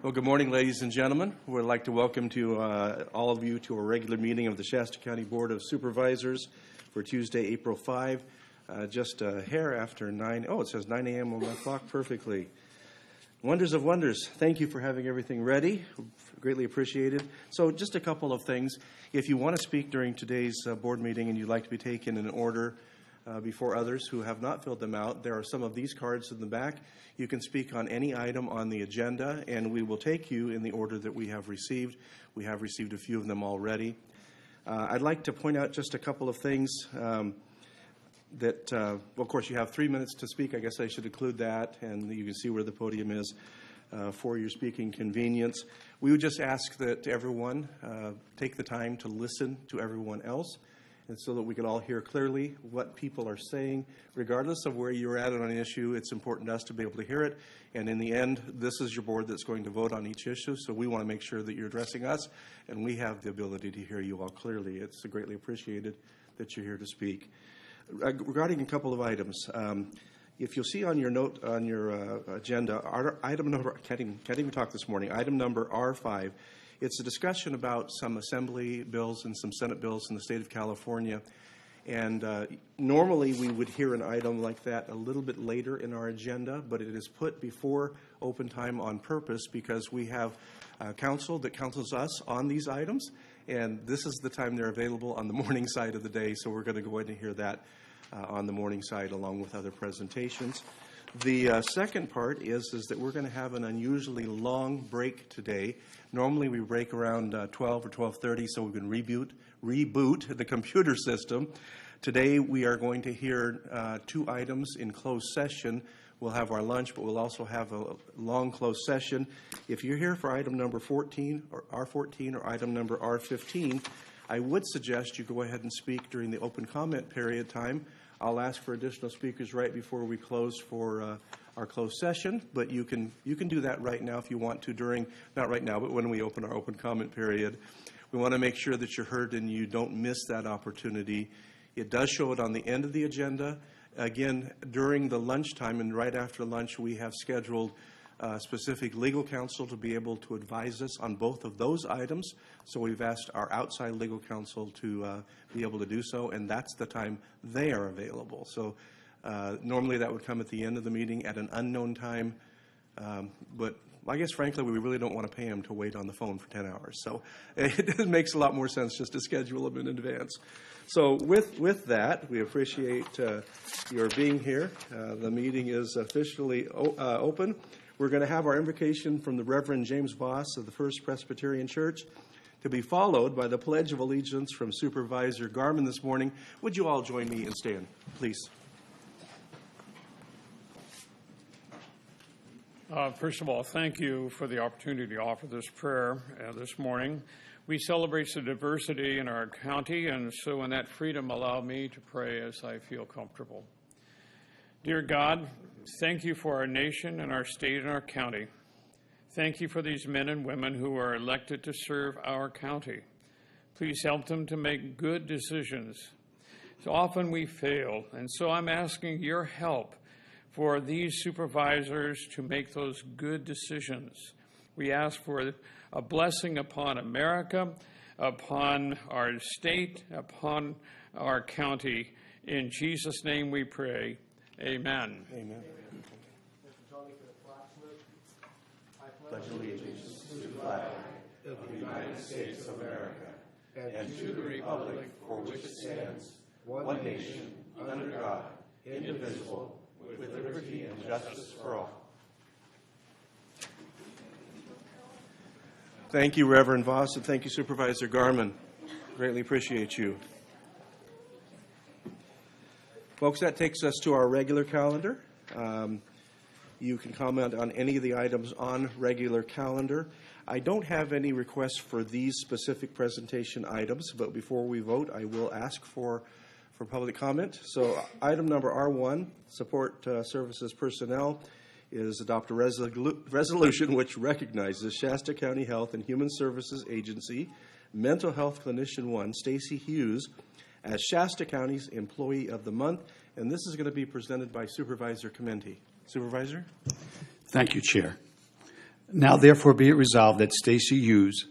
Well, good morning, ladies and gentlemen. We'd like to welcome to all of you to a regular meeting of the Shasta County Board of Supervisors for Tuesday, April 5. Just a hair after 9. Oh, it says 9 a.m. on my clock perfectly. Wonders of wonders. Thank you for having everything ready. Greatly appreciated. So just a couple of things. If you want to speak during today's board meeting and you'd like to be taken in order before others who have not filled them out, there are some of these cards in the back. You can speak on any item on the agenda, and we will take you in the order that we have received. We have received a few of them already. I'd like to point out just a couple of things well, of course, you have 3 minutes to speak. I guess I should include that, and you can see where the podium is for your speaking convenience. We would just ask that everyone take the time to listen to everyone else, and so that we can all hear clearly what people are saying. Regardless of where you're at on an issue, it's important to us to be able to hear it. And in the end, this is your board that's going to vote on each issue, so we want to make sure that you're addressing us, and we have the ability to hear you all clearly. It's greatly appreciated that you're here to speak. Regarding a couple of items, if you'll see on your note on your agenda, item number, can't even talk this morning, item number R5, it's a discussion about some Assembly bills and some Senate bills in the state of California. And normally we would hear an item like that a little bit later in our agenda, but it is put before open time on purpose because we have counsel that counsels us on these items, and this is the time they're available on the morning side of the day, so we're going to go ahead and hear that on the morning side along with other presentations. The second part is that we're going to have an unusually long break today. Normally we break around 12 or 12:30 so we can reboot the computer system. Today we are going to hear two items in closed session. We'll have our lunch, but we'll also have a long closed session. If you're here for item number 14 or R14 or item number R15, I would suggest you go ahead and speak during the open comment period time. I'll ask for additional speakers right before we close for our closed session, but you can do that right now if you want to during, not right now, but when we open our open comment period. We want to make sure that you're heard and you don't miss that opportunity. It does show it on the end of the agenda. Again, during the lunchtime and right after lunch, we have scheduled specific legal counsel to be able to advise us on both of those items. So we've asked our outside legal counsel to be able to do so, and that's the time they are available. So normally that would come at the end of the meeting at an unknown time, but I guess frankly we really don't want to pay them to wait on the phone for 10 hours. So it makes a lot more sense just to schedule them in advance. So with that, we appreciate your being here. The meeting is officially open. We're going to have our invocation from the Reverend James Voss of the First Presbyterian Church to be followed by the Pledge of Allegiance from Supervisor Garman this morning. Would you all join me and stand, please? First of all, thank you for the opportunity to offer this prayer this morning. We celebrate the diversity in our county, and so in that freedom, allow me to pray as I feel comfortable. Dear God, thank you for our nation and our state and our county. Thank you for these men and women who are elected to serve our county. Please help them to make good decisions. So often we fail, and so I'm asking your help for these supervisors to make those good decisions. We ask for a blessing upon America, upon our state, upon our county. In Jesus' name we pray. Amen. Amen. Pledge allegiance to the flag of the United States of America and to the republic for which it stands, one nation, under God, indivisible, with liberty and justice for all. Thank you, Reverend Voss, and thank you, Supervisor Garman. Greatly appreciate you. Folks, that takes us to our regular calendar. You can comment on any of the items on regular calendar. I don't have any requests for these specific presentation items, but before we vote, I will ask for public comment. So item number R1, support services personnel, is adopt a resolution which recognizes Shasta County Health and Human Services Agency Mental Health Clinician 1, Stacy Hughes, as Shasta County's Employee of the Month, and this is going to be presented by Supervisor Commenti. Supervisor? Thank you, Chair. Now, therefore, be it resolved that Stacy Hughes,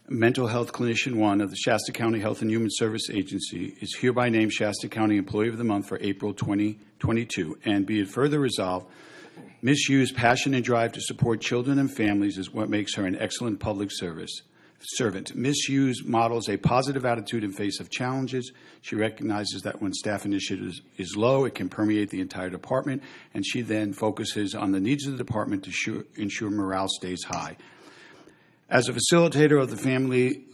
Mental Health Clinician 1 of the Shasta County Health and Human Service Agency, is hereby named Shasta County Employee of the Month for April 2022. And be it further resolved, Ms. Hughes' passion and drive to support children and families is what makes her an excellent public servant. Ms. Hughes models a positive attitude in face of challenges. She recognizes that when staff initiative is low, it can permeate the entire department, and she then focuses on the needs of the department to ensure morale stays high. As a facilitator of the Family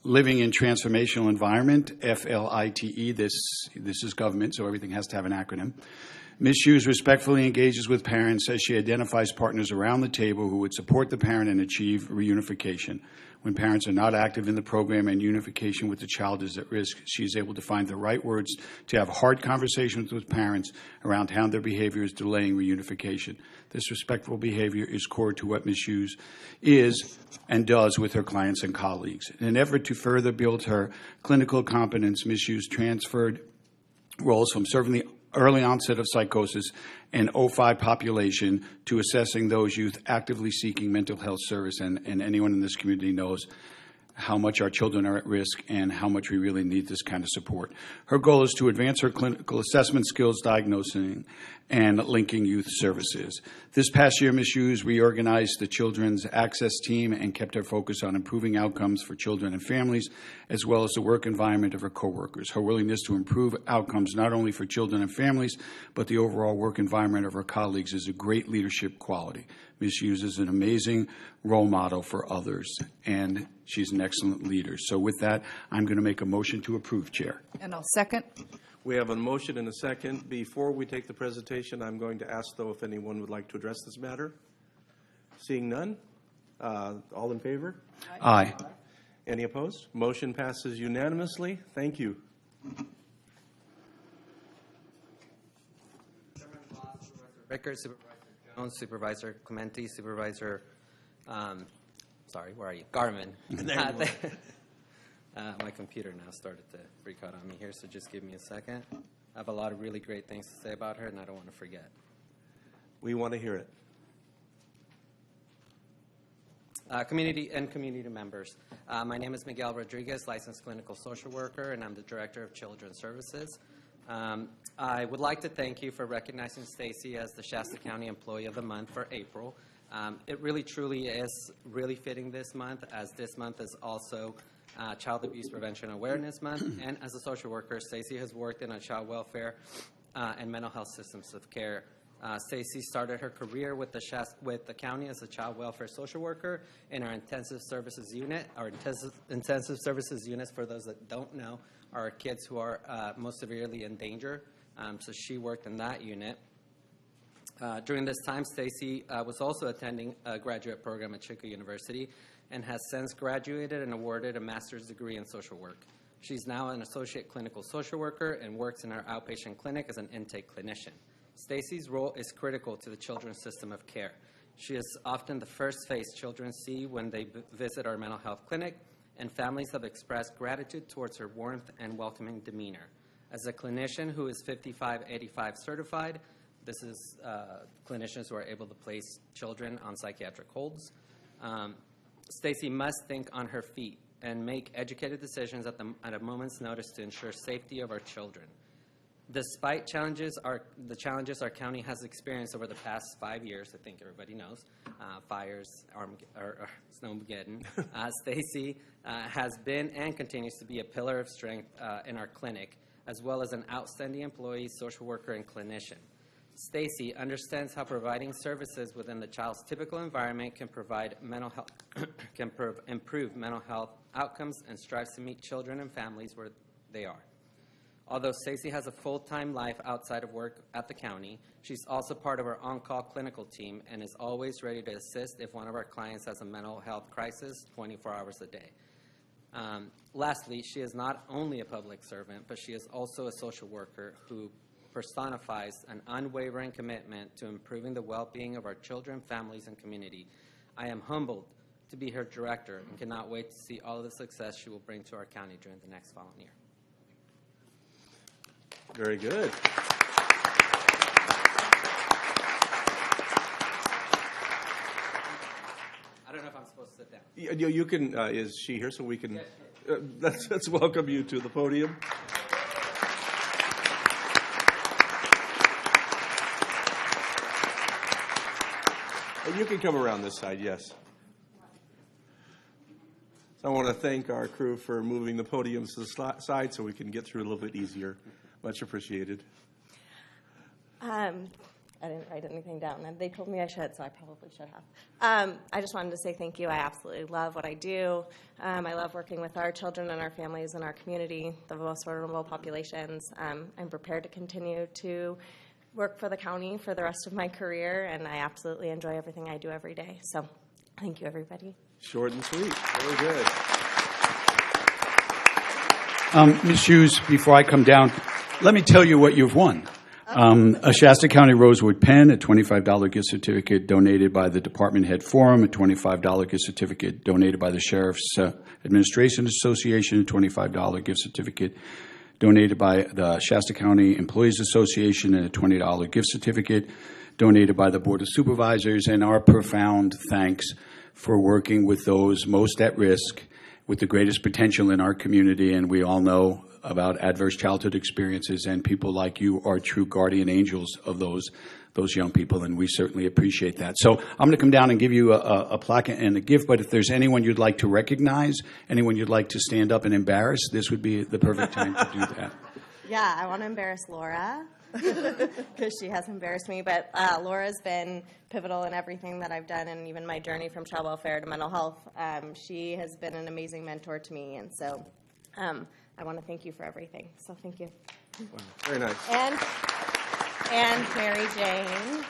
Living in Transformational Environment, FLITE, this is government, so everything has to have an acronym, Ms. Hughes respectfully engages with parents as she identifies partners around the table who would support the parent and achieve reunification. When parents are not active in the program and unification with the child is at risk, she is able to find the right words to have hard conversations with parents around how their behavior is delaying reunification. This respectful behavior is core to what Ms. Hughes is and does with her clients and colleagues. In an effort to further build her clinical competence, Ms. Hughes transferred roles from serving the early onset of psychosis and 05 population to assessing those youth actively seeking mental health service. And anyone in this community knows how much our children are at risk and how much we really need this kind of support. Her goal is to advance her clinical assessment skills, diagnosing and linking youth services. This past year, Ms. Hughes reorganized the Children's Access Team and kept her focus on improving outcomes for children and families, as well as the work environment of her coworkers. Her willingness to improve outcomes not only for children and families, but the overall work environment of her colleagues is a great leadership quality. Ms. Hughes is an amazing role model for others, and she's an excellent leader. So with that, I'm going to make a motion to approve, Chair. And I'll second. We have a motion and a second. Before we take the presentation, I'm going to ask, though, if anyone would like to address this matter. Seeing none, all in favor? Aye. Any opposed? Motion passes unanimously. Thank you. Rickard, Supervisor Jones, Supervisor Clementi, Supervisor, where are you? Garmin. My computer now started to freak out on me here, so just give me a second. I have a lot of really great things to say about her, and I don't want to forget. We want to hear it. Community members. My name is Miguel Rodriguez, licensed clinical social worker, and I'm the Director of Children's Services. I would like to thank you for recognizing Stacy as the Shasta County Employee of the Month for April. It really, truly is really fitting this month, as this month is also Child Abuse Prevention Awareness Month. And as a social worker, Stacy has worked in a child welfare and mental health systems of care. Stacy started her career with the county as a child welfare social worker in our intensive services unit. Our intensive services units, for those that don't know, are kids who are most severely in danger. So she worked in that unit. During this time, Stacy was also attending a graduate program at Chico University and has since graduated and awarded a master's degree in social work. She's now an associate clinical social worker and works in our outpatient clinic as an intake clinician. Stacy's role is critical to the children's system of care. She is often the first face children see when they visit our mental health clinic, and families have expressed gratitude towards her warmth and welcoming demeanor. As a clinician who is 5585 certified, this is clinicians who are able to place children on psychiatric holds. Stacy must think on her feet and make educated decisions at a moment's notice to ensure safety of our children. Despite the challenges our county has experienced over the past 5 years, I think everybody knows, fires, Snowmageddon, Stacy has been and continues to be a pillar of strength in our clinic, as well as an outstanding employee, social worker, and clinician. Stacy understands how providing services within the child's typical environment can provide mental health, improve mental health outcomes, and strives to meet children and families where they are. Although Stacy has a full-time life outside of work at the county, she's also part of our on-call clinical team and is always ready to assist if one of our clients has a mental health crisis 24 hours a day. Lastly, she is not only a public servant, but she is also a social worker who personifies an unwavering commitment to improving the well-being of our children, families, and community. I am humbled to be her director and cannot wait to see all of the success she will bring to our county during the next following year. Very good. sit down. You can, is she here so we can, let's welcome you to the podium. And you can come around this side, yes. So I want to thank our crew for moving the podiums to the side so we can get through a little bit easier. Much appreciated. I didn't write anything down, and they told me I should, so I probably should have. I just wanted to say thank you. I absolutely love what I do. I love working with our children and our families in our community, the most vulnerable populations. I'm prepared to continue to work for the county for the rest of my career, and I absolutely enjoy everything I do every day. So thank you, everybody. Short and sweet. Very good. Ms. Hughes, before I come down, let me tell you what you've won. A Shasta County Rosewood pen, a $25 gift certificate donated by the Department Head Forum, a $25 gift certificate donated by the Sheriff's Administration Association, a $25 gift certificate donated by the Shasta County Employees Association, and a $20 gift certificate donated by the Board of Supervisors, and our profound thanks for working with those most at risk with the greatest potential in our community. And we all know about adverse childhood experiences, and people like you are true guardian angels of those young people, and we certainly appreciate that. So I'm going to come down and give you a plaque and a gift, but if there's anyone you'd like to recognize, anyone you'd like to stand up and embarrass, this would be the perfect time to do that. Yeah, I want to embarrass Laura because she has embarrassed me, but Laura's been pivotal in everything that I've done, and even my journey from child welfare to mental health. She has been an amazing mentor to me, and so I want to thank you for everything. So thank you. Wow. Very nice. And Mary Jane.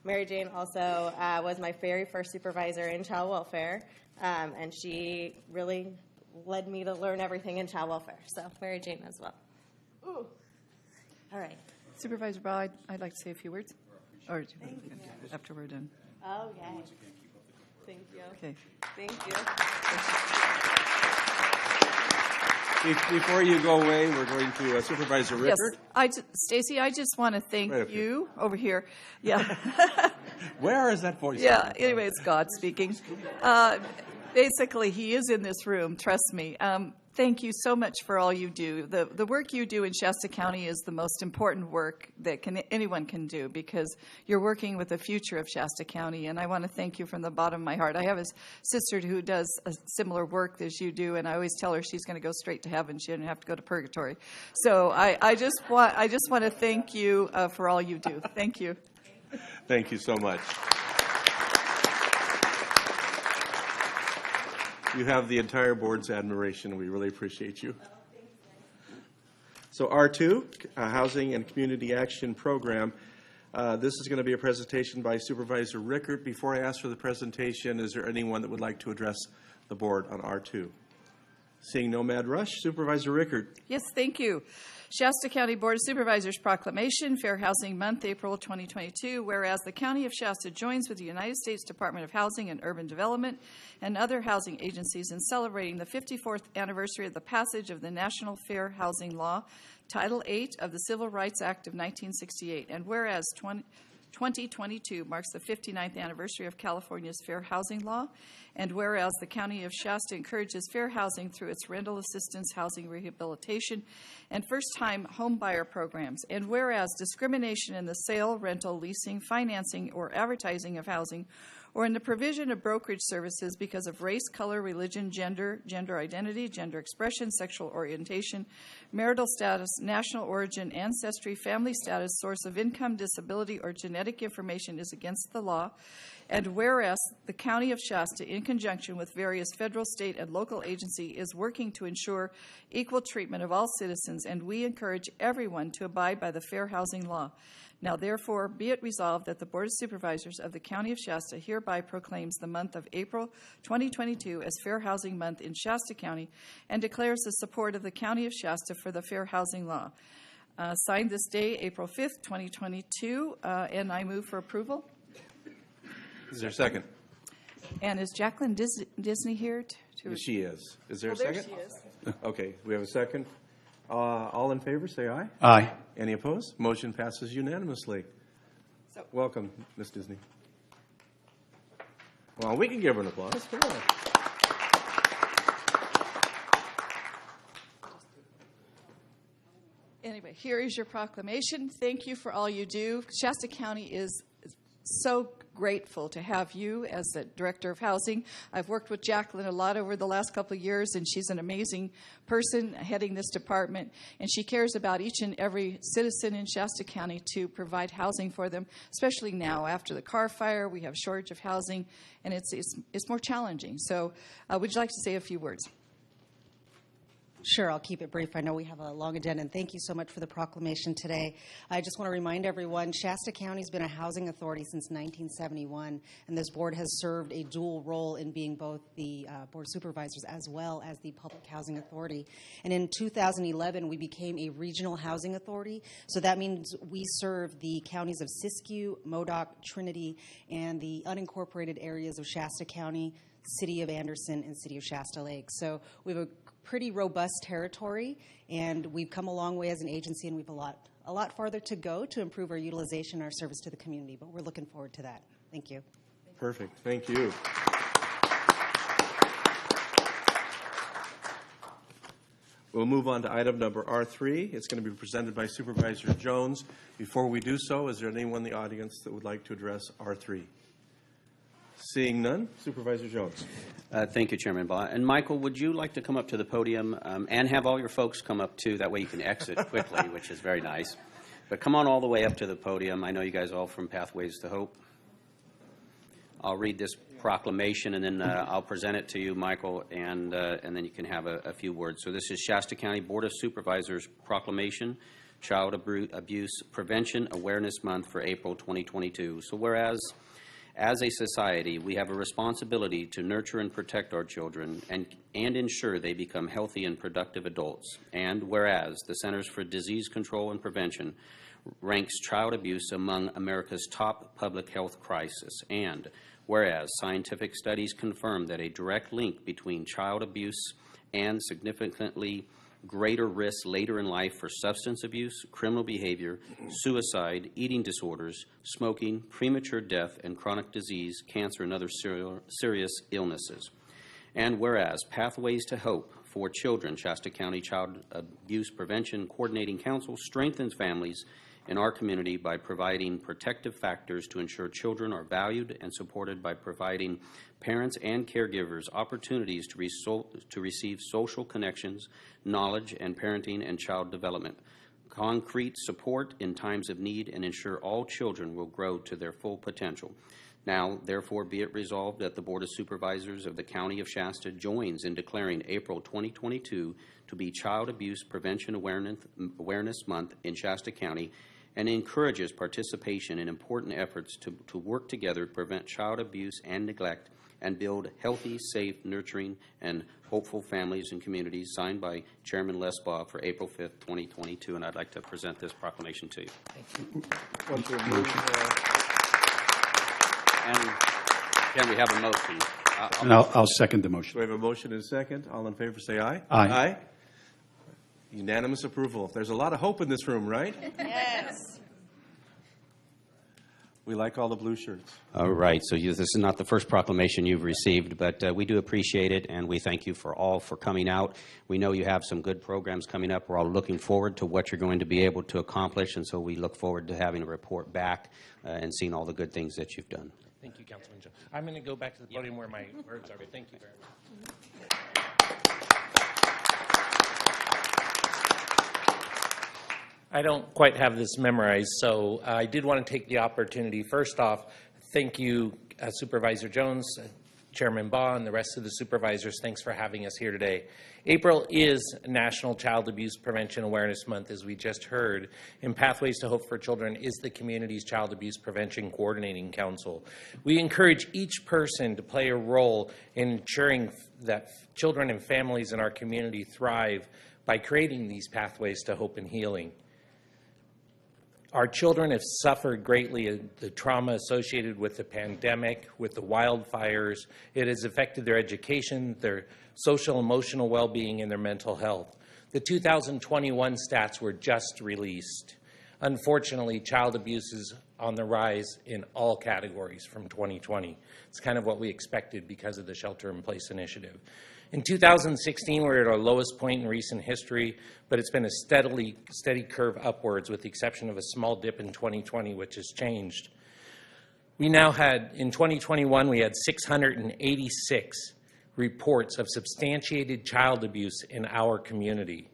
Mary Jane also was my very first supervisor in child welfare, and she really led me to learn everything in child welfare. So Mary Jane as well. Ooh. All right. Supervisor Ball, I'd like to say a few words. Or after we're done. Okay. Thank you. Okay. Thank you. Before you go away, we're going to Supervisor Rickard. Yes, Stacy, I just want to thank Right up you over here. Yeah. Where is that voice? Yeah. Anyway, it's God speaking. Basically, He is in this room. Trust me. Thank you so much for all you do. The work you do in Shasta County is the most important work that anyone can do, because you're working with the future of Shasta County, and I want to thank you from the bottom of my heart. I have a sister who does a similar work as you do, and I always tell her she's going to go straight to heaven. She didn't have to go to purgatory. So I just want to thank you for all you do. Thank you. Thank you so much. You have the entire board's admiration. We really appreciate you. So R2, Housing and Community Action Program. This is going to be a presentation by Supervisor Rickard. Before I ask for the presentation, is there anyone that would like to address the board on R2? Seeing no mad rush, Supervisor Rickard. Yes, thank you. Shasta County Board of Supervisors Proclamation, Fair Housing Month, April 2022. Whereas the County of Shasta joins with the United States Department of Housing and Urban Development and other housing agencies in celebrating the 54th anniversary of the passage of the National Fair Housing Law, Title 8 of the Civil Rights Act of 1968. And whereas 2022 marks the 59th anniversary of California's Fair Housing Law, and whereas the County of Shasta encourages fair housing through its rental assistance, housing rehabilitation, and first-time home buyer programs, and whereas discrimination in the sale, rental, leasing, financing, or advertising of housing, or in the provision of brokerage services because of race, color, religion, gender, gender identity, gender expression, sexual orientation, marital status, national origin, ancestry, family status, source of income, disability, or genetic information is against the law. And whereas the County of Shasta, in conjunction with various federal, state, and local agencies, is working to ensure equal treatment of all citizens, and we encourage everyone to abide by the fair housing law. Now, therefore, be it resolved that the Board of Supervisors of the County of Shasta hereby proclaims the month of April 2022 as Fair Housing Month in Shasta County and declares the support of the County of Shasta for the fair housing law. Signed this day, April 5th, 2022, and I move for approval. Is there a second? And is Jacqueline Disney here? She is. Is there a there second? she is. Okay, we have a second. All in favor, say aye. Aye. Any opposed? Motion passes unanimously. So- Welcome, Ms. Disney. Well, we can give her an applause. Come on. Anyway, here is your proclamation. Thank you for all you do. Shasta County is so grateful to have you as the Director of Housing. I've worked with Jacqueline a lot over the last couple of years, and she's an amazing person heading this department, and she cares about each and every citizen in Shasta County to provide housing for them, especially now after the car fire. We have a shortage of housing, and it's more challenging. So would you like to say a few words? Sure, I'll keep it brief. I know we have a long agenda, and thank you so much for the proclamation today. I just want to remind everyone, Shasta County's been a housing authority since 1971, and this board has served a dual role in being both the Board of Supervisors as well as the Public Housing Authority. And in 2011, we became a regional housing authority, so that means we serve the counties of Siskiyou, Modoc, Trinity, and the unincorporated areas of Shasta County, City of Anderson, and City of Shasta Lake. So we have a pretty robust territory, and we've come a long way as an agency, and we've a lot farther to go to improve our utilization and our service to the community, but we're looking forward to that. Thank you. Perfect. Thank you. We'll move on to item number R3. It's going to be presented by Supervisor Jones. Before we do so, is there anyone in the audience that would like to address R3? Seeing none, Supervisor Jones. Thank you, Chairman Baugh. And Michael, would you like to come up to the podium and have all your folks come up too? That way you can exit quickly, which is very nice. But come on all the way up to the podium. I know you guys are all from Pathways to Hope. I'll read this proclamation, and then I'll present it to you, Michael, and then you can have a few words. So this is Shasta County Board of Supervisors Proclamation, Child Abuse Prevention Awareness Month for April 2022. So whereas, as a society, we have a responsibility to nurture and protect our children and ensure they become healthy and productive adults. And whereas the Centers for Disease Control and Prevention ranks child abuse among America's top public health crisis. And whereas scientific studies confirm that a direct link between child abuse and significantly greater risks later in life for substance abuse, criminal behavior, suicide, eating disorders, smoking, premature death, and chronic disease, cancer, and other serious illnesses. And whereas Pathways to Hope for Children, Shasta County Child Abuse Prevention Coordinating Council strengthens families in our community by providing protective factors to ensure children are valued and supported by providing parents and caregivers opportunities to receive social connections, knowledge, and parenting and child development, concrete support in times of need, and ensure all children will grow to their full potential. Now, therefore, be it resolved that the Board of Supervisors of the County of Shasta joins in declaring April 2022 to be Child Abuse Prevention Awareness Month in Shasta County, and encourages participation in important efforts to work together to prevent child abuse and neglect and build healthy, safe, nurturing, and hopeful families and communities, signed by Chairman Les Baugh for April 5th, 2022. And I'd like to present this proclamation to you. Want to move, And can we have a motion? And I'll second the motion. do we have a motion and a second? All in favor say aye. Aye. Aye. Unanimous approval. There's a lot of hope in this room, right? Yes. We like all the blue shirts. All right. So this is not the first proclamation you've received, but we do appreciate it, and we thank you for coming out. We know you have some good programs coming up. We're all looking forward to what you're going to be able to accomplish, and so we look forward to having a report back and seeing all the good things that you've done. Thank you, Councilman Jones. I'm going to go back to the podium where my words are. Thank you very much. I don't quite have this memorized, so I did want to take the opportunity. First off, thank you, Supervisor Jones, Chairman Baugh, and the rest of the supervisors. Thanks for having us here today. April is National Child Abuse Prevention Awareness Month, as we just heard, and Pathways to Hope for Children is the community's Child Abuse Prevention Coordinating Council. We encourage each person to play a role in ensuring that children and families in our community thrive by creating these pathways to hope and healing. Our children have suffered greatly the trauma associated with the pandemic, with the wildfires. It has affected their education, their social, emotional well-being, and their mental health. The 2021 stats were just released. Unfortunately, child abuse is on the rise in all categories from 2020. It's kind of what we expected because of the shelter-in-place initiative. In 2016, we were at our lowest point in recent history, but it's been a steady curve upwards with the exception of a small dip in 2020, which has changed. We now had, in 2021, we had 686 reports of substantiated child abuse in our community.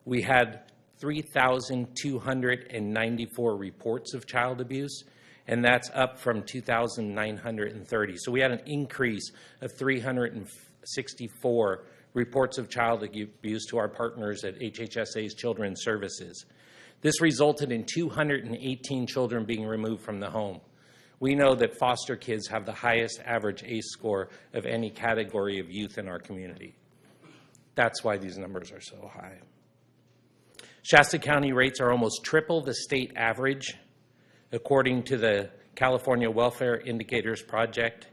We had 3,294 reports of child abuse, and that's up from 2,930. So we had an increase of 364 reports of child abuse to our partners at HHSA's Children's Services. This resulted in 218 children being removed from the home. We know that foster kids have the highest average ACE score of any category of youth in our community. That's why these numbers are so high. Shasta County rates are almost triple the state average, according to the California Welfare Indicators Project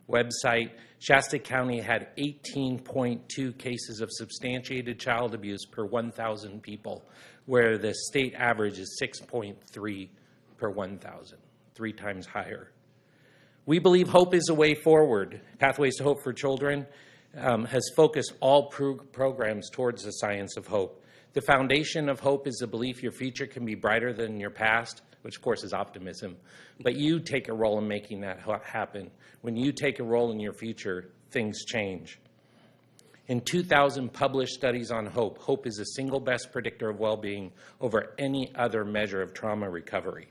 website. Shasta County had 18.2 cases of substantiated child abuse per 1,000 people, where the state average is 6.3 per 1,000, 3 times higher. We believe hope is a way forward. Pathways to Hope for Children has focused all programs towards the science of hope. The foundation of hope is the belief your future can be brighter than your past, which of course is optimism, but you take a role in making that happen. When you take a role in your future, things change. In 2,000 published studies on hope, hope is the single best predictor of well-being over any other measure of trauma recovery.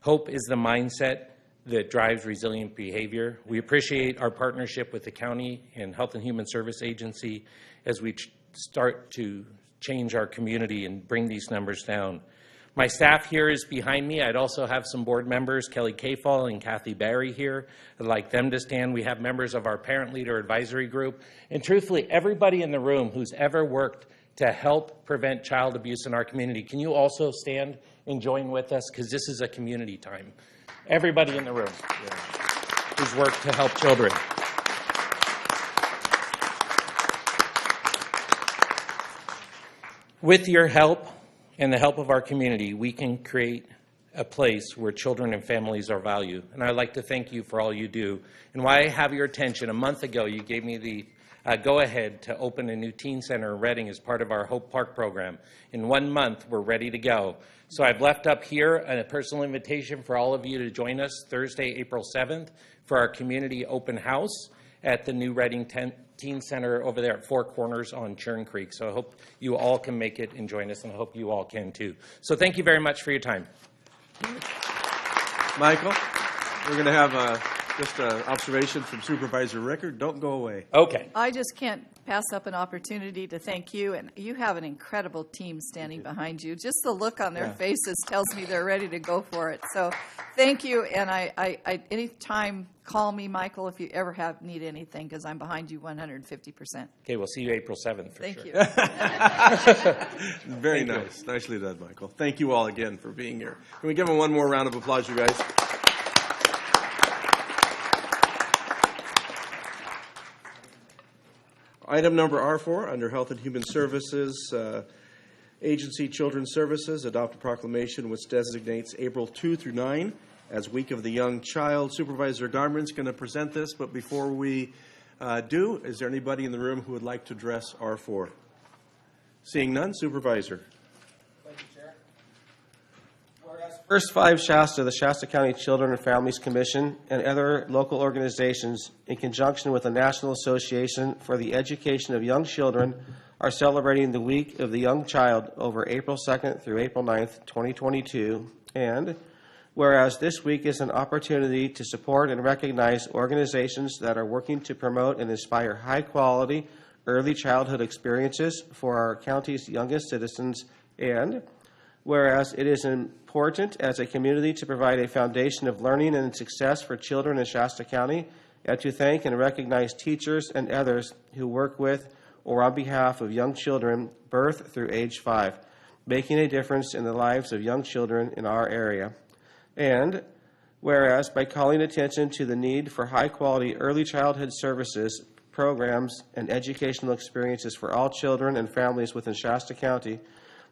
Hope is the mindset that drives resilient behavior. We appreciate our partnership with the county and Health and Human Service Agency as we start to change our community and bring these numbers down. My staff here is behind me. I'd also have some board members, Kelly Kafal and Kathy Barry here. I'd like them to stand. We have members of our Parent Leader Advisory Group. And truthfully, everybody in the room who's ever worked to help prevent child abuse in our community, can you also stand and join with us? Because this is a community time. Everybody in the room who's worked to help children. With your help and the help of our community, we can create a place where children and families are valued. And I'd like to thank you for all you do. And while I have your attention, a month ago you gave me the go-ahead to open a new teen center in Reading as part of our Hope Park program. In 1 month, we're ready to go. So I've left up here a personal invitation for all of you to join us Thursday, April 7th for our community open house at the new Reading Teen Center over there at Four Corners on Churn Creek. So I hope you all can make it and join us, and I hope you all can too. So thank you very much for your time. Michael, we're going to have just an observation from Supervisor Rickard. Don't go away. Okay. I just can't pass up an opportunity to thank you, and you have an incredible team standing behind you. Just the look on their faces tells me they're ready to go for it. So thank you, and I anytime, call me, Michael, if you ever need anything, because I'm behind you 150%. Okay, we'll see you April 7th for Thank sure. you. Very nice. Nicely done, Michael. Thank you all again for being here. Can we give them one more round of applause, you guys? Item number R4, under Health and Human Services Agency Children's Services, adopt a proclamation which designates April 2 through 9 as Week of the Young Child. Supervisor Garman's going to present this, but before we do, is there anybody in the room who would like to address R4? Seeing none, Supervisor. Thank you, Chair. Whereas First 5 Shasta, the Shasta County Children and Families Commission, and other local organizations, in conjunction with the National Association for the Education of Young Children, are celebrating the Week of the Young Child over April 2nd through April 9th, 2022. And whereas this week is an opportunity to support and recognize organizations that are working to promote and inspire high-quality early childhood experiences for our county's youngest citizens, and whereas it is important as a community to provide a foundation of learning and success for children in Shasta County, and to thank and recognize teachers and others who work with or on behalf of young children birth through age 5, making a difference in the lives of young children in our area. And whereas by calling attention to the need for high-quality early childhood services, programs, and educational experiences for all children and families within Shasta County,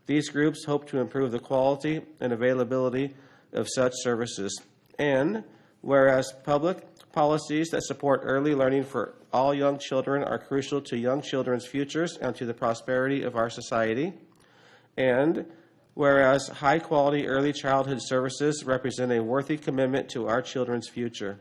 these groups hope to improve the quality and availability of such services. And whereas public policies that support early learning for all young children are crucial to young children's futures and to the prosperity of our society. And whereas high-quality early childhood services represent a worthy commitment to our children's future.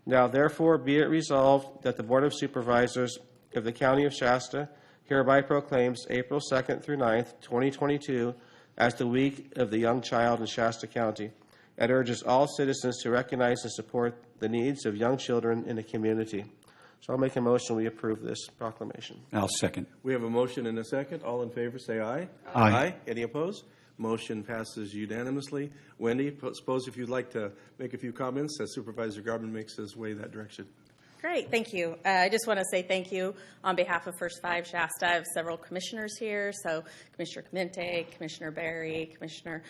Now, therefore, be it resolved that the Board of Supervisors of the County of Shasta hereby proclaims April 2nd through 9th, 2022, as the Week of the Young Child in Shasta County, and urges all citizens to recognize and support the needs of young children in the community. So I'll make a motion we approve this proclamation. I'll second. We have a motion and a second. All in favor, say aye. Aye. Any opposed? Motion passes unanimously. Wendy, suppose if you'd like to make a few comments as Supervisor Garman makes his way that direction. Great, thank you. I just want to say thank you on behalf of First Five Shasta. I have several commissioners here, so Commissioner Clemente, Commissioner Berry, Commissioner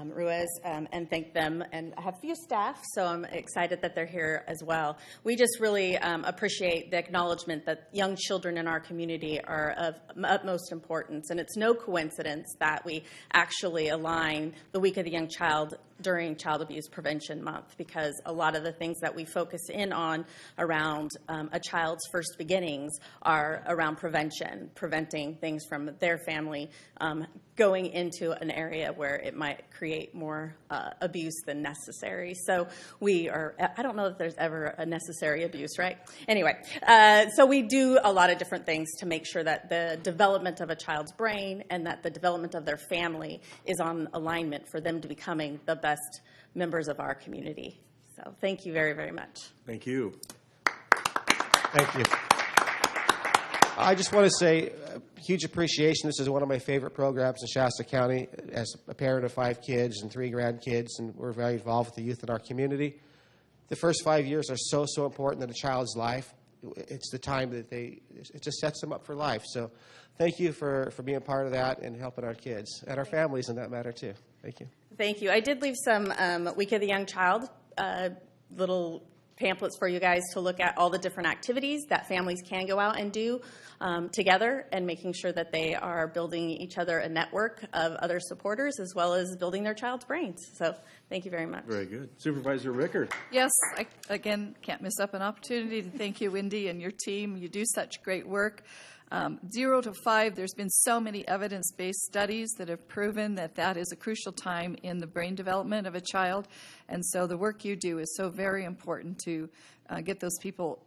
Ruiz, and thank them. And I have a few staff, so I'm excited that they're here as well. We just really appreciate the acknowledgement that young children in our community are of utmost importance, and it's no coincidence that we actually align the Week of the Young Child during Child Abuse Prevention Month, because a lot of the things that we focus in on around a child's first beginnings are around prevention, preventing things from their family going into an area where it might create more abuse than necessary. So we are, I don't know if there's ever a necessary abuse, right? Anyway, so we do a lot of different things to make sure that the development of a child's brain and that the development of their family is on alignment for them to becoming the best members of our community. So thank you very, very much. Thank you. Thank you. I just want to say huge appreciation. This is one of my favorite programs in Shasta County as a parent of 5 kids and 3 grandkids, and we're very involved with the youth in our community. The first 5 years are so important in a child's life. It's the time that it just sets them up for life. So thank you for being part of that and helping our kids and our families in that matter too. Thank you. Thank you. I did leave some Week of the Young Child little pamphlets for you guys to look at all the different activities that families can go out and do together, and making sure that they are building each other a network of other supporters as well as building their child's brains. So thank you very much. Very good. Supervisor Rickard. Yes, I, again, can't miss up an opportunity to thank you, Wendy, and your team. You do such great work. 0 to 5, there's been so many evidence-based studies that have proven that that is a crucial time in the brain development of a child. And so the work you do is so very important to get those people,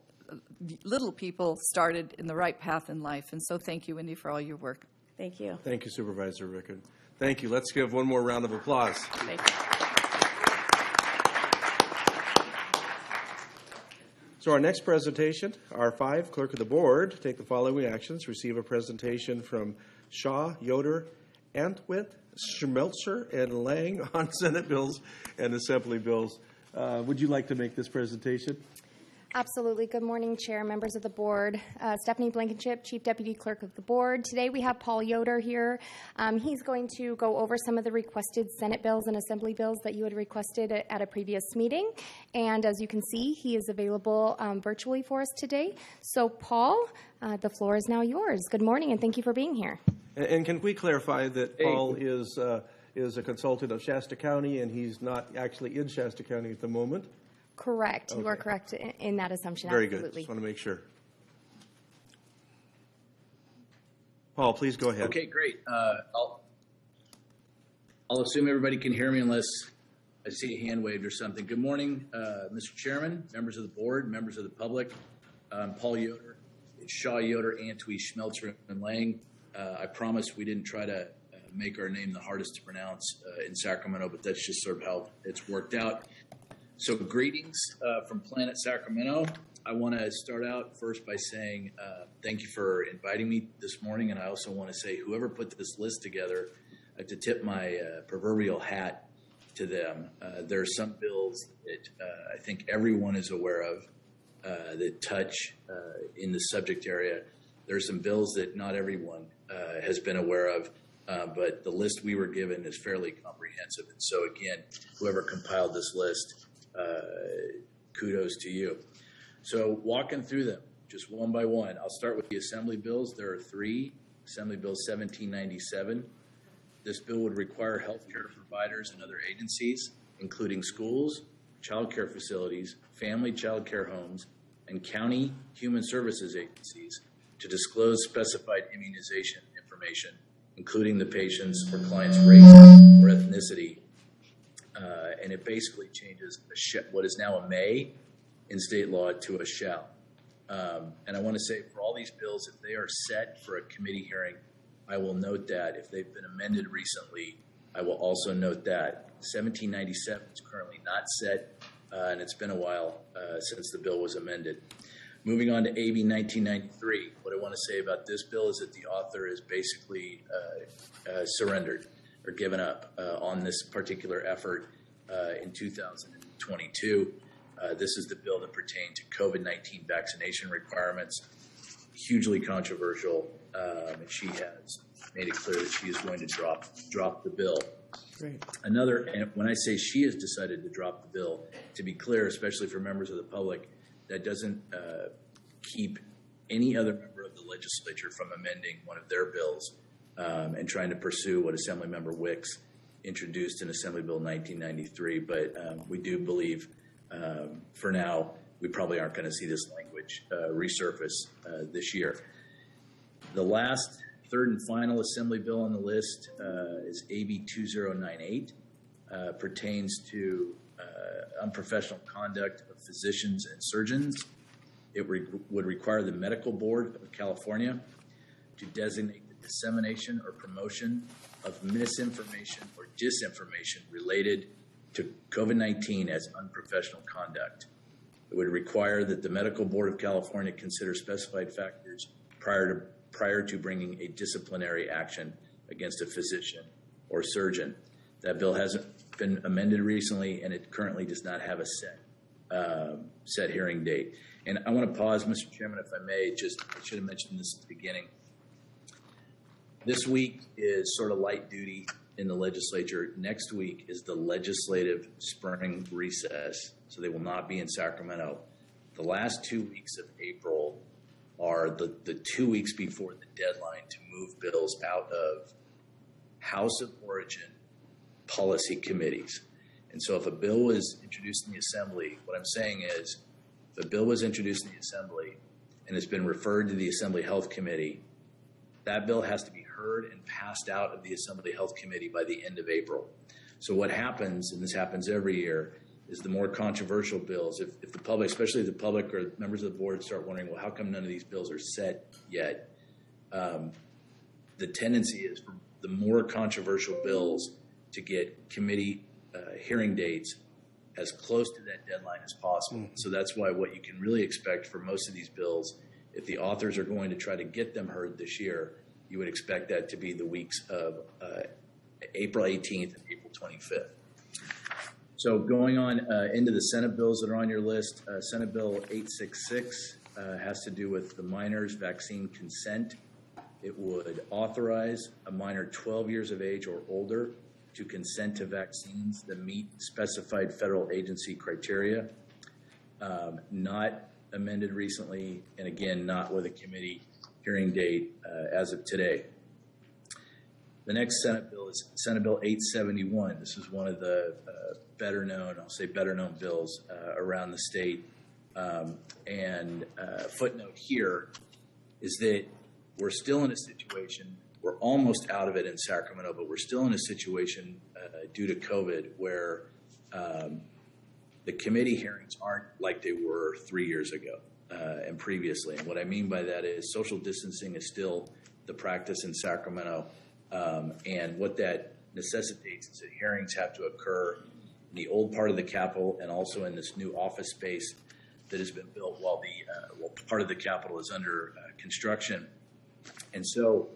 little people, started in the right path in life. And so thank you, Wendy, for all your work. Thank you. Thank you, Supervisor Rickard. Thank you. Let's give one more round of applause. Thank you. So our next presentation, R5, Clerk of the Board, take the following actions. Receive a presentation from Shaw, Yoder, Antwit, Schmelzer, and Lang on Senate bills and Assembly bills. Would you like to make this presentation? Absolutely. Good morning, Chair, members of the board. Stephanie Blankenship, Chief Deputy Clerk of the Board. Today we have Paul Yoder here. He's going to go over some of the requested Senate bills and Assembly bills that you had requested at a previous meeting. And as you can see, he is available virtually for us today. So, Paul, the floor is now yours. Good morning, and thank you for being here. And can we clarify that Paul is a consultant of Shasta County, and he's not actually in Shasta County at the moment? Correct. Okay. You are correct in that assumption. Very Absolutely. good. Just want to make sure. Paul, please go ahead. Okay, great. I'll assume everybody can hear me unless I see a hand waved or something. Good morning, Mr. Chairman, members of the board, members of the public. Paul Yoder, Shaw, Yoder, Antwi, Schmelzer, and Lang. I promise we didn't try to make our name the hardest to pronounce in Sacramento, but that's just sort of how it's worked out. So greetings from Planet Sacramento. I want to start out first by saying thank you for inviting me this morning, and I also want to say whoever put this list together, to tip my proverbial hat to them. There are some bills that I think everyone is aware of that touch in the subject area. There are some bills that not everyone has been aware of, but the list we were given is fairly comprehensive. And so again, whoever compiled this list, kudos to you. So walking through them just one by one, I'll start with the Assembly bills. There are 3. Assembly Bill 1797. This bill would require healthcare providers and other agencies including schools, child care facilities, family child care homes, and county human services agencies to disclose specified immunization information, including the patient's or client's race or ethnicity. And it basically changes what is now a may in state law to a shall. And I want to say for all these bills, if they are set for a committee hearing, I will note that. If they've been amended recently, I will also note that. 1797 is currently not set, and it's been a while since the bill was amended. Moving on to AB 1993, what I want to say about this bill is that the author is basically surrendered or given up on this particular effort in 2022. This is the bill that pertained to COVID-19 vaccination requirements. Hugely controversial, and she has made it clear that she is going to drop the bill. Great. And when I say she has decided to drop the bill, to be clear, especially for members of the public, that doesn't keep any other member of the legislature from amending one of their bills and trying to pursue what Assemblymember Wicks introduced in Assembly Bill 1993. But we do believe, for now, we probably aren't going to see this language resurface this year. The last, third and final Assembly bill on the list is AB 2098, pertains to unprofessional conduct of physicians and surgeons. It would require the Medical Board of California to designate the dissemination or promotion of misinformation or disinformation related to COVID-19 as unprofessional conduct. It would require that the Medical Board of California consider specified factors prior to bringing a disciplinary action against a physician or surgeon. That bill hasn't been amended recently, and it currently does not have a set hearing date. And I want to pause, Mr. Chairman, if I may. I should have mentioned this at the beginning. This week is sort of light duty in the legislature. Next week is the legislative spring recess, so they will not be in Sacramento. The last 2 weeks of April are the 2 weeks before the deadline to move bills out of House of Origin policy committees. And so if a bill was introduced in the Assembly, what I'm saying is if a bill was introduced in the Assembly and it's been referred to the Assembly Health Committee, that bill has to be heard and passed out of the Assembly Health Committee by the end of April. So what happens, and this happens every year, is the more controversial bills, if the public, especially the public or members of the board, start wondering, well, how come none of these bills are set yet? The tendency is for the more controversial bills to get committee hearing dates as close to that deadline as possible. Mm-hmm. So that's why what you can really expect for most of these bills, if the authors are going to try to get them heard this year, you would expect that to be the weeks of April 18th and April 25th. So going on into the Senate bills that are on your list, Senate Bill 866 has to do with the minors' vaccine consent. It would authorize a minor 12 years of age or older to consent to vaccines that meet specified federal agency criteria. Not amended recently, and again, not with a committee hearing date as of today. The next Senate bill is Senate Bill 871. This is one of the better known bills around the state. Footnote here is that we're still in a situation, we're almost out of it in Sacramento, but we're still in a situation due to COVID where the committee hearings aren't like they were 3 years ago and previously. And what I mean by that is social distancing is still the practice in Sacramento. And what that necessitates is that hearings have to occur in the old part of the Capitol and also in this new office space that has been built while part of the Capitol is under construction. And so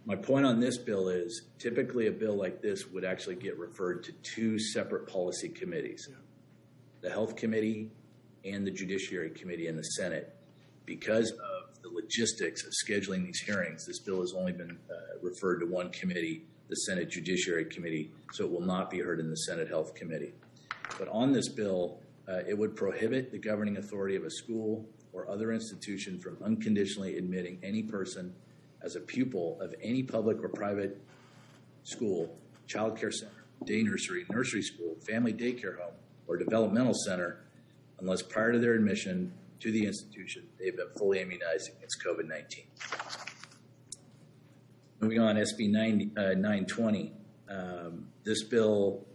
my point on this bill is typically a bill like this would actually get referred to two separate policy committees, the Health Committee and the Judiciary Committee in the Senate. Because of the logistics of scheduling these hearings, this bill has only been referred to one committee, the Senate Judiciary Committee, so it will not be heard in the Senate Health Committee. But on this bill, it would prohibit the governing authority of a school or other institution from unconditionally admitting any person as a pupil of any public or private school, child care center, day nursery, nursery school, family daycare home, or developmental center unless prior to their admission to the institution they've been fully immunized against COVID-19. Moving on, SB 920. This bill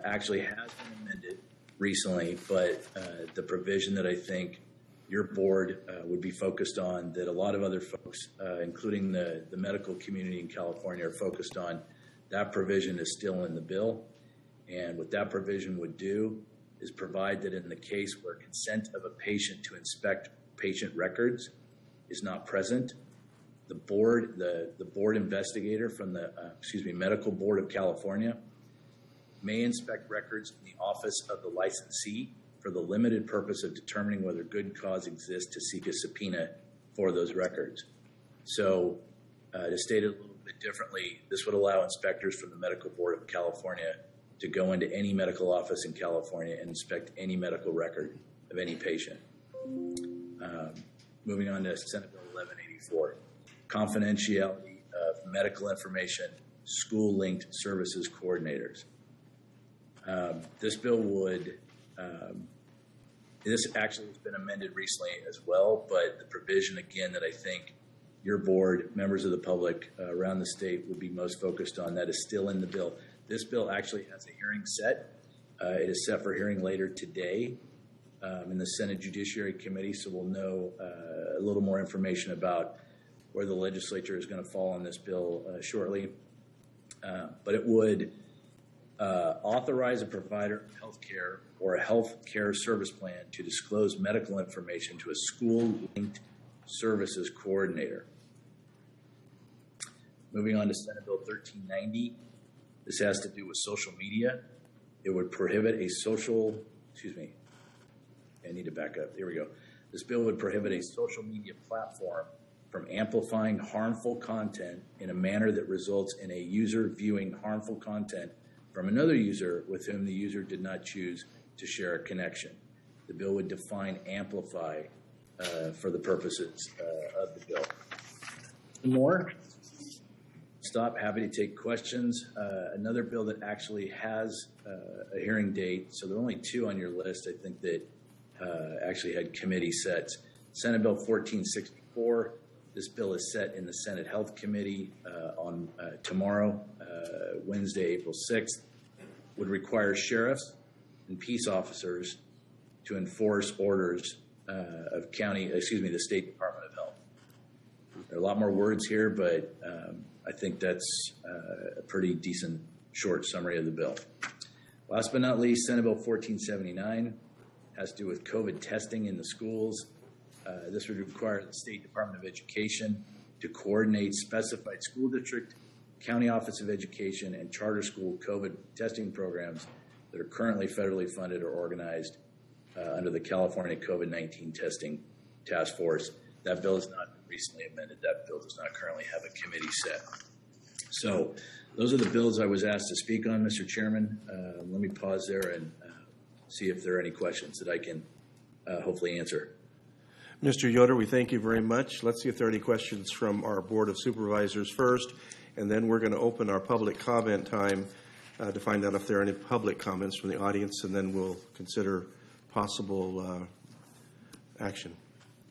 actually has been amended recently, but the provision that I think your board would be focused on, that a lot of other folks, including the medical community in California, are focused on, that provision is still in the bill. And what that provision would do is provide that in the case where consent of a patient to inspect patient records is not present, the board investigator from the Medical Board of California may inspect records in the office of the licensee for the limited purpose of determining whether good cause exists to seek a subpoena for those records. So to state it a little bit differently, this would allow inspectors from the Medical Board of California to go into any medical office in California and inspect any medical record of any patient. Moving on to Senate Bill 1184, confidentiality of medical information, school-linked services coordinators. This bill would, this actually has been amended recently as well, but the provision, again, that I think your board, members of the public around the state would be most focused on, that is still in the bill. This bill actually has a hearing set. It is set for hearing later today in the Senate Judiciary Committee, so we'll know a little more information about where the legislature is going to fall on this bill shortly. But it would authorize a provider of health care or a health care service plan to disclose medical information to a school-linked services coordinator. Moving on to Senate Bill 1390. This has to do with social media. It would prohibit a I need to back up. Here we go. This bill would prohibit a social media platform from amplifying harmful content in a manner that results in a user viewing harmful content from another user with whom the user did not choose to share a connection. The bill would define amplify for the purposes of the bill. More? Stop. Happy to take questions. Another bill that actually has a hearing date, so there are only two on your list, I think, that actually had committee sets. Senate Bill 1464. This bill is set in the Senate Health Committee on tomorrow, Wednesday, April 6th. Would require sheriffs and peace officers to enforce orders of the State Department of Health. There are a lot more words here, but I think that's a pretty decent short summary of the bill. Last but not least, Senate Bill 1479 has to do with COVID testing in the schools. This would require the State Department of Education to coordinate specified school district, county office of education, and charter school COVID testing programs that are currently federally funded or organized under the California COVID-19 Testing Task Force. That bill is not recently amended. That bill does not currently have a committee set. So those are the bills I was asked to speak on, Mr. Chairman. Let me pause there and see if there are any questions that I can hopefully answer. Mr. Yoder, we thank you very much. Let's see if there are any questions from our Board of Supervisors first, and then we're going to open our public comment time to find out if there are any public comments from the audience, and then we'll consider possible action.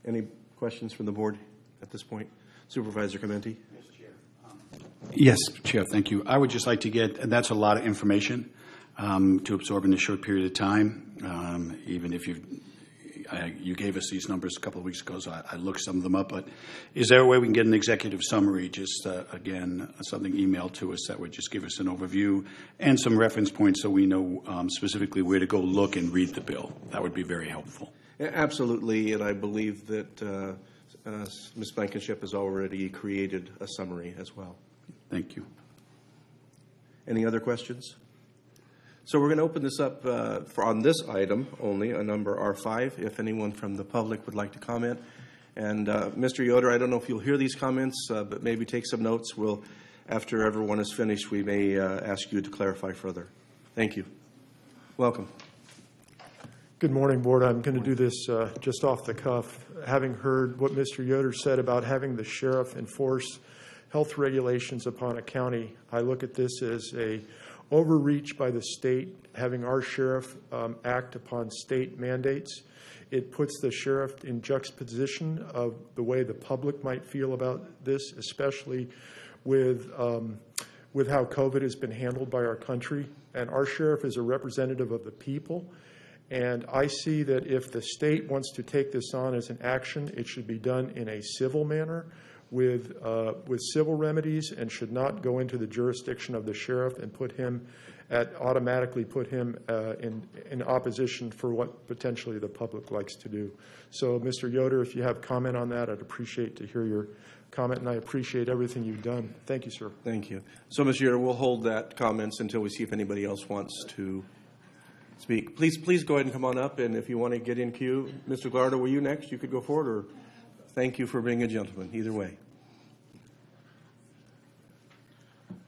Any questions from the board at this point? Supervisor Clementi? Yes, Chair, thank you. I would just like to get, and that's a lot of information to absorb in a short period of time, even if you gave us these numbers a couple of weeks ago, so I looked some of them up. But is there a way we can get an executive summary, just again, something emailed to us that would just give us an overview and some reference points so we know specifically where to go look and read the bill? That would be very helpful. Absolutely, and I believe that Ms. Blankenship has already created a summary as well. Thank you. Any other questions? So we're going to open this up on this item only, a number R5, if anyone from the public would like to comment. And Mr. Yoder, I don't know if you'll hear these comments, but maybe take some notes. After everyone is finished, we may ask you to clarify further. Thank you. Welcome. Good morning, Board. I'm going to do this just off the cuff. Having heard what Mr. Yoder said about having the sheriff enforce health regulations upon a county, I look at this as a overreach by the state, having our sheriff act upon state mandates. It puts the sheriff in juxtaposition of the way the public might feel about this, especially with how COVID has been handled by our country. And our sheriff is a representative of the people. And I see that if the state wants to take this on as an action, it should be done in a civil manner with civil remedies, and should not go into the jurisdiction of the sheriff and automatically put him in opposition for what potentially the public likes to do. So, Mr. Yoder, if you have comment on that, I'd appreciate to hear your comment, and I appreciate everything you've done. Thank you, sir. Thank you. So, Mr. Yoder, we'll hold that comments until we see if anybody else wants to speak. Please go ahead and come on up, and if you want to get in queue. Mr. Glardo, were you next? You could go forward, or thank you for being a gentleman. Either way.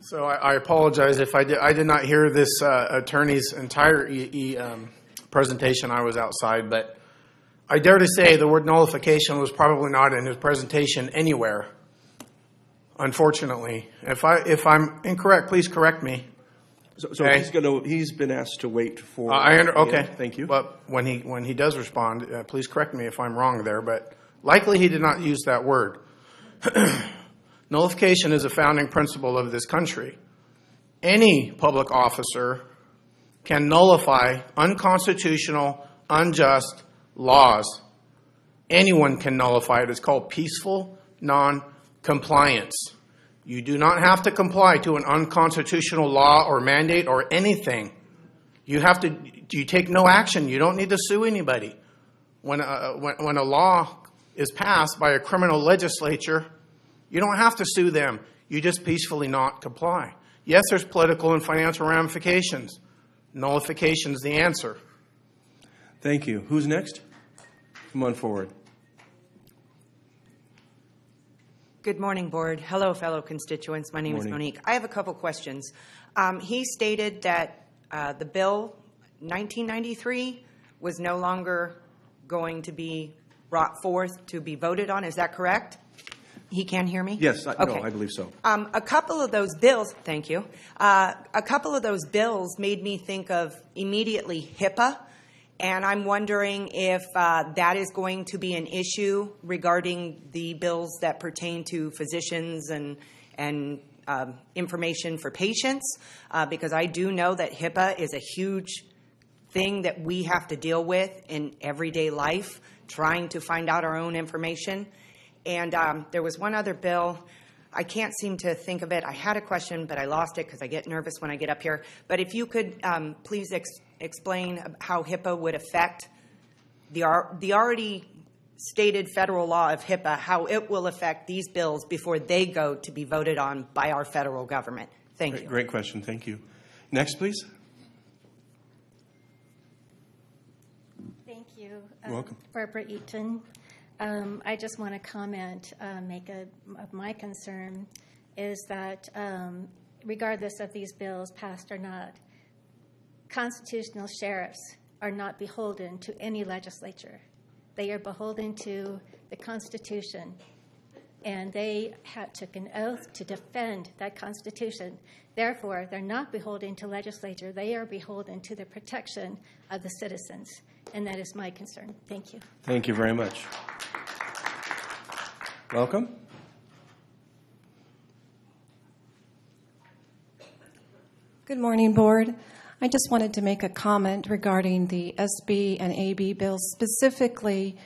So I apologize if I did not hear this attorney's entire presentation. I was outside, but I dare to say the word nullification was probably not in his presentation anywhere. Unfortunately, if I'm incorrect, please correct me. So okay. He's been asked to wait for. Okay, thank you. But when he does respond, please correct me if I'm wrong there. But likely he did not use that word. Nullification is a founding principle of this country. Any public officer can nullify unconstitutional, unjust laws. Anyone can nullify it. It's called peaceful non-compliance. You do not have to comply to an unconstitutional law or mandate or anything. You take no action. You don't need to sue anybody. When a law is passed by a criminal legislature, you don't have to sue them. You just peacefully not comply. Yes, there's political and financial ramifications. Nullification is the answer. Thank you. Who's next? Come on forward. Good morning, Board. Hello, fellow constituents. My name is Monique. I have a couple questions. He stated that the bill 1993 was no longer going to be brought forth to be voted on. Is that correct? He can hear me? Yes, okay. No, I believe so. A couple of those bills, thank you. A couple of those bills made me think of immediately HIPAA, and I'm wondering if that is going to be an issue regarding the bills that pertain to physicians and information for patients, because I do know that HIPAA is a huge thing that we have to deal with in everyday life, trying to find out our own information. And there was one other bill. I can't seem to think of it. I had a question, but I lost it because I get nervous when I get up here. But if you could please explain how HIPAA would affect the already stated federal law of HIPAA, how it will affect these bills before they go to be voted on by our federal government. Thank you. Great question. Thank you. Next, please. Thank you. You're welcome. Barbara Eaton. I just want to comment, of my concern is that regardless of these bills passed or not, constitutional sheriffs are not beholden to any legislature. They are beholden to the Constitution, and they took an oath to defend that Constitution. Therefore, they're not beholden to legislature. They are beholden to the protection of the citizens, and that is my concern. Thank you. Thank you very much. Welcome. Good morning, Board. I just wanted to make a comment regarding the SB and AB bills, specifically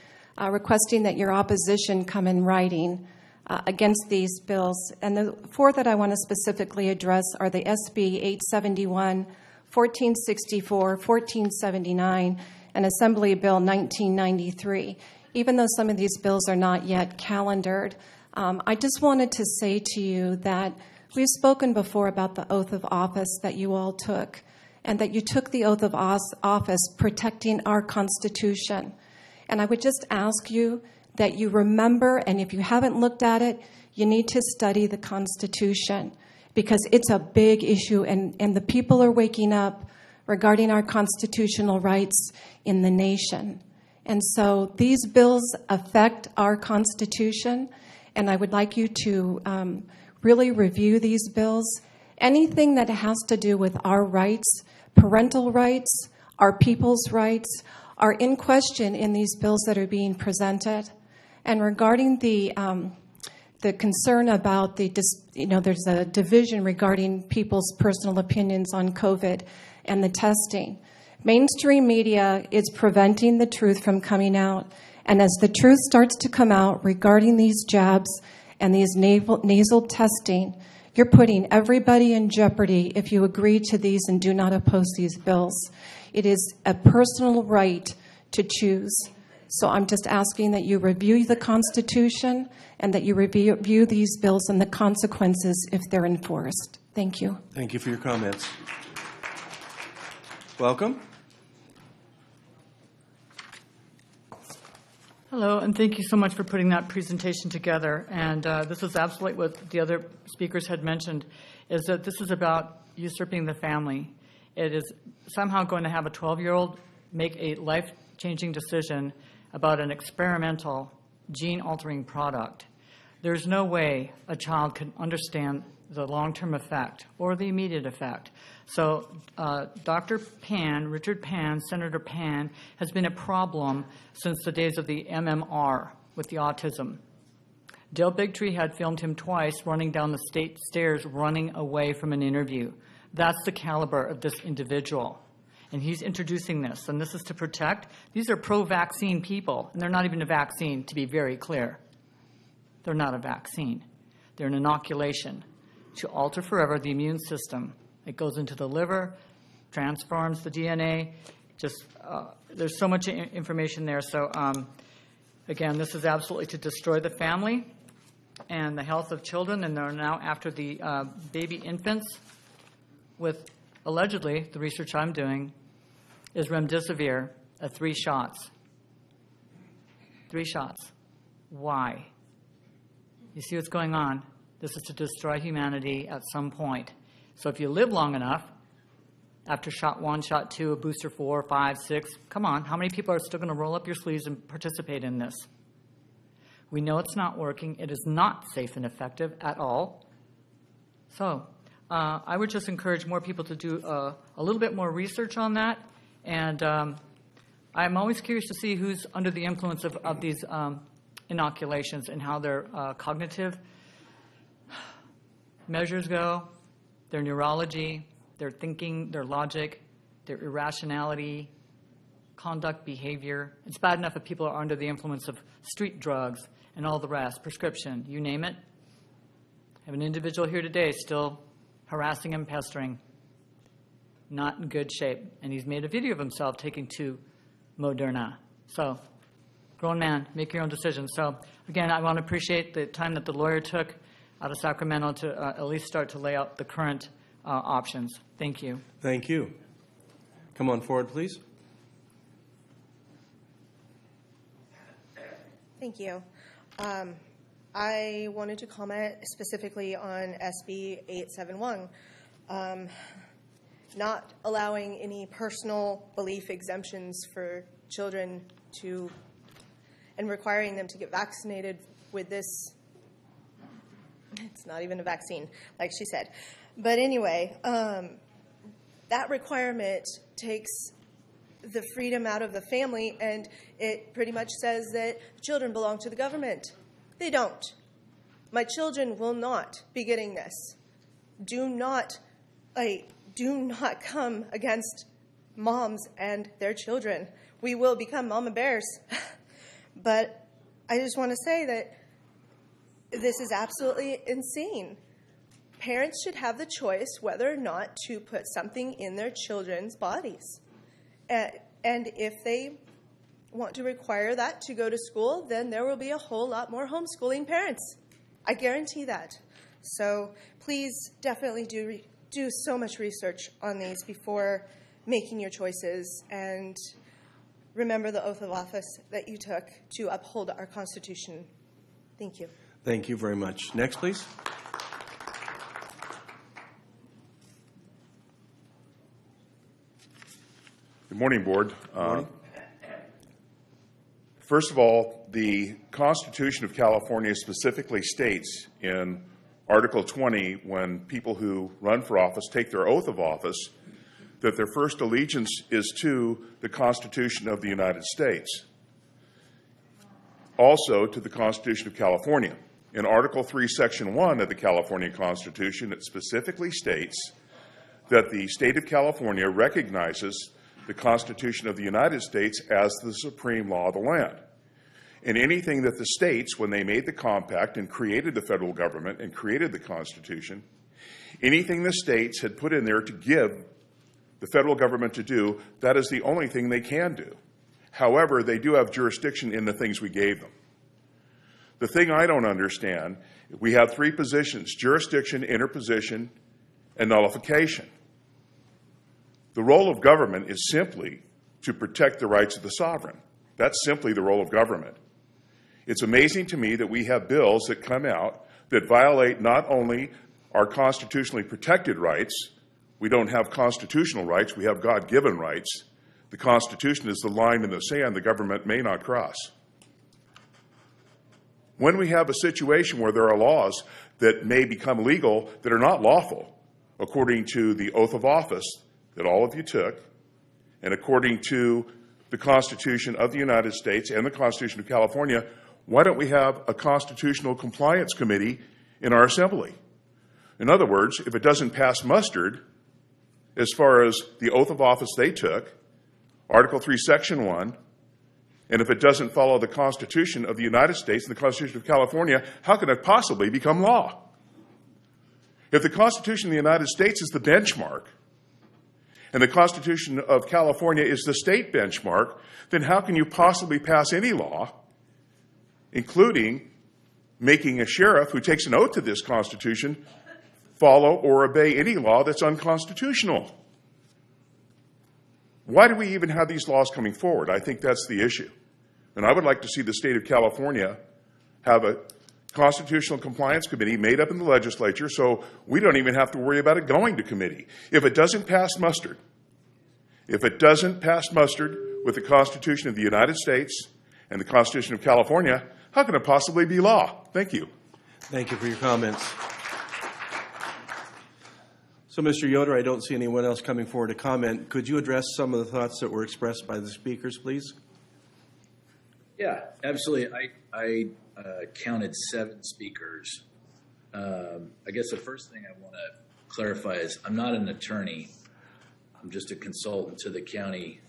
requesting that your opposition come in writing against these bills. And the four that I want to specifically address are the SB 871, 1464, 1479, and Assembly Bill 1993. Even though some of these bills are not yet calendared, I just wanted to say to you that we've spoken before about the oath of office that you all took, and that you took the oath of office protecting our Constitution. And I would just ask you that you remember, and if you haven't looked at it, you need to study the Constitution, because it's a big issue, and the people are waking up regarding our constitutional rights in the nation. And so these bills affect our Constitution, and I would like you to really review these bills Anything that has to do with our rights, parental rights, our people's rights, are in question in these bills that are being presented. And regarding the concern about there's a division regarding people's personal opinions on COVID and the testing. Mainstream media is preventing the truth from coming out. And as the truth starts to come out regarding these jabs and these nasal testing, you're putting everybody in jeopardy if you agree to these and do not oppose these bills. It is a personal right to choose. So I'm just asking that you review the Constitution and that you review these bills and the consequences if they're enforced. Thank you. Thank you for your comments. Welcome. Hello, and thank you so much for putting that presentation together. And this is absolutely what the other speakers had mentioned, is that this is about usurping the family. It is somehow going to have a 12-year-old make a life-changing decision about an experimental gene-altering product. There's no way a child can understand the long-term effect or the immediate effect. So Dr. Pan, Richard Pan, Senator Pan, has been a problem since the days of the MMR with the autism. Dale Bigtree had filmed him twice running down the state stairs, running away from an interview. That's the caliber of this individual. And he's introducing this, and this is to protect. These are pro-vaccine people, and they're not even a vaccine, to be very clear. They're not a vaccine. They're an inoculation to alter forever the immune system. It goes into the liver, transforms the DNA. Just there's so much information there. So again, this is absolutely to destroy the family and the health of children. And they're now after the baby infants with allegedly, the research I'm doing is remdesivir at 3 shots. 3 shots. Why? You see what's going on? This is to destroy humanity at some point. So if you live long enough, after shot 1, shot 2, a booster 4, 5, 6, come on, how many people are still going to roll up your sleeves and participate in this? We know it's not working. It is not safe and effective at all. So I would just encourage more people to do a little bit more research on that. And I'm always curious to see who's under the influence of these inoculations and how their cognitive measures go, their neurology, their thinking, their logic, their irrationality, conduct, behavior. It's bad enough if people are under the influence of street drugs and all the rest, prescription, you name it. I have an individual here today still harassing and pestering, not in good shape. And he's made a video of himself taking 2 Moderna. So, grown man, make your own decision. So, again, I want to appreciate the time that the lawyer took out of Sacramento to at least start to lay out the current options. Thank you. Thank you. Come on forward, please. Thank you. I wanted to comment specifically on SB 871, not allowing any personal belief exemptions for children to, and requiring them to get vaccinated with this. It's not even a vaccine, like she said. But anyway, that requirement takes the freedom out of the family, and it pretty much says that children belong to the government. They don't. My children will not be getting this. Do not come against moms and their children. We will become mama bears. But I just want to say that this is absolutely insane. Parents should have the choice whether or not to put something in their children's bodies. And if they want to require that to go to school, then there will be a whole lot more homeschooling parents. I guarantee that. So please definitely do so much research on these before making your choices, and remember the oath of office that you took to uphold our Constitution. Thank you. Thank you very much. Next, please. Good morning, Board. First of all, the Constitution of California specifically states in Article 20, when people who run for office take their oath of office, that their first allegiance is to the Constitution of the United States, also to the Constitution of California. In Article 3, Section 1 of the California Constitution, it specifically states that the state of California recognizes the Constitution of the United States as the supreme law of the land. And anything that the states, when they made the compact and created the federal government and created the Constitution, anything the states had put in there to give the federal government to do, that is the only thing they can do. However, they do have jurisdiction in the things we gave them. The thing I don't understand, we have three positions: jurisdiction, interposition, and nullification. The role of government is simply to protect the rights of the sovereign. That's simply the role of government. It's amazing to me that we have bills that come out that violate not only our constitutionally protected rights. We don't have constitutional rights, we have God-given rights. The Constitution is the line in the sand the government may not cross. When we have a situation where there are laws that may become legal that are not lawful, according to the oath of office that all of you took, and according to the Constitution of the United States and the Constitution of California, why don't we have a constitutional compliance committee in our assembly? In other words, if it doesn't pass muster, as far as the oath of office they took, Article 3, Section 1, and if it doesn't follow the Constitution of the United States and the Constitution of California, how can it possibly become law? If the Constitution of the United States is the benchmark, and the Constitution of California is the state benchmark, then how can you possibly pass any law, including making a sheriff who takes an oath to this Constitution follow or obey any law that's unconstitutional? Why do we even have these laws coming forward? I think that's the issue. And I would like to see the state of California have a constitutional compliance committee made up in the legislature so we don't even have to worry about it going to committee. If it doesn't pass muster, with the Constitution of the United States and the Constitution of California, how can it possibly be law? Thank you. Thank you for your comments. So, Mr. Yoder, I don't see anyone else coming forward to comment. Could you address some of the thoughts that were expressed by the speakers, please? Yeah, absolutely. I counted 7 speakers. I guess the first thing I want to clarify is I'm not an attorney. I'm just a consultant to the county.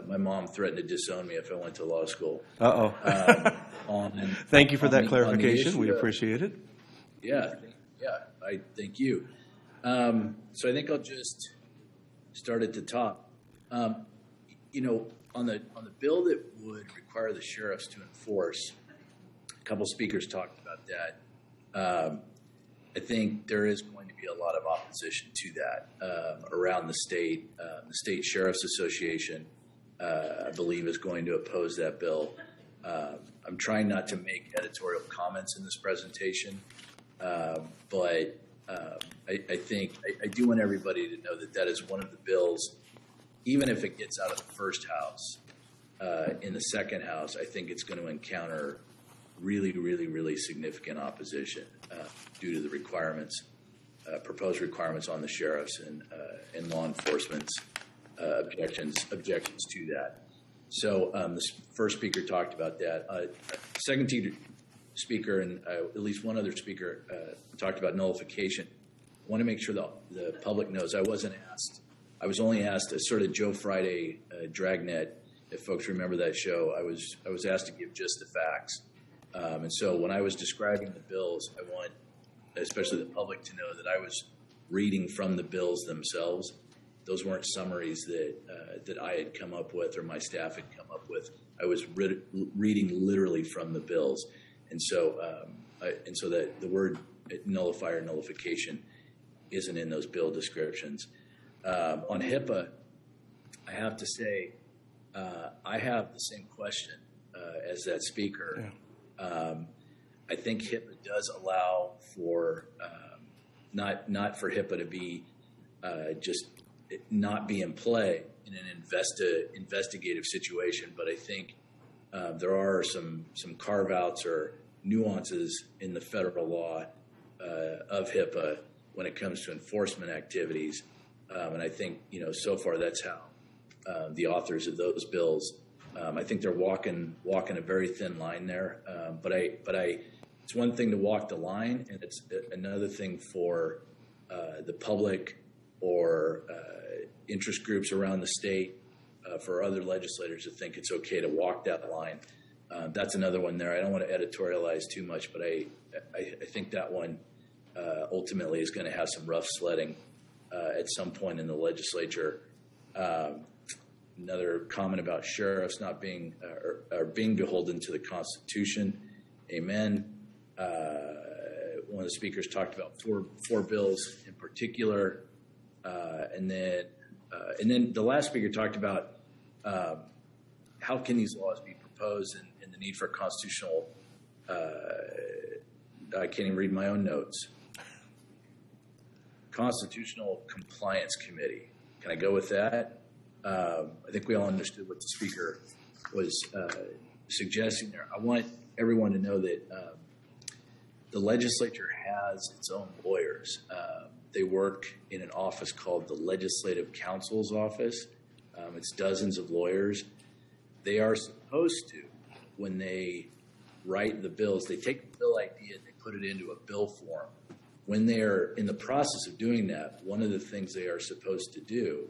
My mom threatened to disown me if I went to law school. Thank you for that clarification. We appreciate it. Yeah, I thank you. So I think I'll just start at the top. On the bill that would require the sheriffs to enforce, a couple speakers talked about that. I think there is going to be a lot of opposition to that around the state. The State Sheriff's Association, I believe, is going to oppose that bill. I'm trying not to make editorial comments in this presentation, but I think I do want everybody to know that is one of the bills. Even if it gets out of the first house, in the second house, I think it's going to encounter really, really, really significant opposition due to the requirements, proposed requirements on the sheriffs and law enforcement's objections to that. So the first speaker talked about that. Second speaker and at least one other speaker talked about nullification. I want to make sure the public knows I wasn't asked. I was only asked a sort of Joe Friday Dragnet. If folks remember that show, I was asked to give just the facts. And so when I was describing the bills, I want especially the public to know that I was reading from the bills themselves. Those weren't summaries that I had come up with or my staff had come up with. I was reading literally from the bills. And so that the word nullifier, nullification, isn't in those bill descriptions. On HIPAA, I have to say, I have the same question as that speaker. Yeah. I think HIPAA does allow for not for HIPAA to be just not be in play in an investigative situation, but I think there are some carve-outs or nuances in the federal law of HIPAA when it comes to enforcement activities. And I think, so far that's how the authors of those bills, I think they're walking a very thin line there. But it's one thing to walk the line, and it's another thing for the public or interest groups around the state, for other legislators to think it's okay to walk that line. That's another one there. I don't want to editorialize too much, but I think that one ultimately is going to have some rough sledding at some point in the legislature. Another comment about sheriffs not being or being beholden to the Constitution. Amen. One of the speakers talked about four bills in particular, and then the last speaker talked about how can these laws be proposed and the need for constitutional. I can't even read my own notes. Constitutional Compliance Committee. Can I go with that? I think we all understood what the speaker was suggesting there. I want everyone to know that the legislature has its own lawyers. They work in an office called the Legislative Counsel's Office. It's dozens of lawyers. They are supposed to, when they write the bills, they take the bill idea and they put it into a bill form. When they're in the process of doing that, one of the things they are supposed to do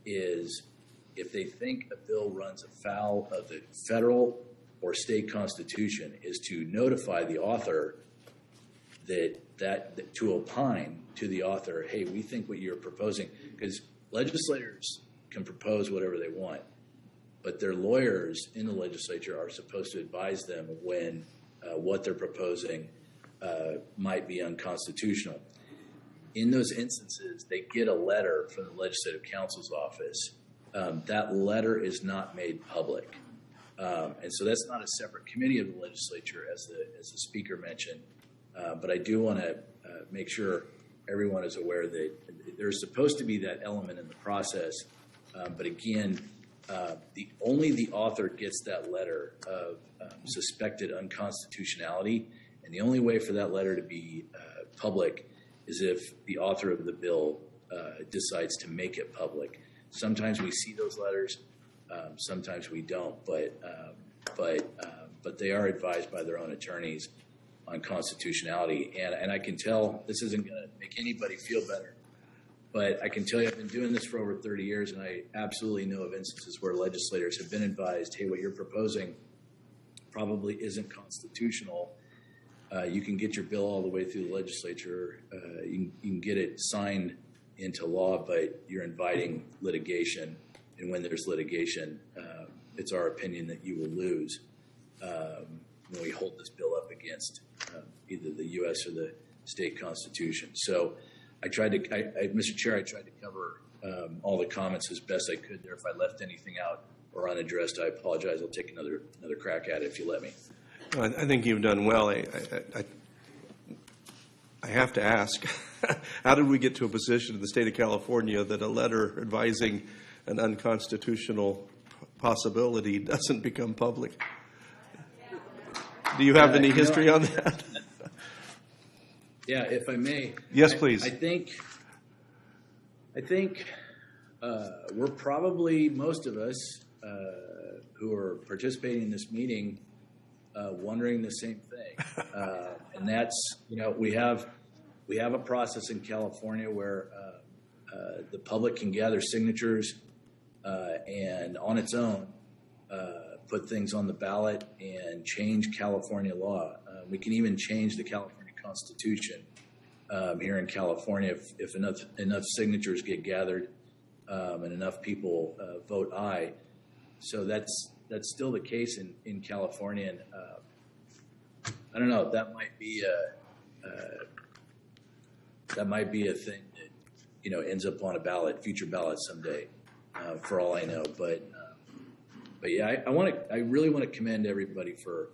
is, if they think a bill runs afoul of the federal or state constitution, is to notify the author that to opine to the author, hey, we think what you're proposing, because legislators can propose whatever they want, but their lawyers in the legislature are supposed to advise them when what they're proposing might be unconstitutional. In those instances, they get a letter from the Legislative Counsel's Office. That letter is not made public. And so that's not a separate committee of the legislature, as the speaker mentioned. But I do want to make sure everyone is aware that there's supposed to be that element in the process. But again, only the author gets that letter of suspected unconstitutionality. And the only way for that letter to be public is if the author of the bill decides to make it public. Sometimes we see those letters, sometimes we don't, but they are advised by their own attorneys on constitutionality. And I can tell, this isn't going to make anybody feel better, but I can tell you I've been doing this for over 30 years, and I absolutely know of instances where legislators have been advised, hey, what you're proposing probably isn't constitutional. You can get your bill all the way through the legislature. You can get it signed into law, but you're inviting litigation. And when there's litigation, it's our opinion that you will lose when we hold this bill up against either the U.S. or the state constitution. So I tried to, Mr. Chair, I tried to cover all the comments as best I could there. If I left anything out or unaddressed, I apologize. I'll take another crack at it if you let me. I think you've done well. I have to ask, how did we get to a position in the state of California that a letter advising an unconstitutional possibility doesn't become public? Do you have any history on that? Yeah, if I may. Yes, please. I think we're probably, most of us who are participating in this meeting, wondering the same thing. And that's, we have a process in California where the public can gather signatures and on its own put things on the ballot and change California law. We can even change the California Constitution here in California if enough signatures get gathered and enough people vote aye. So that's still the case in California. And I don't know, that might be a thing that ends up on a future ballot someday, for all I know. But yeah, I really want to commend everybody for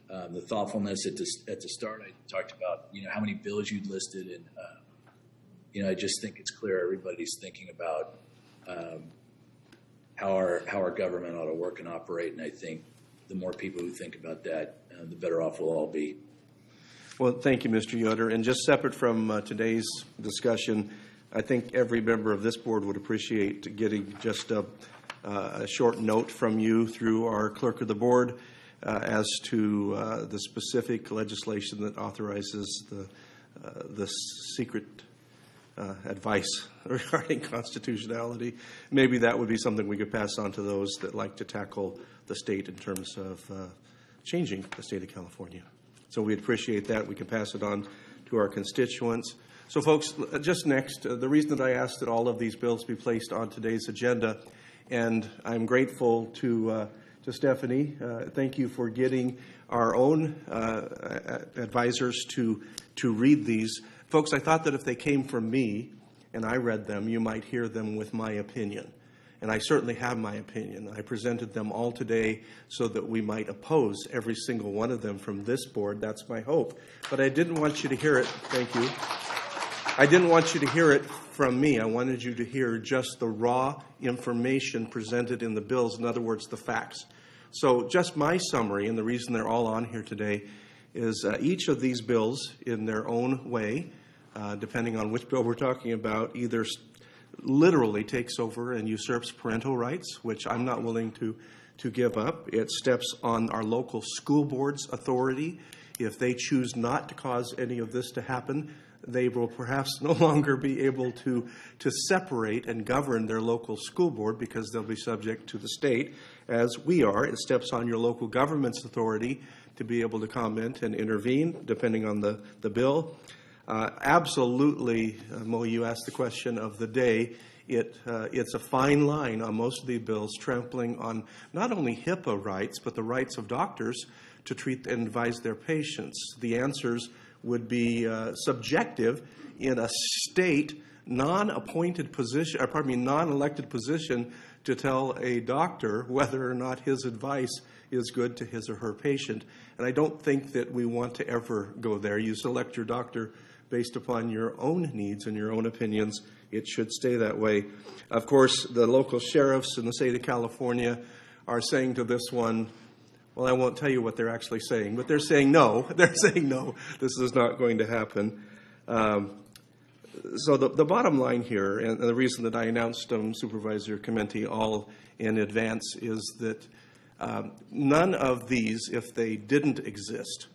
the thoughtfulness at the start. I talked about how many bills you'd listed, and I just think it's clear everybody's thinking about how our government ought to work and operate. And I think the more people who think about that, the better off we'll all be. Well, thank you, Mr. Yoder. And just separate from today's discussion, I think every member of this board would appreciate getting just a short note from you through our clerk of the board as to the specific legislation that authorizes the secret advice regarding constitutionality. Maybe that would be something we could pass on to those that like to tackle the state in terms of changing the state of California. So we'd appreciate that. We can pass it on to our constituents. So folks, just next, the reason that I asked that all of these bills be placed on today's agenda, and I'm grateful to Stephanie. Thank you for getting our own advisors to read these. Folks, I thought that if they came from me and I read them, you might hear them with my opinion. And I certainly have my opinion. I presented them all today so that we might oppose every single one of them from this board. That's my hope. But I didn't want you to hear it. Thank you. I didn't want you to hear it from me. I wanted you to hear just the raw information presented in the bills, in other words, the facts. So just my summary, and the reason they're all on here today, is each of these bills in their own way, depending on which bill we're talking about, either literally takes over and usurps parental rights, which I'm not willing to give up. It steps on our local school board's authority. If they choose not to cause any of this to happen, they will perhaps no longer be able to separate and govern their local school board because they'll be subject to the state, as we are. It steps on your local government's authority to be able to comment and intervene, depending on the bill. Absolutely, Mo, you asked the question of the day. It's a fine line on most of the bills, trampling on not only HIPAA rights, but the rights of doctors to treat and advise their patients. The answers would be subjective in a state non-elected position to tell a doctor whether or not his advice is good to his or her patient. And I don't think that we want to ever go there. You select your doctor based upon your own needs and your own opinions. It should stay that way. Of course, the local sheriffs in the state of California are saying to this one, well, I won't tell you what they're actually saying, but they're saying no. They're saying no, this is not going to happen. So the bottom line here, and the reason that I announced Supervisor Clemente all in advance, is that none of these, if they didn't exist,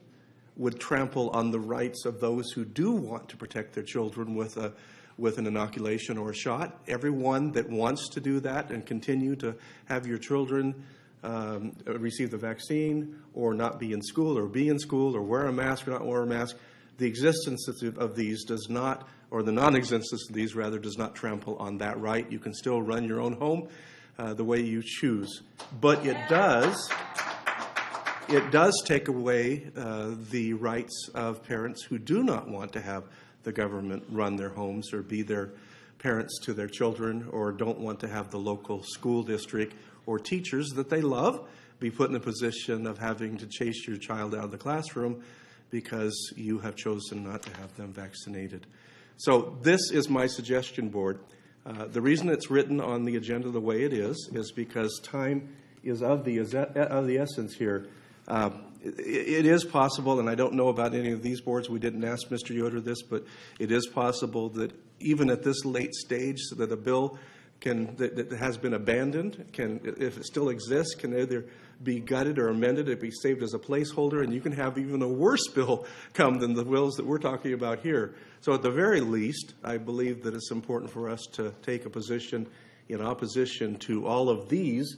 would trample on the rights of those who do want to protect their children with an inoculation or a shot. Everyone that wants to do that and continue to have your children receive the vaccine or not be in school or be in school or wear a mask or not wear a mask, the existence of these does not, or the non-existence of these rather, does not trample on that right. You can still run your own home the way you choose. But it does take away the rights of parents who do not want to have the government run their homes or be their parents to their children, or don't want to have the local school district or teachers that they love be put in the position of having to chase your child out of the classroom because you have chosen not to have them vaccinated. So this is my suggestion, board. The reason it's written on the agenda the way it is because time is of the essence here. It is possible, and I don't know about any of these boards, we didn't ask Mr. Yoder this, but it is possible that even at this late stage that a bill that has been abandoned, if it still exists, can either be gutted or amended, it be saved as a placeholder, and you can have even a worse bill come than the bills that we're talking about here. So at the very least, I believe that it's important for us to take a position in opposition to all of these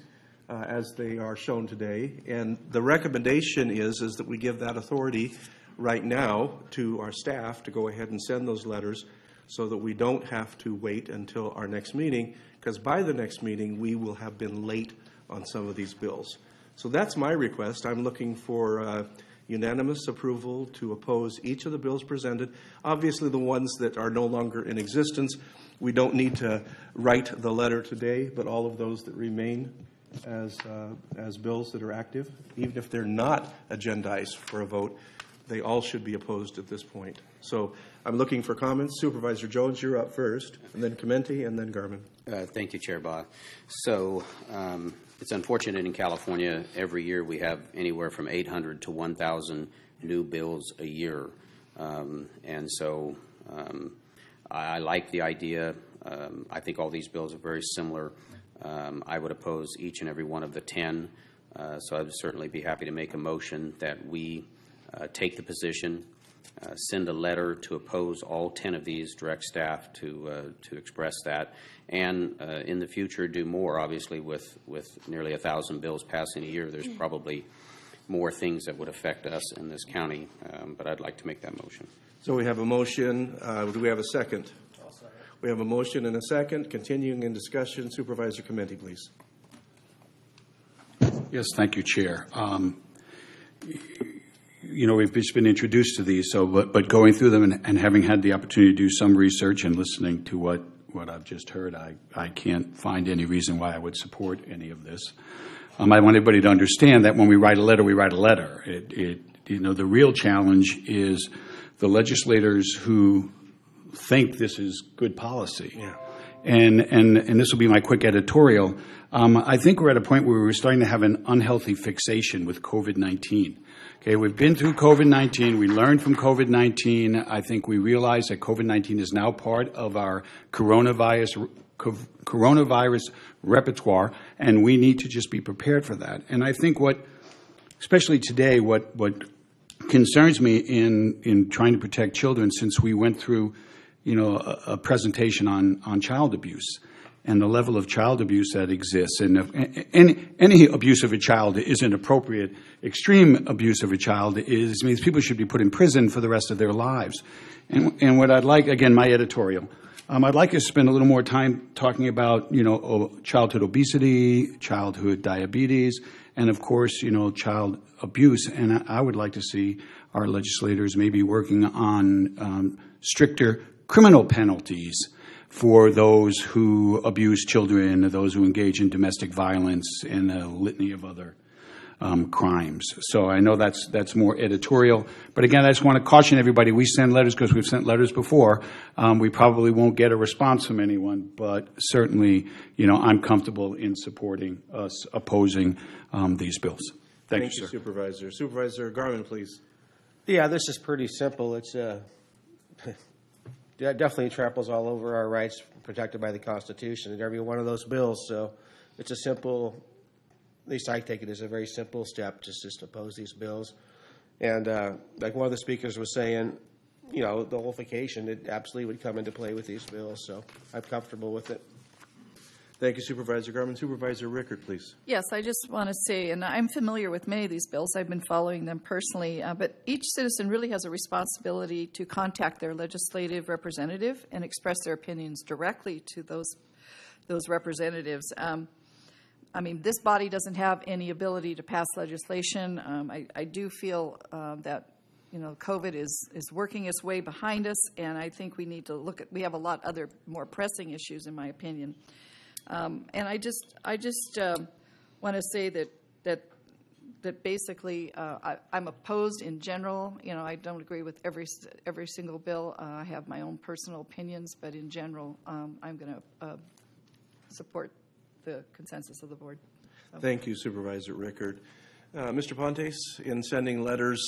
as they are shown today. And the recommendation is that we give that authority right now to our staff to go ahead and send those letters so that we don't have to wait until our next meeting, because by the next meeting, we will have been late on some of these bills. So that's my request. I'm looking for unanimous approval to oppose each of the bills presented. Obviously, the ones that are no longer in existence, we don't need to write the letter today, but all of those that remain as bills that are active, even if they're not agendized for a vote, they all should be opposed at this point. So I'm looking for comments. Supervisor Jones, you're up first, and then Clemente, and then Garman. Thank you, Chair Baugh. So it's unfortunate in California, every year we have anywhere from 800 to 1,000 new bills a year And so I like the idea. I think all these bills are very similar. I would oppose each and every one of the 10. So I would certainly be happy to make a motion that we take the position, send a letter to oppose all 10 of these, direct staff to express that, and in the future do more. Obviously, with nearly 1,000 bills passing a year, there's probably more things that would affect us in this county, but I'd like to make that motion. So we have a motion. Do we have a second? We have a motion and a second. Continuing in discussion, Supervisor Clemente, please. Yes, thank you, Chair. We've just been introduced to these, but going through them and having had the opportunity to do some research and listening to what I've just heard, I can't find any reason why I would support any of this. I want everybody to understand that when we write a letter, we write a letter. The real challenge is the legislators who think this is good policy. Yeah. And this will be my quick editorial. I think we're at a point where we're starting to have an unhealthy fixation with COVID-19. Okay, we've been through COVID-19. We learned from COVID-19. I think we realize that COVID-19 is now part of our coronavirus repertoire, and we need to just be prepared for that. And I think especially today, what concerns me in trying to protect children, since we went through, a presentation on child abuse and the level of child abuse that exists, and any abuse of a child isn't appropriate. Extreme abuse of a child means people should be put in prison for the rest of their lives. And what I'd like, again, my editorial, I'd like to spend a little more time talking about, childhood obesity, childhood diabetes, and of course, child abuse. And I would like to see our legislators maybe working on stricter criminal penalties for those who abuse children, those who engage in domestic violence, and a litany of other crimes. So I know that's more editorial. But again, I just want to caution everybody, we send letters because we've sent letters before. We probably won't get a response from anyone, but certainly, I'm comfortable in supporting us opposing these bills. Thank you, sir. Supervisor. Supervisor Garman, please. Yeah, this is pretty simple. It's definitely tramples all over our rights protected by the Constitution and every one of those bills. So it's a simple, at least I take it as a very simple step, just to oppose these bills. And like one of the speakers was saying, the whole vacation, it absolutely would come into play with these bills. So I'm comfortable with it. Thank you, Supervisor Garman. Supervisor Rickert, please. Yes, I just want to say, and I'm familiar with many of these bills. I've been following them personally, but each citizen really has a responsibility to contact their legislative representative and express their opinions directly to those representatives. This body doesn't have any ability to pass legislation. I do feel that COVID is working its way behind us, and I think we need to we have a lot other more pressing issues, in my opinion. And I just want to say that basically I'm opposed in general. I don't agree with every single bill. I have my own personal opinions, but in general, I'm going to support the consensus of the board. So. Thank you, Supervisor Rickert. Mr. Pontes, in sending letters,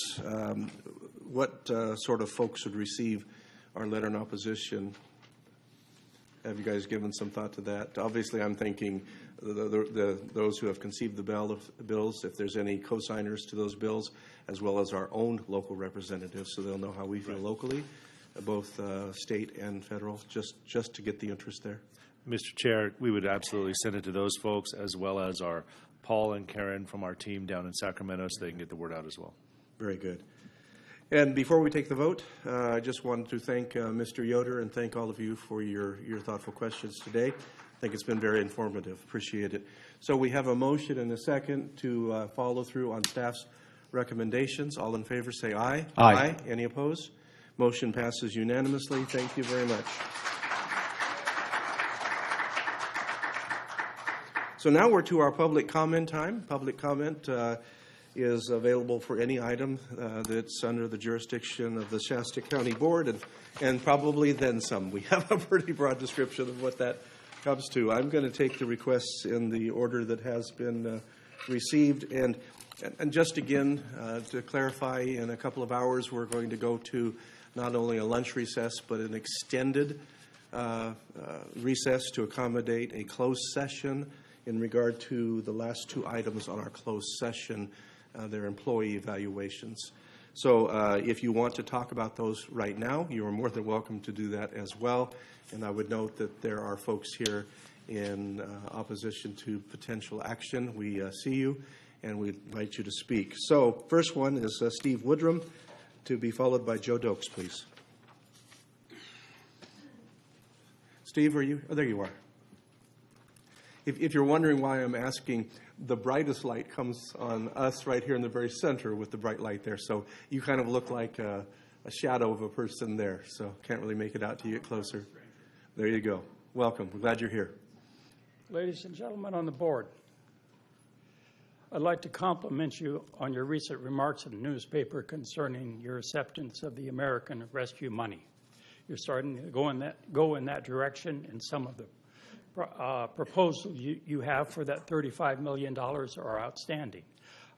what sort of folks would receive our letter in opposition? Have you guys given some thought to that? Obviously, I'm thinking those who have conceived the bills, if there's any co-signers to those bills, as well as our own local representatives, so they'll know how we feel locally, both state and federal, just to get the interest there. Mr. Chair, we would absolutely send it to those folks, as well as our Paul and Karen from our team down in Sacramento, so they can get the word out as well. Very good. And before we take the vote, I just wanted to thank Mr. Yoder and thank all of you for your thoughtful questions today. I think it's been very informative. Appreciate it. So we have a motion and a second to follow through on staff's recommendations. All in favor say aye. Aye. Any opposed? Motion passes unanimously. Thank you very much. So now we're to our public comment time. Public comment is available for any item that's under the jurisdiction of the Shasta County Board, and probably then some. We have a pretty broad description of what that comes to. I'm going to take the requests in the order that has been received. And just again, to clarify, in a couple of hours, we're going to go to not only a lunch recess, but an extended recess to accommodate a closed session in regard to the last two items on our closed session, their employee evaluations. So if you want to talk about those right now, you are more than welcome to do that as well. And I would note that there are folks here in opposition to potential action. We see you, and we invite you to speak. So first one is Steve Woodrum, to be followed by Joe Dokes, please. Steve, are you? Oh, there you are. If you're wondering why I'm asking, the brightest light comes on us right here in the very center with the bright light there. So you kind of look like a shadow of a person there. So can't really make it out till you get closer. There you go. Welcome. We're glad you're here. Ladies and gentlemen on the board, I'd like to compliment you on your recent remarks in the newspaper concerning your acceptance of the American Rescue money. You're starting to go in that direction, and some of the proposals you have for that $35 million are outstanding.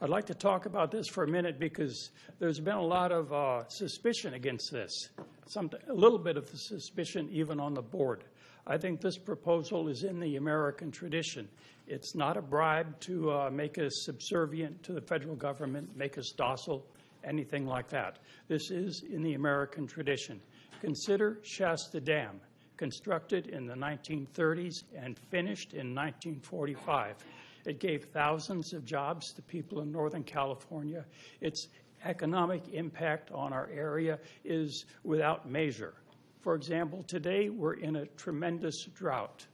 I'd like to talk about this for a minute because there's been a lot of suspicion against this, a little bit of the suspicion even on the board. I think this proposal is in the American tradition. It's not a bribe to make us subservient to the federal government, make us docile, anything like that. This is in the American tradition. Consider Shasta Dam, constructed in the 1930s and finished in 1945. It gave thousands of jobs to people in Northern California. Its economic impact on our area is without measure. For example, today we're in a tremendous drought.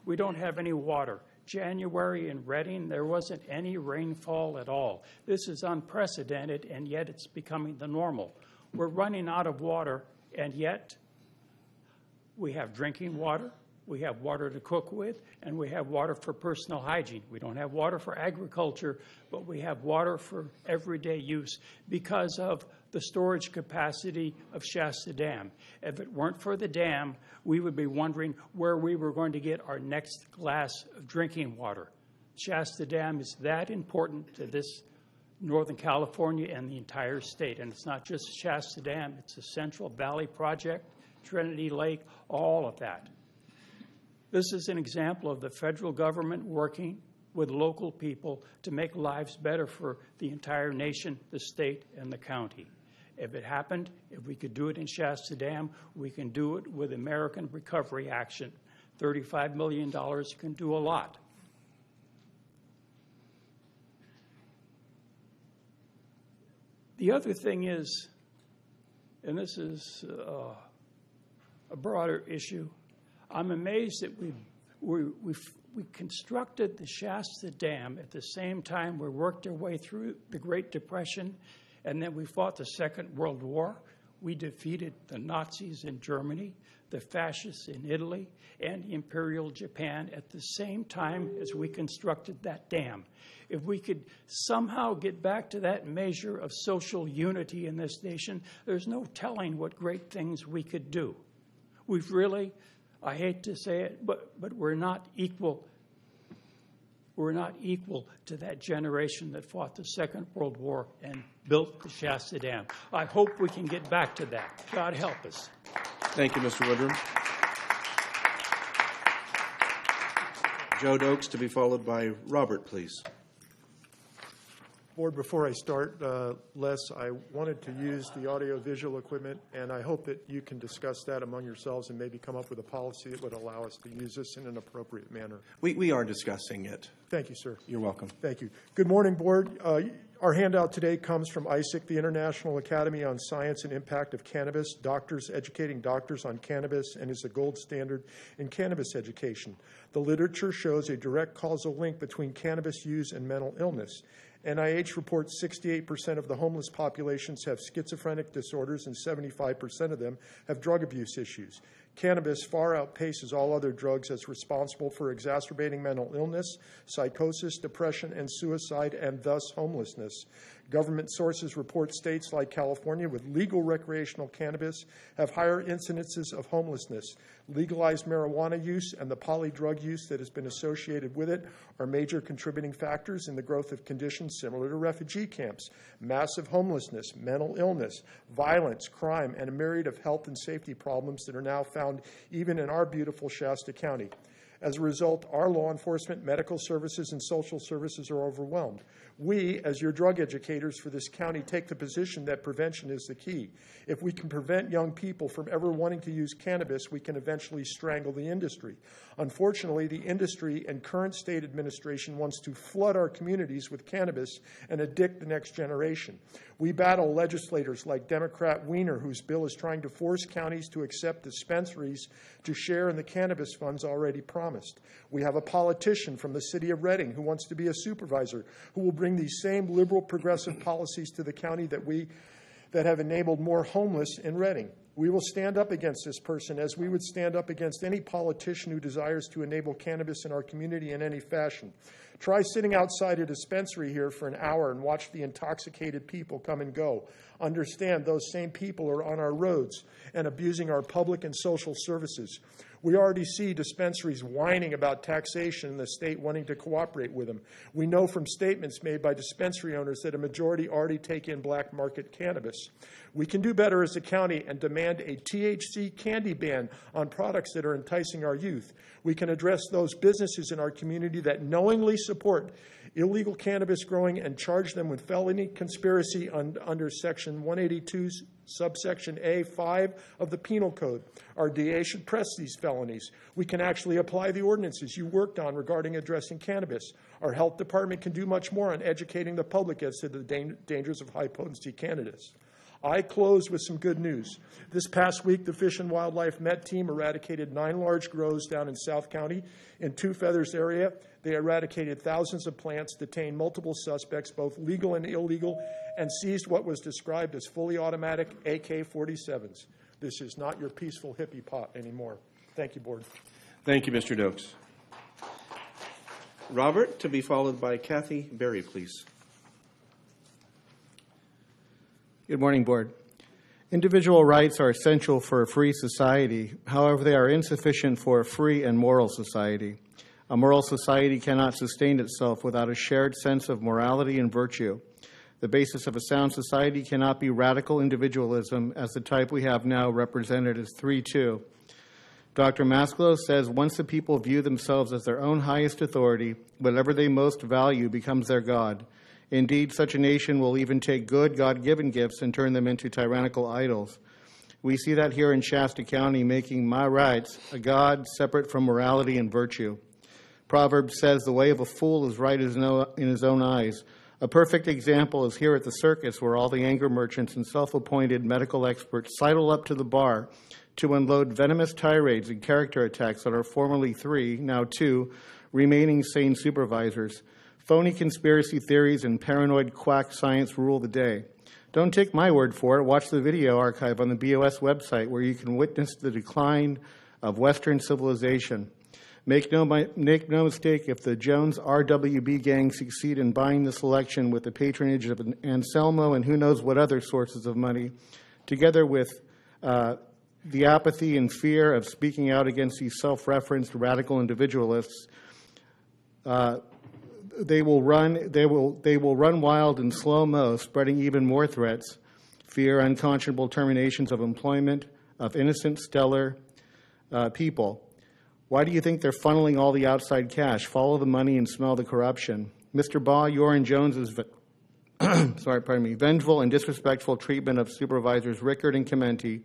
We don't have any water. January in Redding, there wasn't any rainfall at all. This is unprecedented, and yet it's becoming the normal. We're running out of water, and yet we have drinking water, we have water to cook with, and we have water for personal hygiene. We don't have water for agriculture, but we have water for everyday use because of the storage capacity of Shasta Dam. If it weren't for the dam, we would be wondering where we were going to get our next glass of drinking water. Shasta Dam is that important to this Northern California and the entire state. And it's not just Shasta Dam, it's the Central Valley Project, Trinity Lake, all of that. This is an example of the federal government working with local people to make lives better for the entire nation, the state, and the county. If it happened, if we could do it in Shasta Dam, we can do it with American Recovery Action. $35 million can do a lot. The other thing is, and this is a broader issue, I'm amazed that we constructed the Shasta Dam at the same time we worked our way through the Great Depression, and then we fought the Second World War. We defeated the Nazis in Germany, the fascists in Italy, and Imperial Japan at the same time as we constructed that dam. If we could somehow get back to that measure of social unity in this nation, there's no telling what great things we could do. We've really, I hate to say it, but we're not equal. We're not equal to that generation that fought the Second World War and built the Shasta Dam. I hope we can get back to that. God help us. Thank you, Mr. Woodrum. Joe Dokes, to be followed by Robert, please. Board, before I start, Les, I wanted to use the audio-visual equipment, and I hope that you can discuss that among yourselves and maybe come up with a policy that would allow us to use this in an appropriate manner. We are discussing it. Thank you, sir. You're welcome. Thank you. Good morning, Board. Our handout today comes from ISIC, the International Academy on Science and Impact of Cannabis, Doctors Educating Doctors on Cannabis, and is the gold standard in cannabis education. The literature shows a direct causal link between cannabis use and mental illness. NIH reports 68% of the homeless populations have schizophrenic disorders and 75% of them have drug abuse issues. Cannabis far outpaces all other drugs as responsible for exacerbating mental illness, psychosis, depression, and suicide, and thus homelessness. Government sources report states like California with legal recreational cannabis have higher incidences of homelessness. Legalized marijuana use and the polydrug use that has been associated with it are major contributing factors in the growth of conditions similar to refugee camps, massive homelessness, mental illness, violence, crime, and a myriad of health and safety problems that are now found even in our beautiful Shasta County. As a result, our law enforcement, medical services, and social services are overwhelmed. We, as your drug educators for this county, take the position that prevention is the key. If we can prevent young people from ever wanting to use cannabis, we can eventually strangle the industry. Unfortunately, the industry and current state administration wants to flood our communities with cannabis and addict the next generation. We battle legislators like Democrat Wiener, whose bill is trying to force counties to accept dispensaries to share in the cannabis funds already promised. We have a politician from the city of Reading who wants to be a supervisor, who will bring these same liberal progressive policies to the county that have enabled more homeless in Reading. We will stand up against this person as we would stand up against any politician who desires to enable cannabis in our community in any fashion. Try sitting outside a dispensary here for an hour and watch the intoxicated people come and go. Understand those same people are on our roads and abusing our public and social services. We already see dispensaries whining about taxation and the state wanting to cooperate with them. We know from statements made by dispensary owners that a majority already take in black market cannabis. We can do better as a county and demand a THC candy ban on products that are enticing our youth. We can address those businesses in our community that knowingly support illegal cannabis growing and charge them with felony conspiracy under Section 182, subsection A5 of the Penal Code. Our DA should press these felonies. We can actually apply the ordinances you worked on regarding addressing cannabis. Our health department can do much more on educating the public as to the dangers of high-potency cannabis. I close with some good news. This past week, the Fish and Wildlife Met team eradicated 9 large grows down in South County. In Two Feathers area, they eradicated thousands of plants, detained multiple suspects, both legal and illegal, and seized what was described as fully automatic AK-47s. This is not your peaceful hippie pot anymore. Thank you, Board. Thank you, Mr. Dokes. Robert, to be followed by Kathy Berry, please. Good morning, Board. Individual rights are essential for a free society. However, they are insufficient for a free and moral society. A moral society cannot sustain itself without a shared sense of morality and virtue. The basis of a sound society cannot be radical individualism, as the type we have now represented as 3-2. Dr. Maslow says once the people view themselves as their own highest authority, whatever they most value becomes their God. Indeed, such a nation will even take good God-given gifts and turn them into tyrannical idols. We see that here in Shasta County, making my rights a God separate from morality and virtue. Proverbs says the way of a fool is right in his own eyes. A perfect example is here at the circus, where all the anger merchants and self-appointed medical experts sidle up to the bar to unload venomous tirades and character attacks on our formerly 3, now 2, remaining sane supervisors. Phony conspiracy theories and paranoid quack science rule the day. Don't take my word for it. Watch the video archive on the BOS website, where you can witness the decline of Western civilization. Make no mistake, if the Jones RWB gang succeed in buying this election with the patronage of Anselmo and who knows what other sources of money, together with the apathy and fear of speaking out against these self-referenced radical individualists, they will run wild in slow-mo, spreading even more threats, fear, unconscionable terminations of employment of innocent, stellar people. Why do you think they're funneling all the outside cash? Follow the money and smell the corruption. Mr. Baugh, your and Jones's vengeful and disrespectful treatment of Supervisors Rickard and Chimenti,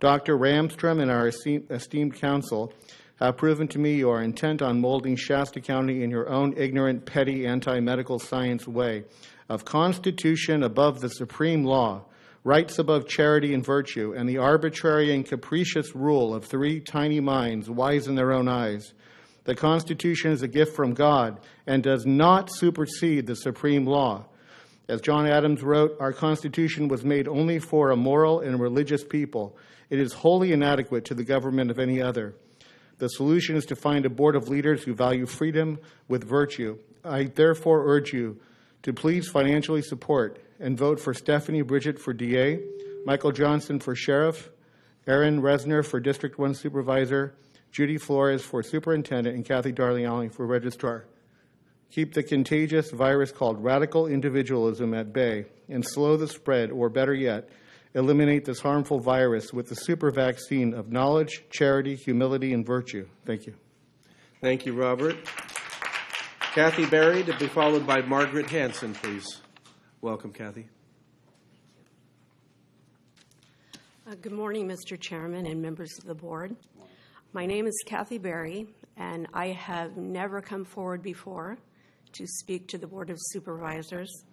Dr. Ramstrom, and our esteemed counsel have proven to me you are intent on molding Shasta County in your own ignorant, petty, anti-medical science way of Constitution above the supreme law, rights above charity and virtue, and the arbitrary and capricious rule of 3 tiny minds, wise in their own eyes. The Constitution is a gift from God and does not supersede the supreme law. As John Adams wrote, our Constitution was made only for a moral and religious people. It is wholly inadequate to the government of any other. The solution is to find a board of leaders who value freedom with virtue. I therefore urge you to please financially support and vote for Stephanie Bridget for DA, Michael Johnson for Sheriff, Aaron Resner for District 1 Supervisor, Judy Flores for Superintendent, and Kathy Darling-Alling for Registrar. Keep the contagious virus called radical individualism at bay and slow the spread, or better yet, eliminate this harmful virus with the super vaccine of knowledge, charity, humility, and virtue. Thank you. Thank you, Robert. Kathy Berry, to be followed by Margaret Hanson, please. Welcome, Kathy. Good morning, Mr. Chairman and members of the board. My name is Kathy Berry, and I have never come forward before to speak to the Board of Supervisors.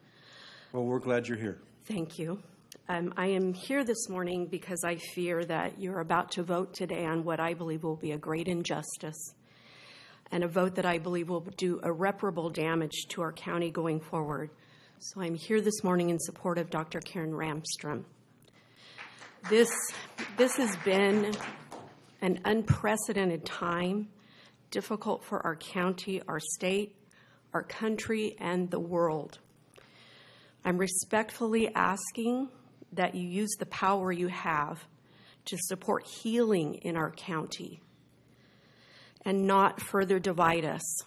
Well, we're glad you're here. Thank you. I am here this morning because I fear that you're about to vote today on what I believe will be a great injustice and a vote that I believe will do irreparable damage to our county going forward. So I'm here this morning in support of Dr. Karen Ramstrom. This has been an unprecedented time, difficult for our county, our state, our country, and the world. I'm respectfully asking that you use the power you have to support healing in our county and not further divide us.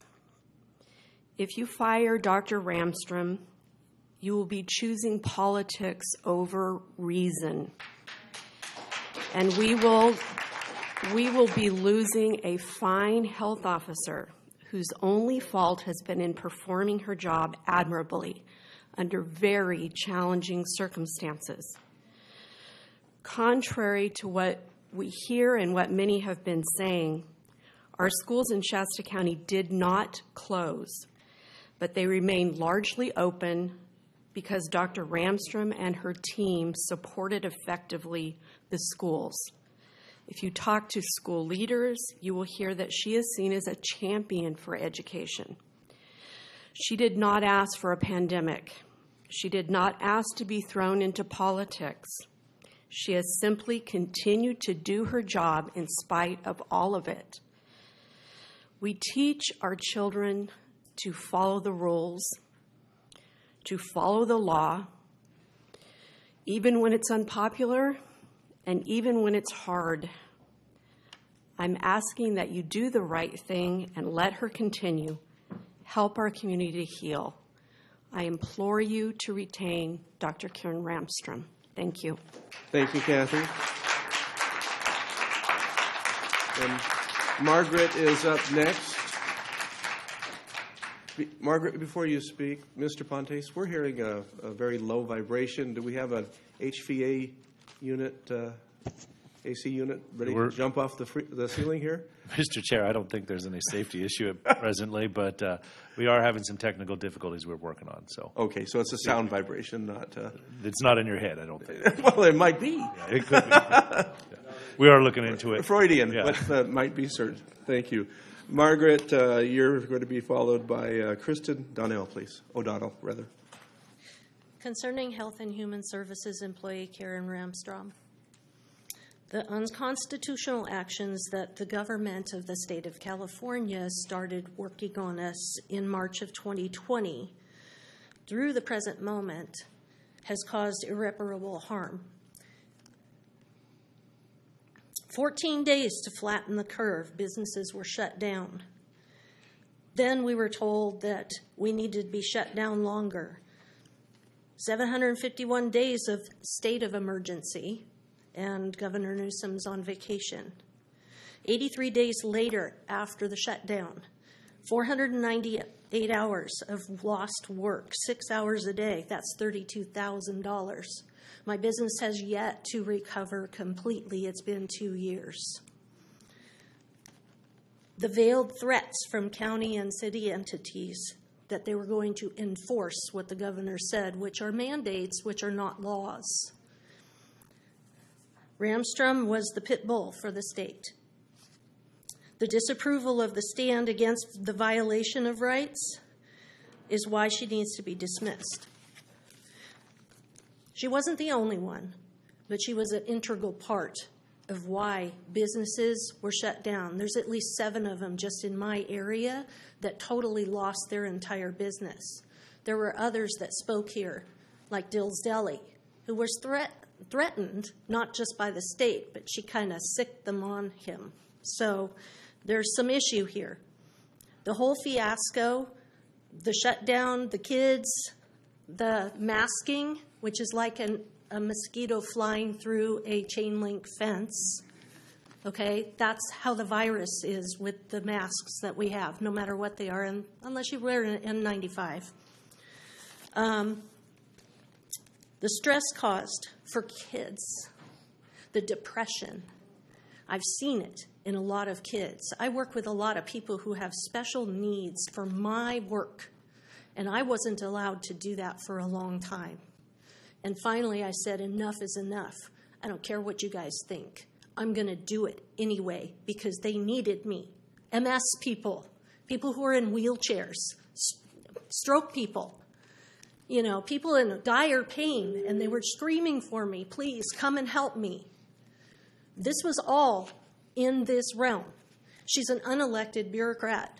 If you fire Dr. Ramstrom, you will be choosing politics over reason. And we will be losing a fine health officer whose only fault has been in performing her job admirably under very challenging circumstances. Contrary to what we hear and what many have been saying, our schools in Shasta County did not close, but they remained largely open because Dr. Ramstrom and her team supported effectively the schools. If you talk to school leaders, you will hear that she is seen as a champion for education. She did not ask for a pandemic. She did not ask to be thrown into politics. She has simply continued to do her job in spite of all of it. We teach our children to follow the rules, to follow the law, even when it's unpopular and even when it's hard. I'm asking that you do the right thing and let her continue. Help our community to heal. I implore you to retain Dr. Karen Ramstrom. Thank you. Thank you, Kathy. And Margaret is up next. Margaret, before you speak, Mr. Pontes, we're hearing a very low vibration. Do we have an HVA unit, AC unit, ready to jump off the ceiling here? Mr. Chair, I don't think there's any safety issue presently, but we are having some technical difficulties we're working on. So okay, so it's a sound vibration, not. It's not in your head, I don't think. Well, it might be. Yeah, it could be. Yeah. We are looking into it. Freudian, yeah. but might be certain. Thank you, Margaret. You're going to be followed by Kristen O'Donnell, please. O'Donnell, rather. Concerning Health and Human Services employee Karen Ramstrom. The unconstitutional actions that the government of the state of California started working on us in March of 2020 through the present moment has caused irreparable harm. 14 days to flatten the curve, businesses were shut down. Then we were told that we needed to be shut down longer. 751 days of state of emergency, and Governor Newsom's on vacation. 83 days later, after the shutdown, 498 hours of lost work, 6 hours a day, that's $32,000. My business has yet to recover completely. It's been 2 years. The veiled threats from county and city entities that they were going to enforce what the governor said, which are mandates, which are not laws. Ramstrom was the pit bull for the state. The disapproval of the stand against the violation of rights is why she needs to be dismissed. She wasn't the only one, but she was an integral part of why businesses were shut down. There's at least 7 of them just in my area that totally lost their entire business. There were others that spoke here, like Dill's Deli, who was threatened, not just by the state, but she kind of sicked them on him. So there's some issue here. The whole fiasco, the shutdown, the kids, the masking, which is like a mosquito flying through a chain link fence. Okay, that's how the virus is with the masks that we have, no matter what they are, unless you wear an N95. The stress caused for kids, the depression, I've seen it in a lot of kids. I work with a lot of people who have special needs for my work, and I wasn't allowed to do that for a long time. And finally I said, enough is enough. I don't care what you guys think. I'm going to do it anyway because they needed me. MS people, people who are in wheelchairs, stroke people, you know, people in dire pain, and they were screaming for me, please come and help me. This was all in this realm. She's an unelected bureaucrat,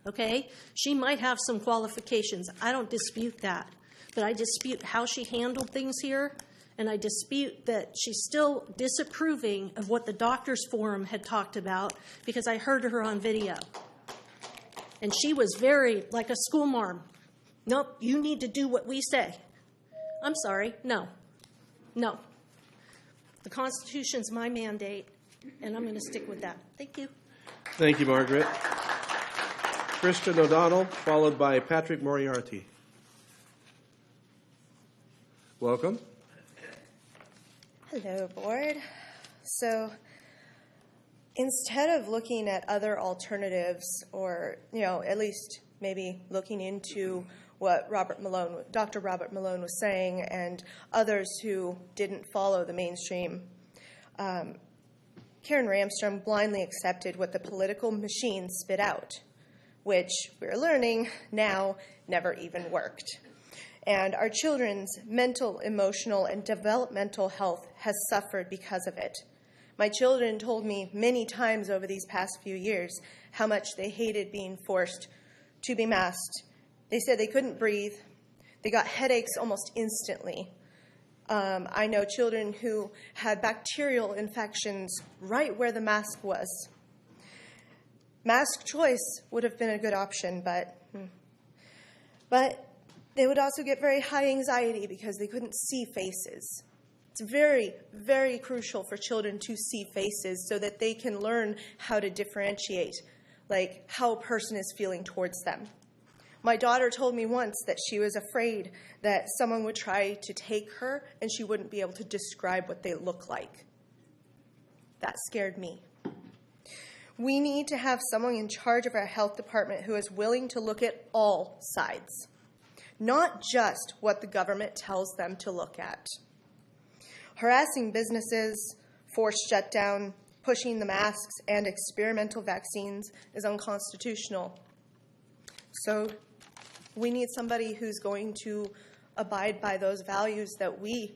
okay? She might have some qualifications. I don't dispute that, but I dispute how she handled things here, and I dispute that she's still disapproving of what the doctors forum had talked about because I heard her on video. And she was very like a school marm. Nope, you need to do what we say. I'm sorry, no. The Constitution's my mandate, and I'm going to stick with that. Thank you. Thank you, Margaret. Kristen O'Donnell, followed by Patrick Moriarty. Welcome. Hello, Board. So instead of looking at other alternatives or, at least maybe looking into what Dr. Robert Malone was saying and others who didn't follow the mainstream, Karen Ramstrom blindly accepted what the political machine spit out, which we're learning now never even worked. And our children's mental, emotional, and developmental health has suffered because of it. My children told me many times over these past few years how much they hated being forced to be masked. They said they couldn't breathe. They got headaches almost instantly. I know children who had bacterial infections right where the mask was. Mask choice would have been a good option, but they would also get very high anxiety because they couldn't see faces. It's very, very crucial for children to see faces so that they can learn how to differentiate, like how a person is feeling towards them. My daughter told me once that she was afraid that someone would try to take her and she wouldn't be able to describe what they look like. That scared me. We need to have someone in charge of our health department who is willing to look at all sides, not just what the government tells them to look at. Harassing businesses, forced shutdown, pushing the masks, and experimental vaccines is unconstitutional. So we need somebody who's going to abide by those values that we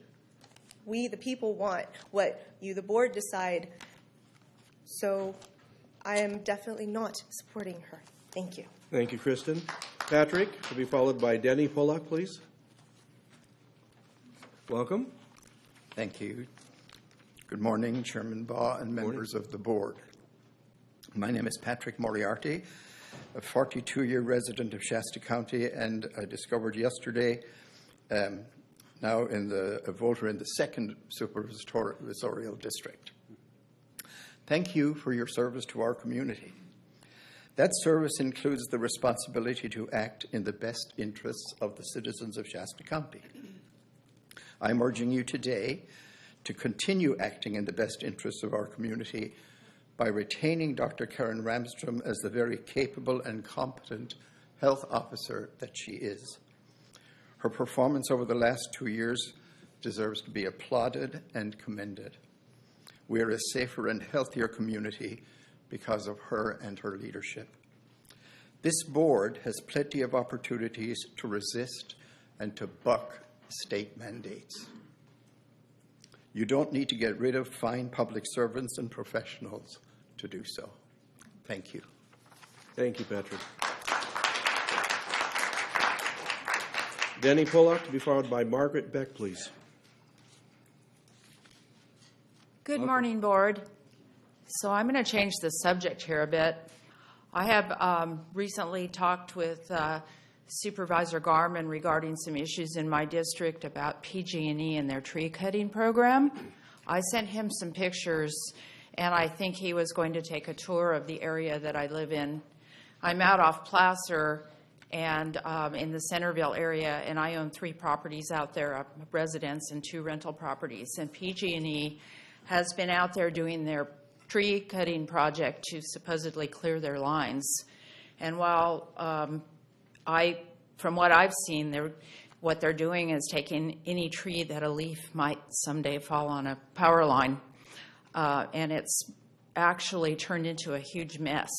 the people want, what you, the board, decide. So I am definitely not supporting her. Thank you. Thank you, Kristen. Patrick, to be followed by Denny Pollock, please. Welcome. Thank you. Good morning, Chairman Baugh and members of the board. My name is Patrick Moriarty, a 42-year resident of Shasta County, and I discovered yesterday, now a voter in the 2nd Supervisorial District. Thank you for your service to our community. That service includes the responsibility to act in the best interests of the citizens of Shasta County. I'm urging you today to continue acting in the best interests of our community by retaining Dr. Karen Ramstrom as the very capable and competent health officer that she is. Her performance over the last 2 years deserves to be applauded and commended. We are a safer and healthier community because of her and her leadership. This board has plenty of opportunities to resist and to buck state mandates. You don't need to get rid of fine public servants and professionals to do so. Thank you. Thank you, Patrick. Denny Pollock to be followed by Margaret Beck, please. Good morning, Board. So I'm going to change the subject here a bit. I have recently talked with Supervisor Garman regarding some issues in my district about PG&E and their tree cutting program. I sent him some pictures, and I think he was going to take a tour of the area that I live in. I'm out off Placer and in the Centerville area, and I own 3 properties out there, a residence and 2 rental properties. And PG&E has been out there doing their tree cutting project to supposedly clear their lines. And while from what I've seen, what they're doing is taking any tree that a leaf might someday fall on a power line, and it's actually turned into a huge mess.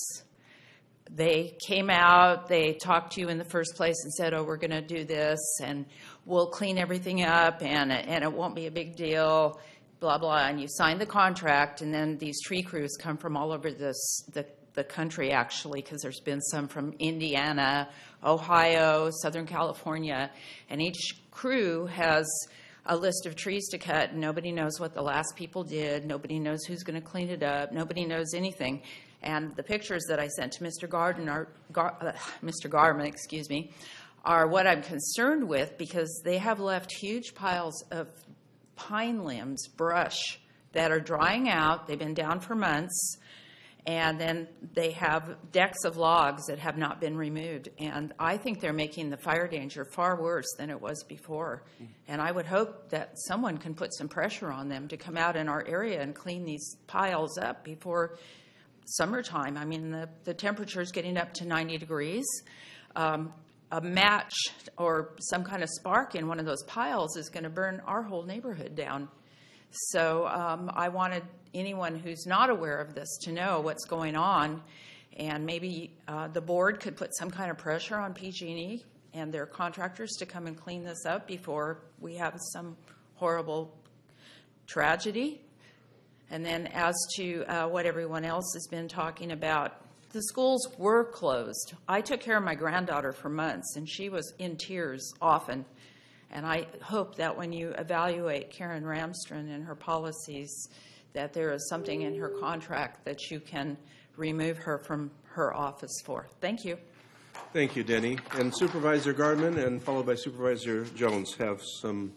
They came out, they talked to you in the first place and said, oh, we're going to do this, and we'll clean everything up, and it won't be a big deal, blah, blah. And you sign the contract, and then these tree crews come from all over the country, actually, because there's been some from Indiana, Ohio, Southern California, and each crew has a list of trees to cut, and nobody knows what the last people did. Nobody knows who's going to clean it up. Nobody knows anything. And the pictures that I sent to Mr. Garman, excuse me, are what I'm concerned with, because they have left huge piles of pine limbs, brush, that are drying out. They've been down for months. And then they have decks of logs that have not been removed. And I think they're making the fire danger far worse than it was before. And I would hope that someone can put some pressure on them to come out in our area and clean these piles up before summertime. I mean, the temperature is getting up to 90 degrees. A match or some kind of spark in one of those piles is going to burn our whole neighborhood down. So I wanted anyone who's not aware of this to know what's going on, and maybe the board could put some kind of pressure on PG&E and their contractors to come and clean this up before we have some horrible tragedy. And then as to what everyone else has been talking about, the schools were closed. I took care of my granddaughter for months, and she was in tears often. And I hope that when you evaluate Karen Ramstrand and her policies, that there is something in her contract that you can remove her from her office for. Thank you. Thank you, Denny. And Supervisor Gardman and followed by Supervisor Jones have some...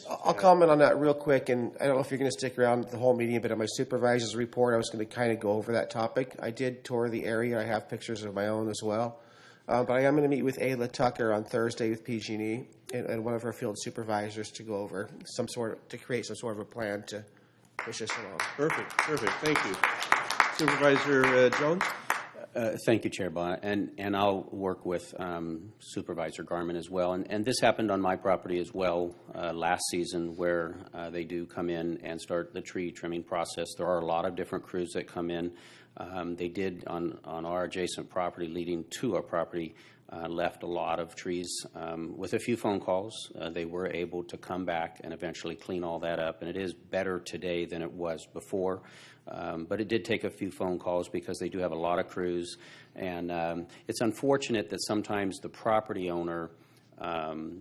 I'll comment on that real quick, and I don't know if you're going to stick around the whole meeting, but in my supervisor's report, I was going to kind of go over that topic. I did tour the area. I have pictures of my own as well. But I am going to meet with Ayla Tucker on Thursday with PG&E and one of her field supervisors to go over to create some sort of a plan to push this along. Perfect. Thank you. Supervisor Jones? Thank you, Chair Bott. And I'll work with Supervisor Garman as well. And this happened on my property as well last season, where they do come in and start the tree trimming process. There are a lot of different crews that come in. They did on our adjacent property leading to our property, left a lot of trees. With a few phone calls, they were able to come back and eventually clean all that up. And it is better today than it was before. But it did take a few phone calls because they do have a lot of crews. And it's unfortunate that sometimes the property owner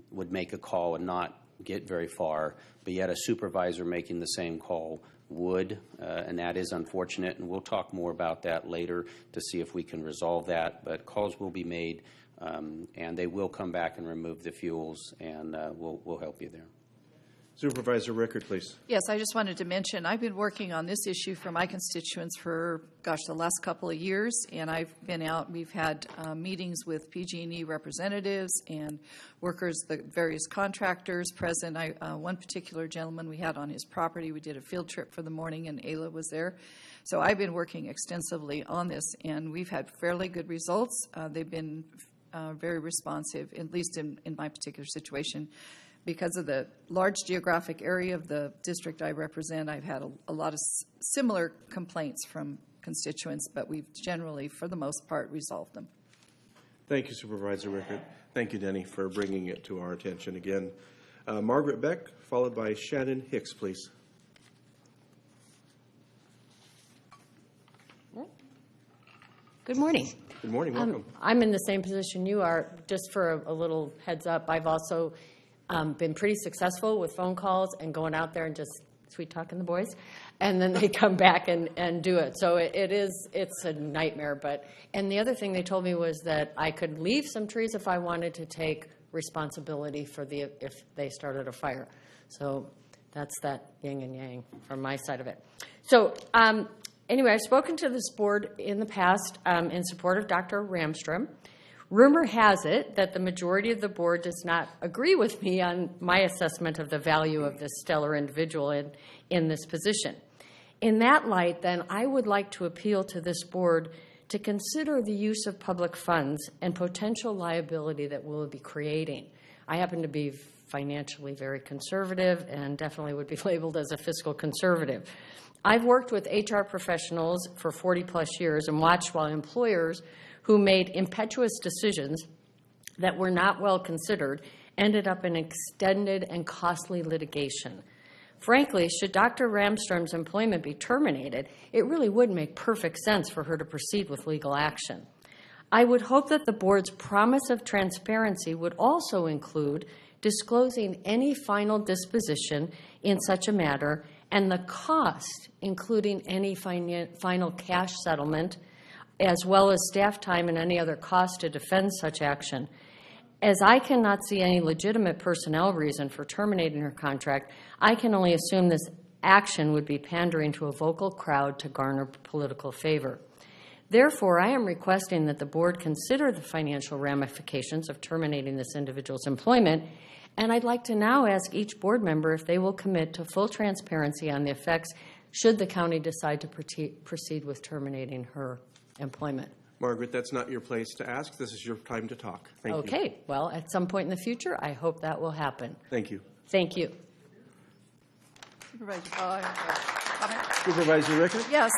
would make a call and not get very far, but yet a supervisor making the same call would, and that is unfortunate. And we'll talk more about that later to see if we can resolve that. But calls will be made, and they will come back and remove the fuels, and we'll help you there. Supervisor Rickard, please. Yes, I just wanted to mention, I've been working on this issue for my constituents for, the last couple of years, and I've been out, we've had meetings with PG&E representatives and workers, the various contractors present. One particular gentleman we had on his property, we did a field trip for the morning, and Ayla was there. So I've been working extensively on this, and we've had fairly good results. They've been very responsive, at least in my particular situation. Because of the large geographic area of the district I represent, I've had a lot of similar complaints from constituents, but we've generally, for the most part, resolved them. Thank you, Supervisor Rickard. Thank you, Denny, for bringing it to our attention again. Margaret Beck, followed by Shannon Hicks, please. Good morning. Good morning. Welcome. I'm in the same position you are. Just for a little heads up, I've also been pretty successful with phone calls and going out there and just sweet talking the boys, and then they come back and do it. So it's a nightmare. And the other thing they told me was that I could leave some trees if I wanted to take responsibility for if they started a fire. So that's that yin and yang from my side of it. So anyway, I've spoken to this board in the past in support of Dr. Ramstrom. Rumor has it that the majority of the board does not agree with me on my assessment of the value of this stellar individual in this position. In that light, then, I would like to appeal to this board to consider the use of public funds and potential liability that we'll be creating. I happen to be financially very conservative and definitely would be labeled as a fiscal conservative. I've worked with HR professionals for 40 plus years and watched while employers who made impetuous decisions that were not well considered ended up in extended and costly litigation. Frankly, should Dr. Ramstrom's employment be terminated, it really would make perfect sense for her to proceed with legal action. I would hope that the board's promise of transparency would also include disclosing any final disposition in such a matter and the cost, including any final cash settlement, as well as staff time and any other cost to defend such action. As I cannot see any legitimate personnel reason for terminating her contract, I can only assume this action would be pandering to a vocal crowd to garner political favor. Therefore, I am requesting that the board consider the financial ramifications of terminating this individual's employment, and I'd like to now ask each board member if they will commit to full transparency on the effects should the county decide to proceed with terminating her employment. Margaret, that's not your place to ask. This is your time to talk. Thank you. Okay. Well, at some point in the future, I hope that will happen. Thank you. Thank you. Supervisor Ball, I have a comment. Supervisor Rickert? Yes.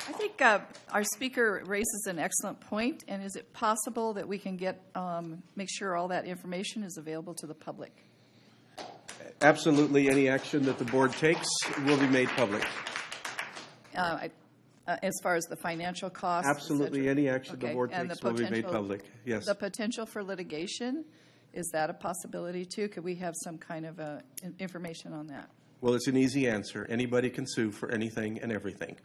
I think our speaker raises an excellent point, and is it possible that we can make sure all that information is available to the public? Absolutely. Any action that the board takes will be made public. As far as the financial costs? Absolutely. Any action the board And takes will be made public. Yes. The potential for litigation, is that a possibility too? Could we have some kind of information on that? Well, it's an easy answer. Anybody can sue for anything and everything.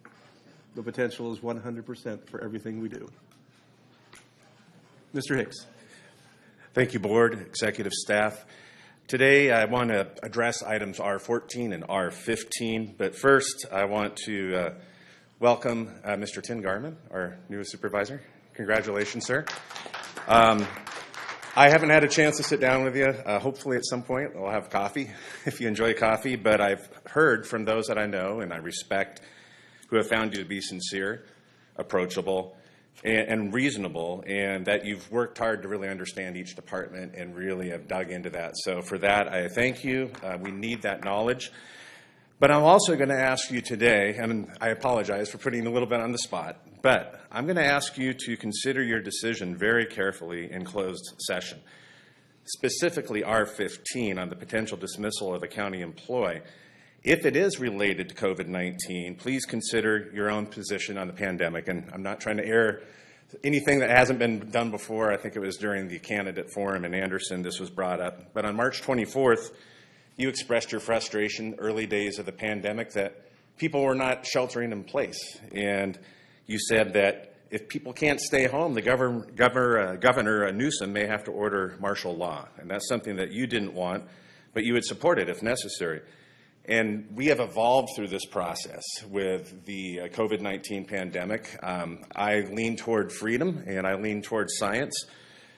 The potential is 100% for everything we do. Mr. Hicks. Thank you, board, executive staff. Today, I want to address items R14 and R15, but first, I want to welcome Mr. Tim Garman, our newest supervisor. Congratulations, sir. I haven't had a chance to sit down with you. Hopefully at some point we'll have coffee if you enjoy coffee, but I've heard from those that I know and I respect who have found you to be sincere, approachable, and reasonable, and that you've worked hard to really understand each department and really have dug into that. So for that, I thank you. We need that knowledge. But I'm also going to ask you today, and I apologize for putting you a little bit on the spot, but I'm going to ask you to consider your decision very carefully in closed session. Specifically R15 on the potential dismissal of a county employee. If it is related to COVID-19, please consider your own position on the pandemic. And I'm not trying to air anything that hasn't been done before. I think it was during the candidate forum in Anderson this was brought up. But on March 24th, you expressed your frustration early days of the pandemic that people were not sheltering in place. And you said that if people can't stay home, the Governor Newsom may have to order martial law. And that's something that you didn't want, but you would support it if necessary. And we have evolved through this process with the COVID-19 pandemic. I lean toward freedom and I lean toward science,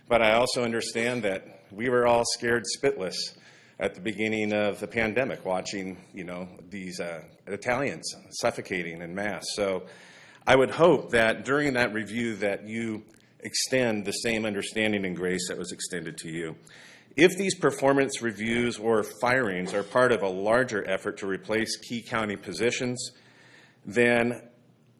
but I also understand that we were all scared spitless at the beginning of the pandemic, watching, these Italians suffocating en masse. So I would hope that during that review that you extend the same understanding and grace that was extended to you. If these performance reviews or firings are part of a larger effort to replace key county positions, then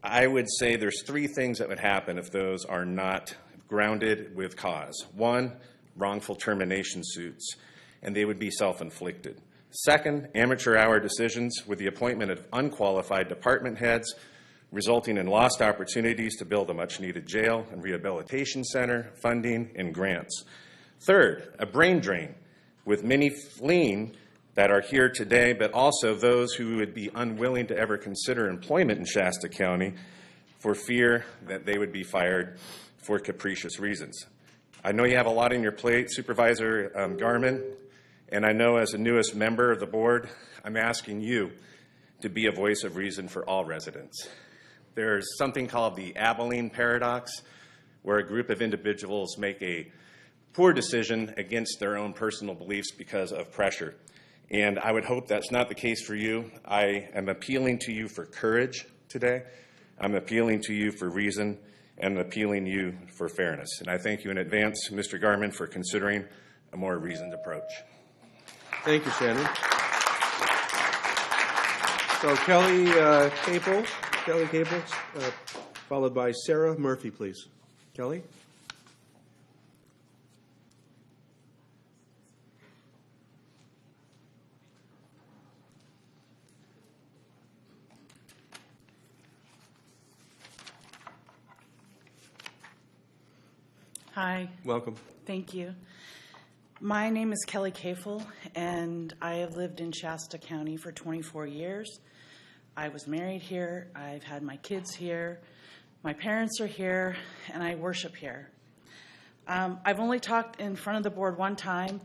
I would say there's three things that would happen if those are not grounded with cause. One, wrongful termination suits. and they would be self-inflicted. Second, amateur hour decisions with the appointment of unqualified department heads, resulting in lost opportunities to build a much-needed jail and rehabilitation center, funding, and grants. Third, a brain drain, with many fleeing that are here today, but also those who would be unwilling to ever consider employment in Shasta County for fear that they would be fired for capricious reasons. I know you have a lot on your plate, Supervisor Garman, and I know as the newest member of the board, I'm asking you to be a voice of reason for all residents. There's something called the Abilene paradox, where a group of individuals make a poor decision against their own personal beliefs because of pressure. And I would hope that's not the case for you. I am appealing to you for courage today. I'm appealing to you for reason, and appealing to you for fairness. And I thank you in advance, Mr. Garman, for considering a more reasoned approach. Thank you, Shannon. So Kelly Capel, followed by Sarah Murphy, please. Kelly? Hi. Welcome. Thank you. My name is Kelly Kafel, and I have lived in Shasta County for 24 years. I was married here. I've had my kids here. My parents are here, and I worship here. I've only talked in front of the board one time.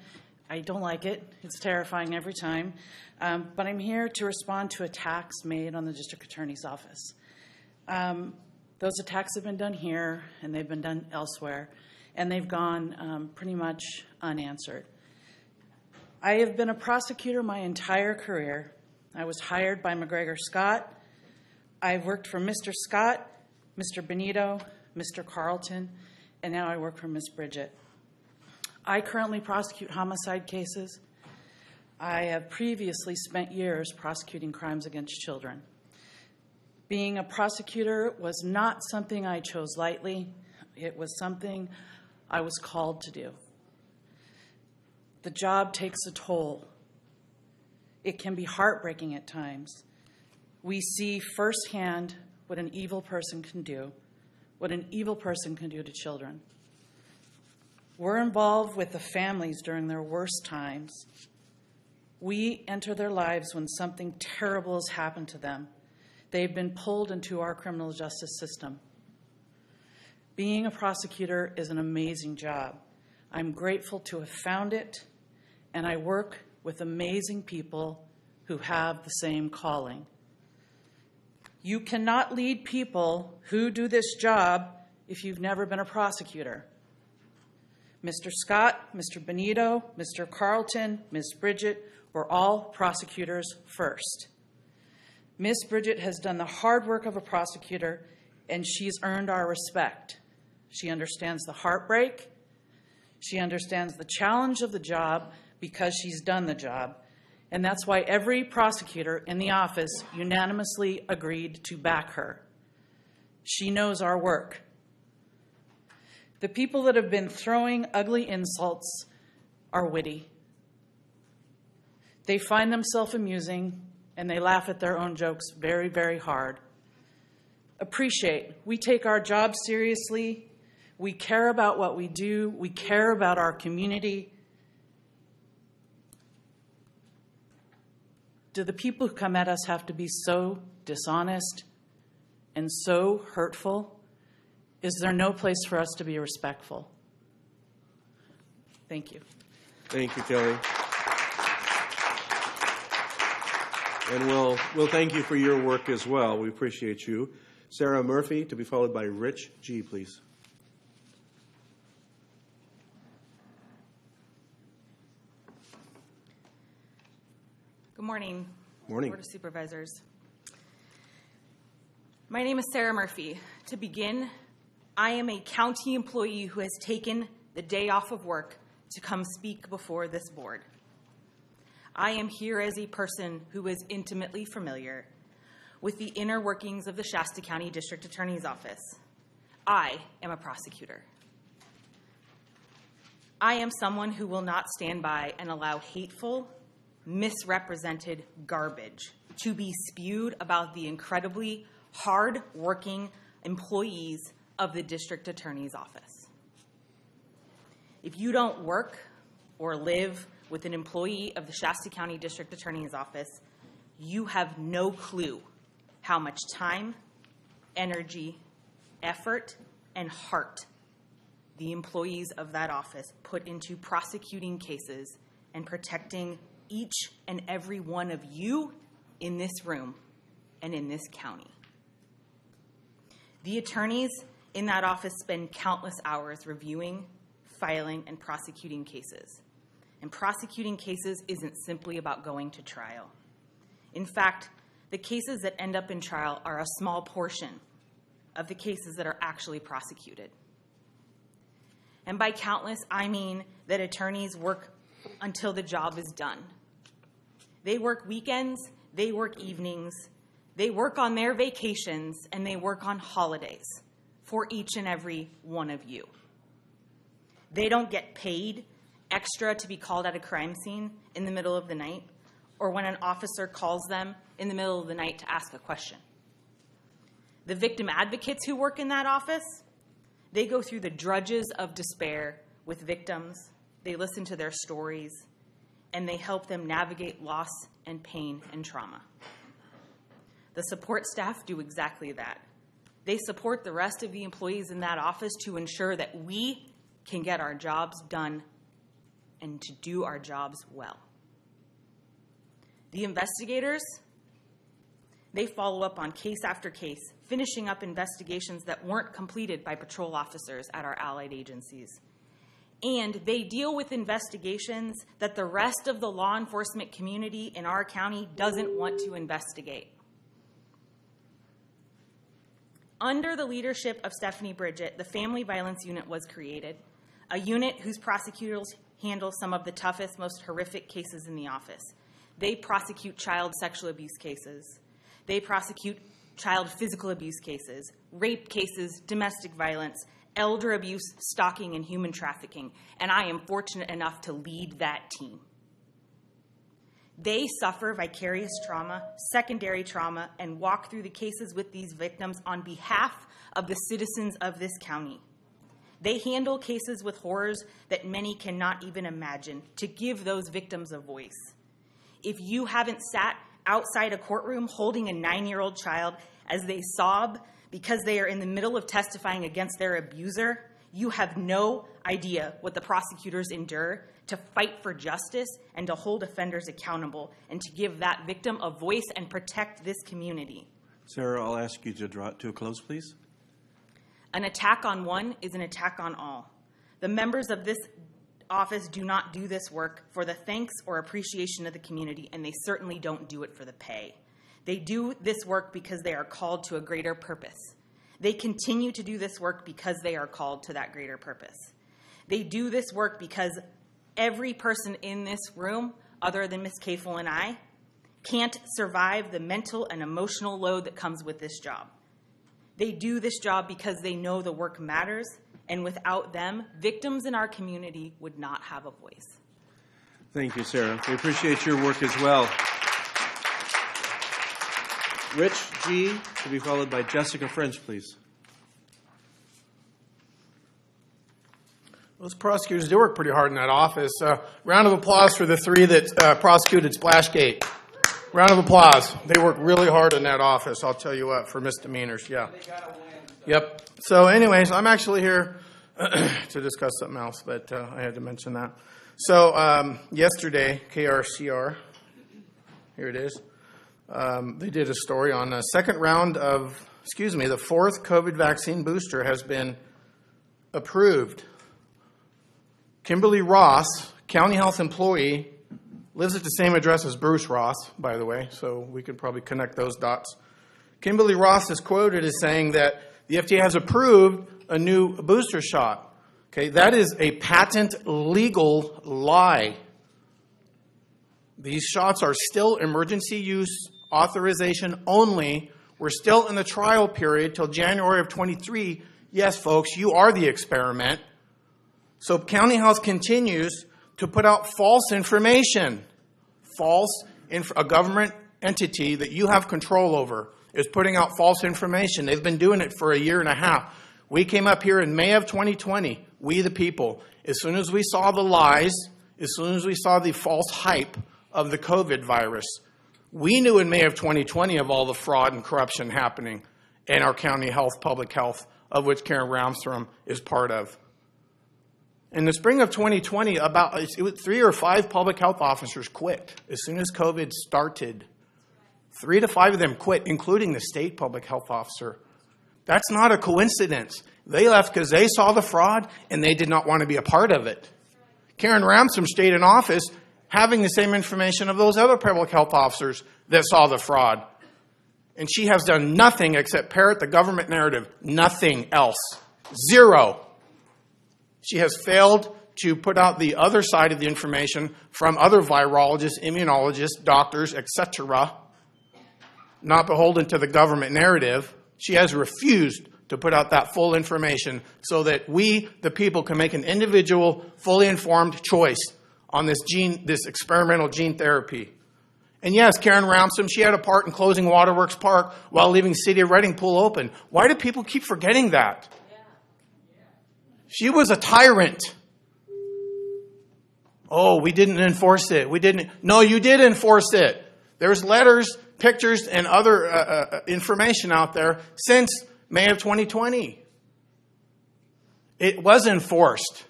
I don't like it. It's terrifying every time. But I'm here to respond to attacks made on the district attorney's office. Those attacks have been done here, and they've been done elsewhere, and they've gone pretty much unanswered. I have been a prosecutor my entire career. I was hired by McGregor Scott. I've worked for Mr. Scott, Mr. Benito, Mr. Carlton, and now I work for Ms. Bridget. I currently prosecute homicide cases. I have previously spent years prosecuting crimes against children. Being a prosecutor was not something I chose lightly. It was something I was called to do. The job takes a toll. It can be heartbreaking at times. We see firsthand what an evil person can do, what an evil person can do to children. We're involved with the families during their worst times. We enter their lives when something terrible has happened to them. They've been pulled into our criminal justice system. Being a prosecutor is an amazing job. I'm grateful to have found it, and I work with amazing people who have the same calling. You cannot lead people who do this job if you've never been a prosecutor. Mr. Scott, Mr. Benito, Mr. Carlton, Ms. Bridget were all prosecutors first. Ms. Bridget has done the hard work of a prosecutor, and she's earned our respect. She understands the heartbreak. She understands the challenge of the job because she's done the job. And that's why every prosecutor in the office unanimously agreed to back her. She knows our work. The people that have been throwing ugly insults are witty. They find themselves amusing, and they laugh at their own jokes very, very hard. Appreciate. We take our job seriously. We care about what we do. We care about our community. Do the people who come at us have to be so dishonest and so hurtful? Is there no place for us to be respectful? Thank you. Thank you, Kelly. And we'll thank you for your work as well. We appreciate you. Sarah Murphy, to be followed by Rich G., please. Good morning. Morning. Board of Supervisors. My name is Sarah Murphy. To begin, I am a county employee who has taken the day off of work to come speak before this board. I am here as a person who is intimately familiar with the inner workings of the Shasta County District Attorney's Office. I am a prosecutor. I am someone who will not stand by and allow hateful, misrepresented garbage to be spewed about the incredibly hard-working employees of the District Attorney's Office. If you don't work or live with an employee of the Shasta County District Attorney's Office, you have no clue how much time, energy, effort, and heart the employees of that office put into prosecuting cases and protecting each and every one of you in this room and in this county. The attorneys in that office spend countless hours reviewing, filing, and prosecuting cases. And prosecuting cases isn't simply about going to trial. In fact, the cases that end up in trial are a small portion of the cases that are actually prosecuted. And by countless, I mean that attorneys work until the job is done. They work weekends, they work evenings, they work on their vacations, and they work on holidays for each and every one of you. They don't get paid extra to be called at a crime scene in the middle of the night or when an officer calls them in the middle of the night to ask a question. The victim advocates who work in that office, they go through the drudges of despair with victims, they listen to their stories, and they help them navigate loss and pain and trauma. The support staff do exactly that. They support the rest of the employees in that office to ensure that we can get our jobs done and to do our jobs well. The investigators, they follow up on case after case, finishing up investigations that weren't completed by patrol officers at our allied agencies. And they deal with investigations that the rest of the law enforcement community in our county doesn't want to investigate. Under the leadership of Stephanie Bridget, the Family Violence Unit was created, a unit whose prosecutors handle some of the toughest, most horrific cases in the office. They prosecute child sexual abuse cases. They prosecute child physical abuse cases, rape cases, domestic violence, elder abuse, stalking, and human trafficking. And I am fortunate enough to lead that team. They suffer vicarious trauma, secondary trauma, and walk through the cases with these victims on behalf of the citizens of this county. They handle cases with horrors that many cannot even imagine to give those victims a voice. If you haven't sat outside a courtroom holding a 9-year-old child as they sob because they are in the middle of testifying against their abuser, you have no idea what the prosecutors endure to fight for justice and to hold offenders accountable and to give that victim a voice and protect this community. Sarah, I'll ask you to draw it to a close, please. An attack on one is an attack on all. The members of this office do not do this work for the thanks or appreciation of the community, and they certainly don't do it for the pay. They do this work because they are called to a greater purpose. They continue to do this work because they are called to that greater purpose. They do this work because every person in this room, other than Ms. Kafel and I, can't survive the mental and emotional load that comes with this job. They do this job because they know the work matters, and without them, victims in our community would not have a voice. Thank you, Sarah. We appreciate your work as well. Rich G. to be followed by Jessica French, please. Those prosecutors do work pretty hard in that office. Round of applause for the three that prosecuted Splashgate. Round of applause. They work really hard in that office, I'll tell you what, for misdemeanors. Yeah. Yep. So anyways, I'm actually here to discuss something else, but I had to mention that. So yesterday, KRCR, here it is, they did a story on the second round of, the fourth COVID vaccine booster has been approved. Kimberly Ross, county health employee, lives at the same address as Bruce Ross, by the way, so we could probably connect those dots. Kimberly Ross is quoted as saying that the FDA has approved a new booster shot. Okay, that is a patent legal lie. These shots are still emergency use authorization only. We're still in the trial period till January of 23. Yes, folks, you are the experiment. So County Health continues to put out false information. A government entity that you have control over is putting out false information. They've been doing it for a year and a half. We came up here in May of 2020, we the people, as soon as we saw the lies, as soon as we saw the false hype of the COVID virus, we knew in May of 2020 of all the fraud and corruption happening in our county health, public health, of which Karen Ramstrom is part of. In the spring of 2020, about 3 or 5 public health officers quit as soon as COVID started. 3 to 5 of them quit, including the state public health officer. That's not a coincidence. They left because they saw the fraud and they did not want to be a part of it. Karen Ramstrom stayed in office having the same information of those other public health officers that saw the fraud. And she has done nothing except parrot the government narrative. Nothing else. Zero. She has failed to put out the other side of the information from other virologists, immunologists, doctors, etc., not beholden to the government narrative. She has refused to put out that full information so that we, the people, can make an individual, fully informed choice on this experimental gene therapy. And yes, Karen Ramstrom, she had a part in closing Waterworks Park while leaving City of Reading Pool open. Why do people keep forgetting that? She was a tyrant. Oh, we didn't enforce it. No, you did enforce it. There's letters, pictures, and other information out there since May of 2020. It was enforced.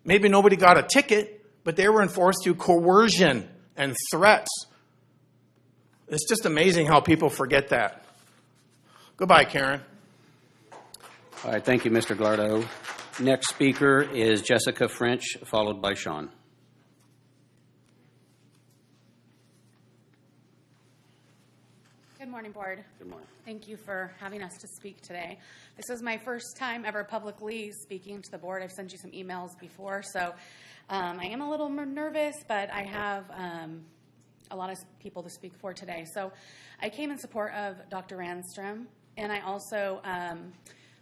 Maybe nobody got a ticket, but they were enforced through coercion and threats. It's just amazing how people forget that. Goodbye, Karen. All right, thank you, Mr. Glardo. Next speaker is Jessica French, followed by Sean. Good morning, Board. Good morning. Thank you for having us to speak today. This is my first time ever publicly speaking to the Board. I've sent you some emails before, so I am a little nervous, but I have a lot of people to speak for today. So I came in support of Dr. Ramstrom, and I also,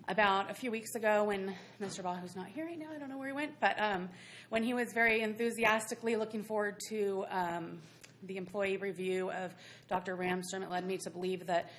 about a few weeks ago when Mr. Ball, who's not here right now, I don't know where he went, but when he was very enthusiastically looking forward to the employee review of Dr. Ramstrom, it led me to believe that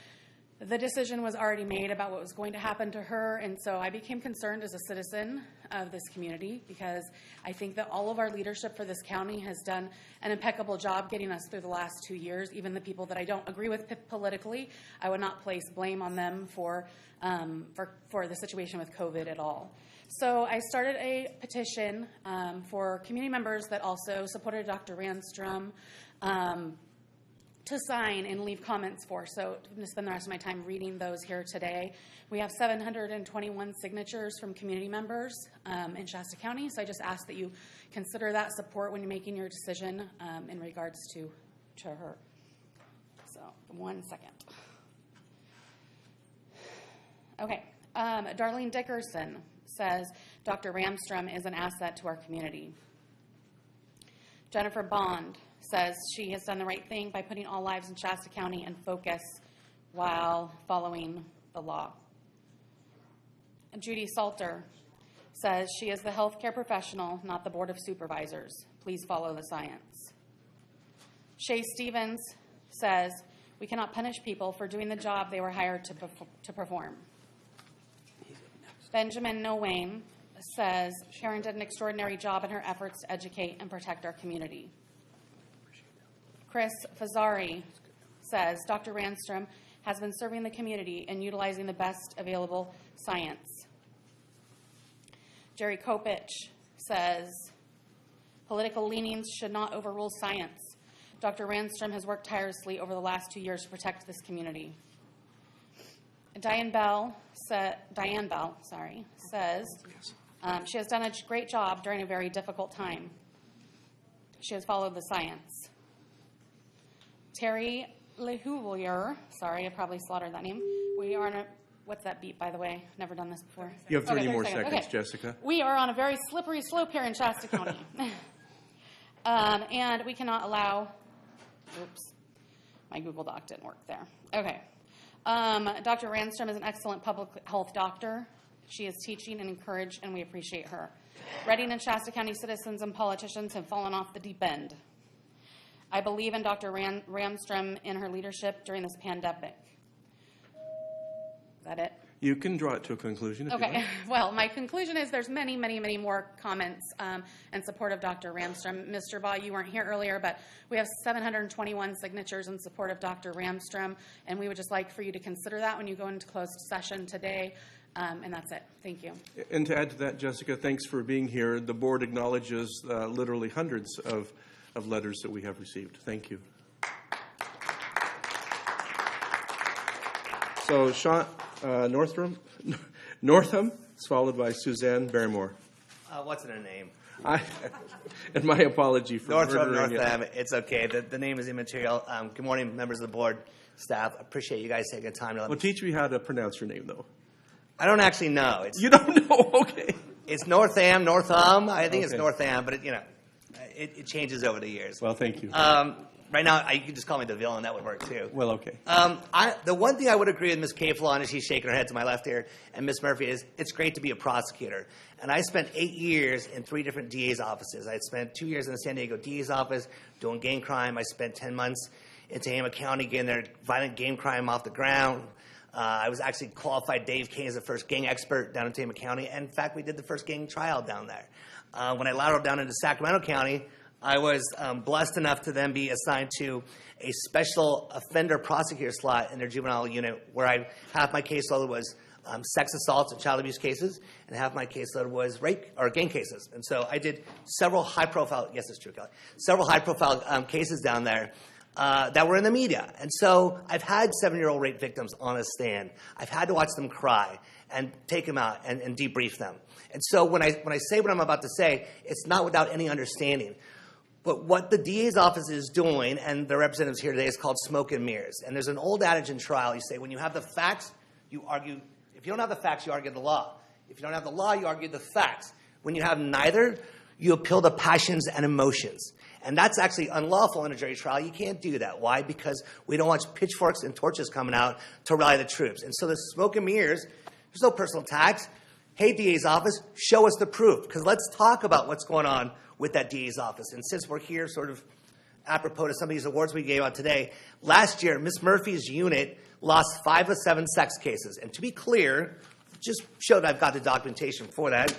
the decision was already made about what was going to happen to her, and so I became concerned as a citizen of this community because I think that all of our leadership for this county has done an impeccable job getting us through the last 2 years. Even the people that I don't agree with politically, I would not place blame on them for the situation with COVID at all. So I started a petition for community members that also supported Dr. Ramstrom to sign and leave comments for. So I'm going to spend the rest of my time reading those here today. We have 721 signatures from community members in Shasta County, so I just ask that you consider that support when you're making your decision in regards to her. So 1 second. Okay. Darlene Dickerson says Dr. Ramstrom is an asset to our community. Jennifer Bond says she has done the right thing by putting all lives in Shasta County in focus while following the law. And Judy Salter says she is the healthcare professional, not the Board of Supervisors. Please follow the science. Shay Stevens says we cannot punish people for doing the job they were hired to perform. Benjamin Nowayne says Sharon did an extraordinary job in her efforts to educate and protect our community. Chris Fazzari says Dr. Ramstrom has been serving the community and utilizing the best available science. Jerry Kopich says political leanings should not overrule science. Dr. Ramstrom has worked tirelessly over the last 2 years to protect this community. Diane Bell says she has done a great job during a very difficult time. She has followed the science. Terry Lehoulier, sorry, I probably slaughtered that name. We are on a, what's that beat, by the way? Never done this before. You have 30 more 30 seconds, okay. Jessica. We are on a very slippery slope here in Shasta County. And we cannot allow, oops, my Google Doc didn't work there. Okay. Dr. Ramstrom is an excellent public health doctor. She is teaching and encouraged, and we appreciate her. Reading and Shasta County citizens and politicians have fallen off the deep end. I believe in Dr. Ramstrom and her leadership during this pandemic. Is that it? You can draw it to a conclusion if you Okay. like. Well, my conclusion is there's many, many, many more comments in support of Dr. Ramstrom. Mr. Baugh, you weren't here earlier, but we have 721 signatures in support of Dr. Ramstrom, and we would just like for you to consider that when you go into closed session today. And that's it. Thank you. And to add to that, Jessica, thanks for being here. The board acknowledges literally hundreds of letters that we have received. Thank you. So Sean Northam is followed by Suzanne Barrymore. What's in her name? And my apology for murdering Northam. it. It's okay. The name is immaterial. Good morning, members of the board, staff. Appreciate you guys taking the time to let Well, teach me how to pronounce your name, though. I don't actually know. You don't know? Okay. It's Northam. I think it's Okay. Northam, but it changes over the years. Well, thank you. Right now, you could just call me the villain. That would work too. Well, okay. The one thing I would agree with Ms. Kafel on, as she's shaking her head to my left here, and Ms. Murphy, is it's great to be a prosecutor. And I spent 8 years in 3 different DA's offices. I spent 2 years in the San Diego DA's office doing gang crime. I spent 10 months in Tehama County getting their violent game crime off the ground. I was actually qualified Dave Kane as the first gang expert down in Tehama County. And in fact, we did the first gang trial down there. When I lateraled down into Sacramento County, I was blessed enough to then be assigned to a special offender prosecutor slot in their juvenile unit, where half my caseload was sex assaults and child abuse cases, and half my caseload was rape or gang cases. And so I did several high-profile, yes, it's true, Kelly, several high-profile cases down there that were in the media. And so I've had 7-year-old rape victims on a stand. I've had to watch them cry and take them out and debrief them. And so when I say what I'm about to say, it's not without any understanding. But what the DA's office is doing, and the representatives here today, is called smoke and mirrors. And there's an old adage in trial. You say, when you have the facts, you argue. If you don't have the facts, you argue the law. If you don't have the law, you argue the facts. When you have neither, you appeal the passions and emotions. And that's actually unlawful in a jury trial. You can't do that. Why? Because we don't want pitchforks and torches coming out to rally the troops. And so the smoke and mirrors, there's no personal attacks. Hey, DA's office, show us the proof. Because let's talk about what's going on with that DA's office. And since we're here sort of apropos to some of these awards we gave out today, last year, Ms. Murphy's unit lost 5 of 7 sex cases. And to be clear, just show that I've got the documentation for that.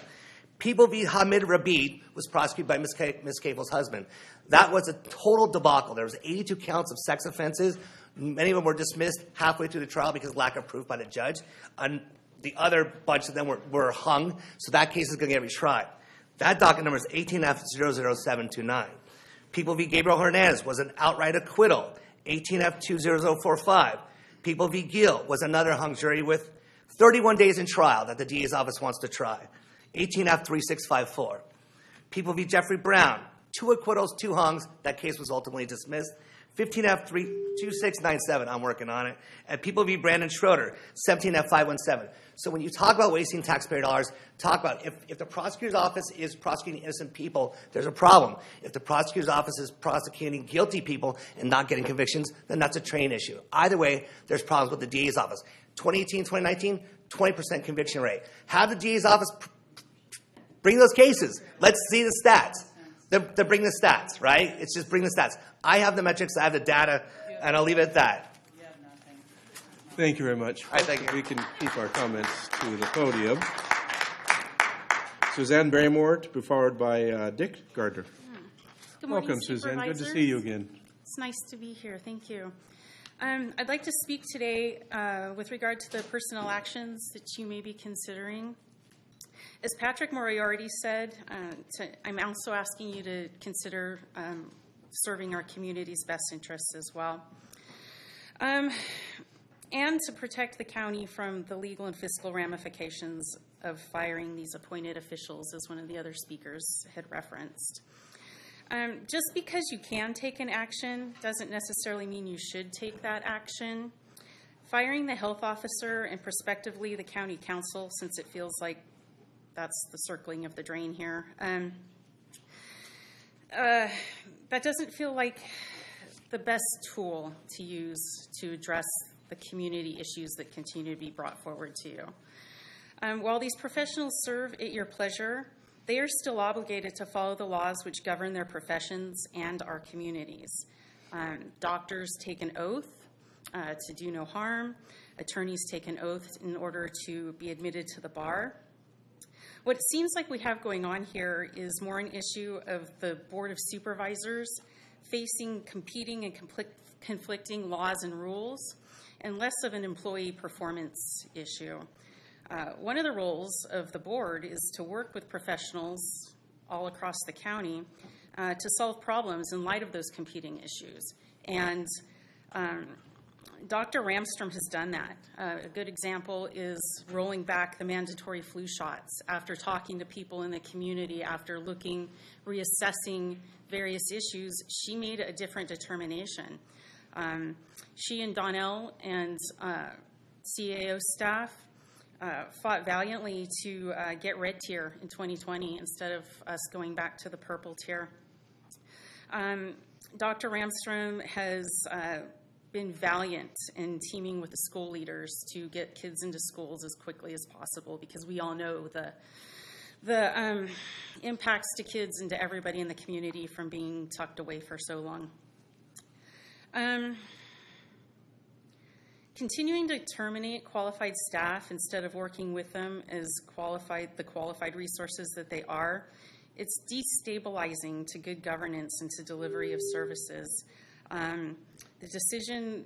People v. Hamid Rabid was prosecuted by Ms. Kafel's husband. That was a total debacle. There was 82 counts of sex offenses. Many of them were dismissed halfway through the trial because of lack of proof by the judge. And the other bunch of them were hung. So that case is going to get retried. That docket number is 18F00729. People v. Gabriel Hernandez was an outright acquittal, 18F20045. People v. Gill was another hung jury with 31 days in trial that the DA's office wants to try, 18F3654. People v. Jeffrey Brown, 2 acquittals, 2 hungs. That case was ultimately dismissed. 15F2697, I'm working on it. And People v. Brandon Schroeder, 17F517. So when you talk about wasting taxpayer dollars, talk about if the prosecutor's office is prosecuting innocent people, there's a problem. If the prosecutor's office is prosecuting guilty people and not getting convictions, then that's a train issue. Either way, there's problems with the DA's office. 2018, 2019, 20% conviction rate. Have the DA's office bring those cases. Let's see the stats. They're bringing the stats, right? It's just bring the stats. I have the metrics, I have the data, and I'll leave it at that. Thank you very much. All right, thank you. We can keep our comments to the podium. Suzanne Barrymore, to be followed by Dick Gardner. Good morning, Welcome, Suzanne. Good to Supervisors. see you again. It's nice to be here. Thank you. I'd like to speak today with regard to the personnel actions that you may be considering. As Patrick Moriarty said, I'm also asking you to consider serving our community's best interests as well. And to protect the county from the legal and fiscal ramifications of firing these appointed officials, as one of the other speakers had referenced. Just because you can take an action doesn't necessarily mean you should take that action. Firing the health officer and prospectively the county council, since it feels like that's the circling of the drain here, that doesn't feel like the best tool to use to address the community issues that continue to be brought forward to you. While these professionals serve at your pleasure, they are still obligated to follow the laws which govern their professions and our communities. Doctors take an oath to do no harm. Attorneys take an oath in order to be admitted to the bar. What it seems like we have going on here is more an issue of the Board of Supervisors facing competing and conflicting laws and rules, and less of an employee performance issue. One of the roles of the board is to work with professionals all across the county to solve problems in light of those competing issues. And Dr. Ramstrom has done that. A good example is rolling back the mandatory flu shots after talking to people in the community, after reassessing various issues. She made a different determination. She and Donnell and CAO staff fought valiantly to get red tier in 2020 instead of us going back to the purple tier. Dr. Ramstrom has been valiant in teaming with the school leaders to get kids into schools as quickly as possible, because we all know the impacts to kids and to everybody in the community from being tucked away for so long. Continuing to terminate qualified staff instead of working with them as the qualified resources that they are, it's destabilizing to good governance and to delivery of services. The decision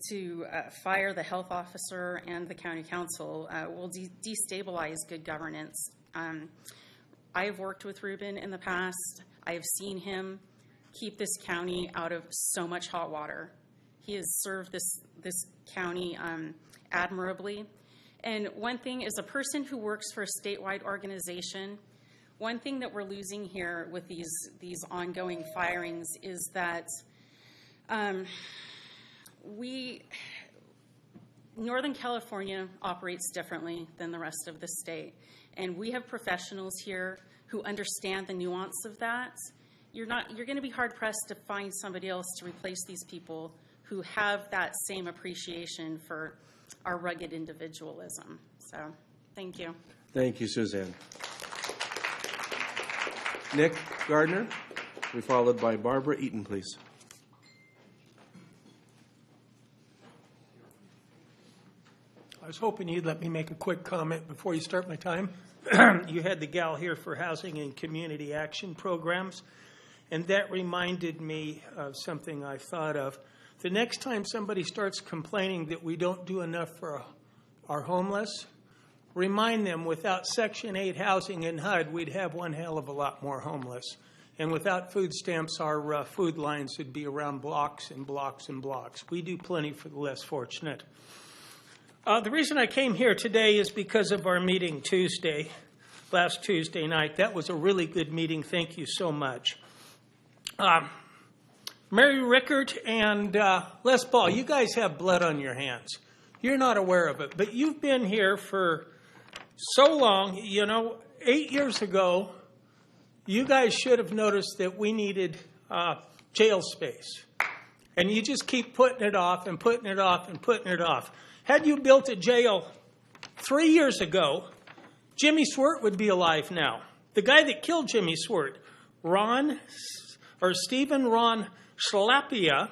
to fire the health officer and the county council will destabilize good governance. I have worked with Ruben in the past. I have seen him keep this county out of so much hot water. He has served this county admirably. And one thing, as a person who works for a statewide organization, one thing that we're losing here with these ongoing firings is that Northern California operates differently than the rest of the state. And we have professionals here who understand the nuance of that. You're going to be hard-pressed to find somebody else to replace these people who have that same appreciation for our rugged individualism. So, thank you. Thank you, Suzanne. Nick Gardner, be followed by Barbara Eaton, please. I was hoping you'd let me make a quick comment before you start my time. You had the gal here for Housing and Community Action Programs, and that reminded me of something I thought of. The next time somebody starts complaining that we don't do enough for our homeless, remind them without Section 8 housing in HUD, we'd have one hell of a lot more homeless. And without food stamps, our food lines would be around blocks and blocks and blocks. We do plenty for the less fortunate. The reason I came here today is because of our meeting last Tuesday night. That was a really good meeting. Thank you so much. Mary Rickert and Les Ball, you guys have blood on your hands. You're not aware of it, but you've been here for so long. 8 years ago, you guys should have noticed that we needed jail space. And you just keep putting it off and putting it off and putting it off. Had you built a jail 3 years ago, Jimmy Swert would be alive now. The guy that killed Jimmy Swert, Stephen Ron Schlapia,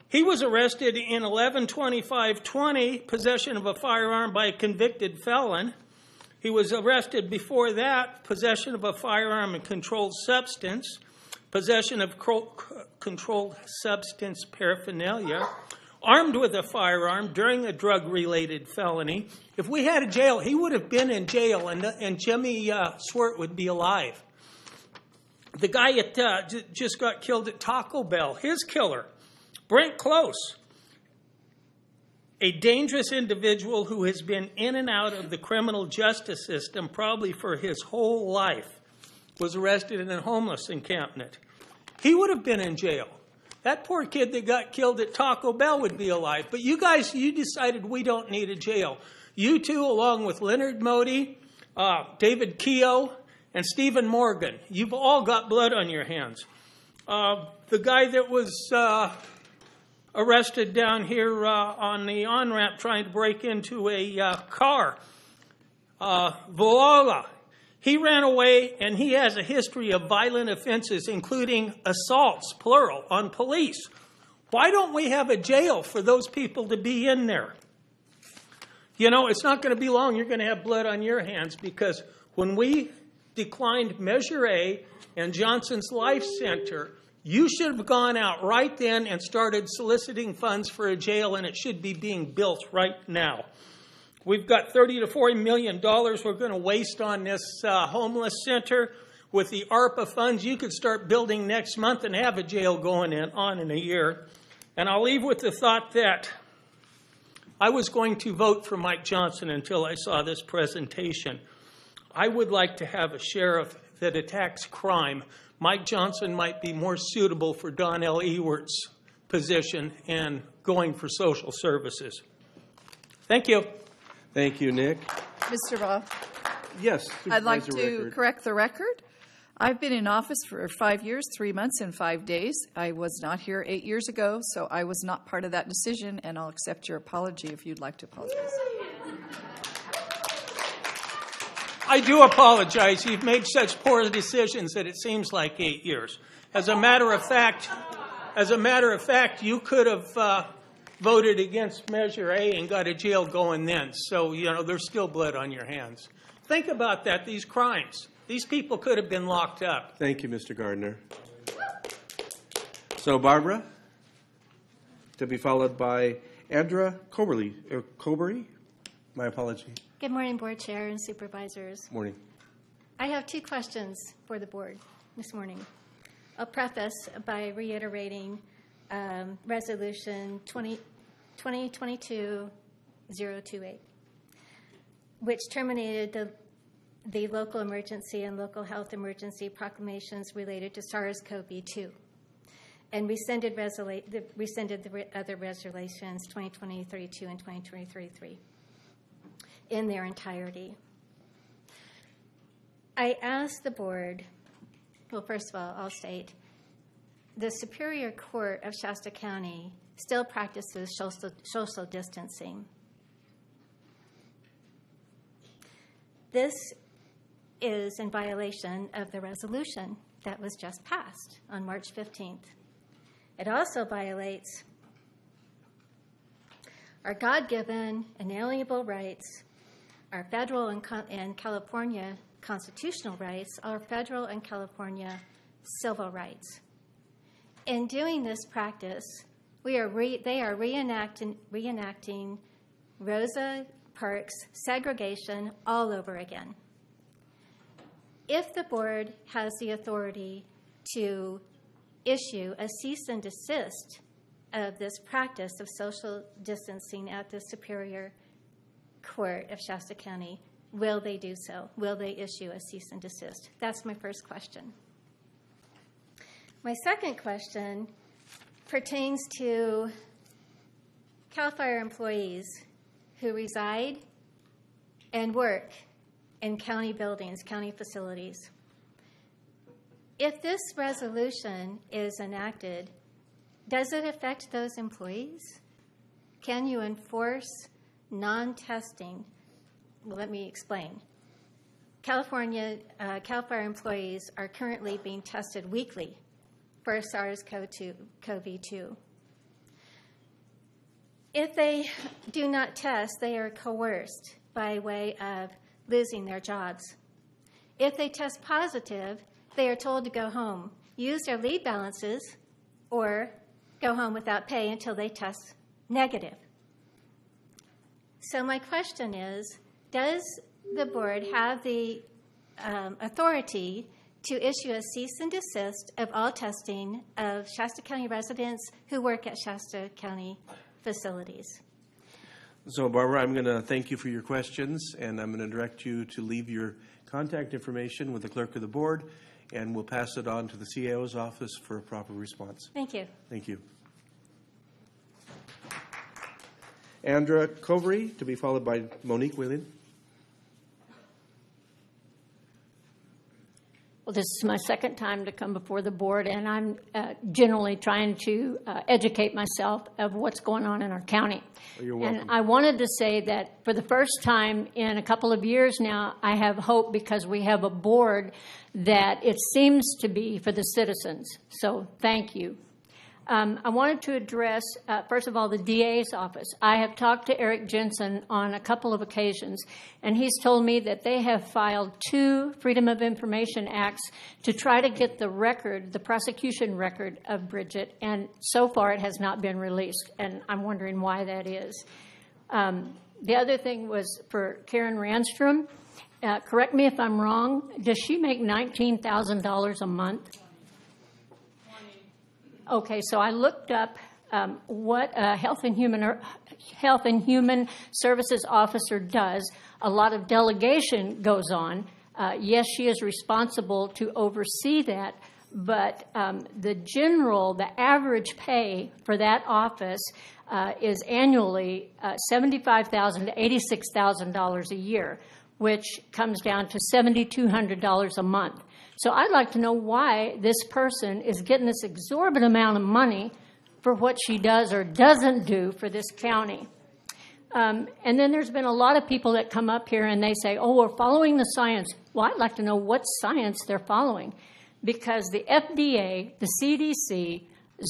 he was arrested in 11/25/20, possession of a firearm by a convicted felon. He was arrested before that, possession of a firearm and controlled substance, possession of controlled substance paraphernalia, armed with a firearm during a drug-related felony. If we had a jail, he would have been in jail, and Jimmy Swert would be alive. The guy that just got killed at Taco Bell, his killer, Brent Close, a dangerous individual who has been in and out of the criminal justice system probably for his whole life, was arrested in a homeless encampment. He would have been in jail. That poor kid that got killed at Taco Bell would be alive. But you guys, you decided we don't need a jail. You two, along with Leonard Modi, David Keogh, and Stephen Morgan, you've all got blood on your hands. The guy that was arrested down here on the on-ramp trying to break into a car. Volola. He ran away, and he has a history of violent offenses, including assaults, plural, on police. Why don't we have a jail for those people to be in there? You know, it's not going to be long. You're going to have blood on your hands, because when we declined Measure A and Johnson's Life Center, you should have gone out right then and started soliciting funds for a jail, and it should be being built right now. We've got $30 to $40 million we're going to waste on this homeless center. With the ARPA funds, you could start building next month and have a jail going on in a year. And I'll leave with the thought that I was going to vote for Mike Johnson until I saw this presentation. I would like to have a sheriff that attacks crime. Mike Johnson might be more suitable for Donnell Ewert's position and going for social services. Thank you. Thank you, Nick. Mr. Baugh, Yes. I'd like Supervisor to Rickard. correct the record. I've been in office for 5 years, 3 months, and 5 days. I was not here 8 years ago, so I was not part of that decision, and I'll accept your apology if you'd like to apologize. I do apologize. You've made such poor decisions that it seems like 8 years. As a matter of fact, you could have voted against Measure A and got a jail going then. So, you know, there's still blood on your hands. Think about that, these crimes. These people could have been locked up. Thank you, Mr. Gardner. So Barbara, to be followed by Andra Coberly. My apology. Good morning, Board Chair and Supervisors. Morning. I have 2 questions for the Board this morning. I'll preface by reiterating Resolution 2022-028, which terminated the local emergency and local health emergency proclamations related to SARS-CoV-2 and rescinded the other resolutions 2023-2 and 2023-3 in their entirety. I asked the Board, well, first of all, I'll state, the Superior Court of Shasta County still practices social distancing. This is in violation of the resolution that was just passed on March 15th. It also violates our God-given, inalienable rights, our federal and California constitutional rights, our federal and California civil rights. In doing this practice, they are reenacting Rosa Parks segregation all over again. If the Board has the authority to issue a cease and desist of this practice of social distancing at the Superior Court of Shasta County, will they do so? Will they issue a cease and desist? That's my first question. My second question pertains to CAL FIRE employees who reside and work in county buildings, county facilities. If this resolution is enacted, does it affect those employees? Can you enforce non-testing? Well, let me explain. California CAL FIRE employees are currently being tested weekly for SARS-CoV-2. If they do not test, they are coerced by way of losing their jobs. If they test positive, they are told to go home, use their leave balances, or go home without pay until they test negative. So my question is, does the Board have the authority to issue a cease and desist of all testing of Shasta County residents who work at Shasta County facilities? So, Barbara, I'm going to thank you for your questions, and I'm going to direct you to leave your contact information with the clerk of the board, and we'll pass it on to the CAO's office for a proper response. Thank you. Thank you. Andra Covery, to be followed by Monique Whelan. Well, this is my second time to come before the board, and I'm generally trying to educate myself of what's going on in our county. Well, you're welcome. And I wanted to say that for the first time in a couple of years now, I have hope because we have a board that it seems to be for the citizens. So thank you. I wanted to address, first of all, the DA's office. I have talked to Eric Jensen on a couple of occasions, and he's told me that they have filed 2 Freedom of Information Acts to try to get the record, the prosecution record of Bridget, and so far it has not been released, and I'm wondering why that is. The other thing was for Karen Randstrom. Correct me if I'm wrong, does she make $19,000 a month? Okay, so I looked up what a Health and Human Services officer does. A lot of delegation goes on. Yes, she is responsible to oversee that, but the average pay for that office is annually $75,000 to $86,000 a year, which comes down to $7,200 a month. So I'd like to know why this person is getting this exorbitant amount of money for what she does or doesn't do for this county. And then there's been a lot of people that come up here and they say, oh, we're following the science. Well, I'd like to know what science they're following, because the FDA, the CDC,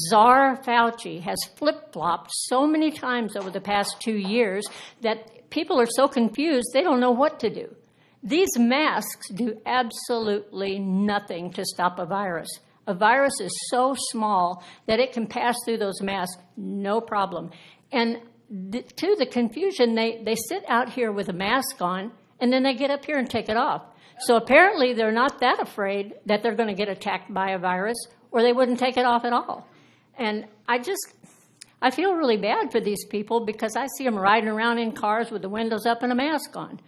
Czar Fauci has flip-flopped so many times over the past 2 years that people are so confused they don't know what to do. These masks do absolutely nothing to stop a virus. A virus is so small that it can pass through those masks, no problem. And to the confusion, they sit out here with a mask on, and then they get up here and take it off. So apparently they're not that afraid that they're going to get attacked by a virus, or they wouldn't take it off at all. And I feel really bad for these people because I see them riding around in cars with the windows up and a mask on.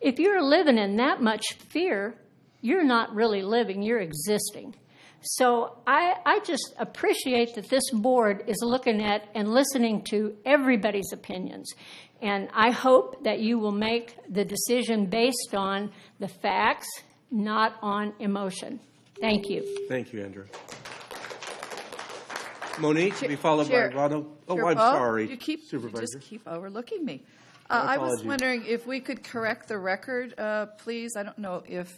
If you're living in that much fear, you're not really living, you're existing. So I just appreciate that this board is looking at and listening to everybody's opinions. And I hope that you will make the decision based on the facts, not on emotion. Thank you. Thank you, Andrew. Monique, to be followed Chair. by Ronald. Oh, Chair I'm Paul, sorry, you Supervisor. just keep overlooking me. My I was apologies. wondering if we could correct the record, please. I don't know if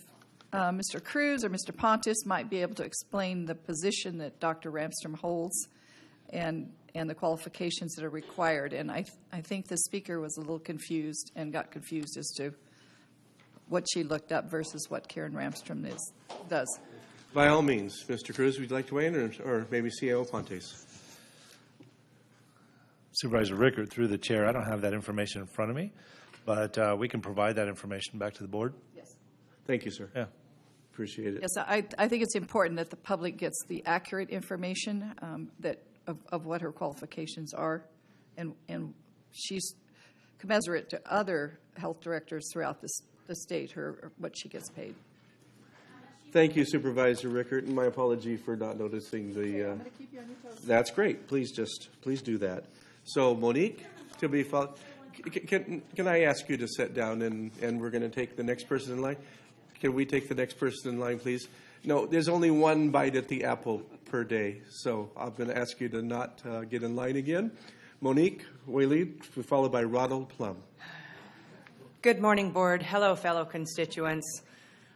Mr. Cruz or Mr. Pontus might be able to explain the position that Dr. Ramstrom holds and the qualifications that are required. And I think the speaker was a little confused and got confused as to what she looked up versus what Karen Ramstrom does. By all means, Mr. Cruz, would you like to weigh in, or maybe CAO Pontes? Supervisor Rickert, through the chair, I don't have that information in front of me, but we can provide that information back to the board. Yes. Thank you, sir. Yeah. Appreciate it. Yes, I think it's important that the public gets the accurate information of what her qualifications are, and she's commensurate to other health directors throughout the state, what she gets paid. Thank you, Supervisor Rickert, and my apology for not noticing the. I'm going to keep you on your toes. That's great. Please do that. So, Monique, to be followed. Can I ask you to sit down and we're going to take the next person in line? Can we take the next person in line, please? No, there's only one bite at the apple per day, so I'm going to ask you to not get in line again. Monique Whaley, followed by Ronald Plum. Good morning, Board. Hello, fellow constituents.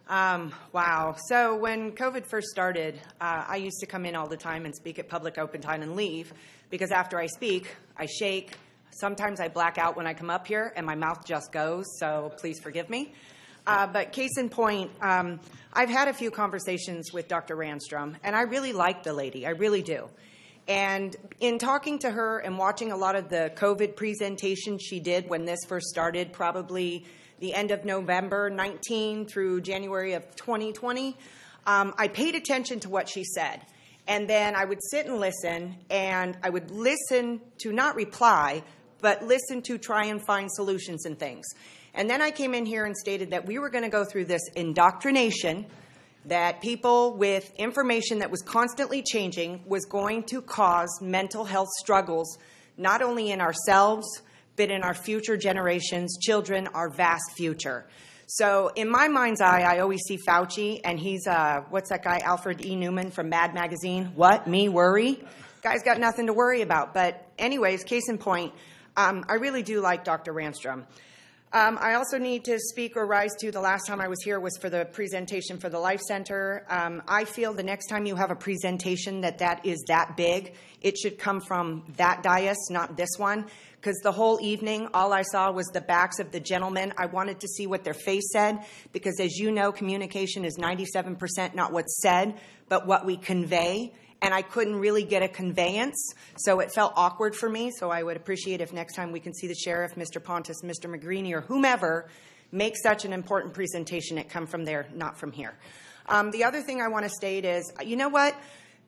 Wow. So when COVID first started, I used to come in all the time and speak at public open time and leave, because after I speak, I shake. Sometimes I black out when I come up here, and my mouth just goes, so please forgive me. But case in point, I've had a few conversations with Dr. Randstrom, and I really like the lady. I really do. And in talking to her and watching a lot of the COVID presentations she did when this first started, probably the end of November 19 through January of 2020, I paid attention to what she said. And then I would sit and listen, and I would listen to not reply, but listen to try and find solutions and things. And then I came in here and stated that we were going to go through this indoctrination, that people with information that was constantly changing was going to cause mental health struggles, not only in ourselves, but in our future generations, children, our vast future. So in my mind's eye, I always see Fauci, and he's, what's that guy, Alfred E. Newman from Mad Magazine? What, me worry? Guy's got nothing to worry about. But anyways, case in point, I really do like Dr. Randstrom. I also need to speak or rise to the last time I was here was for the presentation for the Life Center. I feel the next time you have a presentation that is that big, it should come from that dais, not this one. Because the whole evening, all I saw was the backs of the gentlemen. I wanted to see what their face said, because as you know, communication is 97% not what's said, but what we convey. And I couldn't really get a conveyance, so it felt awkward for me. So I would appreciate if next time we can see the sheriff, Mr. Pontus, Mr. McGreeny, or whomever make such an important presentation, it come from there, not from here. The other thing I want to state is, you know what?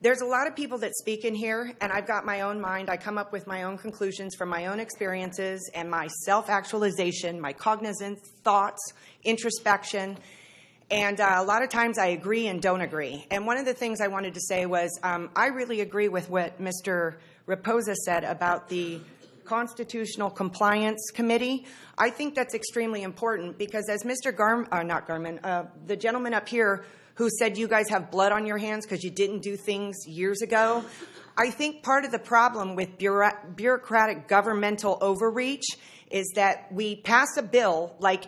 There's a lot of people that speak in here, and I've got my own mind. I come up with my own conclusions from my own experiences and my self-actualization, my cognizant thoughts, introspection. And a lot of times I agree and don't agree. And one of the things I wanted to say was I really agree with what Mr. Raposa said about the Constitutional Compliance Committee. I think that's extremely important because as Mr. The gentleman up here who said you guys have blood on your hands because you didn't do things years ago, I think part of the problem with bureaucratic governmental overreach is that we pass a bill like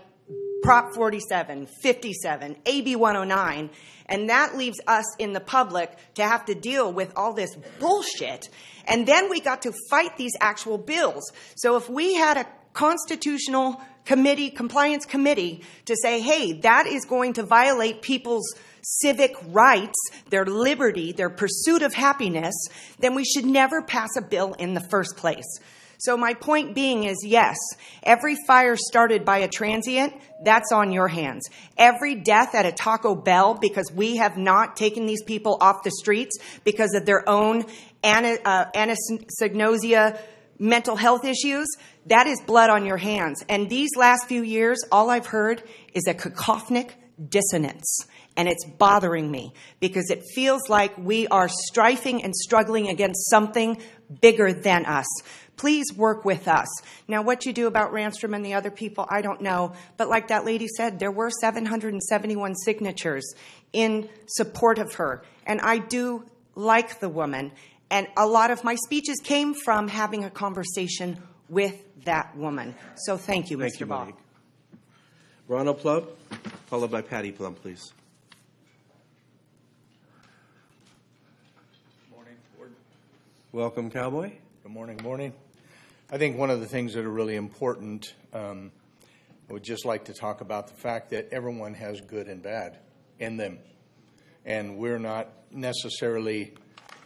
Prop 47, 57, AB 109, and that leaves us in the public to have to deal with all this bullshit. And then we got to fight these actual bills. So if we had a constitutional committee, compliance committee, to say, hey, that is going to violate people's civic rights, their liberty, their pursuit of happiness, then we should never pass a bill in the first place. So my point being is, yes, every fire started by a transient, that's on your hands. Every death at a Taco Bell because we have not taken these people off the streets because of their own anosognosia, mental health issues, that is blood on your hands. And these last few years, all I've heard is a cacophonic dissonance. And it's bothering me because it feels like we are strifing and struggling against something bigger than us. Please work with us. Now, what you do about Randstrom and the other people, I don't know. But like that lady said, there were 771 signatures in support of her. And I do like the woman. And a lot of my speeches came from having a conversation with that woman. So thank you, Mr. Ball. Monique. Ronald Plum, followed by Patty Plum, please. Morning, Board. Welcome, Cowboy. Good morning, morning. I think one of the things that are really important, I would just like to talk about the fact that everyone has good and bad in them. And we're not necessarily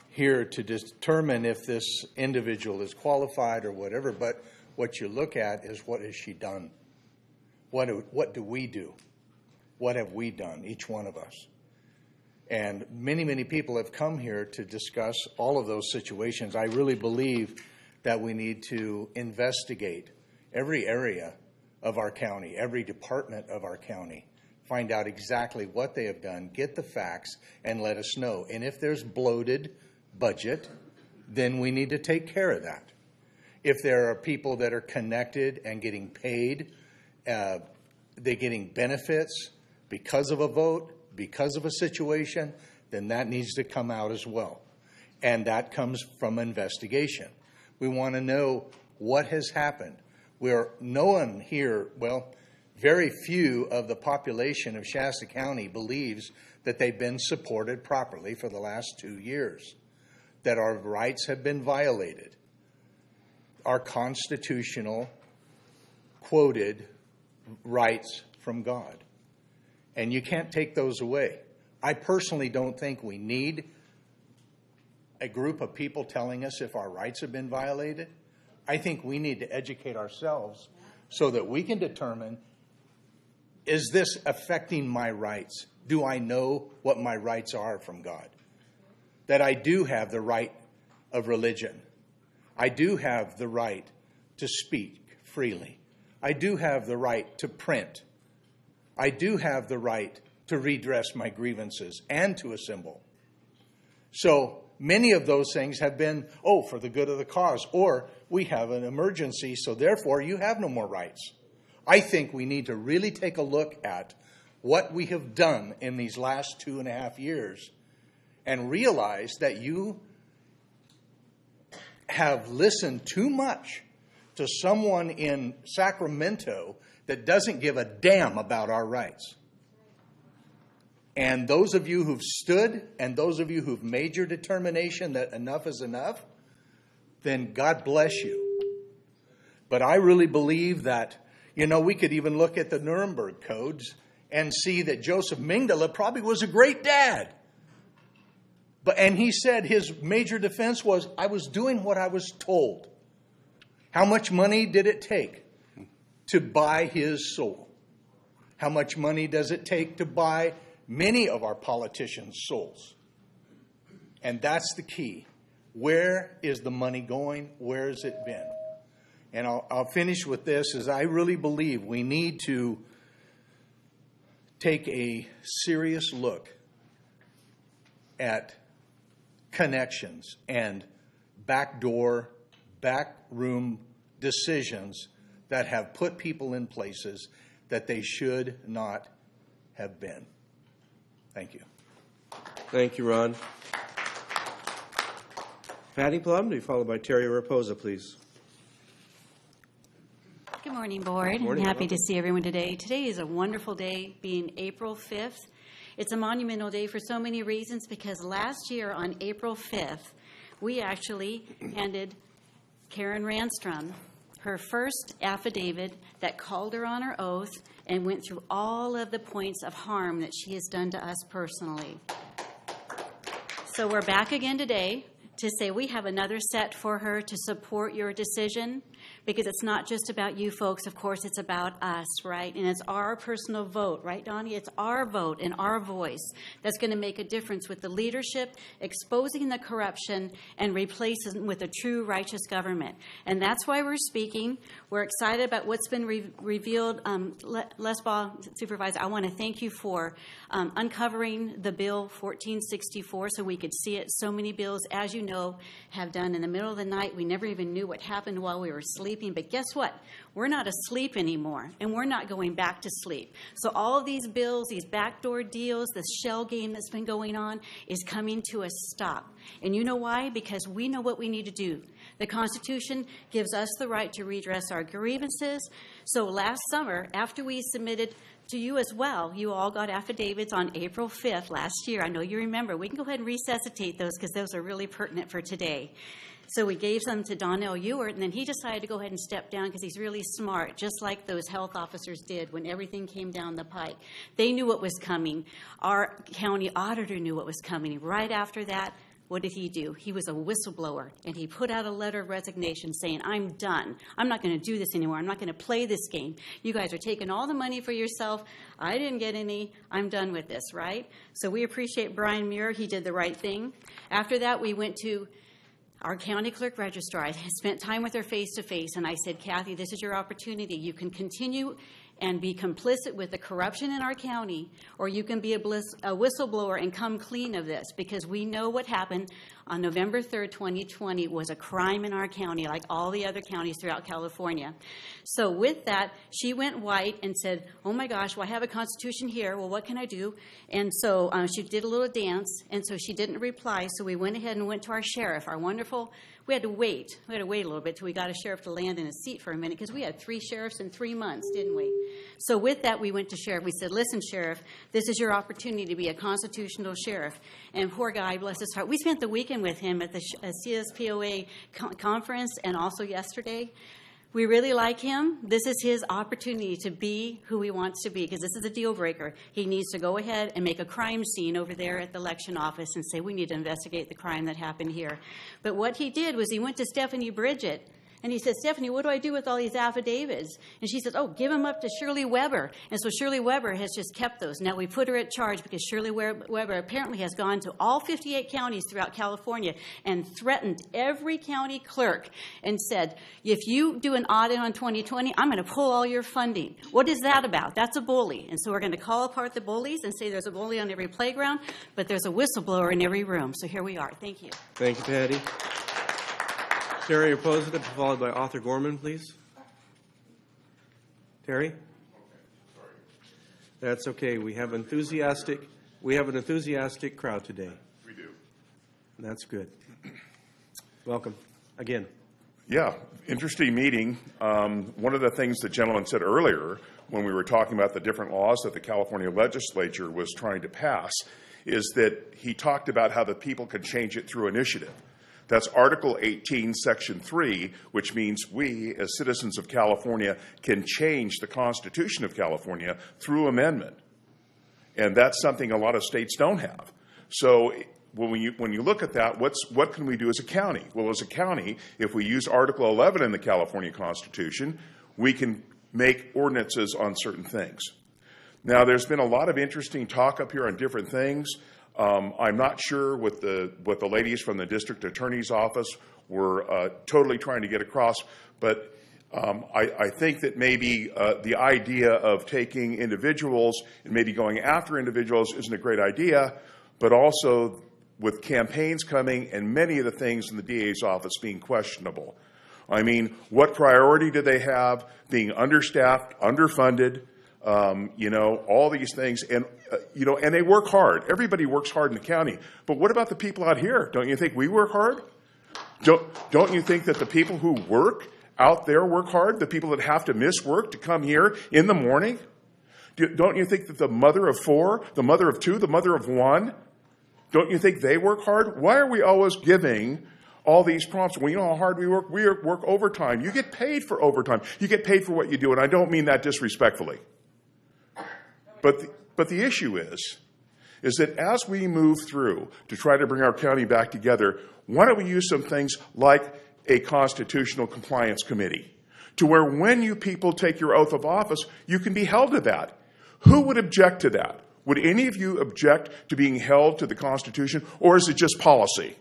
here to determine if this individual is qualified or whatever, but what you look at is what has she done? What do we do? What have we done, each one of us? And many, many people have come here to discuss all of those situations. I really believe that we need to investigate every area of our county, every department of our county, find out exactly what they have done, get the facts, and let us know. And if there's bloated budget, then we need to take care of that. If there are people that are connected and getting paid, they're getting benefits because of a vote, because of a situation, then that needs to come out as well. And that comes from investigation. We want to know what has happened. No one here, well, very few of the population of Shasta County believes that they've been supported properly for the last 2 years, that our rights have been violated. Our constitutional quoted rights from God. And you can't take those away. I personally don't think we need a group of people telling us if our rights have been violated. I think we need to educate ourselves so that we can determine, is this affecting my rights? Do I know what my rights are from God? That I do have the right of religion. I do have the right to speak freely. I do have the right to print. I do have the right to redress my grievances and to assemble. So many of those things have been, for the good of the cause, or we have an emergency, so therefore you have no more rights. I think we need to really take a look at what we have done in these last 2.5 years and realize that you have listened too much to someone in Sacramento that doesn't give a damn about our rights. And those of you who've stood and those of you who've made your determination that enough is enough, then God bless you. But I really believe that, we could even look at the Nuremberg codes and see that Joseph Mengele probably was a great dad. And he said his major defense was, I was doing what I was told. How much money did it take to buy his soul? How much money does it take to buy many of our politicians' souls? And that's the key. Where is the money going? Where has it been? And I'll finish with this, is I really believe we need to take a serious look at connections and backroom decisions that have put people in places that they should not have been. Thank you. Thank you, Ron. Patty Plum, to be followed by Terry Raposa, please. Good morning, Board. Good morning. I'm happy to see everyone today. Today is a wonderful day, being April 5th. It's a monumental day for so many reasons, because last year on April 5th, we actually handed Karen Randstrom her first affidavit that called her on her oath and went through all of the points of harm that she has done to us personally. So we're back again today to say we have another set for her to support your decision, because it's not just about you folks. Of course, it's about us, right? And it's our personal vote, right, Donnie? It's our vote and our voice that's going to make a difference with the leadership, exposing the corruption, and replacing with a true righteous government. And that's why we're speaking. We're excited about what's been revealed. Les Baugh, Supervisor, I want to thank you for uncovering the bill 1464 so we could see it. So many bills, as you know, have done in the middle of the night. We never even knew what happened while we were sleeping. But guess what? We're not asleep anymore, and we're not going back to sleep. So all of these bills, these backdoor deals, this shell game that's been going on is coming to a stop. And you know why? Because we know what we need to do. The Constitution gives us the right to redress our grievances. So last summer, after we submitted to you as well, you all got affidavits on April 5th last year. I know you remember. We can go ahead and resuscitate those because those are really pertinent for today. So we gave them to Donnell Ewart, and then he decided to go ahead and step down because he's really smart, just like those health officers did when everything came down the pike. They knew what was coming. Our county auditor knew what was coming. Right after that, what did he do? He was a whistleblower, and he put out a letter of resignation saying, I'm done. I'm not going to do this anymore. I'm not going to play this game. You guys are taking all the money for yourself. I didn't get any. I'm done with this, right? So we appreciate Brian Muir. He did the right thing. After that, we went to our county clerk registrar. I spent time with her face-to-face, and I said, Kathy, this is your opportunity. You can continue and be complicit with the corruption in our county, or you can be a whistleblower and come clean of this, because we know what happened on November 3rd, 2020 was a crime in our county, like all the other counties throughout California. So with that, she went white and said, oh my gosh, well, I have a Constitution here. Well, what can I do? And so she did a little dance, and so she didn't reply. So we went ahead and went to our sheriff, our wonderful. We had to wait. We had to wait a little bit till we got a sheriff to land in a seat for a minute, because we had 3 sheriffs in 3 months, didn't we? So with that, we went to sheriff. We said, listen, sheriff, this is your opportunity to be a constitutional sheriff. And poor guy, bless his heart. We spent the weekend with him at the CSPOA conference and also yesterday. We really like him. This is his opportunity to be who he wants to be, because this is a deal breaker. He needs to go ahead and make a crime scene over there at the election office and say, we need to investigate the crime that happened here. But what he did was he went to Stephanie Bridget, and he said, Stephanie, what do I do with all these affidavits? And she says, oh, give them up to Shirley Weber. And so Shirley Weber has just kept those. Now, we put her at charge because Shirley Weber apparently has gone to all 58 counties throughout California and threatened every county clerk and said, if you do an audit on 2020, I'm going to pull all your funding. What is that about? That's a bully. And so we're going to call apart the bullies and say there's a bully on every playground, but there's a whistleblower in every room. So here we are. Thank you. Thank you, Patty. Terry Raposa, followed by Arthur Gorman, please. Terry? That's okay. We have an enthusiastic crowd today. We do. That's good. Welcome again. Yeah, interesting meeting. One of the things the gentleman said earlier when we were talking about the different laws that the California legislature was trying to pass is that he talked about how the people could change it through initiative. That's Article 18, Section 3, which means we, as citizens of California, can change the Constitution of California through amendment. And that's something a lot of states don't have. So when you look at that, what can we do as a county? Well, as a county, if we use Article 11 in the California Constitution, we can make ordinances on certain things. Now, there's been a lot of interesting talk up here on different things. I'm not sure what the ladies from the district attorney's office were totally trying to get across, but I think that maybe the idea of taking individuals and maybe going after individuals isn't a great idea, but also with campaigns coming and many of the things in the DA's office being questionable. I mean, what priority do they have? Being understaffed, underfunded, all these things, and and they work hard. Everybody works hard in the county. But what about the people out here? Don't you think we work hard? Don't you think that the people who work out there work hard? The people that have to miss work to come here in the morning? Don't you think that the mother of 4, the mother of 2, the mother of 1, don't you think they work hard? Why are we always giving all these prompts? Well, you know how hard we work? We work overtime. You get paid for overtime. You get paid for what you do, and I don't mean that disrespectfully. But the issue is that as we move through to try to bring our county back together, why don't we use some things like a constitutional compliance committee to where when you people take your oath of office, you can be held to that. Who would object to that? Would any of you object to being held to the Constitution, or is it just policy?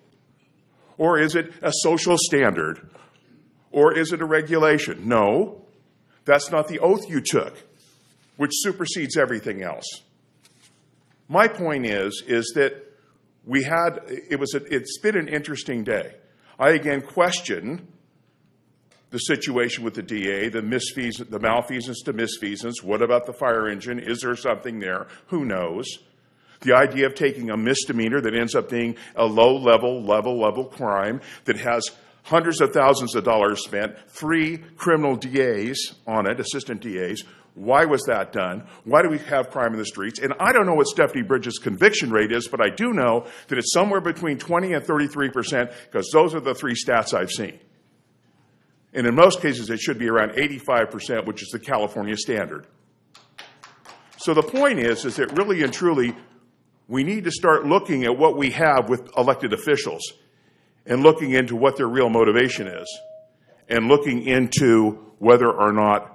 Or is it a social standard? Or is it a regulation? No, that's not the oath you took, which supersedes everything else. My point is that it's been an interesting day. I again question the situation with the DA, the malfeasance to misfeasance. What about the fire engine? Is there something there? Who knows? The idea of taking a misdemeanor that ends up being a low-level crime that has hundreds of thousands of dollars spent, 3 criminal DAs on it, assistant DAs. Why was that done? Why do we have crime in the streets? And I don't know what Stephanie Bridges' conviction rate is, but I do know that it's somewhere between 20 and 33%, because those are the 3 stats I've seen. And in most cases, it should be around 85%, which is the California standard. So the point is that really and truly, we need to start looking at what we have with elected officials and looking into what their real motivation is and looking into whether or not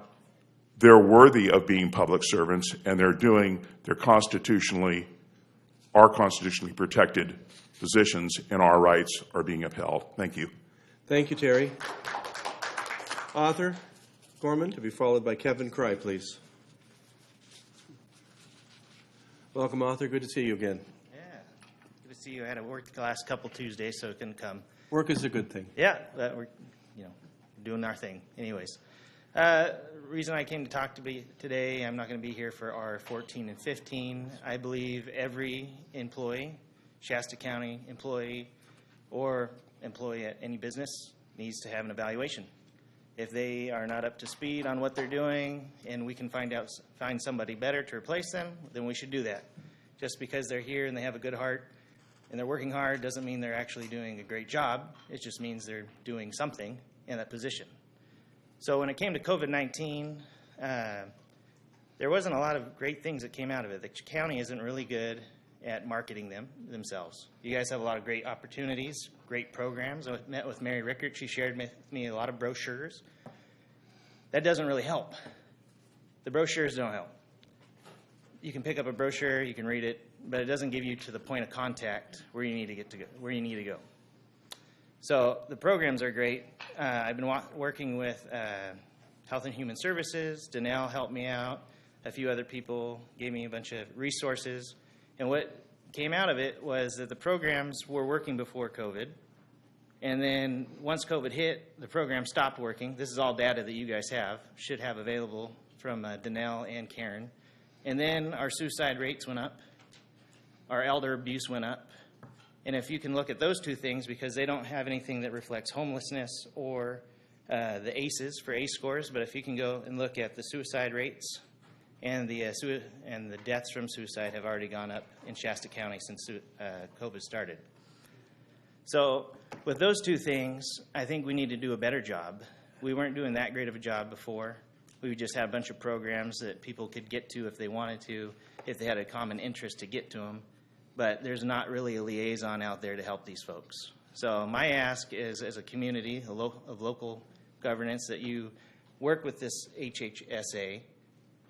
they're worthy of being public servants and they're doing our constitutionally protected positions and our rights are being upheld. Thank you. Thank you, Terry. Arthur Gorman, to be followed by Kevin Cry, please. Welcome, Arthur. Good to see you again. Yeah, good to see you. I had to work the last couple Tuesdays, so I couldn't come. Work is a good thing. Yeah, but we're doing our thing. Anyways, reason I came to talk to be today, I'm not going to be here for our 14 and 15. I believe every employee, Shasta County employee, or employee at any business needs to have an evaluation. If they are not up to speed on what they're doing and we can find somebody better to replace them, then we should do that. Just because they're here and they have a good heart and they're working hard doesn't mean they're actually doing a great job. It just means they're doing something in that position. So when it came to COVID-19, there wasn't a lot of great things that came out of it. The county isn't really good at marketing themselves. You guys have a lot of great opportunities, great programs. I met with Mary Rickert. She shared with me a lot of brochures. That doesn't really help. The brochures don't help. You can pick up a brochure, you can read it, but it doesn't give you to the point of contact where you need to go. So the programs are great. I've been working with Health and Human Services. Danelle helped me out. A few other people gave me a bunch of resources. And what came out of it was that the programs were working before COVID. And then once COVID hit, the program stopped working. This is all data that you guys should have available from Danelle and Karen. And then our suicide rates went up. Our elder abuse went up. And if you can look at those two things, because they don't have anything that reflects homelessness or the ACEs for ACE scores, but if you can go and look at the suicide rates and the deaths from suicide have already gone up in Shasta County since COVID started. So with those two things, I think we need to do a better job. We weren't doing that great of a job before. We just had a bunch of programs that people could get to if they wanted to, if they had a common interest to get to them. But there's not really a liaison out there to help these folks. So my ask is, as a community of local governance, that you work with this HHSA.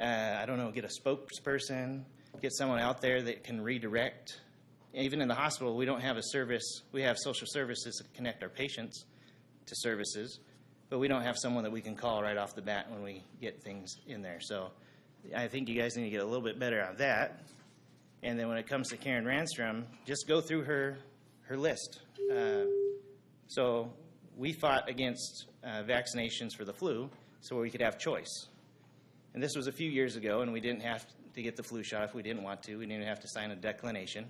I don't know, get a spokesperson, get someone out there that can redirect. Even in the hospital, we don't have a service. We have social services that connect our patients to services, but we don't have someone that we can call right off the bat when we get things in there. So I think you guys need to get a little bit better at that. And then when it comes to Karen Ranstrom, just go through her list. So we fought against vaccinations for the flu so we could have choice. And this was a few years ago, and we didn't have to get the flu shot if we didn't want to. We didn't have to sign a declination.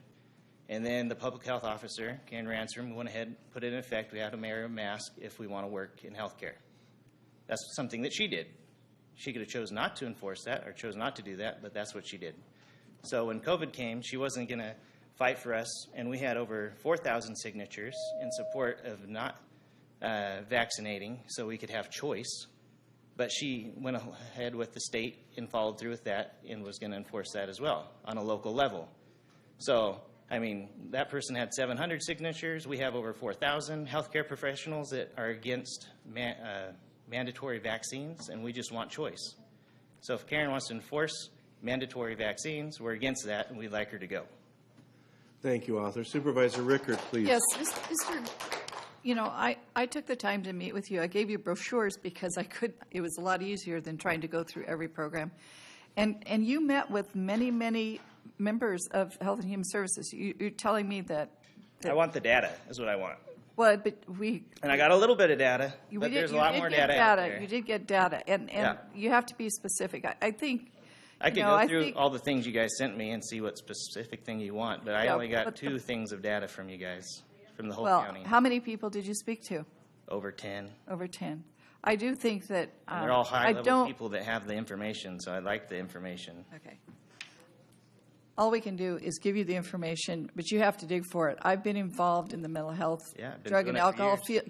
And then the public health officer, Karen Ranstrom, went ahead and put it in effect. We had to wear a mask if we want to work in healthcare. That's something that she did. She could have chose not to enforce that or chose not to do that, but that's what she did. So when COVID came, she wasn't going to fight for us, and we had over 4,000 signatures in support of not vaccinating so we could have choice. But she went ahead with the state and followed through with that and was going to enforce that as well on a local level. So, I mean, that person had 700 signatures. We have over 4,000 healthcare professionals that are against mandatory vaccines, and we just want choice. So if Karen wants to enforce mandatory vaccines, we're against that, and we'd like her to go. Thank you, Arthur. Supervisor Rickert, please. Yes, Mr. You know, I took the time to meet with you. I gave you brochures because it was a lot easier than trying to go through every program. And you met with many, many members of Health and Human Services. You're telling me that I want the data, is what I want. Well, but and I got a little bit of data, but there's a lot more data out there. You did get data, and yeah. You have to be specific. I think I could go through all the things you guys sent me and see what specific thing you want, but I only got two things of data from you guys, from the whole county. How many people did you speak to? Over 10. Over 10. I do think that and they're all high-level people that have the information, so I like the information. Okay. All we can do is give you the information, but you have to dig for it. I've been involved in the mental health, drug and alcohol field,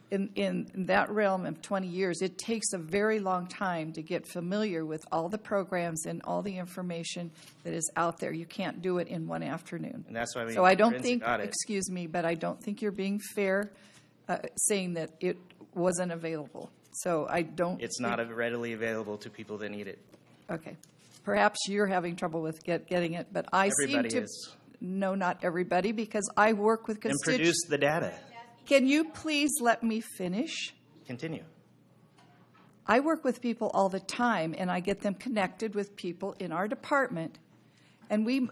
in that realm of 20 years. It takes a very long time to get familiar with all the programs and all the information that is out there. You can't do it in one afternoon. And that's why we so I don't think, but I don't think you're being fair saying that it wasn't available. So I don't. It's not readily available to people that need it. Okay. Perhaps you're having trouble with getting it, but I everybody seem to. Is. No, not everybody, because I work with constituents. And produce the data. Can you please let me finish? Continue. I work with people all the time, and I get them connected with people in our department, and we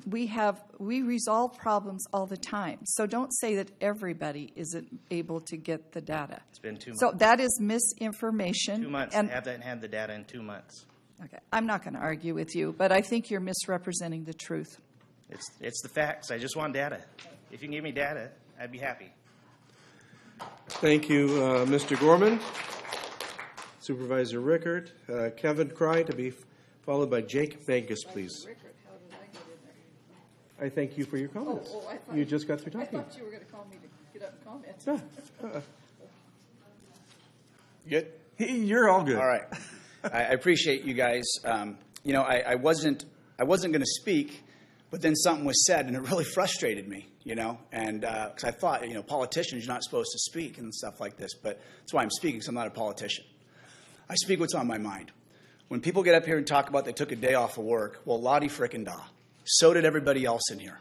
resolve problems all the time. So don't say that everybody isn't able to get the data. It's been 2 months. So that is misinformation. 2 months. And I haven't had the data in 2 months. Okay, I'm not going to argue with you, but I think you're misrepresenting the truth. It's the facts. I just want data. If you can give me data, I'd be happy. Thank you, Mr. Gorman. Supervisor Rickert. Kevin Cry to be followed by Jake Vegas, please. I thank you for your comments. You just got through talking. I thought you were going to call me to get up and comment. Good? You're all good. All right. I appreciate you guys. I wasn't going to speak, but then something was said, and it really frustrated me, and because I thought, politicians, you're not supposed to speak and stuff like this, but that's why I'm speaking, because I'm not a politician. I speak what's on my mind. When people get up here and talk about they took a day off of work, well, la-di frickin' da. So did everybody else in here.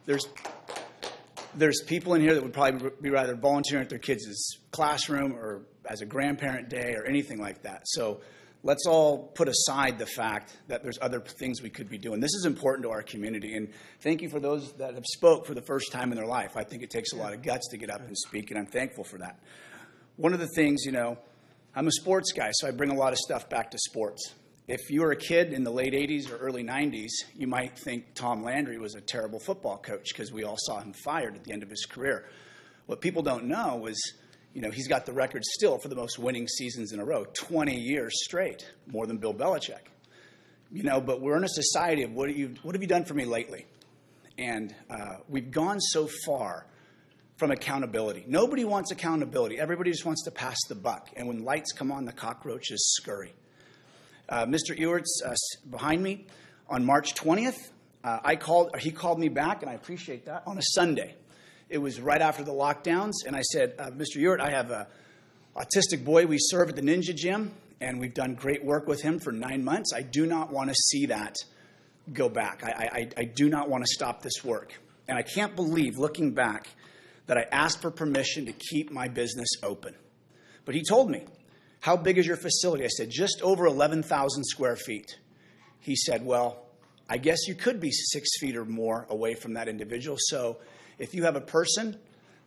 There's people in here that would probably be rather volunteering at their kids' classroom or as a grandparent day or anything like that. So let's all put aside the fact that there's other things we could be doing. This is important to our community, and thank you for those that have spoke for the first time in their life. I think it takes a lot of guts to get up and speak, and I'm thankful for that. One of the things, I'm a sports guy, so I bring a lot of stuff back to sports. If you were a kid in the late 80s or early 90s, you might think Tom Landry was a terrible football coach because we all saw him fired at the end of his career. What people don't know is, he's got the record still for the most winning seasons in a row, 20 years straight, more than Bill Belichick. But we're in a society of what have you done for me lately? And we've gone so far from accountability. Nobody wants accountability. Everybody just wants to pass the buck. And when lights come on, the cockroaches scurry. Mr. Ewert's behind me. On March 20th, he called me back, and I appreciate that, on a Sunday. It was right after the lockdowns, and I said, Mr. Ewert, I have an autistic boy we serve at the Ninja Gym, and we've done great work with him for 9 months. I do not want to see that go back. I do not want to stop this work. And I can't believe, looking back, that I asked for permission to keep my business open. But he told me, how big is your facility? I said, just over 11,000 square feet. He said, well, I guess you could be 6 feet or more away from that individual. So if you have a person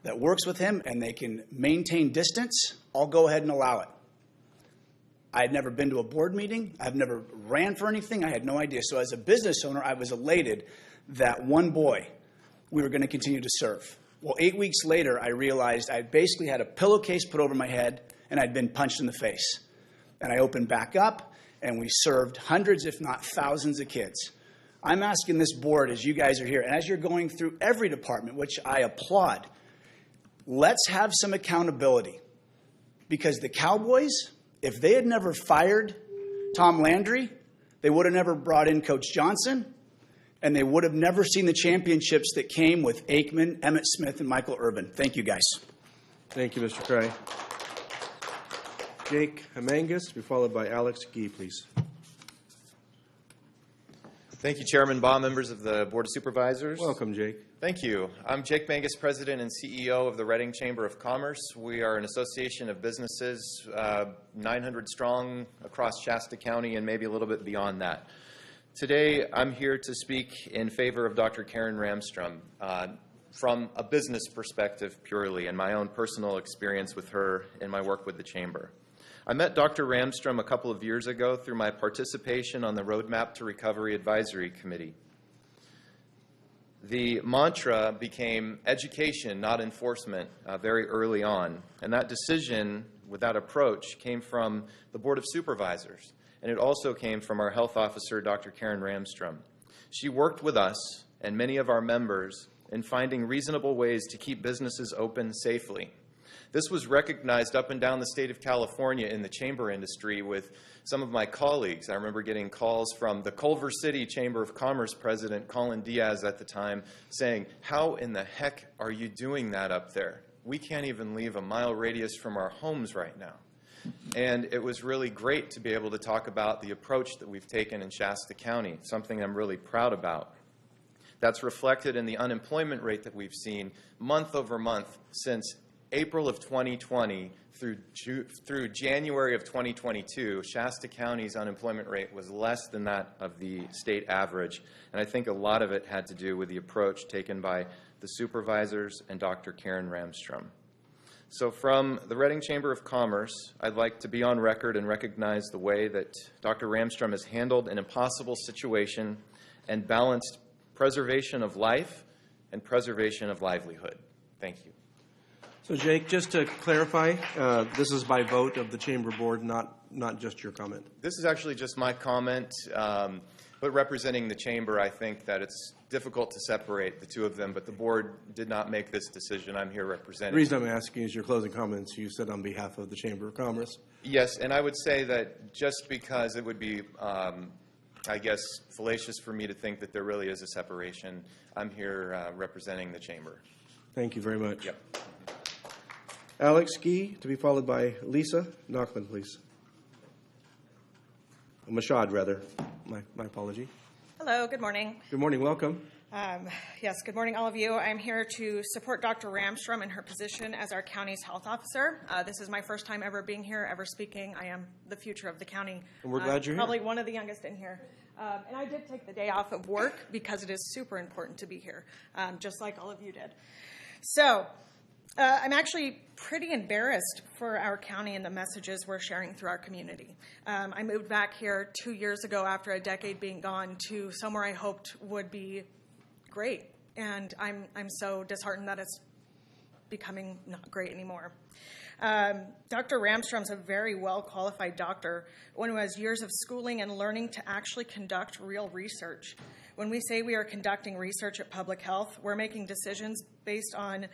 that works with him and they can maintain distance, I'll go ahead and allow it. I had never been to a board meeting. I've never ran for anything. I had no idea. So as a business owner, I was elated that one boy we were going to continue to serve. Well, 8 weeks later, I realized I basically had a pillowcase put over my head and I'd been punched in the face. And I opened back up, and we served hundreds, if not thousands, of kids. I'm asking this board, as you guys are here, and as you're going through every department, which I applaud, let's have some accountability. Because the Cowboys, if they had never fired Tom Landry, they would have never brought in Coach Johnson, and they would have never seen the championships that came with Aikman, Emmitt Smith, and Michael Irvin. Thank you, guys. Thank you, Mr. Cray. Jake Hamangus, to be followed by Alex Gee, please. Thank you, Chairman Baugh, members of the Board of Supervisors. Welcome, Jake. Thank you. I'm Jake Mangus, President and CEO of the Reading Chamber of Commerce. We are an association of businesses, 900 strong across Shasta County and maybe a little bit beyond that. Today, I'm here to speak in favor of Dr. Karen Ramstrom from a business perspective purely and my own personal experience with her in my work with the Chamber. I met Dr. Ramstrom a couple of years ago through my participation on the Roadmap to Recovery Advisory Committee. The mantra became education, not enforcement, very early on. And that decision, with that approach, came from the Board of Supervisors. And it also came from our health officer, Dr. Karen Ramstrom. She worked with us and many of our members in finding reasonable ways to keep businesses open safely. This was recognized up and down the state of California in the chamber industry with some of my colleagues. I remember getting calls from the Culver City Chamber of Commerce president, Colin Diaz at the time, saying, how in the heck are you doing that up there? We can't even leave a mile radius from our homes right now. And it was really great to be able to talk about the approach that we've taken in Shasta County, something I'm really proud about. That's reflected in the unemployment rate that we've seen month over month since April of 2020 through January of 2022. Shasta County's unemployment rate was less than that of the state average. And I think a lot of it had to do with the approach taken by the supervisors and Dr. Karen Ramstrom. So from the Reading Chamber of Commerce, I'd like to be on record and recognize the way that Dr. Ramstrom has handled an impossible situation and balanced preservation of life and preservation of livelihood. Thank you. So, Jake, just to clarify, this is by vote of the Chamber Board, not just your comment. This is actually just my comment, but representing the Chamber, I think that it's difficult to separate the two of them, but the Board did not make this decision. I'm here representing. The reason I'm asking is your closing comments, you said on behalf of the Chamber of Commerce. Yes, and I would say that just because it would be, I guess, fallacious for me to think that there really is a separation, I'm here representing the Chamber. Thank you very much. Yep. Alex Gee, to be followed by Lisa Nachman, please. Mashad, rather. My apology. Hello, good morning. Good morning, welcome. Yes, good morning, all of you. I'm here to support Dr. Ramstrom in her position as our county's health officer. This is my first time ever being here, ever speaking. I am the future of the county. And we're glad you're probably here. one of the youngest in here. And I did take the day off of work because it is super important to be here, just like all of you did. So, I'm actually pretty embarrassed for our county and the messages we're sharing through our community. I moved back here 2 years ago after a decade being gone to somewhere I hoped would be great, and I'm so disheartened that it's becoming not great anymore. Dr. Ramstrom's a very well-qualified doctor, one who has years of schooling and learning to actually conduct real research. When we say we are conducting research at Public Health, we're making decisions based on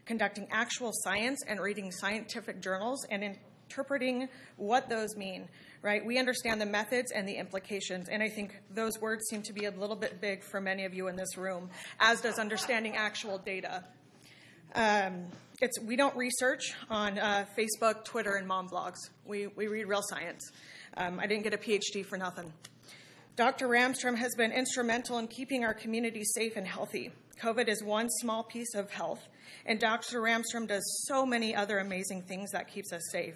conducting actual science and reading scientific journals and interpreting what those mean, right? We understand the methods and the implications, and I think those words seem to be a little bit big for many of you in this room, as does understanding actual data. We don't research on Facebook, Twitter, and mom blogs. We read real science. I didn't get a PhD for nothing. Dr. Ramstrom has been instrumental in keeping our community safe and healthy. COVID is one small piece of health, and Dr. Ramstrom does so many other amazing things that keeps us safe.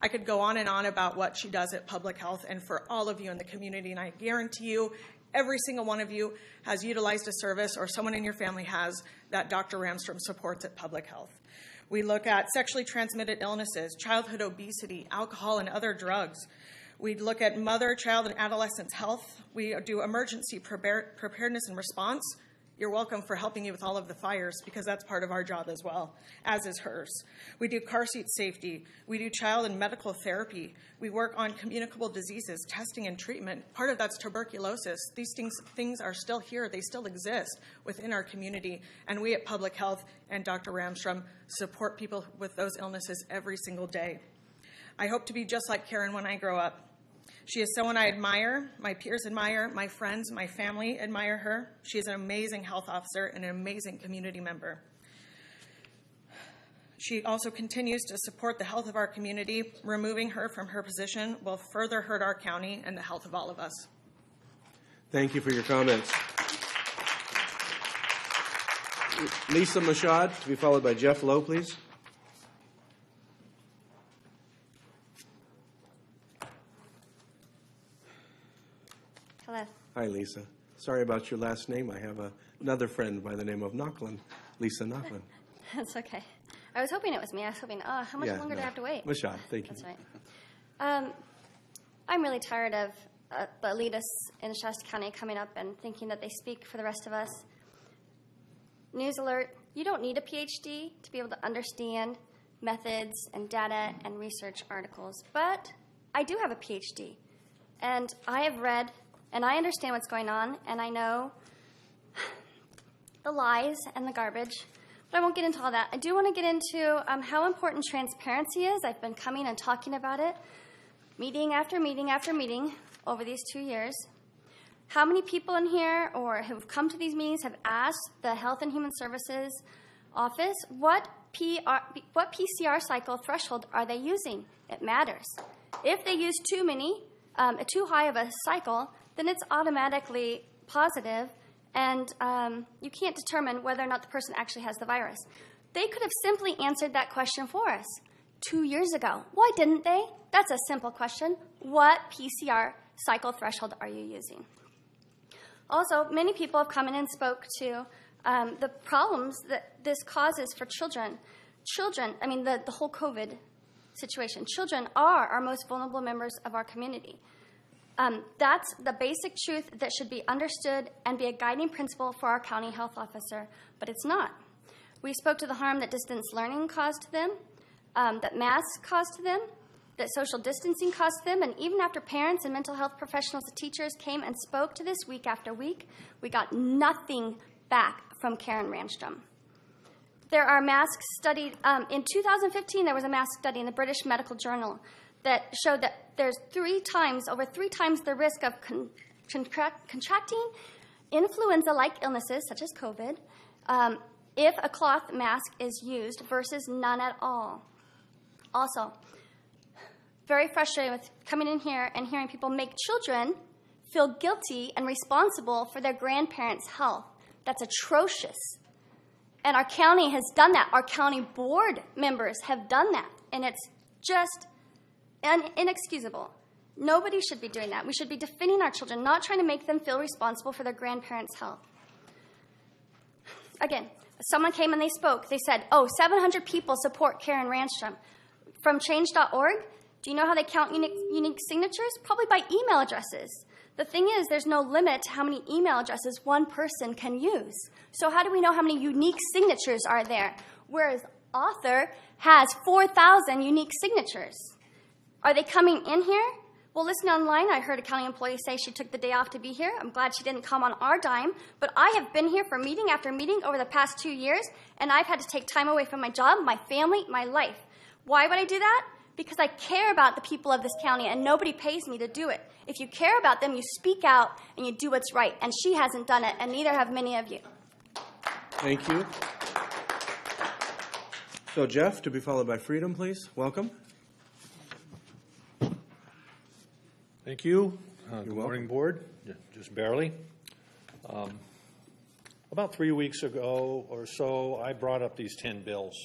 I could go on and on about what she does at Public Health and for all of you in the community, and I guarantee you, every single one of you has utilized a service or someone in your family has that Dr. Ramstrom supports at Public Health. We look at sexually transmitted illnesses, childhood obesity, alcohol, and other drugs. We look at mother, child, and adolescent health. We do emergency preparedness and response. You're welcome for helping you with all of the fires, because that's part of our job as well, as is hers. We do car seat safety. We do child and medical therapy. We work on communicable diseases, testing and treatment. Part of that's tuberculosis. These things are still here. They still exist within our community. And we at Public Health and Dr. Ramstrom support people with those illnesses every single day. I hope to be just like Karen when I grow up. She is someone I admire, my peers admire, my friends, my family admire her. She is an amazing health officer and an amazing community member. She also continues to support the health of our community. Removing her from her position will further hurt our county and the health of all of us. Thank you for your comments. Lisa Mashad, to be followed by Jeff Lowe, please. Hello. Hi, Lisa. Sorry about your last name. I have another friend by the name of Knocklin, Lisa Knocklin. That's okay. I was hoping it was me. I was hoping, how much longer do I have to wait? Mashad, thank you. That's right. I'm really tired of the elitists in Shasta County coming up and thinking that they speak for the rest of us. News alert, you don't need a PhD to be able to understand methods and data and research articles, but I do have a PhD, and I have read and I understand what's going on, and I know the lies and the garbage, but I won't get into all that. I do want to get into how important transparency is. I've been coming and talking about it, meeting after meeting after meeting over these 2 years. How many people in here or who've come to these meetings have asked the Health and Human Services Office what PCR cycle threshold are they using? It matters. If they use too high of a cycle, then it's automatically positive, and you can't determine whether or not the person actually has the virus. They could have simply answered that question for us 2 years ago. Why didn't they? That's a simple question. What PCR cycle threshold are you using? Also, many people have come in and spoke to the problems that this causes for children. The whole COVID situation. Children are our most vulnerable members of our community. That's the basic truth that should be understood and be a guiding principle for our county health officer, but it's not. We spoke to the harm that distance learning caused to them, that masks caused to them, that social distancing caused to them, and even after parents and mental health professionals and teachers came and spoke to this week after week, we got nothing back from Karen Ramstrom. There are masks studied. In 2015, there was a mask study in the British Medical Journal that showed that there's over three times the risk of contracting influenza-like illnesses, such as COVID, if a cloth mask is used versus none at all. Also, very frustrating with coming in here and hearing people make children feel guilty and responsible for their grandparents' health. That's atrocious. And our county has done that. Our county board members have done that. And it's just inexcusable. Nobody should be doing that. We should be defending our children, not trying to make them feel responsible for their grandparents' health. again, someone came and they spoke. They said, oh, 700 people support Karen Ranstrom. From change.org, do you know how they count unique signatures? Probably by email addresses. The thing is, there's no limit to how many email addresses one person can use. So how do we know how many unique signatures are there? Whereas Author has 4,000 unique signatures. Are they coming in here? Well, listening online, I heard a county employee say she took the day off to be here. I'm glad she didn't come on our dime. But I have been here for meeting after meeting over the past 2 years, and I've had to take time away from my job, my family, my life. Why would I do that? Because I care about the people of this county, and nobody pays me to do it. If you care about them, you speak out and you do what's right. And she hasn't done it, and neither have many of you. Thank you. So Jeff, to be followed by Freedom, please. Welcome. Thank you. Good morning, Board. Just barely. About 3 weeks ago or so, I brought up these 10 bills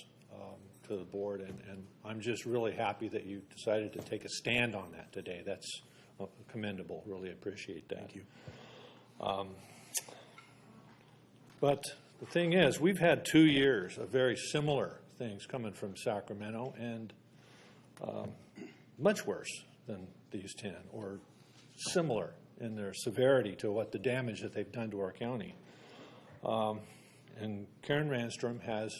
to the Board, and I'm just really happy that you decided to take a stand on that today. That's commendable. Really appreciate that. Thank you. But the thing is, we've had 2 years of very similar things coming from Sacramento, and much worse than these 10, or similar in their severity to what the damage that they've done to our county. And Karen Ranstrom has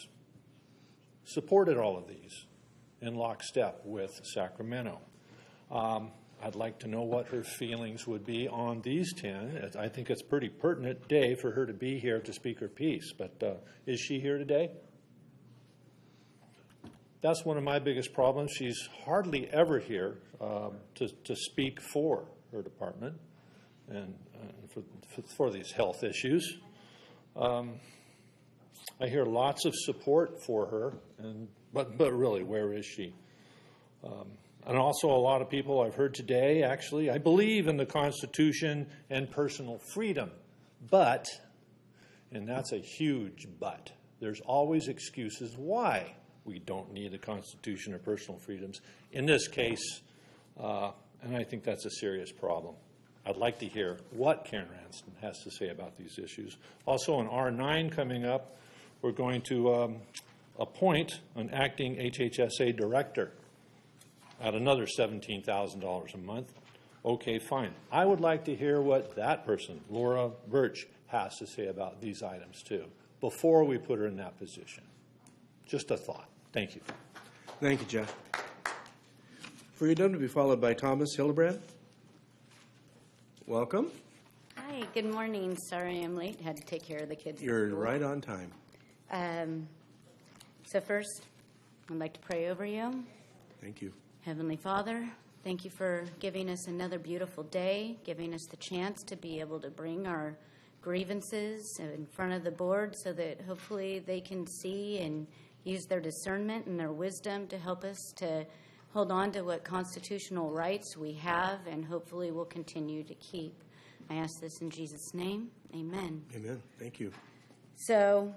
supported all of these in lockstep with Sacramento. I'd like to know what her feelings would be on these 10. I think it's a pretty pertinent day for her to be here to speak her piece, but is she here today? That's one of my biggest problems. She's hardly ever here to speak for her department and for these health issues. I hear lots of support for her, but really, where is she? And also a lot of people I've heard today, actually, I believe in the Constitution and personal freedom, but, and that's a huge but, there's always excuses why we don't need a Constitution or personal freedoms. In this case, and I think that's a serious problem. I'd like to hear what Karen Ranstrom has to say about these issues. Also, on R9 coming up, we're going to appoint an acting HHSA director at another $17,000 a month. Okay, fine. I would like to hear what that person, Laura Birch, has to say about these items too, before we put her in that position. Just a thought. Thank you. Thank you, Jeff. Freedom, to be followed by Thomas Hildebrand. Welcome. Hi, good morning. Sorry I'm late. Had to take care of the kids. You're right on time. So first, I'd like to pray over you. Thank you. Heavenly Father, thank you for giving us another beautiful day, giving us the chance to be able to bring our grievances in front of the board so that hopefully they can see and use their discernment and their wisdom to help us to hold on to what constitutional rights we have and hopefully will continue to keep. I ask this in Jesus' name. Amen. Amen. Thank you. So,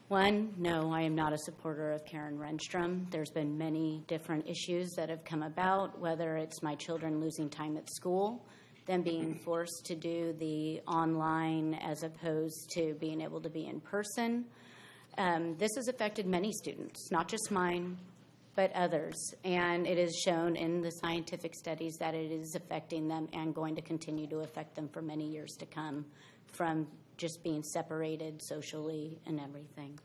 one, no, I am not a supporter of Karen Ranstrom. There's been many different issues that have come about, whether it's my children losing time at school, them being forced to do the online as opposed to being able to be in person. This has affected many students, not just mine, but others. And it is shown in the scientific studies that it is affecting them and going to continue to affect them for many years to come from just being separated socially and everything.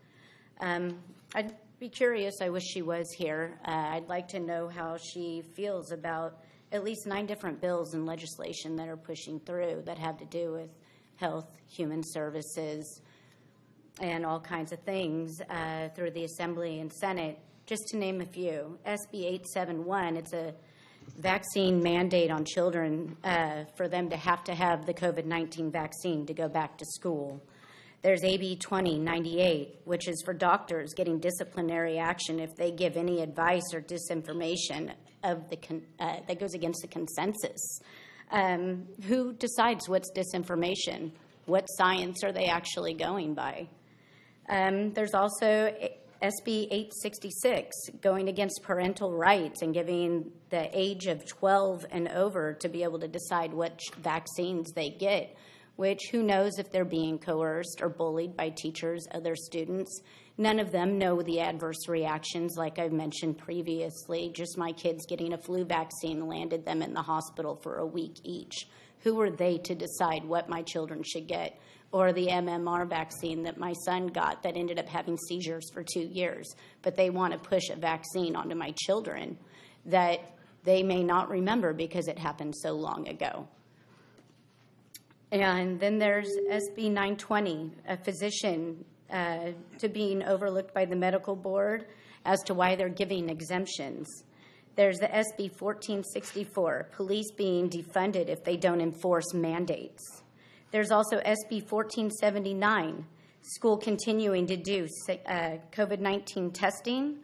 I'd be curious, I wish she was here. I'd like to know how she feels about at least 9 different bills and legislation that are pushing through that have to do with health, human services, and all kinds of things through the Assembly and Senate, just to name a few. SB 871, it's a vaccine mandate on children for them to have the COVID-19 vaccine to go back to school. There's AB 2098, which is for doctors getting disciplinary action if they give any advice or disinformation that goes against the consensus. Who decides what's disinformation? What science are they actually going by? There's also SB 866, going against parental rights and giving the age of 12 and over to be able to decide which vaccines they get, which who knows if they're being coerced or bullied by teachers, other students. None of them know the adverse reactions, like I've mentioned previously. Just my kids getting a flu vaccine landed them in the hospital for a week each. Who are they to decide what my children should get? Or the MMR vaccine that my son got that ended up having seizures for 2 years. But they want to push a vaccine onto my children that they may not remember because it happened so long ago. And then there's SB 920, a physician to being overlooked by the medical board as to why they're giving exemptions. There's the SB 1464, police being defunded if they don't enforce mandates. There's also SB 1479, school continuing to do COVID-19 testing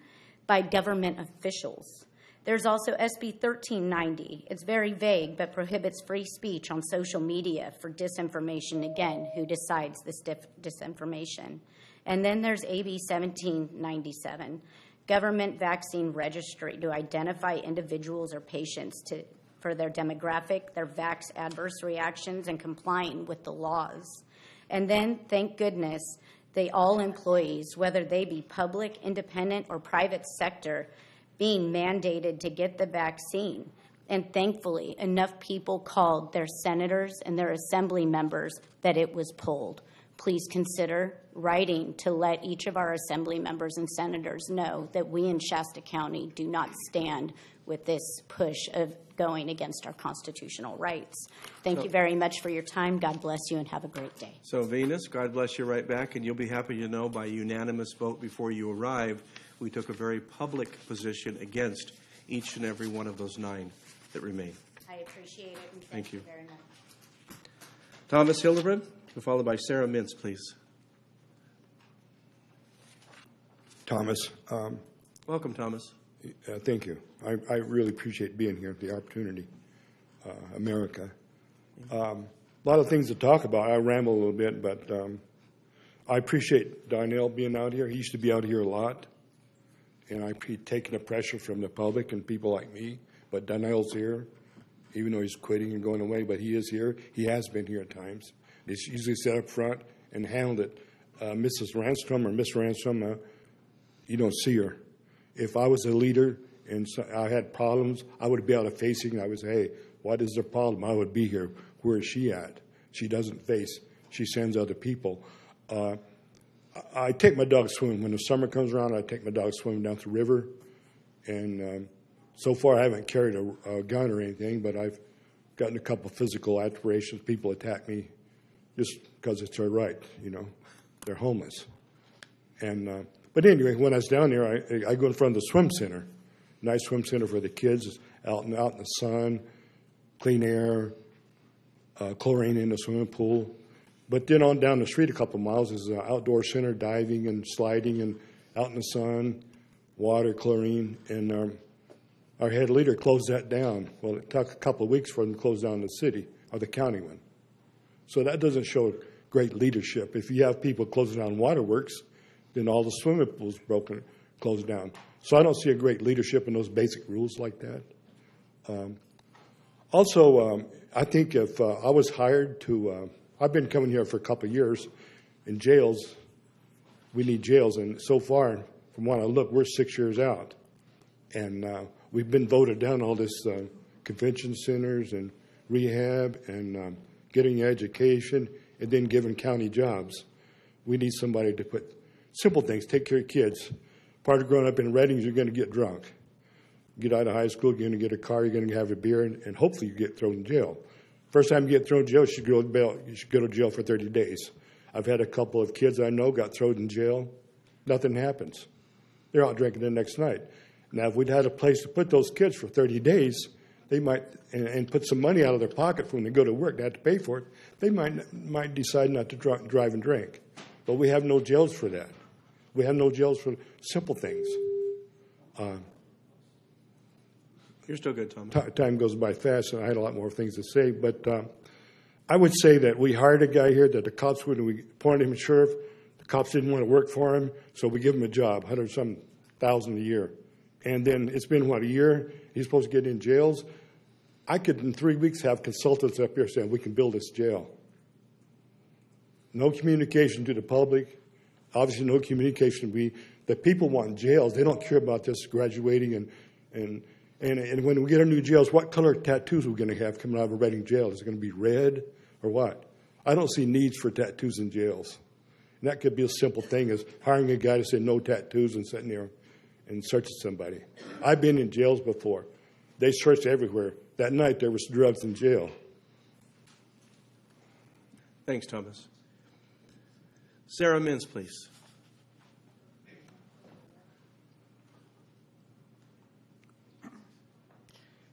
by government officials. There's also SB 1390. It's very vague, but prohibits free speech on social media for disinformation. Again, who decides this disinformation? And then there's AB 1797, government vaccine registry to identify individuals or patients for their demographic, their vax adverse reactions, and complying with the laws. And then, thank goodness, all employees, whether they be public, independent, or private sector, being mandated to get the vaccine. And thankfully, enough people called their senators and their assembly members that it was pulled. Please consider writing to let each of our assembly members and senators know that we in Shasta County do not stand with this push of going against our constitutional rights. Thank you very much for your time. God bless you and have a great day. So Venus, God bless you right back, and you'll be happy to know by unanimous vote before you arrive, we took a very public position against each and every one of those 9 that remain. I appreciate it, and thank you very much. Thomas Hildebrand, followed by Sarah Mintz, please. Thomas. Welcome, Thomas. Thank you. I really appreciate being here, the opportunity. America. A lot of things to talk about. I ramble a little bit, but I appreciate Darnell being out here. He used to be out here a lot, and I appreciate taking the pressure from the public and people like me. But Darnell's here, even though he's quitting and going away, but he is here. He has been here at times. He's usually sat up front and handled it. Mrs. Ranstrom or Miss Ranstrom, you don't see her. If I was a leader and I had problems, I would be able to face it, and I would say, hey, what is the problem? I would be here. Where is she at? She doesn't face. She sends other people. I take my dog swimming. When the summer comes around, I take my dog swimming down the river. And so far, I haven't carried a gun or anything, but I've gotten a couple physical alterations. People attack me just because it's their right, you know. They're homeless. And but anyway, when I was down there, I go in front of the swim center. Nice swim center for the kids, out in the sun, clean air, chlorine in the swimming pool. But then on down the street a couple miles is an outdoor center, diving and sliding and out in the sun, water, chlorine. And our head leader closed that down. Well, it took a couple of weeks for them to close down the city, or the county one. So that doesn't show great leadership. If you have people closing down waterworks, then all the swimming pools closed down. So I don't see a great leadership in those basic rules like that. Also, I think if I was hired to, I've been coming here for a couple of years in jails. We need jails, and so far, from what I look, we're 6 years out. And we've been voted down all this convention centers and rehab and getting education and then giving county jobs. We need somebody to put simple things, take care of kids. Part of growing up in Redding is you're going to get drunk. Get out of high school, you're going to get a car, you're going to have a beer, and hopefully you get thrown in jail. First time you get thrown in jail, you should go to jail for 30 days. I've had a couple of kids I know got thrown in jail. Nothing happens. They're out drinking the next night. Now, if we'd had a place to put those kids for 30 days, they might, and put some money out of their pocket for when they go to work, they have to pay for it, they might decide not to drive and drink. But we have no jails for that. We have no jails for simple things. You're still good, Tom. Time goes by fast, and I had a lot more things to say. But I would say that we hired a guy here that the cops, when we appointed him as sheriff, the cops didn't want to work for him, so we give him a job, $100,000 a year. And then it's been, a year? He's supposed to get in jails. I could, in 3 weeks, have consultants up here saying, we can build this jail. no communication to the public, obviously no communication. The people want jails. They don't care about this graduating and when we get our new jails, what color tattoos are we going to have coming out of a Reading jail? Is it going to be red or what? I don't see needs for tattoos in jails. And that could be a simple thing as hiring a guy to say no tattoos and sitting there and searching somebody. I've been in jails before. They searched everywhere. That night there was drugs in jail. Thanks, Thomas. Sarah Mintz, please.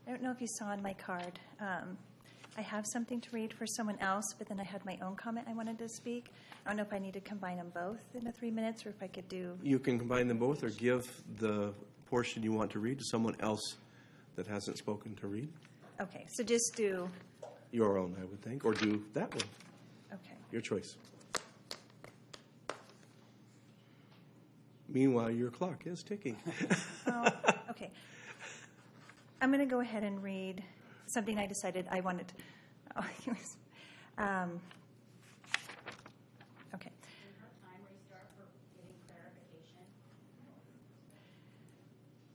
I don't know if you saw on my card. I have something to read for someone else, but then I had my own comment I wanted to speak. I don't know if I need to combine them both in the 3 minutes or if I could do... You can combine them both or give the portion you want to read to someone else that hasn't spoken to read. Okay, so just do... Your own, I would think, or do that one. Okay. Your choice. Meanwhile, your clock is ticking. Okay. I'm going to go ahead and read something I decided I wanted to... Okay.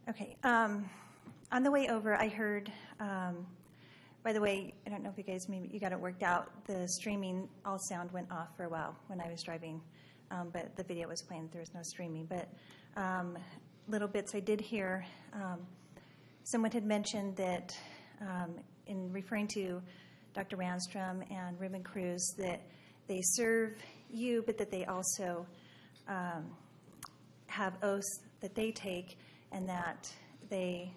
Okay. On the way over, I heard... by the way, I don't know if you guys, maybe you got it worked out. The streaming, all sound went off for a while when I was driving, but the video was playing. There was no streaming. But little bits I did hear. Someone had mentioned that in referring to Dr. Randstrom and Ruben Cruz, that they serve you, but that they also have oaths that they take, and that they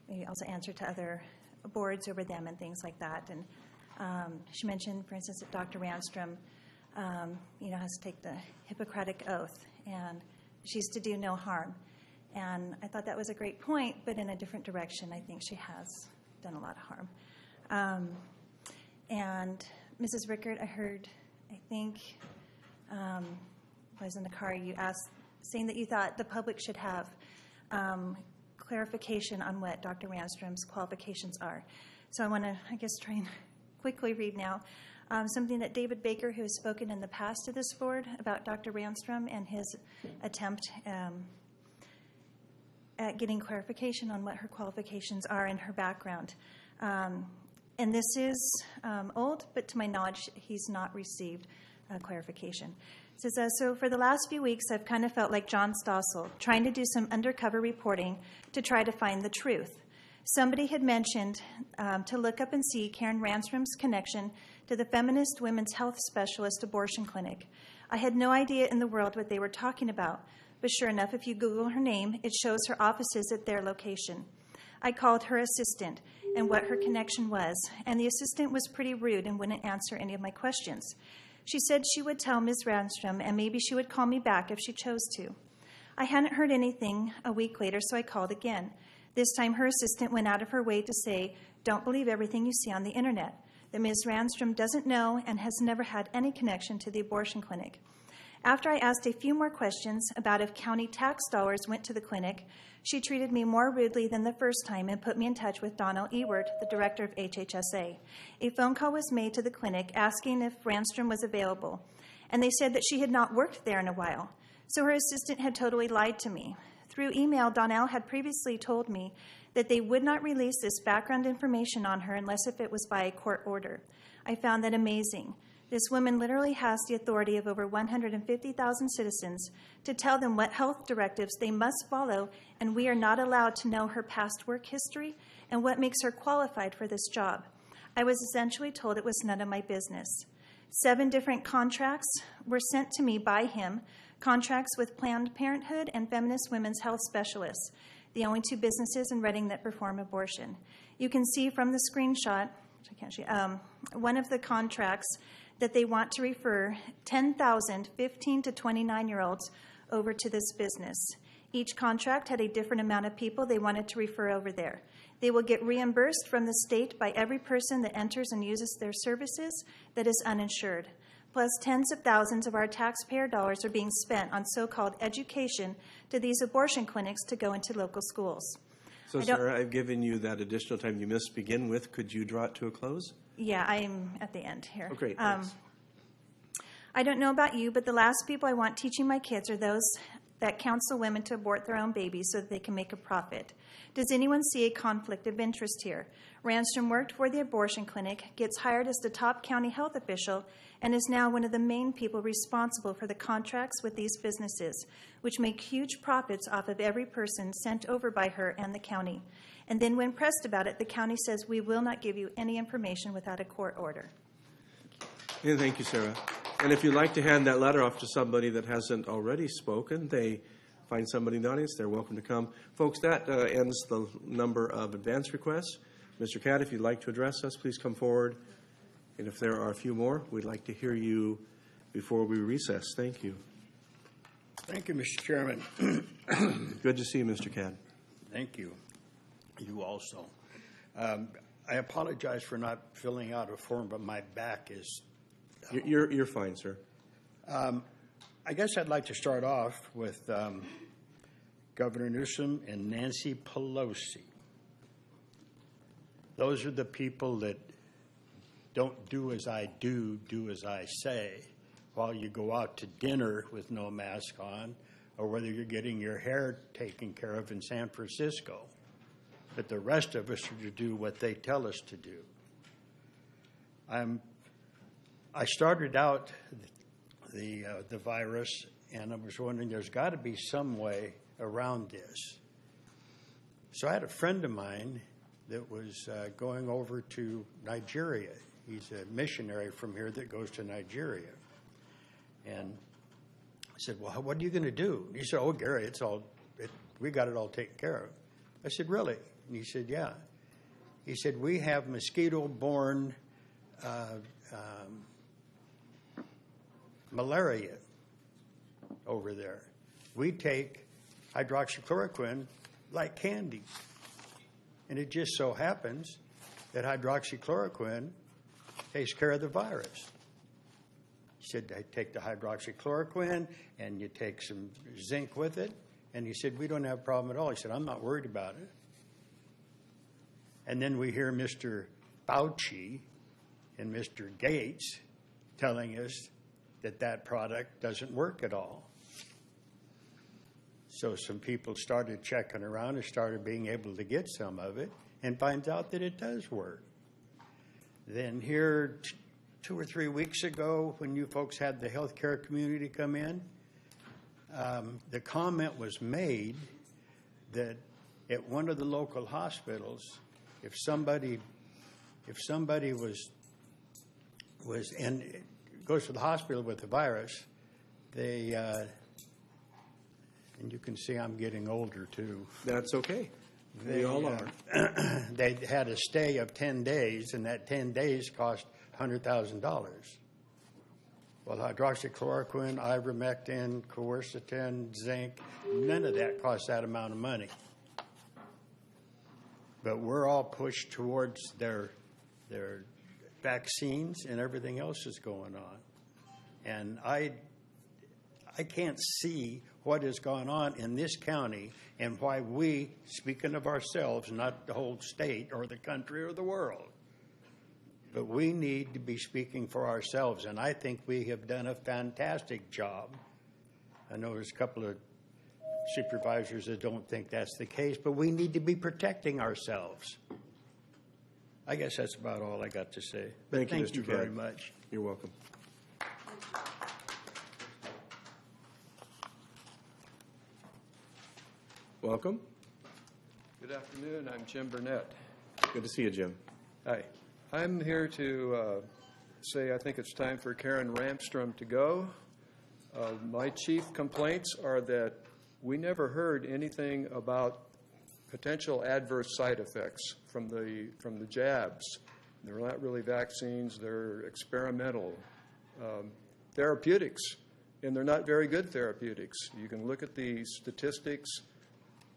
maybe also answer to other boards over them and things like that. And she mentioned, for instance, that Dr. Randstrom, has to take the Hippocratic Oath, and she's to do no harm. And I thought that was a great point, but in a different direction. I think she has done a lot of harm. And Mrs. Rickard, I heard, I think, I was in the car, you asked, saying that you thought the public should have clarification on what Dr. Randstrom's qualifications are. So I want to, try and quickly read now something that David Baker, who has spoken in the past to this board about Dr. Randstrom and his attempt at getting clarification on what her qualifications are and her background. And this is old, but to my knowledge, he's not received clarification. It says, so for the last few weeks, I've kind of felt like John Stossel, trying to do some undercover reporting to try to find the truth. Somebody had mentioned to look up and see Karen Randstrom's connection to the Feminist Women's Health Specialist Abortion Clinic. I had no idea in the world what they were talking about, but sure enough, if you Google her name, it shows her offices at their location. I called her assistant and what her connection was, and the assistant was pretty rude and wouldn't answer any of my questions. She said she would tell Ms. Randstrom, and maybe she would call me back if she chose to. I hadn't heard anything a week later, so I called again. This time her assistant went out of her way to say, don't believe everything you see on the internet, that Ms. Randstrom doesn't know and has never had any connection to the abortion clinic. After I asked a few more questions about if county tax dollars went to the clinic, she treated me more rudely than the first time and put me in touch with Donald Ewert, the director of HHSA. A phone call was made to the clinic asking if Randstrom was available, and they said that she had not worked there in a while. So her assistant had totally lied to me. Through email, Donnell had previously told me that they would not release this background information on her unless if it was by a court order. I found that amazing. This woman literally has the authority of over 150,000 citizens to tell them what health directives they must follow, and we are not allowed to know her past work history and what makes her qualified for this job. I was essentially told it was none of my business. 7 different contracts were sent to me by him, contracts with Planned Parenthood and Feminist Women's Health Specialists, the only 2 businesses in Reading that perform abortion. You can see from the screenshot, which I can't show, one of the contracts that they want to refer 10,000 15 to 29-year-olds over to this business. Each contract had a different amount of people they wanted to refer over there. They will get reimbursed from the state by every person that enters and uses their services that is uninsured. Plus, tens of thousands of our taxpayer dollars are being spent on so-called education to these abortion clinics to go into local schools. So, Sarah, I've given you that additional time you missed to begin with. Could you draw it to a close? Yeah, I'm at the end here. Oh, great. I don't know about you, but the last people I want teaching my kids are those that counsel women to abort their own babies so that they can make a profit. Does anyone see a conflict of interest here? Ramstrom worked for the abortion clinic, gets hired as the top county health official, and is now one of the main people responsible for the contracts with these businesses, which make huge profits off of every person sent over by her and the county. And then when pressed about it, the county says, we will not give you any information without a court order. Yeah, thank you, Sarah. And if you'd like to hand that letter off to somebody that hasn't already spoken, they find somebody in the audience, they're welcome to come. Folks, that ends the number of advance requests. Mr. Catt, if you'd like to address us, please come forward. And if there are a few more, we'd like to hear you before we recess. Thank you. Thank you, Mr. Chairman. Good to see you, Mr. Catt. Thank you. You also. I apologize for not filling out a form, but my back is... You're fine, sir. I guess I'd like to start off with Governor Newsom and Nancy Pelosi. Those are the people that don't do as I do as I say, while you go out to dinner with no mask on, or whether you're getting your hair taken care of in San Francisco. But the rest of us are to do what they tell us to do. I started out the virus, and I was wondering, there's got to be some way around this. So I had a friend of mine that was going over to Nigeria. He's a missionary from here that goes to Nigeria. And I said, well, what are you going to do? And he said, oh, Gary, we got it all taken care of. I said, really? And he said, yeah. He said, we have mosquito-borne malaria over there. We take hydroxychloroquine like candy. And it just so happens that hydroxychloroquine takes care of the virus. He said, I take the hydroxychloroquine and you take some zinc with it. And he said, we don't have a problem at all. He said, I'm not worried about it. And then we hear Mr. Fauci and Mr. Gates telling us that that product doesn't work at all. So some people started checking around and started being able to get some of it and finds out that it does work. Then here 2 or 3 weeks ago, when you folks had the healthcare community come in, the comment was made that at one of the local hospitals, if somebody was and goes to the hospital with the virus, they and you can see I'm getting older too. That's okay. We all are. They had a stay of 10 days, and that 10 days cost $100,000. Well, hydroxychloroquine, ivermectin, quercetin, zinc, none of that costs that amount of money. But we're all pushed towards their vaccines, and everything else is going on. And I can't see what has gone on in this county and why we, speaking of ourselves, not the whole state or the country or the world, but we need to be speaking for ourselves. And I think we have done a fantastic job. I know there's a couple of supervisors that don't think that's the case, but we need to be protecting ourselves. I guess that's about all I got to say. Thank you, Mr. Thank you very much. You're welcome. Welcome. Good afternoon. I'm Jim Burnett. Good to see you, Jim. Hi. I'm here to say I think it's time for Karen Ramstrom to go. My chief complaints are that we never heard anything about potential adverse side effects from the jabs. They're not really vaccines. They're experimental therapeutics, and they're not very good therapeutics. You can look at the statistics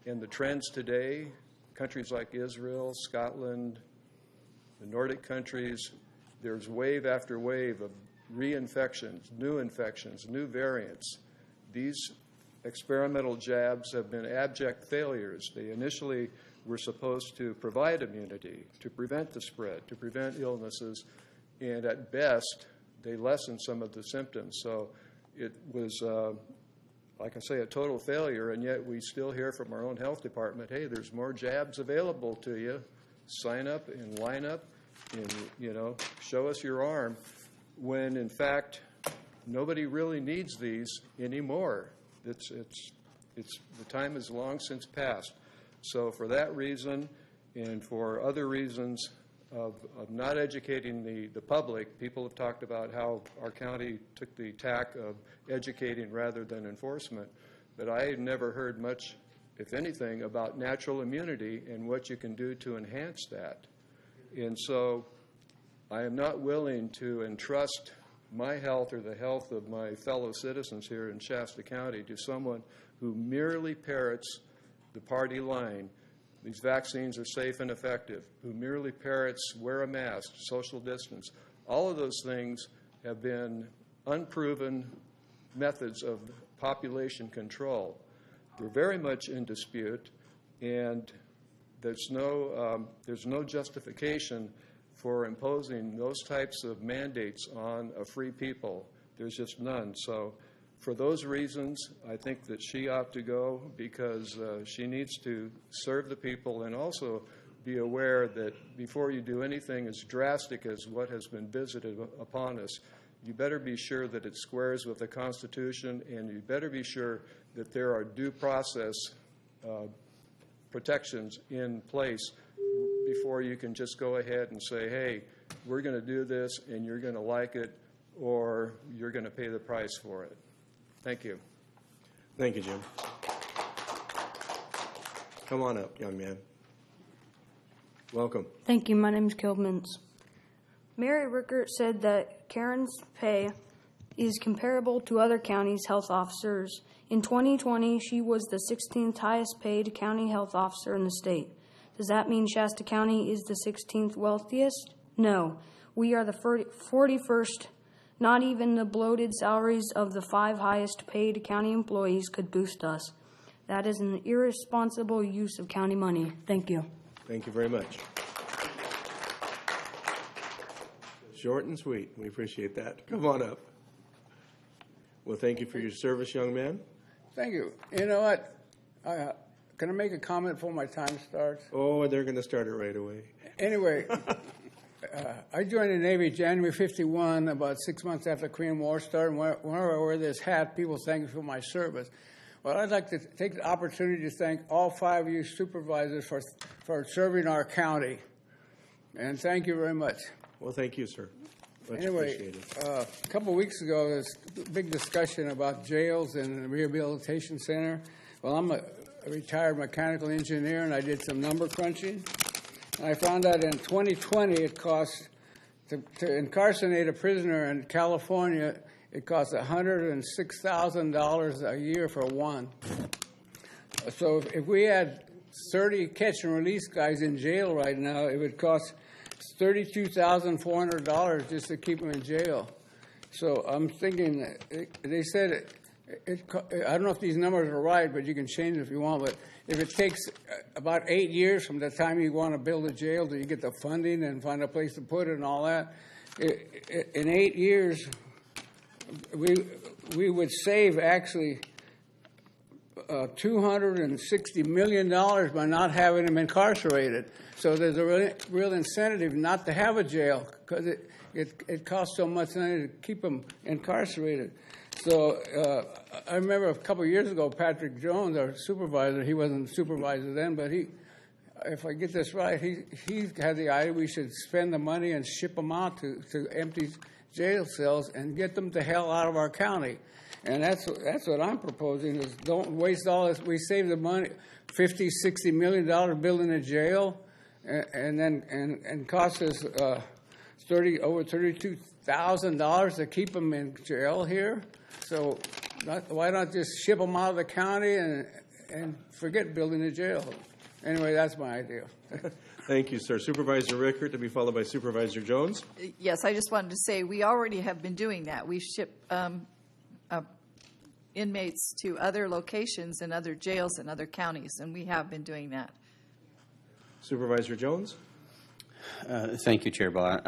and the trends today. Countries like Israel, Scotland, the Nordic countries, there's wave after wave of reinfections, new variants. These experimental jabs have been abject failures. They initially were supposed to provide immunity, to prevent the spread, to prevent illnesses, and at best they lessen some of the symptoms. So it was, like I say, a total failure, and yet we still hear from our own health department, hey, there's more jabs available to you. Sign up and line up and, show us your arm, when in fact nobody really needs these anymore. The time is long since passed. So for that reason and for other reasons of not educating the public, people have talked about how our county took the tack of educating rather than enforcement. But I had never heard much, if anything, about natural immunity and what you can do to enhance that. And so I am not willing to entrust my health or the health of my fellow citizens here in Shasta County to someone who merely parrots the party line. These vaccines are safe and effective, who merely parrots wear a mask, social distance. All of those things have been unproven methods of population control. They're very much in dispute, and there's no justification for imposing those types of mandates on a free people. There's just none. So for those reasons, I think that she ought to go, because she needs to serve the people and also be aware that before you do anything as drastic as what has been visited upon us, you better be sure that it squares with the Constitution, and you better be sure that there are due process protections in place before you can just go ahead and say, hey, we're going to do this and you're going to like it, or you're going to pay the price for it. Thank you. Thank you, Jim. Come on up, young man. Welcome. Thank you. My name is Caleb Mintz. Mary Rickert said that Karen's pay is comparable to other counties' health officers. In 2020, she was the 16th highest paid county health officer in the state. Does that mean Shasta County is the 16th wealthiest? No. We are the 41st. Not even the bloated salaries of the 5 highest paid county employees could boost us. That is an irresponsible use of county money. Thank you. Thank you very much. Short and sweet. We appreciate that. Come on up. Well, thank you for your service, young man. Thank you. You know what? Can I make a comment before my time starts? Oh, they're going to start it right away. Anyway, I joined the Navy January 51, about 6 months after the Korean War started. Whenever I wear this hat, people thank me for my service. Well, I'd like to take the opportunity to thank all 5 of you supervisors for serving our county. And thank you very much. Well, thank you, sir. Much Anyway, appreciated. a couple of weeks ago, there was a big discussion about jails and the rehabilitation center. Well, I'm a retired mechanical engineer, and I did some number crunching. And I found out in 2020, it costs to incarcerate a prisoner in California, it costs $106,000 a year for one. So if we had 30 catch and release guys in jail right now, it would cost $32,400 just to keep them in jail. So I'm thinking, they said, I don't know if these numbers are right, but you can change it if you want, but if it takes about 8 years from the time you want to build a jail till you get the funding and find a place to put it and all that, in 8 years, we would save actually $260 million by not having them incarcerated. So there's a real incentive not to have a jail because it costs so much money to keep them incarcerated. So I remember a couple of years ago, Patrick Jones, our supervisor, he wasn't supervisor then, but if I get this right, he had the idea we should spend the money and ship them out to empty jail cells and get them the hell out of our county. And that's what I'm proposing is don't waste all this. We save the money, $50, $60 million building a jail, and cost us over $32,000 to keep them in jail here. So why not just ship them out of the county and forget building a jail? Anyway, that's my idea. Thank you, sir. Supervisor Rickert, to be followed by Supervisor Jones. Yes, I just wanted to say we already have been doing that. We ship inmates to other locations and other jails in other counties, and we have been doing that. Supervisor Jones. Thank you, Chair Ball.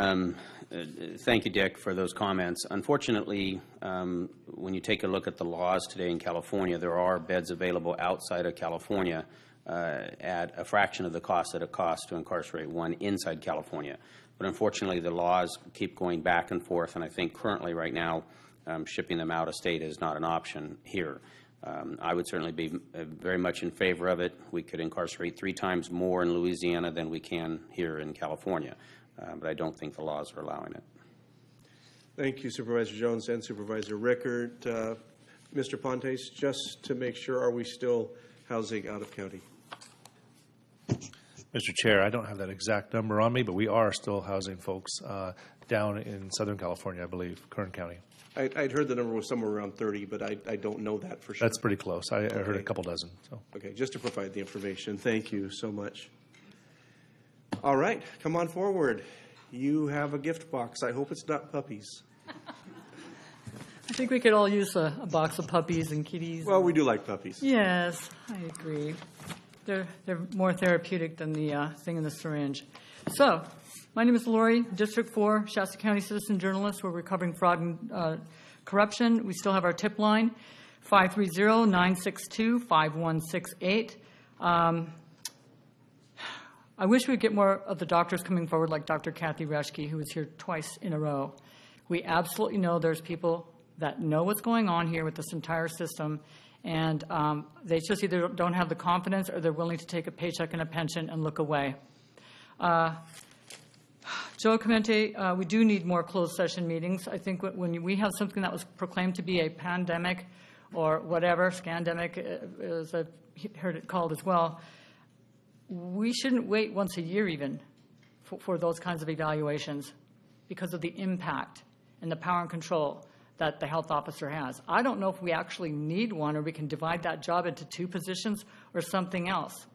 Thank you, Dick, for those comments. Unfortunately, when you take a look at the laws today in California, there are beds available outside of California at a fraction of the cost that it costs to incarcerate one inside California. But unfortunately, the laws keep going back and forth, and I think currently right now shipping them out of state is not an option here. I would certainly be very much in favor of it. We could incarcerate 3 times more in Louisiana than we can here in California, but I don't think the laws are allowing it. Thank you, Supervisor Jones and Supervisor Rickert. Mr. Pontes, just to make sure, are we still housing out of county? Mr. Chair, I don't have that exact number on me, but we are still housing folks down in Southern California, I believe, Kern County. I'd heard the number was somewhere around 30, but I don't know that for sure. That's pretty close. I heard a couple dozen. So. Okay, just to provide the information. Thank you so much. All right, come on forward. You have a gift box. I hope it's not puppies. I think we could all use a box of puppies and kitties. Well, we do like puppies. Yes, I agree. They're more therapeutic than the thing in the syringe. So, my name is Lori, District 4, Shasta County Citizen Journalist. We're recovering fraud and corruption. We still have our tip line, 530-962-5168. I wish we'd get more of the doctors coming forward like Dr. Kathy Reschke, who was here twice in a row. We absolutely know there's people that know what's going on here with this entire system, and they just either don't have the confidence or they're willing to take a paycheck and a pension and look away. Joe Clemente, we do need more closed session meetings. I think when we have something that was proclaimed to be a pandemic or whatever, scandemic, as I've heard it called as well, we shouldn't wait once a year even for those kinds of evaluations because of the impact and the power and control that the health officer has. I don't know if we actually need one or we can divide that job into 2 positions or something else.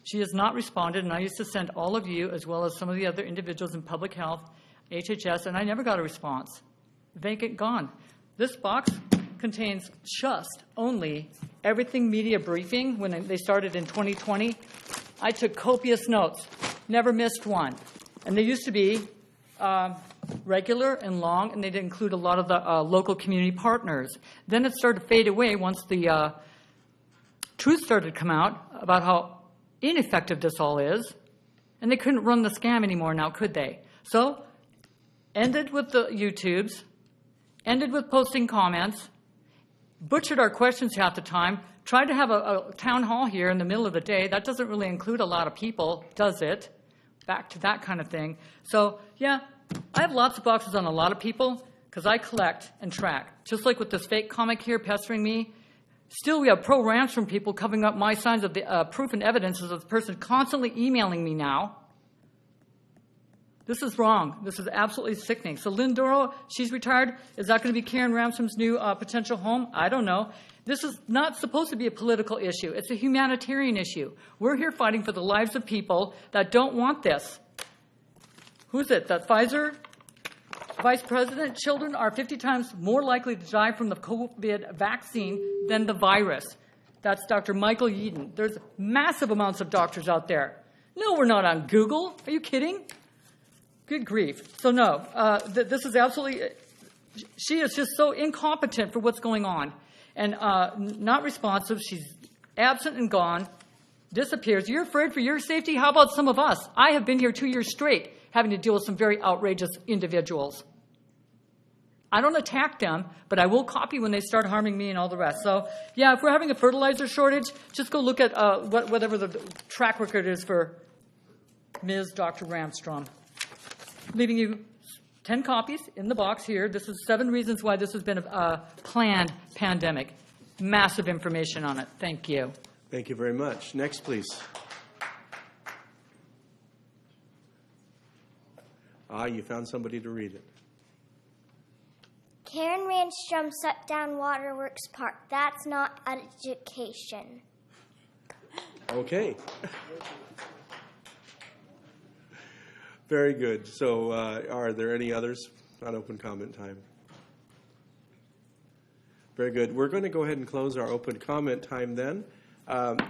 She has not responded, and I used to send all of you, as well as some of the other individuals in public health, HHS, and I never got a response. Vacant, gone. This box contains just only everything media briefing when they started in 2020. I took copious notes, never missed one. And they used to be regular and long, and they'd include a lot of the local community partners. Then it started to fade away once the truth started to come out about how ineffective this all is, and they couldn't run the scam anymore now, could they? So, ended with the YouTubes, ended with posting comments, butchered our questions half the time, tried to have a town hall here in the middle of the day. That doesn't really include a lot of people, does it? Back to that kind of thing. So, yeah, I have lots of boxes on a lot of people because I collect and track. Just like with this fake comic here pestering me, still we have programs from people covering up my signs of the proof and evidences of the person constantly emailing me now. This is wrong. This is absolutely sickening. So Lynn Doro, she's retired. Is that going to be Karen Ramstrom's new potential home? I don't know. This is not supposed to be a political issue. It's a humanitarian issue. We're here fighting for the lives of people that don't want this. Who's it? That Pfizer Vice President? Children are 50 times more likely to die from the COVID vaccine than the virus. That's Dr. Michael Yeadon. There's massive amounts of doctors out there. No, we're not on Google. Are you kidding? Good grief. So no, this is absolutely, she is just so incompetent for what's going on and not responsive. She's absent and gone, disappears. You're afraid for your safety? How about some of us? I have been here 2 years straight having to deal with some very outrageous individuals. I don't attack them, but I will copy when they start harming me and all the rest. So, yeah, if we're having a fertilizer shortage, just go look at whatever the track record is for Ms. Dr. Ramstrom. Leaving you 10 copies in the box here. This is 7 reasons why this has been a planned pandemic. Massive information on it. Thank you. Thank you very much. Next, please. You found somebody to read it. Karen Ramstrom shut down Waterworks Park. That's not education. Okay. Very good. So are there any others on open comment time? Very good. We're going to go ahead and close our open comment time then.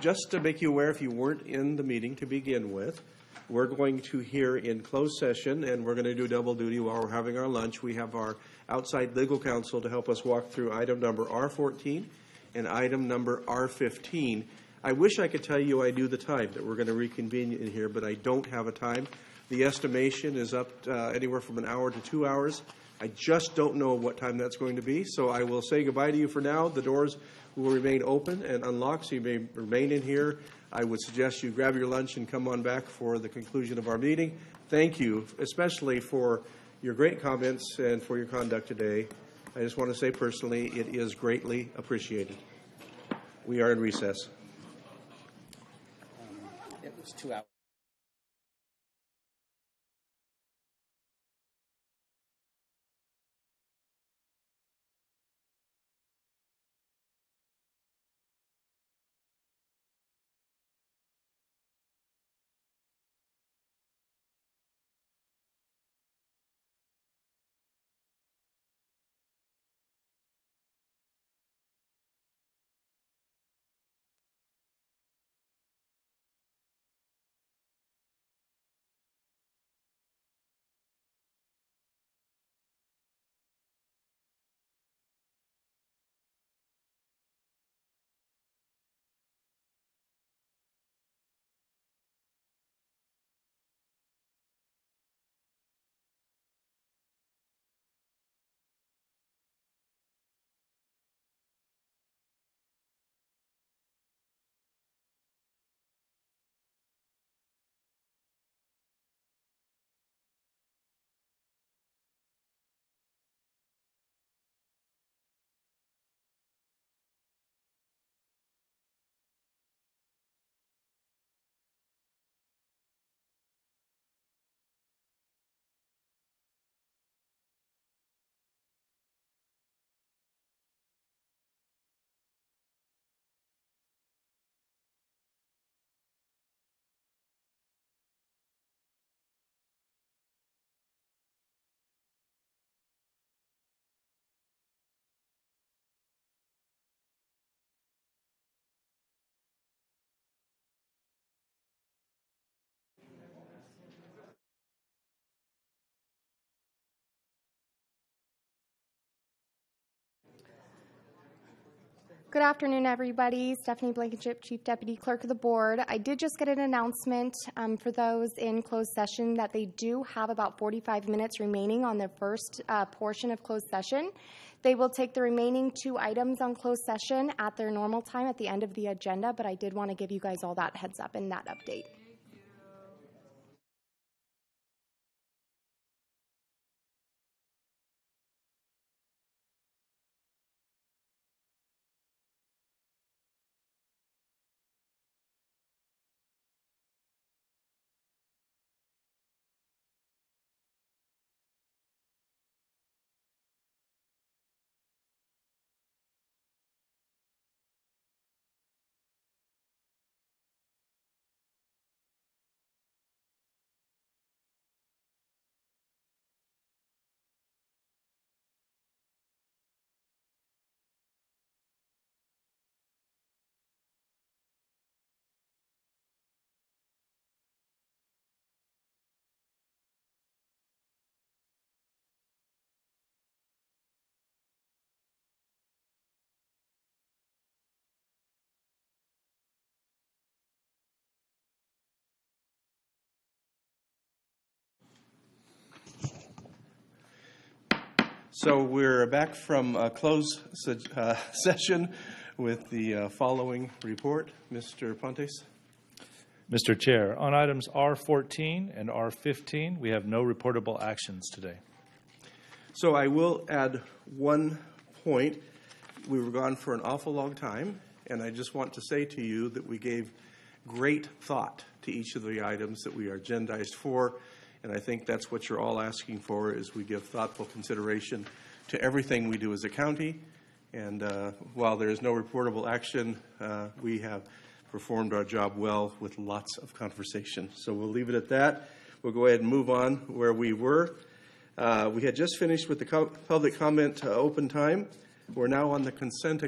Just to make you aware, if you weren't in the meeting to begin with, we're going to hear in closed session, and we're going to do double duty while we're having our lunch. We have our outside legal counsel to help us walk through item number R14 and item number R15. I wish I could tell you I knew the time that we're going to reconvene in here, but I don't have a time. The estimation is up anywhere from an hour to 2 hours. I just don't know what time that's going to be, so I will say goodbye to you for now. The doors will remain open and unlocked, so you may remain in here. I would suggest you grab your lunch and come on back for the conclusion of our meeting. Thank you, especially for your great comments and for your conduct today. I just want to say personally, it is greatly appreciated. We are in recess. It was 2 hours. Good afternoon, everybody. Stephanie Blankenship, Chief Deputy Clerk of the Board. I did just get an announcement for those in closed session that they do have about 45 minutes remaining on their first portion of closed session. They will take the remaining 2 items on closed session at their normal time at the end of the agenda, but I did want to give you guys all that heads up and that update. So we're back from closed session with the following report. Mr. Pontes. Mr. Chair, on items R14 and R15, we have no reportable actions today. So I will add one point. We were gone for an awful long time, and I just want to say to you that we gave great thought to each of the items that we are agendized for. And I think that's what you're all asking for, is we give thoughtful consideration to everything we do as a county. And while there is no reportable action, we have performed our job well with lots of conversation. So we'll leave it at that. We'll go ahead and move on where we were. We had just finished with the public comment open time. We're now on the consent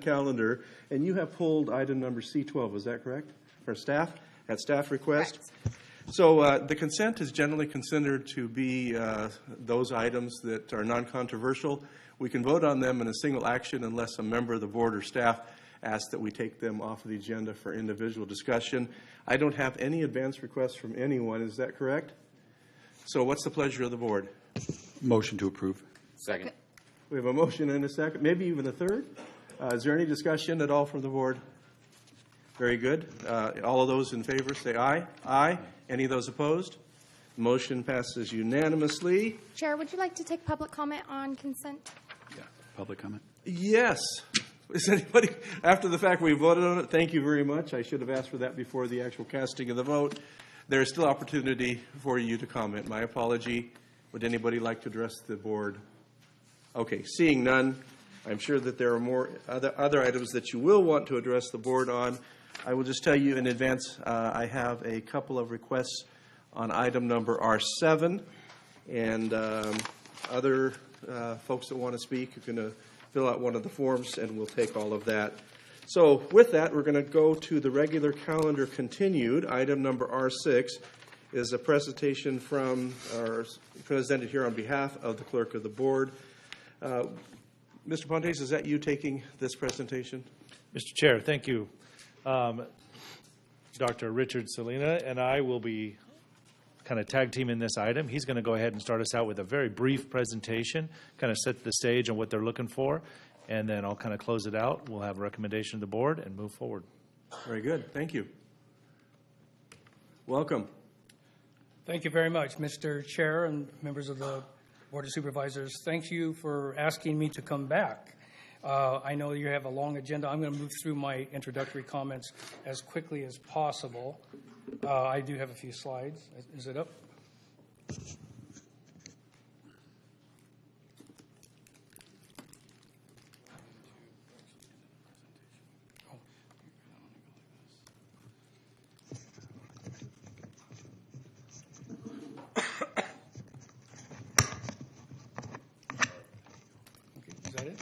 calendar, and you have pulled item number C12, is that correct, for staff? at staff request. So the consent is generally considered to be those items that are non-controversial. We can vote on them in a single action unless a member of the board or staff asks that we take them off of the agenda for individual discussion. I don't have any advance requests from anyone. Is that correct? So what's the pleasure of the board? Motion to approve. Second. We have a motion and a second, maybe even a third. Is there any discussion at all from the board? Very good. All of those in favor say aye. Aye. Any of those opposed? Motion passes unanimously. Chair, would you like to take public comment on consent? Public comment. Yes. Is anybody, after the fact we voted on it, thank you very much. I should have asked for that before the actual casting of the vote. There is still opportunity for you to comment. My apology. Would anybody like to address the board? Okay, seeing none, I'm sure that there are more other items that you will want to address the board on. I will just tell you in advance, I have a couple of requests on item number R7, and other folks that want to speak are going to fill out one of the forms, and we'll take all of that. So with that, we're going to go to the regular calendar continued. Item number R6 is a presentation from, or presented here on behalf of the clerk of the board. Mr. Pontes, is that you taking this presentation? Mr. Chair, thank you. Dr. Richard Salina and I will be kind of tag teaming this item. He's going to go ahead and start us out with a very brief presentation, kind of set the stage on what they're looking for, and then I'll kind of close it out. We'll have a recommendation to the board and move forward. Very good. Thank you. Welcome. Thank you very much, Mr. Chair and members of the Board of Supervisors. Thank you for asking me to come back. I know you have a long agenda. I'm going to move through my introductory comments as quickly as possible. I do have a few slides. Is it up? Is that it?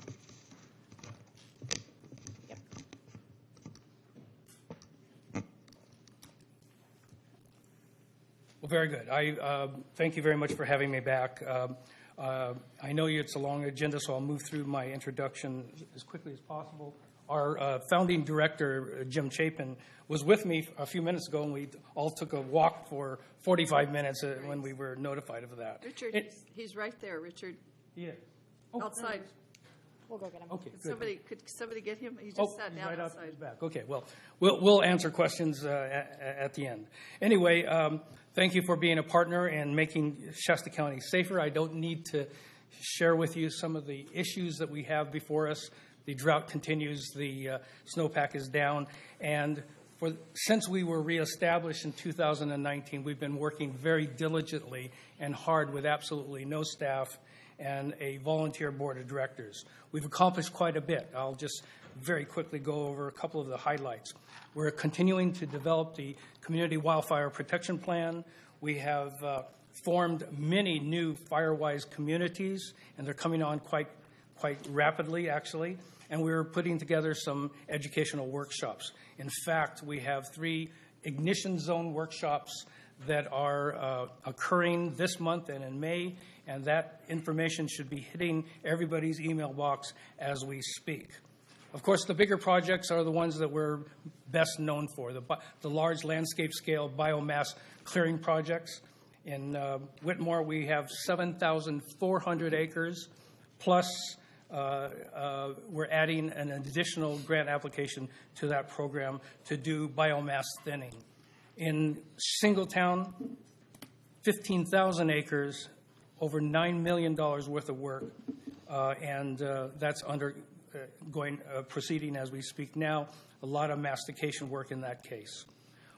Well, very good. I thank you very much for having me back. I know it's a long agenda, so I'll move through my introduction as quickly as possible. Our founding director, Jim Chapin, was with me a few minutes ago, and we all took a walk for 45 minutes when we were notified of that. Richard, he's right there, Richard. Yeah. Outside. We'll go get him. Okay, Could somebody get him? He just sat down right outside. back. Okay, well, we'll answer questions at the end. Anyway, thank you for being a partner and making Shasta County safer. I don't need to share with you some of the issues that we have before us. The drought continues, the snowpack is down, and since we were reestablished in 2019, we've been working very diligently and hard with absolutely no staff and a volunteer board of directors. We've accomplished quite a bit. I'll just very quickly go over a couple of the highlights. We're continuing to develop the Community Wildfire Protection Plan. We have formed many new Firewise communities, and they're coming on quite rapidly, actually. And we're putting together some educational workshops. In fact, we have 3 ignition zone workshops that are occurring this month and in May, and that information should be hitting everybody's email box as we speak. Of course, the bigger projects are the ones that we're best known for, the large landscape-scale biomass clearing projects. In Whitmore, we have 7,400 acres, plus we're adding an additional grant application to that program to do biomass thinning. In Singletown, 15,000 acres, over $9 million worth of work, and that's proceeding as we speak now. A lot of mastication work in that case.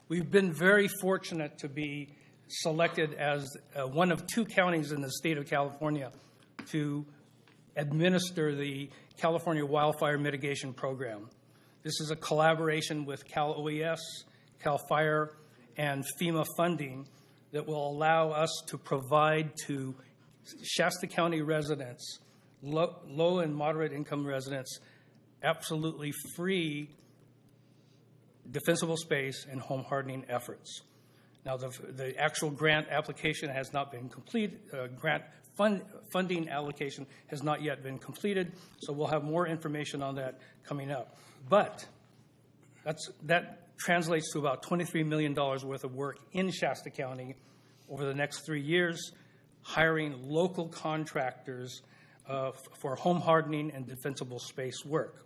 We've been very fortunate to be selected as one of 2 counties in the state of California to administer the California Wildfire Mitigation Program. This is a collaboration with Cal OES, Cal Fire, and FEMA funding that will allow us to provide to Shasta County residents, low and moderate income residents, absolutely free defensible space, and home hardening efforts. Now, the actual grant application has not been completed. Funding allocation has not yet been completed, so we'll have more information on that coming up. But that translates to about $23 million worth of work in Shasta County over the next 3 years, hiring local contractors for home hardening and defensible space work.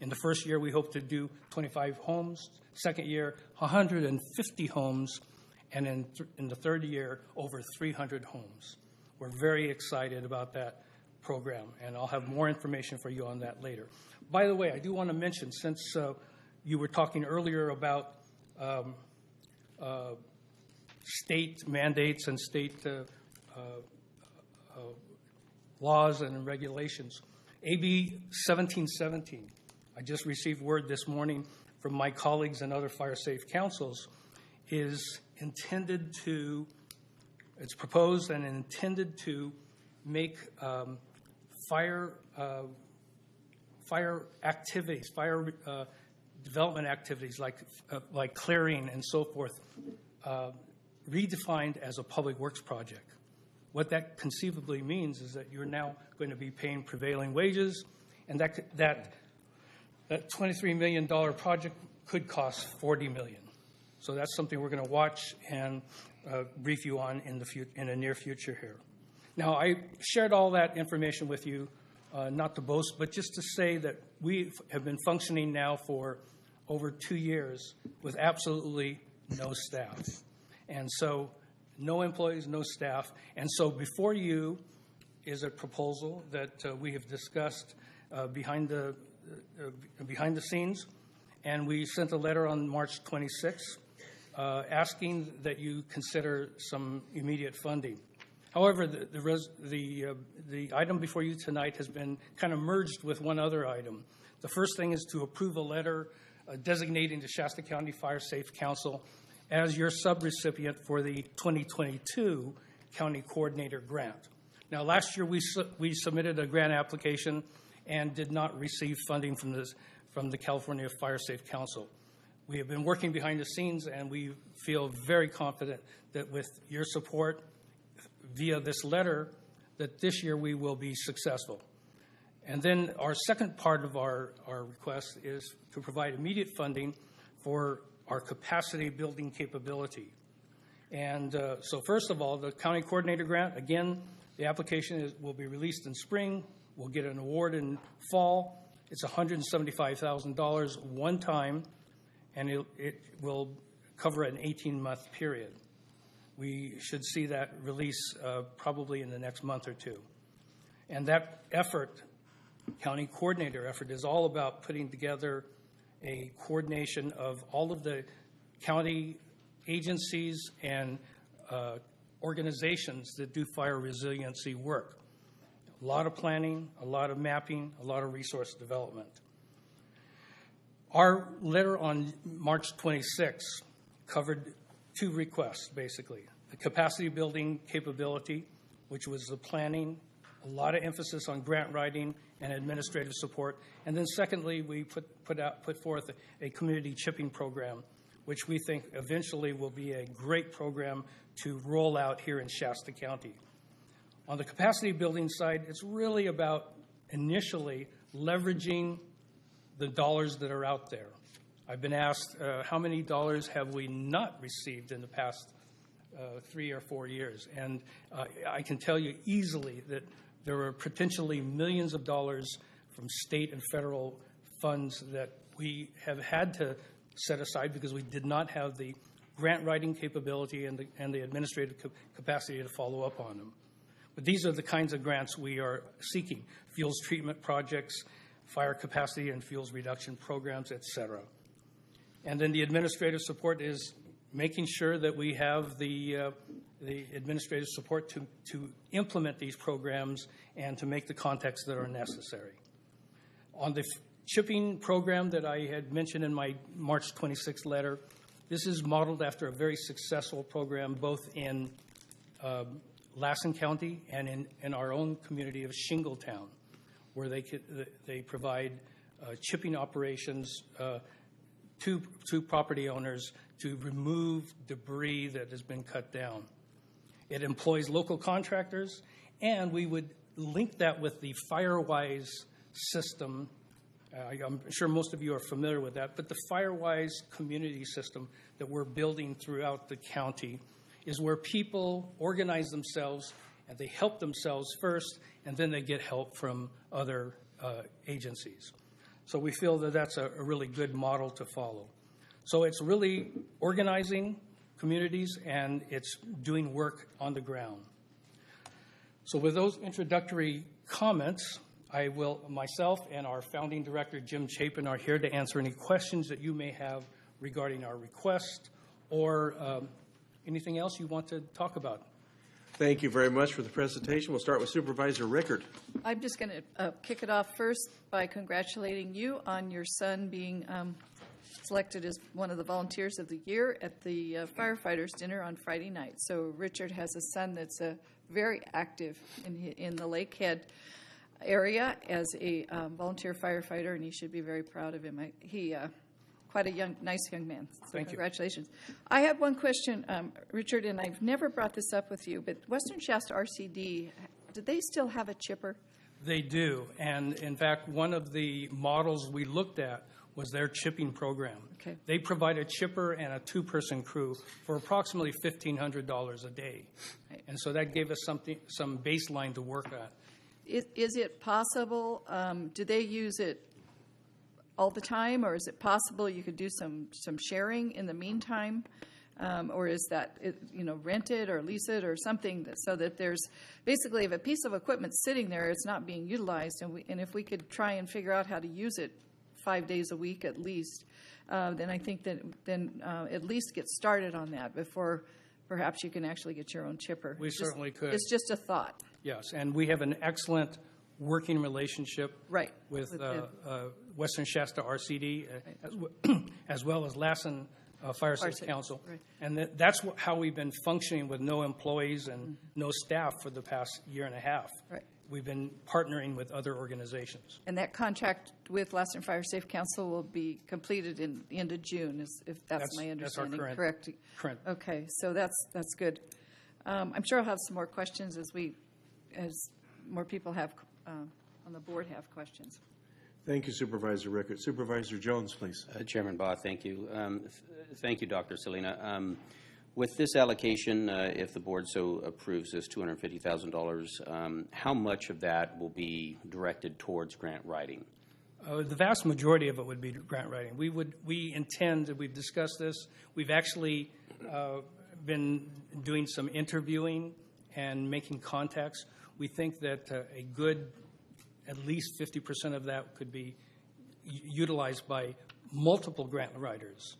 In the first year, we hope to do 25 homes. Second year, 150 homes. And in the third year, over 300 homes. We're very excited about that program, and I'll have more information for you on that later. By the way, I do want to mention, since you were talking earlier about state mandates and state laws and regulations, AB 1717, I just received word this morning from my colleagues and other fire safe councils, is intended to, it's proposed and intended to make fire activities, fire development activities like clearing and so forth, redefined as a public works project. What that conceivably means is that you're now going to be paying prevailing wages, and that $23 million project could cost $40 million. So that's something we're going to watch and brief you on in the near future here. Now, I shared all that information with you, not to boast, but just to say that we have been functioning now for over 2 years with absolutely no staff. And so no employees, no staff. And so before you is a proposal that we have discussed behind the scenes, and we sent a letter on March 26th asking that you consider some immediate funding. However, the item before you tonight has been kind of merged with one other item. The first thing is to approve a letter designating the Shasta County Fire Safe Council as your subrecipient for the 2022 County Coordinator Grant. Now, last year we submitted a grant application and did not receive funding from the California Fire Safe Council. We have been working behind the scenes, and we feel very confident that with your support via this letter, that this year we will be successful. And then our second part of our request is to provide immediate funding for our capacity building capability. And so first of all, the County Coordinator Grant, again, the application will be released in spring. We'll get an award in fall. It's $175,000 one time, and it will cover an 18-month period. We should see that release probably in the next month or two. And that effort, county coordinator effort, is all about putting together a coordination of all of the county agencies and organizations that do fire resiliency work. A lot of planning, a lot of mapping, a lot of resource development. Our letter on March 26th covered two requests, basically. The capacity building capability, which was the planning, a lot of emphasis on grant writing and administrative support. And then secondly, we put forth a community chipping program, which we think eventually will be a great program to roll out here in Shasta County. On the capacity building side, it's really about initially leveraging the dollars that are out there. I've been asked how many dollars have we not received in the past 3 or 4 years. And I can tell you easily that there are potentially millions of dollars from state and federal funds that we have had to set aside because we did not have the grant writing capability and the administrative capacity to follow up on them. But these are the kinds of grants we are seeking: fuels treatment projects, fire capacity and fuels reduction programs, et cetera. And then the administrative support is making sure that we have the administrative support to implement these programs and to make the contacts that are necessary. On the chipping program that I had mentioned in my March 26th letter, this is modeled after a very successful program both in Lassen County and in our own community of Shingletown, where they provide chipping operations to property owners to remove debris that has been cut down. It employs local contractors, and we would link that with the FireWise system. I'm sure most of you are familiar with that, but the FireWise community system that we're building throughout the county is where people organize themselves and they help themselves first, and then they get help from other agencies. So we feel that that's a really good model to follow. So it's really organizing communities, and it's doing work on the ground. So with those introductory comments, I will, myself and our founding director, Jim Chapin, are here to answer any questions that you may have regarding our request or anything else you want to talk about. Thank you very much for the presentation. We'll start with Supervisor Rickard. I'm just going to kick it off first by congratulating you on your son being selected as one of the volunteers of the year at the firefighters dinner on Friday night. So Richard has a son that's very active in the Lakehead area as a volunteer firefighter, and he should be very proud of him. He quite a nice young man. So Thank you. Congratulations. I have one question, Richard, and I've never brought this up with you, but Western Shasta RCD, do they still have a chipper? They do, and in fact, one of the models we looked at was their chipping program. Okay. They provide a chipper and a two-person crew for approximately $1,500 a day. And so that gave us some baseline to work on. Is it possible, do they use it all the time, or is it possible you could do some sharing in the meantime? Or is that, rented or lease it or something so that there's basically if a piece of equipment sitting there, it's not being utilized, and if we could try and figure out how to use it 5 days a week at least, then I think that at least get started on that before perhaps you can actually get your own chipper. We certainly could. It's just a thought. Yes, and we have an excellent working relationship with Western Shasta RCD as well as Lassen Fire Safety Council. Right. And that's how we've been functioning with no employees and no staff for the past year and a half. Right. We've been partnering with other organizations. And that contract with Lassen Fire Safe Council will be completed in the end of June, if that's my understanding. That's our current. Okay, so that's good. I'm sure I'll have some more questions as more people have on the board have questions. Thank you, Supervisor Rickard. Supervisor Jones, please. Chairman Baugh, thank you. Thank you, Dr. Salina. With this allocation, if the board so approves this $250,000, how much of that will be directed towards grant writing? The vast majority of it would be grant writing. We've discussed this. We've actually been doing some interviewing and making contacts. We think that a good, at least 50% of that could be utilized by multiple grant writers.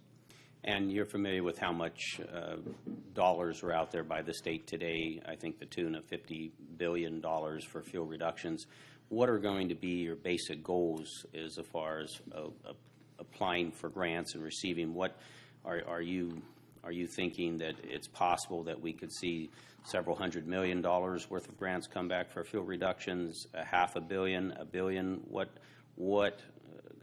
And you're familiar with how much dollars are out there by the state today, I think the tune of $50 billion for fuel reductions. What are going to be your basic goals as far as applying for grants and receiving? What are you thinking that it's possible that we could see several $100 million worth of grants come back for fuel reductions, $500 million, $1 billion? What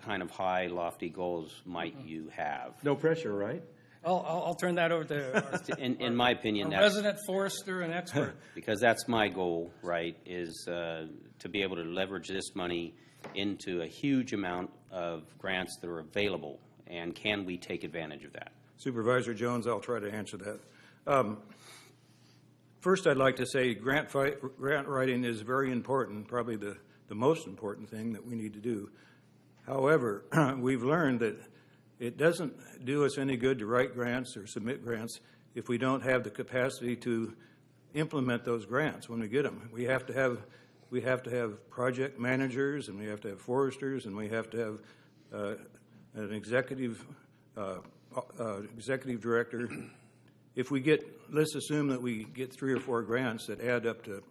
kind of high, lofty goals might you have? No pressure, right? I'll turn that over to in my opinion, our resident forester and expert. Because that's my goal, right, is to be able to leverage this money into a huge amount of grants that are available, and can we take advantage of that? Supervisor Jones, I'll try to answer that. First, I'd like to say grant writing is very important, probably the most important thing that we need to do. However, we've learned that it doesn't do us any good to write grants or submit grants if we don't have the capacity to implement those grants when we get them. We have to have project managers, and we have to have foresters, and we have to have an executive director. If we get, let's assume that we get 3 or 4 grants that add up to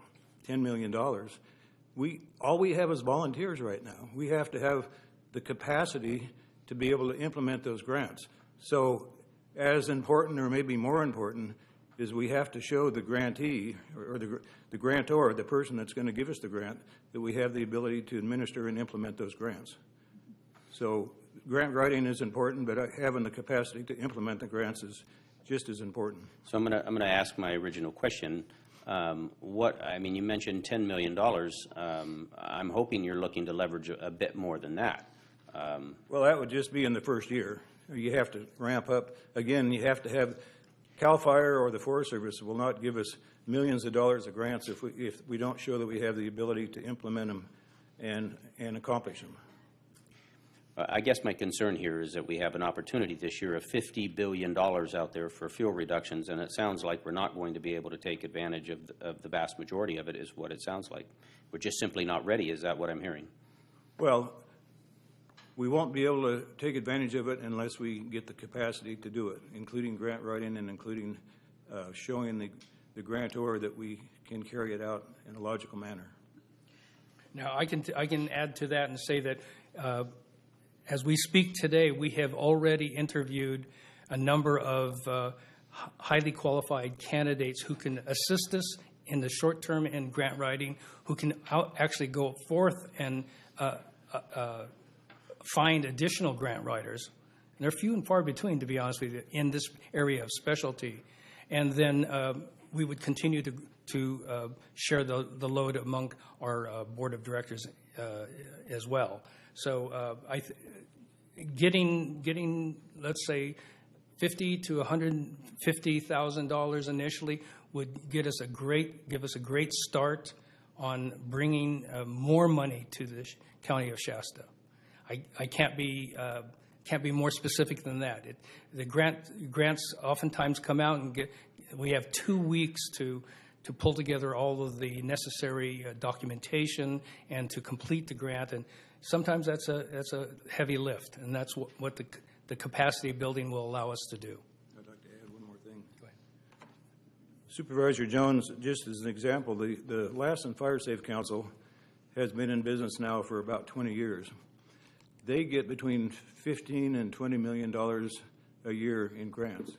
$10 million, all we have is volunteers right now. We have to have the capacity to be able to implement those grants. So as important, or maybe more important, is we have to show the grantee or the grantor, the person that's going to give us the grant, that we have the ability to administer and implement those grants. So grant writing is important, but having the capacity to implement the grants is just as important. So I'm gonna ask my original question. I mean, you mentioned $10 million. I'm hoping you're looking to leverage a bit more than that. Well, that would just be in the first year. You have to ramp up. Again, you have to have, CAL FIRE or the Forest Service will not give us millions of dollars of grants if we don't show that we have the ability to implement them and accomplish them. I guess my concern here is that we have an opportunity this year of $50 billion out there for fuel reductions, and it sounds like we're not going to be able to take advantage of the vast majority of it, is what it sounds like. We're just simply not ready. Is that what I'm hearing? Well, we won't be able to take advantage of it unless we get the capacity to do it, including grant writing and including showing the grantor that we can carry it out in a logical manner. Now, I can add to that and say that as we speak today, we have already interviewed a number of highly qualified candidates who can assist us in the short term in grant writing, who can actually go forth and find additional grant writers. And they're few and far between, to be honest with you, in this area of specialty. And then we would continue to share the load among our board of directors as well. So getting let's say $50,000 to $150,000 initially would give us a great start on bringing more money to the county of Shasta. I can't be more specific than that. The grants oftentimes come out and we have 2 weeks to pull together all of the necessary documentation and to complete the grant, and sometimes that's a heavy lift, and that's what the capacity building will allow us to do. I'd like to add one more thing. Go ahead. Supervisor Jones, just as an example, the Lassen Fire Safe Council has been in business now for about 20 years. They get between $15 and $20 million a year in grants.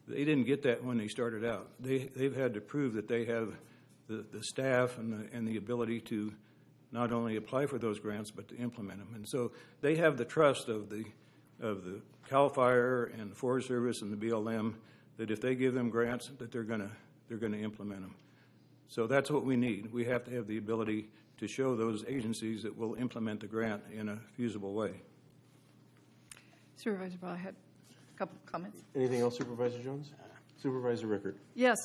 They didn't get that when they started out. They've had to prove that they have the staff and the ability to not only apply for those grants but to implement them. And so they have the trust of the CAL FIRE and the Forest Service and the BLM that if they give them grants that they're going to implement them. So that's what we need. We have to have the ability to show those agencies that will implement the grant in a feasible way. Supervisor Ball had a couple of comments. Anything else, Supervisor Jones? Supervisor Rickert. Yes,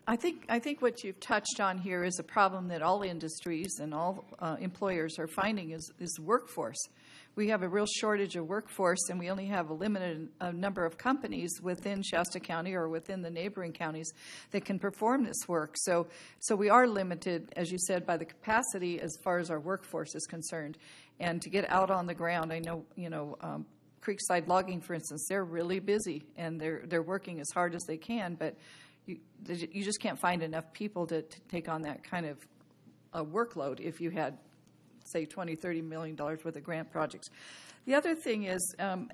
I think what you've touched on here is a problem that all industries and all employers are finding is workforce. We have a real shortage of workforce, and we only have a limited number of companies within Shasta County or within the neighboring counties that can perform this work. So we are limited, as you said, by the capacity as far as our workforce is concerned. And to get out on the ground, I know, Creekside Logging, for instance, they're really busy, and they're working as hard as they can, but you just can't find enough people to take on that kind of a workload if you had, say, $20, $30 million worth of grant projects. The other thing is, and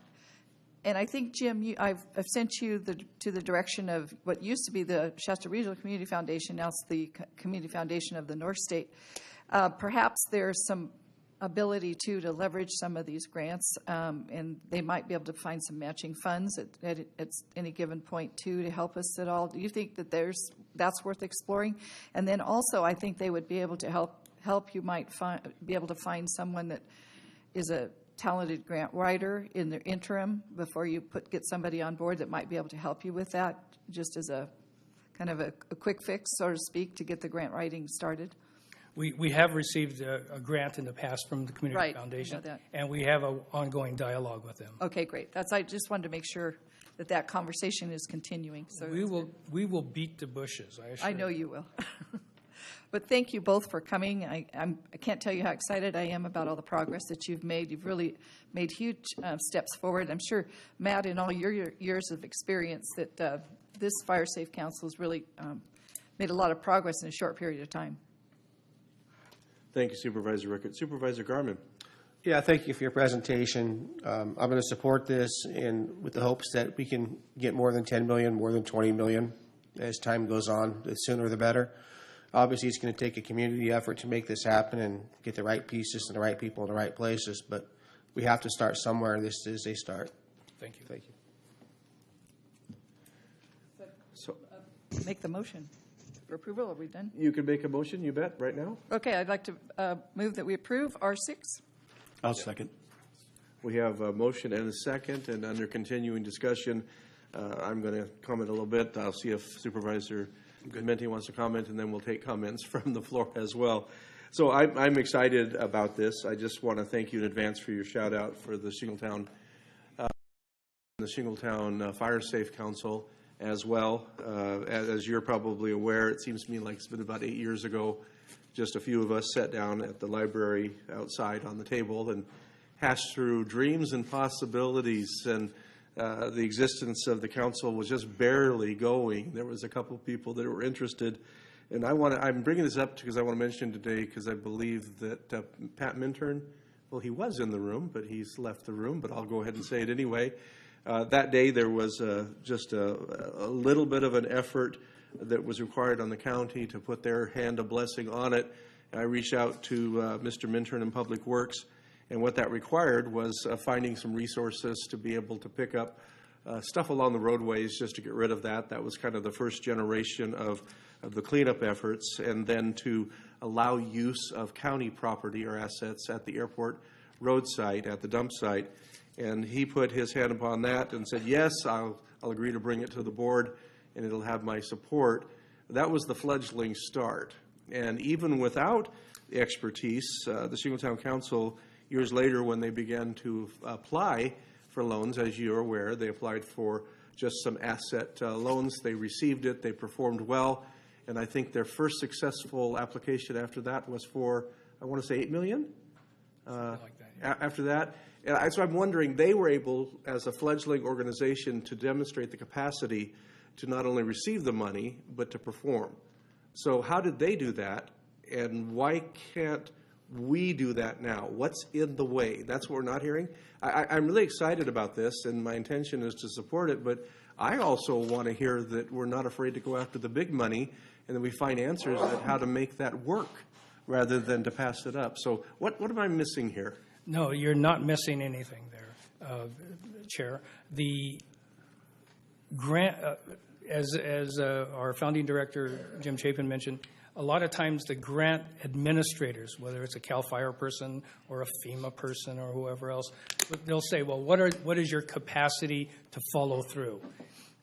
I think, Jim, I've sent you to the direction of what used to be the Shasta Regional Community Foundation, now it's the Community Foundation of the North State. Perhaps there's some ability to leverage some of these grants, and they might be able to find some matching funds at any given point too to help us at all. Do you think that that's worth exploring? And then also, I think they would be able to help. You might be able to find someone that is a talented grant writer in the interim before you get somebody on board that might be able to help you with that, just as a kind of a quick fix, so to speak, to get the grant writing started. We have received a grant in the past from the Community Foundation, and we have an ongoing dialogue with them. Okay, great. I just wanted to make sure that conversation is continuing. So we will beat the bushes, I assure you. I know you will. But thank you both for coming. I can't tell you how excited I am about all the progress that you've made. You've really made huge steps forward. I'm sure, Matt, in all your years of experience, that this Fire Safe Council has really made a lot of progress in a short period of time. Thank you, Supervisor Rickert. Supervisor Garman. Yeah, thank you for your presentation. I'm going to support this with the hopes that we can get more than 10 million, more than 20 million as time goes on. The sooner the better. Obviously, it's going to take a community effort to make this happen and get the right pieces and the right people in the right places. But we have to start somewhere, and this is a start. Thank you. Thank you. So Make the motion for approval. Are we done? you can make a motion, you bet, right now? Okay, I'd like to move that we approve R6. I'll second. We have a motion and a second, and under continuing discussion, I'm going to comment a little bit. I'll see if Supervisor Menti wants to comment, and then we'll take comments from the floor as well. So I'm excited about this. I just want to thank you in advance for your shout out for the Shingletown Fire Safe Council as well. As you're probably aware, it seems to me like it's been about 8 years ago, just a few of us sat down at the library outside on the table and hashed through dreams and possibilities, and the existence of the council was just barely going. There was a couple of people that were interested, and I'm bringing this up because I want to mention today because I believe that Pat Minturn, well, he was in the room, but he's left the room, but I'll go ahead and say it anyway. That day there was just a little bit of an effort that was required on the county to put their hand of blessing on it. I reached out to Mr. Minturn in Public Works, and what that required was finding some resources to be able to pick up stuff along the roadways just to get rid of that. That was kind of the first generation of the cleanup efforts, and then to allow use of county property or assets at the airport roadside, at the dump site. And he put his hand upon that and said, yes, I'll agree to bring it to the board, and it'll have my support. That was the fledgling start. And even without the expertise, the Shingletown Council, years later when they began to apply for loans, as you're aware, they applied for just some asset loans. They received it. They performed well. And I think their first successful application after that was for, I want to say, $8 million? Like that, yeah. After that. And so I'm wondering, they were able, as a fledgling organization, to demonstrate the capacity to not only receive the money, but to perform. So how did they do that, and why can't we do that now? What's in the way? That's what we're not hearing. I'm really excited about this, and my intention is to support it, but I also want to hear that we're not afraid to go after the big money, and that we find answers at how to make that work rather than to pass it up. So what am I missing here? No, you're not missing anything there, Chair. The grant, as our founding director, Jim Chapin, mentioned, a lot of times the grant administrators, whether it's a CAL FIRE person or a FEMA person or whoever else, they'll say, well, what is your capacity to follow through?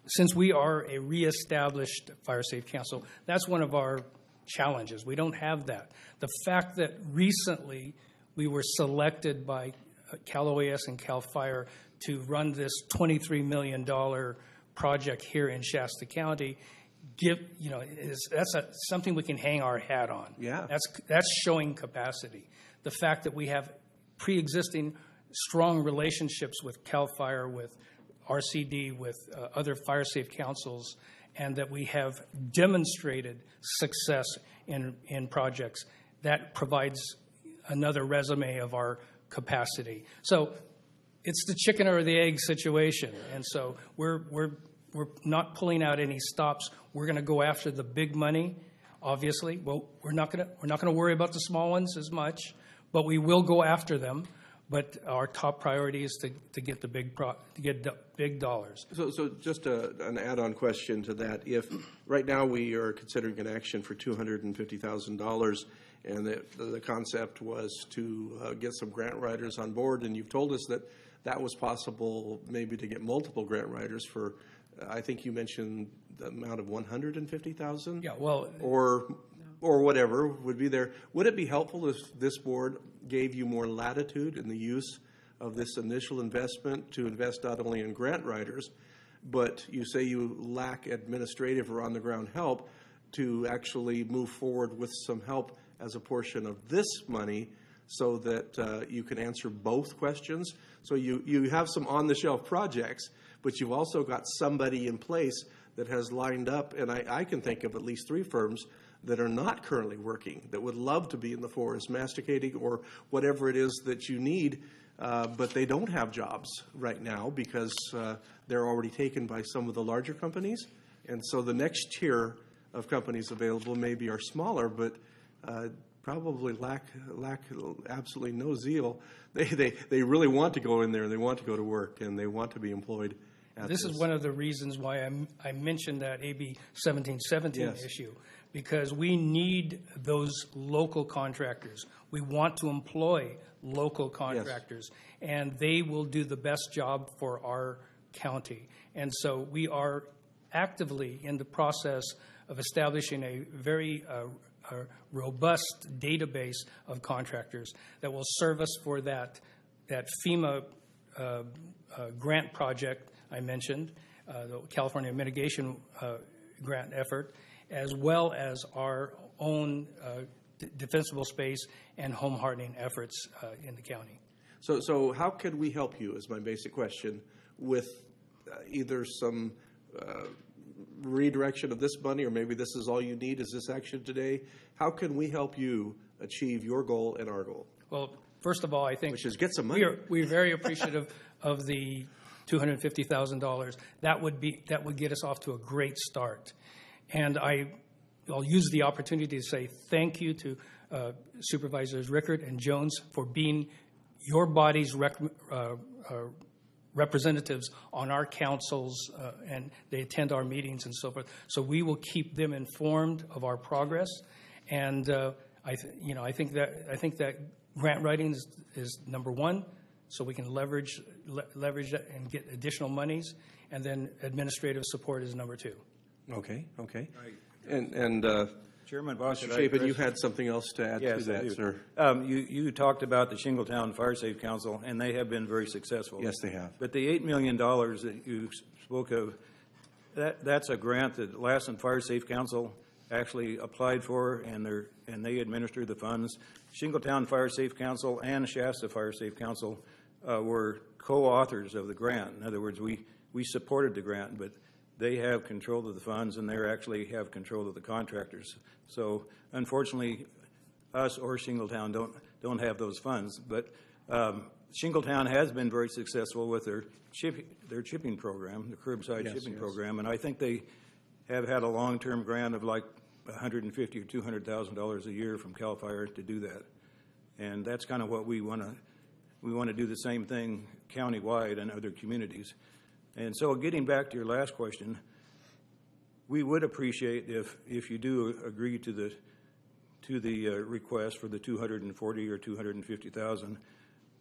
Since we are a reestablished Fire Safe Council, that's one of our challenges. We don't have that. The fact that recently we were selected by Cal OAS and Cal FIRE to run this $23 million project here in Shasta County, that's something we can hang our hat on. Yeah. That's showing capacity. The fact that we have pre-existing strong relationships with Cal FIRE, with RCD, with other fire safe councils, and that we have demonstrated success in projects, that provides another resume of our capacity. So it's the chicken or the egg situation, and so we're not pulling out any stops. We're going to go after the big money. Obviously, well, we're not going to worry about the small ones as much, but we will go after them. But our top priority is to get the big dollars. So just an add-on question to that. If right now we are considering an action for $250,000, and the concept was to get some grant writers on board, and you've told us that was possible maybe to get multiple grant writers for, I think you mentioned the amount of $150,000? Yeah, well, or whatever would be there. Would it be helpful if this board gave you more latitude in the use of this initial investment to invest not only in grant writers, but you say you lack administrative or on-the-ground help to actually move forward with some help as a portion of this money so that you can answer both questions? So you have some on-the-shelf projects, but you've also got somebody in place that has lined up, and I can think of at least 3 firms that are not currently working, that would love to be in the forest masticating or whatever it is that you need, but they don't have jobs right now because they're already taken by some of the larger companies. And so the next tier of companies available maybe are smaller, but probably lack absolutely no zeal. They really want to go in there, and they want to go to work, and they want to be employed. This is one of the reasons why I mentioned that AB 1717 Yes. issue, because we need those local contractors. We want to employ local contractors, and they will do the best job for our county. And so we are actively in the process of establishing a very robust database of contractors that will serve us for that FEMA grant project I mentioned, the California mitigation grant effort, as well as our own defensible space and home hardening efforts in the county. So how can we help you, is my basic question, with either some redirection of this money, or maybe this is all you need, is this action today? How can we help you achieve your goal and our goal? Well, first of all, I think which is get some money. We're very appreciative of the $250,000. That would get us off to a great start. And I'll use the opportunity to say thank you to Supervisors Rickert and Jones for being your body's representatives on our councils, and they attend our meetings and so forth. So we will keep them informed of our progress. And I think that grant writing is number one, so we can leverage that and get additional monies. And then administrative support is number two. Okay. And Chairman Boss, Mr. Chapin, you had something else to add yes, to I do. that, sir. You talked about the Shingletown Fire Safe Council, and they have been very successful. Yes, they have. But the $8 million that you spoke of, that's a grant that Lassen Fire Safe Council actually applied for, and they administer the funds. Shingletown Fire Safe Council and Shasta Fire Safe Council were co-authors of the grant. In other words, we supported the grant, but they have control of the funds, and they actually have control of the contractors. So unfortunately, us or Shingletown don't have those funds. But Shingletown has been very successful with their chipping program, the curbside chipping program, and I think they have had a long-term grant of like $150,000 or $200,000 a year from CAL FIRE to do that. And that's kind of what we want to do the same thing countywide and other communities. And so getting back to your last question, we would appreciate if you do agree to the request for the $240,000 or $250,000,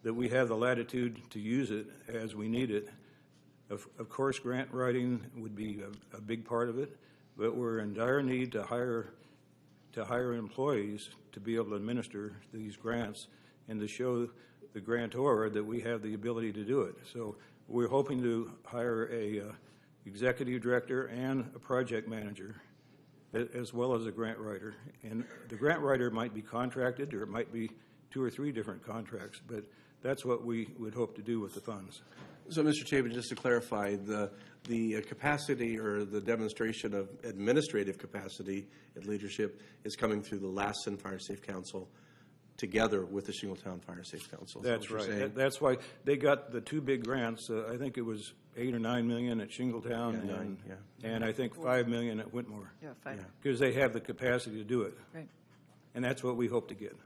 that we have the latitude to use it as we need it. Of course, grant writing would be a big part of it, but we're in dire need to hire employees to be able to administer these grants and to show the grantor that we have the ability to do it. So we're hoping to hire a executive director and a project manager, as well as a grant writer. And the grant writer might be contracted, or it might be 2 or 3 different contracts, but that's what we would hope to do with the funds. So, Mr. Chapin, just to clarify, the capacity or the demonstration of administrative capacity and leadership is coming through the Lassen Fire Safe Council together with the Shingletown Fire Safe Council. That's right. That's why they got the 2 big grants. I think it was $8 or $9 million at Shingletown, and I think $5 million at Whitmore. Yeah, 5. Because they have the capacity to do it. Right. And that's what we hope to get.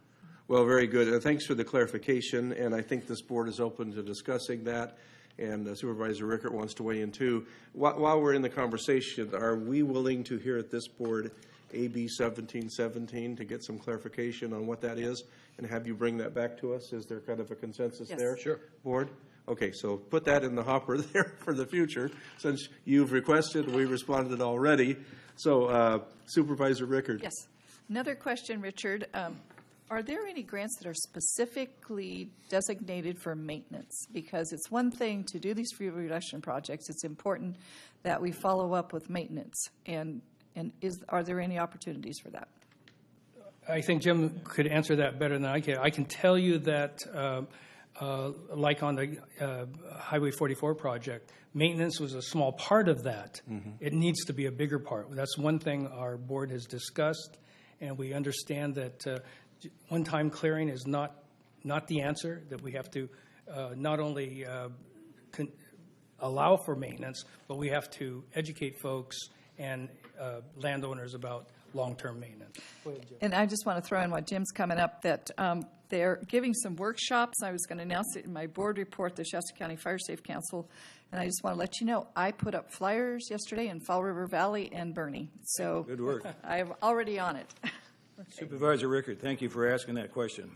Well, very good. Thanks for the clarification, and I think this board is open to discussing that. And Supervisor Rickert wants to weigh in too. While we're in the conversation, are we willing to hear at this board AB 1717 to get some clarification on what that is, and have you bring that back to us? Is there kind of a consensus there? Sure. Board? Okay, so put that in the hopper there for the future. Since you've requested, we responded already. So Supervisor Rickert. Yes. Another question, Richard. Are there any grants that are specifically designated for maintenance? Because it's one thing to do these fuel reduction projects. It's important that we follow up with maintenance. And are there any opportunities for that? I think Jim could answer that better than I can. I can tell you that, like on the Highway 44 project, maintenance was a small part of that. Mm-hmm. It needs to be a bigger part. That's one thing our board has discussed, and we understand that one-time clearing is not the answer, that we have to not only allow for maintenance, but we have to educate folks and landowners about long-term maintenance. Go ahead, Jim. And I just want to throw in while Jim's coming up that they're giving some workshops. I was going to announce it in my board report, the Shasta County Fire Safe Council. And I just want to let you know, I put up flyers yesterday in Fall River Valley and Bernie. So Good work. I'm already on it. Supervisor Rickert, thank you for asking that question.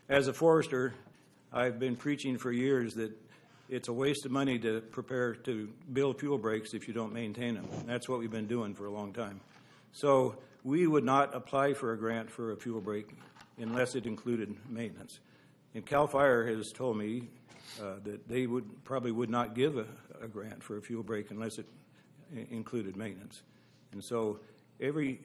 As a forester, I've been preaching for years that it's a waste of money to prepare to build fuel breaks if you don't maintain them. That's what we've been doing for a long time. So we would not apply for a grant for a fuel break unless it included maintenance. And CAL FIRE has told me that they probably would not give a grant for a fuel break unless it included maintenance. And so any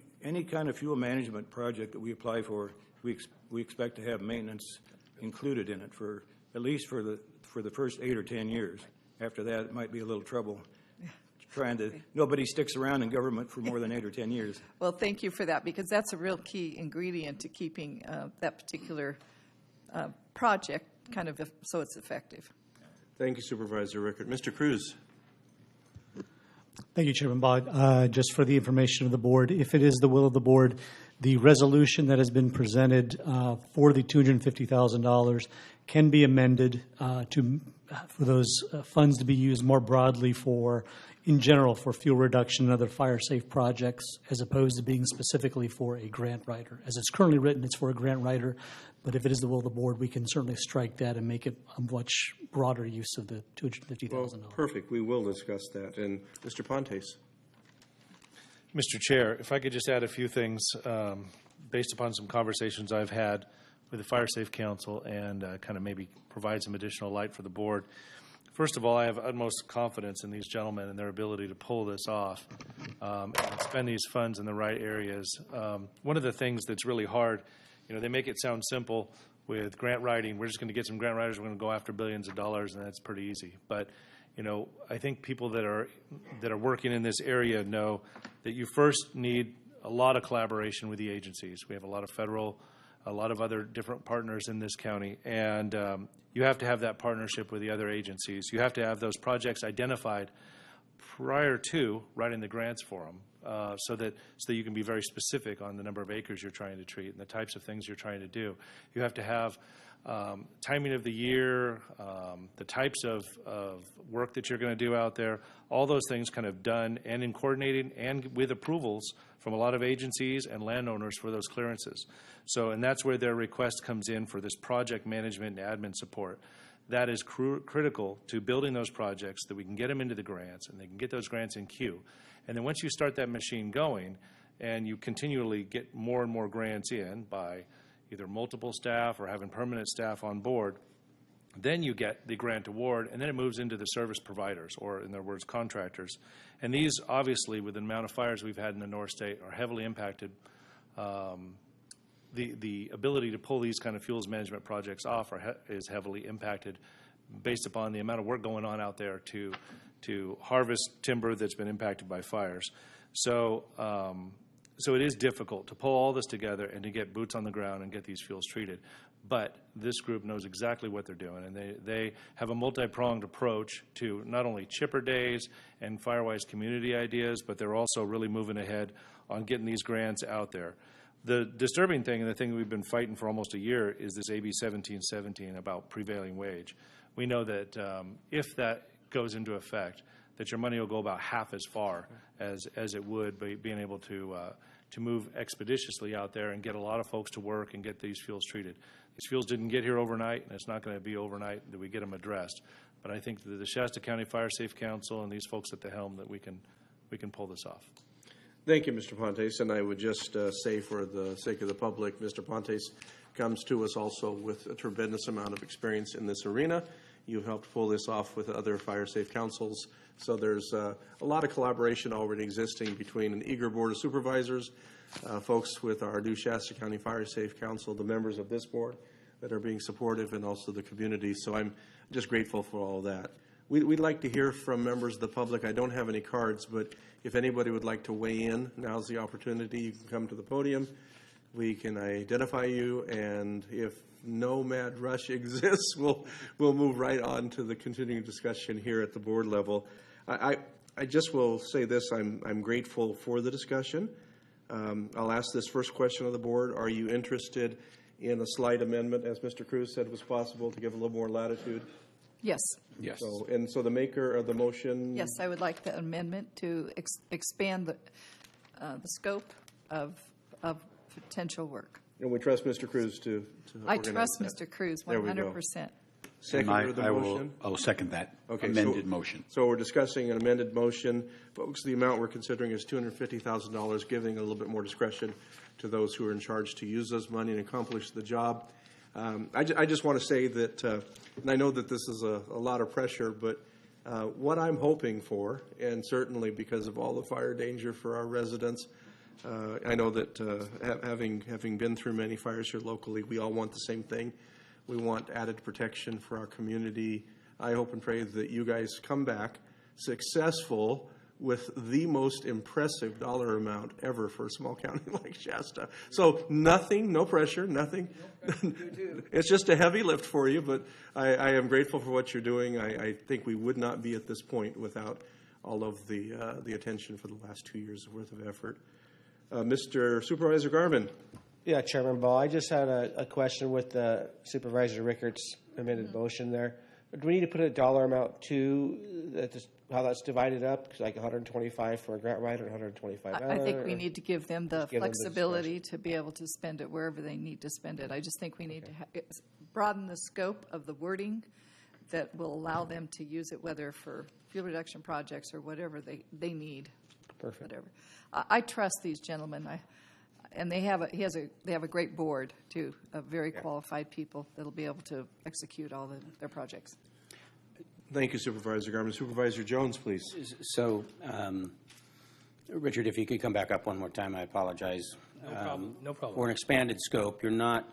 kind of fuel management project that we apply for, we expect to have maintenance included in it for at least for the first 8 or 10 years. After that, it might be a little trouble nobody sticks around in government for more than 8 or 10 years. Well, thank you for that, because that's a real key ingredient to keeping that particular project kind of so it's effective. Thank you, Supervisor Rickert. Mr. Cruz. Thank you, Chairman Bogg. Just for the information of the board, if it is the will of the board, the resolution that has been presented for the $250,000 can be amended for those funds to be used more broadly in general, for fuel reduction and other fire safe projects, as opposed to being specifically for a grant writer. As it's currently written, it's for a grant writer, but if it is the will of the board, we can certainly strike that and make it a much broader use of the $250,000. Well, perfect. We will discuss that. And Mr. Pontes. Mr. Chair, if I could just add a few things based upon some conversations I've had with the Fire Safe Council and kind of maybe provide some additional light for the board. First of all, I have utmost confidence in these gentlemen and their ability to pull this off and spend these funds in the right areas. One of the things that's really hard, they make it sound simple with grant writing. We're just going to get some grant writers. We're going to go after billions of dollars, and that's pretty easy. But I think people that are working in this area know that you first need a lot of collaboration with the agencies. We have a lot of federal, a lot of other different partners in this county, and you have to have that partnership with the other agencies. You have to have those projects identified prior to writing the grants for them, so that you can be very specific on the number of acres you're trying to treat and the types of things you're trying to do. You have to have timing of the year, the types of work that you're going to do out there, all those things kind of done and in coordinating and with approvals from a lot of agencies and landowners for those clearances. And that's where their request comes in for this project management and admin support. That is critical to building those projects, that we can get them into the grants and they can get those grants in queue. And then once you start that machine going and you continually get more and more grants in by either multiple staff or having permanent staff on board, then you get the grant award, and then it moves into the service providers, or in other words, contractors. And these, obviously, with the amount of fires we've had in the North State, are heavily impacted. The ability to pull these kind of fuels management projects off is heavily impacted based upon the amount of work going on out there to harvest timber that's been impacted by fires. So it is difficult to pull all this together and to get boots on the ground and get these fuels treated. But this group knows exactly what they're doing, and they have a multi-pronged approach to not only chipper days and Firewise community ideas, but they're also really moving ahead on getting these grants out there. The disturbing thing, and the thing we've been fighting for almost a year, is this AB 1717 about prevailing wage. We know that if that goes into effect, that your money will go about half as far as it would by being able to move expeditiously out there and get a lot of folks to work and get these fuels treated. These fuels didn't get here overnight, and it's not going to be overnight that we get them addressed. But I think that the Shasta County Fire Safe Council and these folks at the helm, that we can pull this off. Thank you, Mr. Pontes. And I would just say, for the sake of the public, Mr. Pontes comes to us also with a tremendous amount of experience in this arena. You helped pull this off with other fire safe councils. So there's a lot of collaboration already existing between an eager board of supervisors, folks with our new Shasta County Fire Safe Council, the members of this board that are being supportive, and also the community. So I'm just grateful for all of that. We'd like to hear from members of the public. I don't have any cards, but if anybody would like to weigh in, now's the opportunity. You can come to the podium. We can identify you, and if no mad rush exists, we'll move right on to the continuing discussion here at the board level. I just will say this: I'm grateful for the discussion. I'll ask this first question of the board. Are you interested in a slight amendment, as Mr. Cruz said was possible, to give a little more latitude? Yes. Yes. So the maker of the motion? Yes, I would like the amendment to expand the scope of potential work. And we trust Mr. Cruz to I organize trust that. Mr. Cruz There we 100%. go. Seconder of the motion? I will second that Okay, amended motion. So we're discussing an amended motion. Folks, the amount we're considering is $250,000, giving a little bit more discretion to those who are in charge to use those money and accomplish the job. I just want to say that, and I know that this is a lot of pressure, but what I'm hoping for, and certainly because of all the fire danger for our residents, I know that having been through many fires here locally, we all want the same thing. We want added protection for our community. I hope and pray that you guys come back successful with the most impressive dollar amount ever for a small county like Shasta. So nothing, no pressure, nothing. It's just a heavy lift for you, but I am grateful for what you're doing. I think we would not be at this point without all of the attention for the last 2 years' worth of effort. Mr. Supervisor Garman. Yeah, Chairman Ball, I just had a question with Supervisor Rickert's amended motion there. Do we need to put a dollar amount to how that's divided up? Like 125 for a grant writer and 125 I think we need to give them the flexibility to be able to spend it wherever they need to spend it. I just think we need to broaden the scope of the wording that will allow them to use it, whether for fuel reduction projects or whatever they need. Perfect. Whatever. I trust these gentlemen. And they have a great board too, of very qualified people that'll be able to execute all their projects. Thank you, Supervisor Garman. Supervisor Jones, please. So, Richard, if you could come back up one more time, I apologize. No problem. No problem. For an expanded scope, you're not.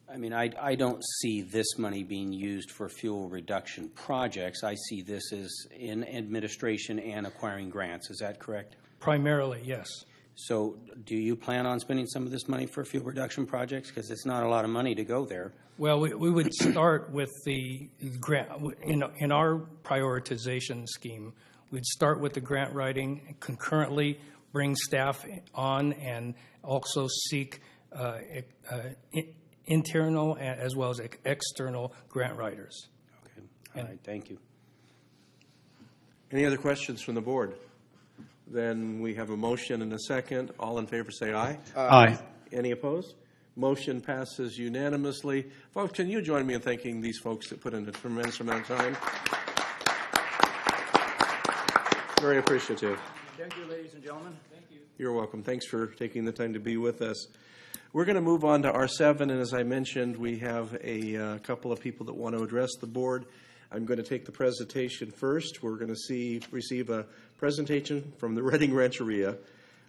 I mean, I don't see this money being used for fuel reduction projects. I see this as in administration and acquiring grants. Is that correct? Primarily, yes. So do you plan on spending some of this money for fuel reduction projects? Because it's not a lot of money to go there. Well, we would start with the grant. In our prioritization scheme, we'd start with the grant writing, concurrently bring staff on, and also seek internal as well as external grant writers. Okay. All right. Thank you. Any other questions from the board? Then we have a motion and a second. All in favor say aye. Aye. Any opposed? Motion passes unanimously. Folks, can you join me in thanking these folks that put in a tremendous amount of time? Very appreciative. Thank you, ladies and gentlemen. Thank you. You're welcome. Thanks for taking the time to be with us. We're going to move on to R7, and as I mentioned, we have a couple of people that want to address the board. I'm going to take the presentation first. We're going to receive a presentation from the Reading Rancheria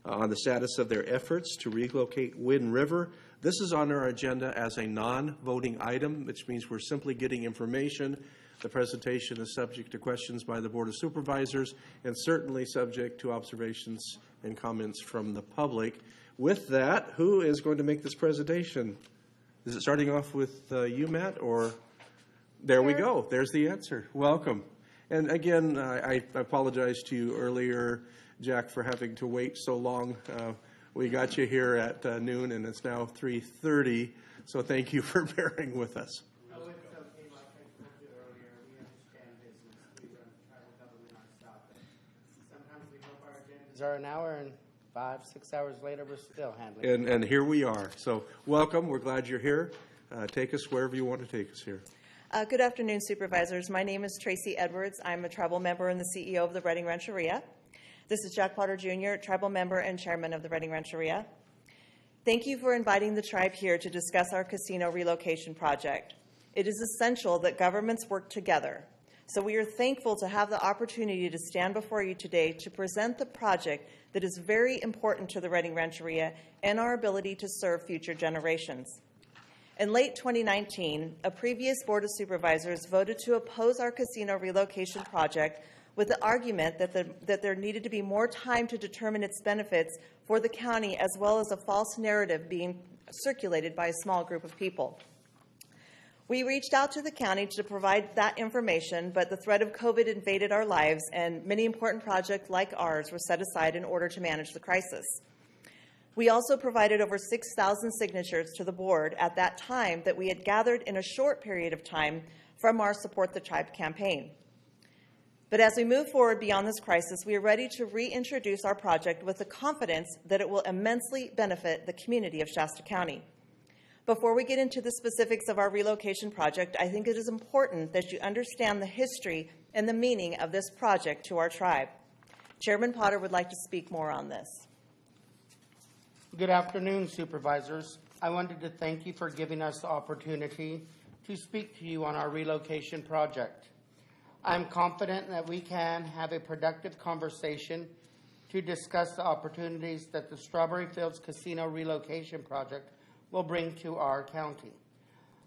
on the status of their efforts to relocate Wind River. This is on our agenda as a non-voting item, which means we're simply getting information. The presentation is subject to questions by the Board of Supervisors and certainly subject to observations and comments from the public. With that, who is going to make this presentation? Is it starting off with you, Matt, or... There we go. There's the answer. Welcome. And again, I apologize to you earlier, Jack, for having to wait so long. We got you here at noon, and it's now 3:30, so thank you for bearing with us. No, it's okay. Like I told you earlier, we understand business. We run travel government nonstop. Sometimes we hope our agendas are an hour, and 5-6 hours later, we're still handling it. And here we are. So welcome. We're glad you're here. Take us wherever you want to take us here. Good afternoon, Supervisors. My name is Tracy Edwards. I'm a tribal member and the CEO of the Reading Rancheria. This is Jack Potter Jr., tribal member and chairman of the Reading Rancheria. Thank you for inviting the tribe here to discuss our casino relocation project. It is essential that governments work together. So we are thankful to have the opportunity to stand before you today to present the project that is very important to the Reading Rancheria and our ability to serve future generations. In late 2019, a previous Board of Supervisors voted to oppose our casino relocation project with the argument that there needed to be more time to determine its benefits for the county, as well as a false narrative being circulated by a small group of people. We reached out to the county to provide that information, but the threat of COVID invaded our lives, and many important projects like ours were set aside in order to manage the crisis. We also provided over 6,000 signatures to the board at that time that we had gathered in a short period of time from our Support the Tribe campaign. But as we move forward beyond this crisis, we are ready to reintroduce our project with the confidence that it will immensely benefit the community of Shasta County. Before we get into the specifics of our relocation project, I think it is important that you understand the history and the meaning of this project to our tribe. Chairman Potter would like to speak more on this. Good afternoon, Supervisors. I wanted to thank you for giving us the opportunity to speak to you on our relocation project. I'm confident that we can have a productive conversation to discuss the opportunities that the Strawberry Fields Casino relocation project will bring to our county.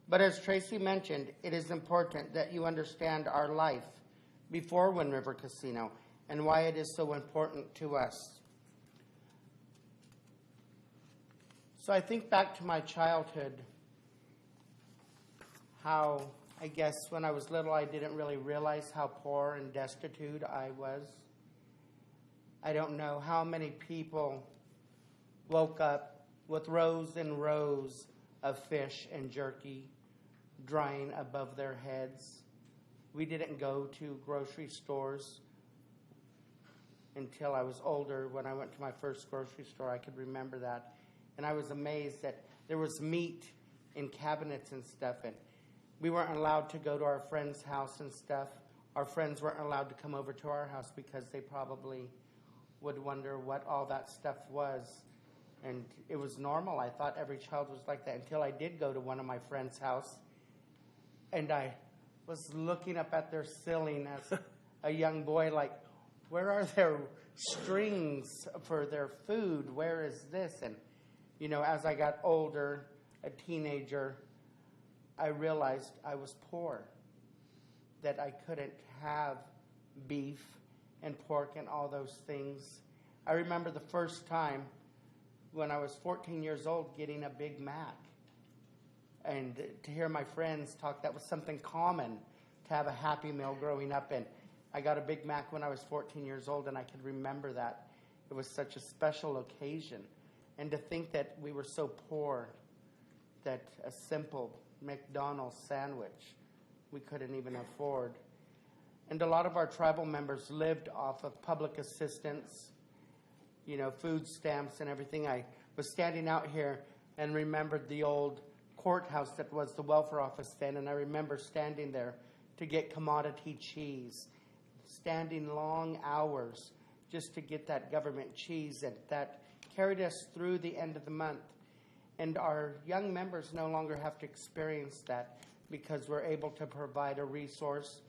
But as Tracy mentioned, it is important that you understand our life before Wind River Casino and why it is so important to us. So I think back to my childhood, how I guess when I was little I didn't really realize how poor and destitute I was. I don't know how many people woke up with rows and rows of fish and jerky drying above their heads. We didn't go to grocery stores until I was older. When I went to my first grocery store, I could remember that. And I was amazed that there was meat in cabinets and stuff. And we weren't allowed to go to our friend's house and stuff. Our friends weren't allowed to come over to our house because they probably would wonder what all that stuff was. And it was normal. I thought every child was like that until I did go to one of my friend's house. And I was looking up at their ceiling as a young boy, like, where are their strings for their food? Where is this? And, you know, as I got older, a teenager, I realized I was poor, that I couldn't have beef and pork and all those things. I remember the first time when I was 14 years old getting a Big Mac. And to hear my friends talk, that was something common to have a Happy Meal growing up. And I got a Big Mac when I was 14 years old, and I could remember that. It was such a special occasion. And to think that we were so poor that a simple McDonald's sandwich we couldn't even afford. And a lot of our tribal members lived off of public assistance, you know, food stamps and everything. I was standing out here and remembered the old courthouse that was the welfare office then, and I remember standing there to get commodity cheese, standing long hours just to get that government cheese, and that carried us through the end of the month. And our young members no longer have to experience that because we're able to provide a resource.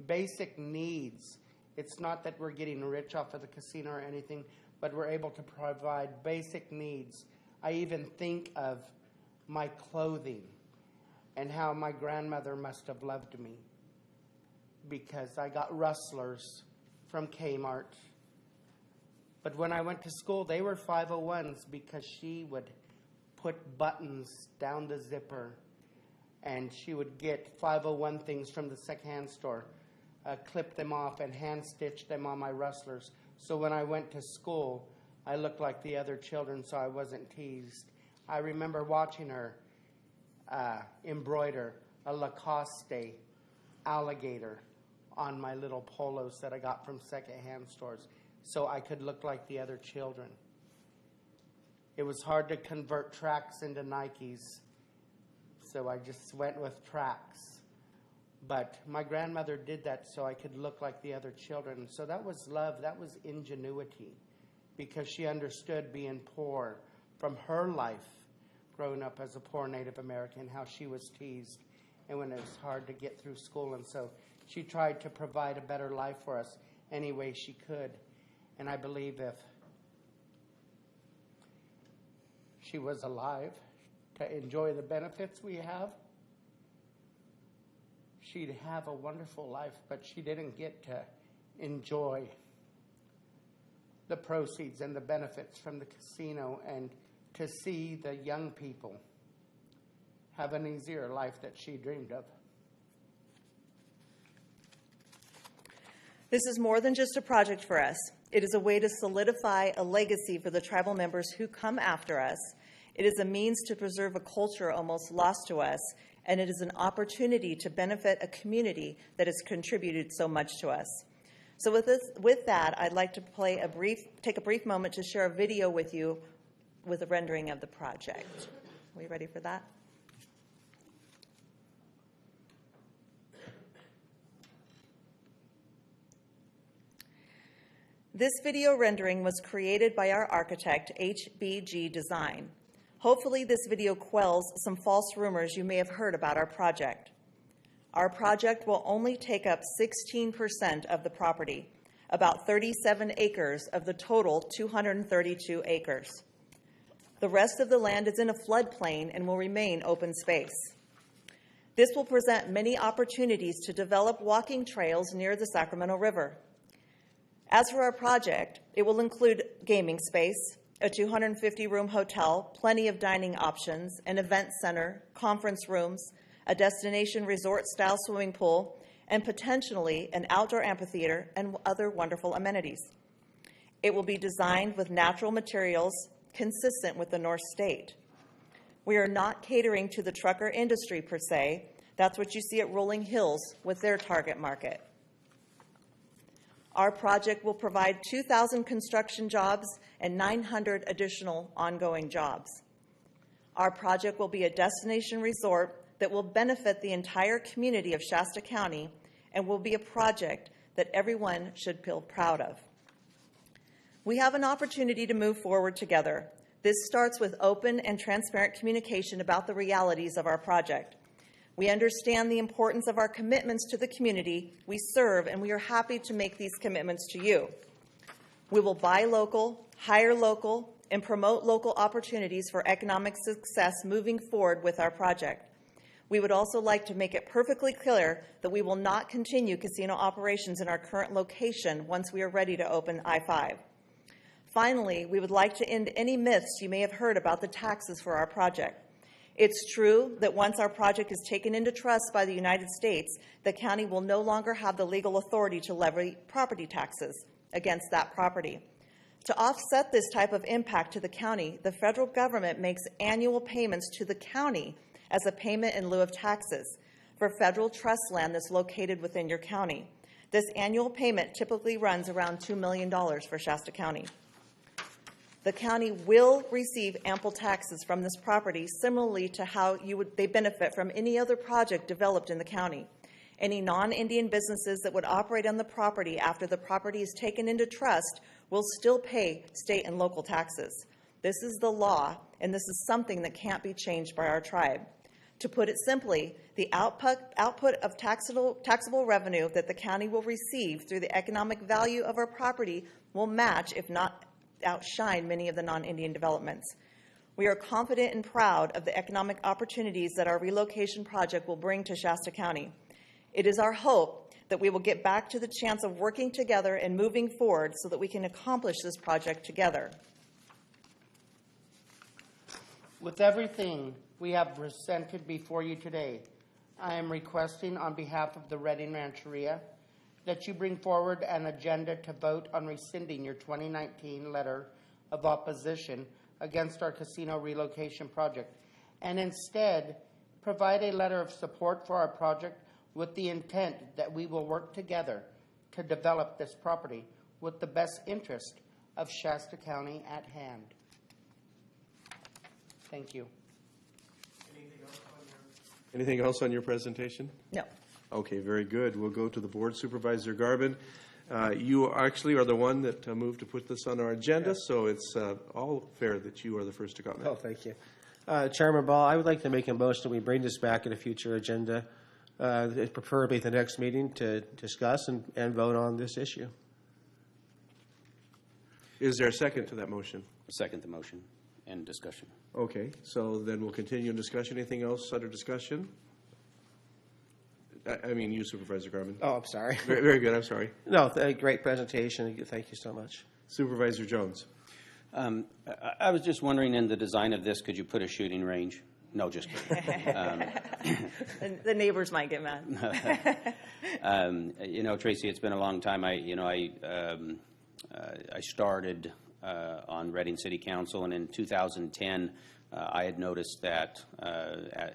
Basic needs. It's not that we're getting rich off of the casino or anything, but we're able to provide basic needs. I even think of my clothing and how my grandmother must have loved me because I got rustlers from Kmart. But when I went to school, they were 501s because she would put buttons down the zipper, and she would get 501 things from the secondhand store, clip them off and hand stitch them on my rustlers. So when I went to school, I looked like the other children, so I wasn't teased. I remember watching her embroider a Lacoste alligator on my little polos that I got from secondhand stores so I could look like the other children. It was hard to convert tracks into Nikes, so I just went with tracks. But my grandmother did that so I could look like the other children. So that was love, that was ingenuity, because she understood being poor from her life, growing up as a poor Native American, how she was teased and when it was hard to get through school. And so she tried to provide a better life for us any way she could. And I believe if she was alive to enjoy the benefits we have, she'd have a wonderful life, but she didn't get to enjoy the proceeds and the benefits from the casino and to see the young people have an easier life that she dreamed of. This is more than just a project for us. It is a way to solidify a legacy for the tribal members who come after us. It is a means to preserve a culture almost lost to us, and it is an opportunity to benefit a community that has contributed so much to us. So with that, I'd like to take a brief moment to share a video with you with a rendering of the project. Are we ready for that? This video rendering was created by our architect, HBG Design. Hopefully this video quells some false rumors you may have heard about our project. Our project will only take up 16% of the property, about 37 acres of the total 232 acres. The rest of the land is in a floodplain and will remain open space. This will present many opportunities to develop walking trails near the Sacramento River. As for our project, it will include gaming space, a 250-room hotel, plenty of dining options, an event center, conference rooms, a destination resort-style swimming pool, and potentially an outdoor amphitheater and other wonderful amenities. It will be designed with natural materials consistent with the North State. We are not catering to the trucker industry per se. That's what you see at Rolling Hills with their target market. Our project will provide 2,000 construction jobs and 900 additional ongoing jobs. Our project will be a destination resort that will benefit the entire community of Shasta County and will be a project that everyone should feel proud of. We have an opportunity to move forward together. This starts with open and transparent communication about the realities of our project. We understand the importance of our commitments to the community we serve, and we are happy to make these commitments to you. We will buy local, hire local, and promote local opportunities for economic success moving forward with our project. We would also like to make it perfectly clear that we will not continue casino operations in our current location once we are ready to open I-5. Finally, we would like to end any myths you may have heard about the taxes for our project. It's true that once our project is taken into trust by the United States, the county will no longer have the legal authority to levy property taxes against that property. To offset this type of impact to the county, the federal government makes annual payments to the county as a payment in lieu of taxes for federal trust land that's located within your county. This annual payment typically runs around $2 million for Shasta County. The county will receive ample taxes from this property, similarly to how they benefit from any other project developed in the county. Any non-Indian businesses that would operate on the property after the property is taken into trust will still pay state and local taxes. This is the law, and this is something that can't be changed by our tribe. To put it simply, the output of taxable revenue that the county will receive through the economic value of our property will match, if not outshine, many of the non-Indian developments. We are confident and proud of the economic opportunities that our relocation project will bring to Shasta County. It is our hope that we will get back to the chance of working together and moving forward so that we can accomplish this project together. With everything we have presented before you today, I am requesting on behalf of the Redding Rancheria that you bring forward an agenda to vote on rescinding your 2019 letter of opposition against our casino relocation project, and instead provide a letter of support for our project with the intent that we will work together to develop this property with the best interest of Shasta County at hand. Thank you. Anything else on your presentation? No. Okay, very good. We'll go to the board. Supervisor Garvin, you actually are the one that moved to put this on our agenda, yes. So it's all fair that you are the first to comment. Oh, thank you. Chairman Ball, I would like to make a motion that we bring this back at a future agenda, preferably the next meeting, to discuss and vote on this issue. Is there a second to that motion? Second the motion and discussion. Okay, so then we'll continue in discussion. Anything else under discussion? I mean, you, Supervisor Garvin. Oh, I'm sorry. Very, very good. I'm sorry. No, great presentation. Thank you so much. Supervisor Jones. I was just wondering, in the design of this, could you put a shooting range? No, just kidding. The neighbors might get mad. You know, Tracy, it's been a long time. I started on Reading City Council, and in 2010, I had noticed that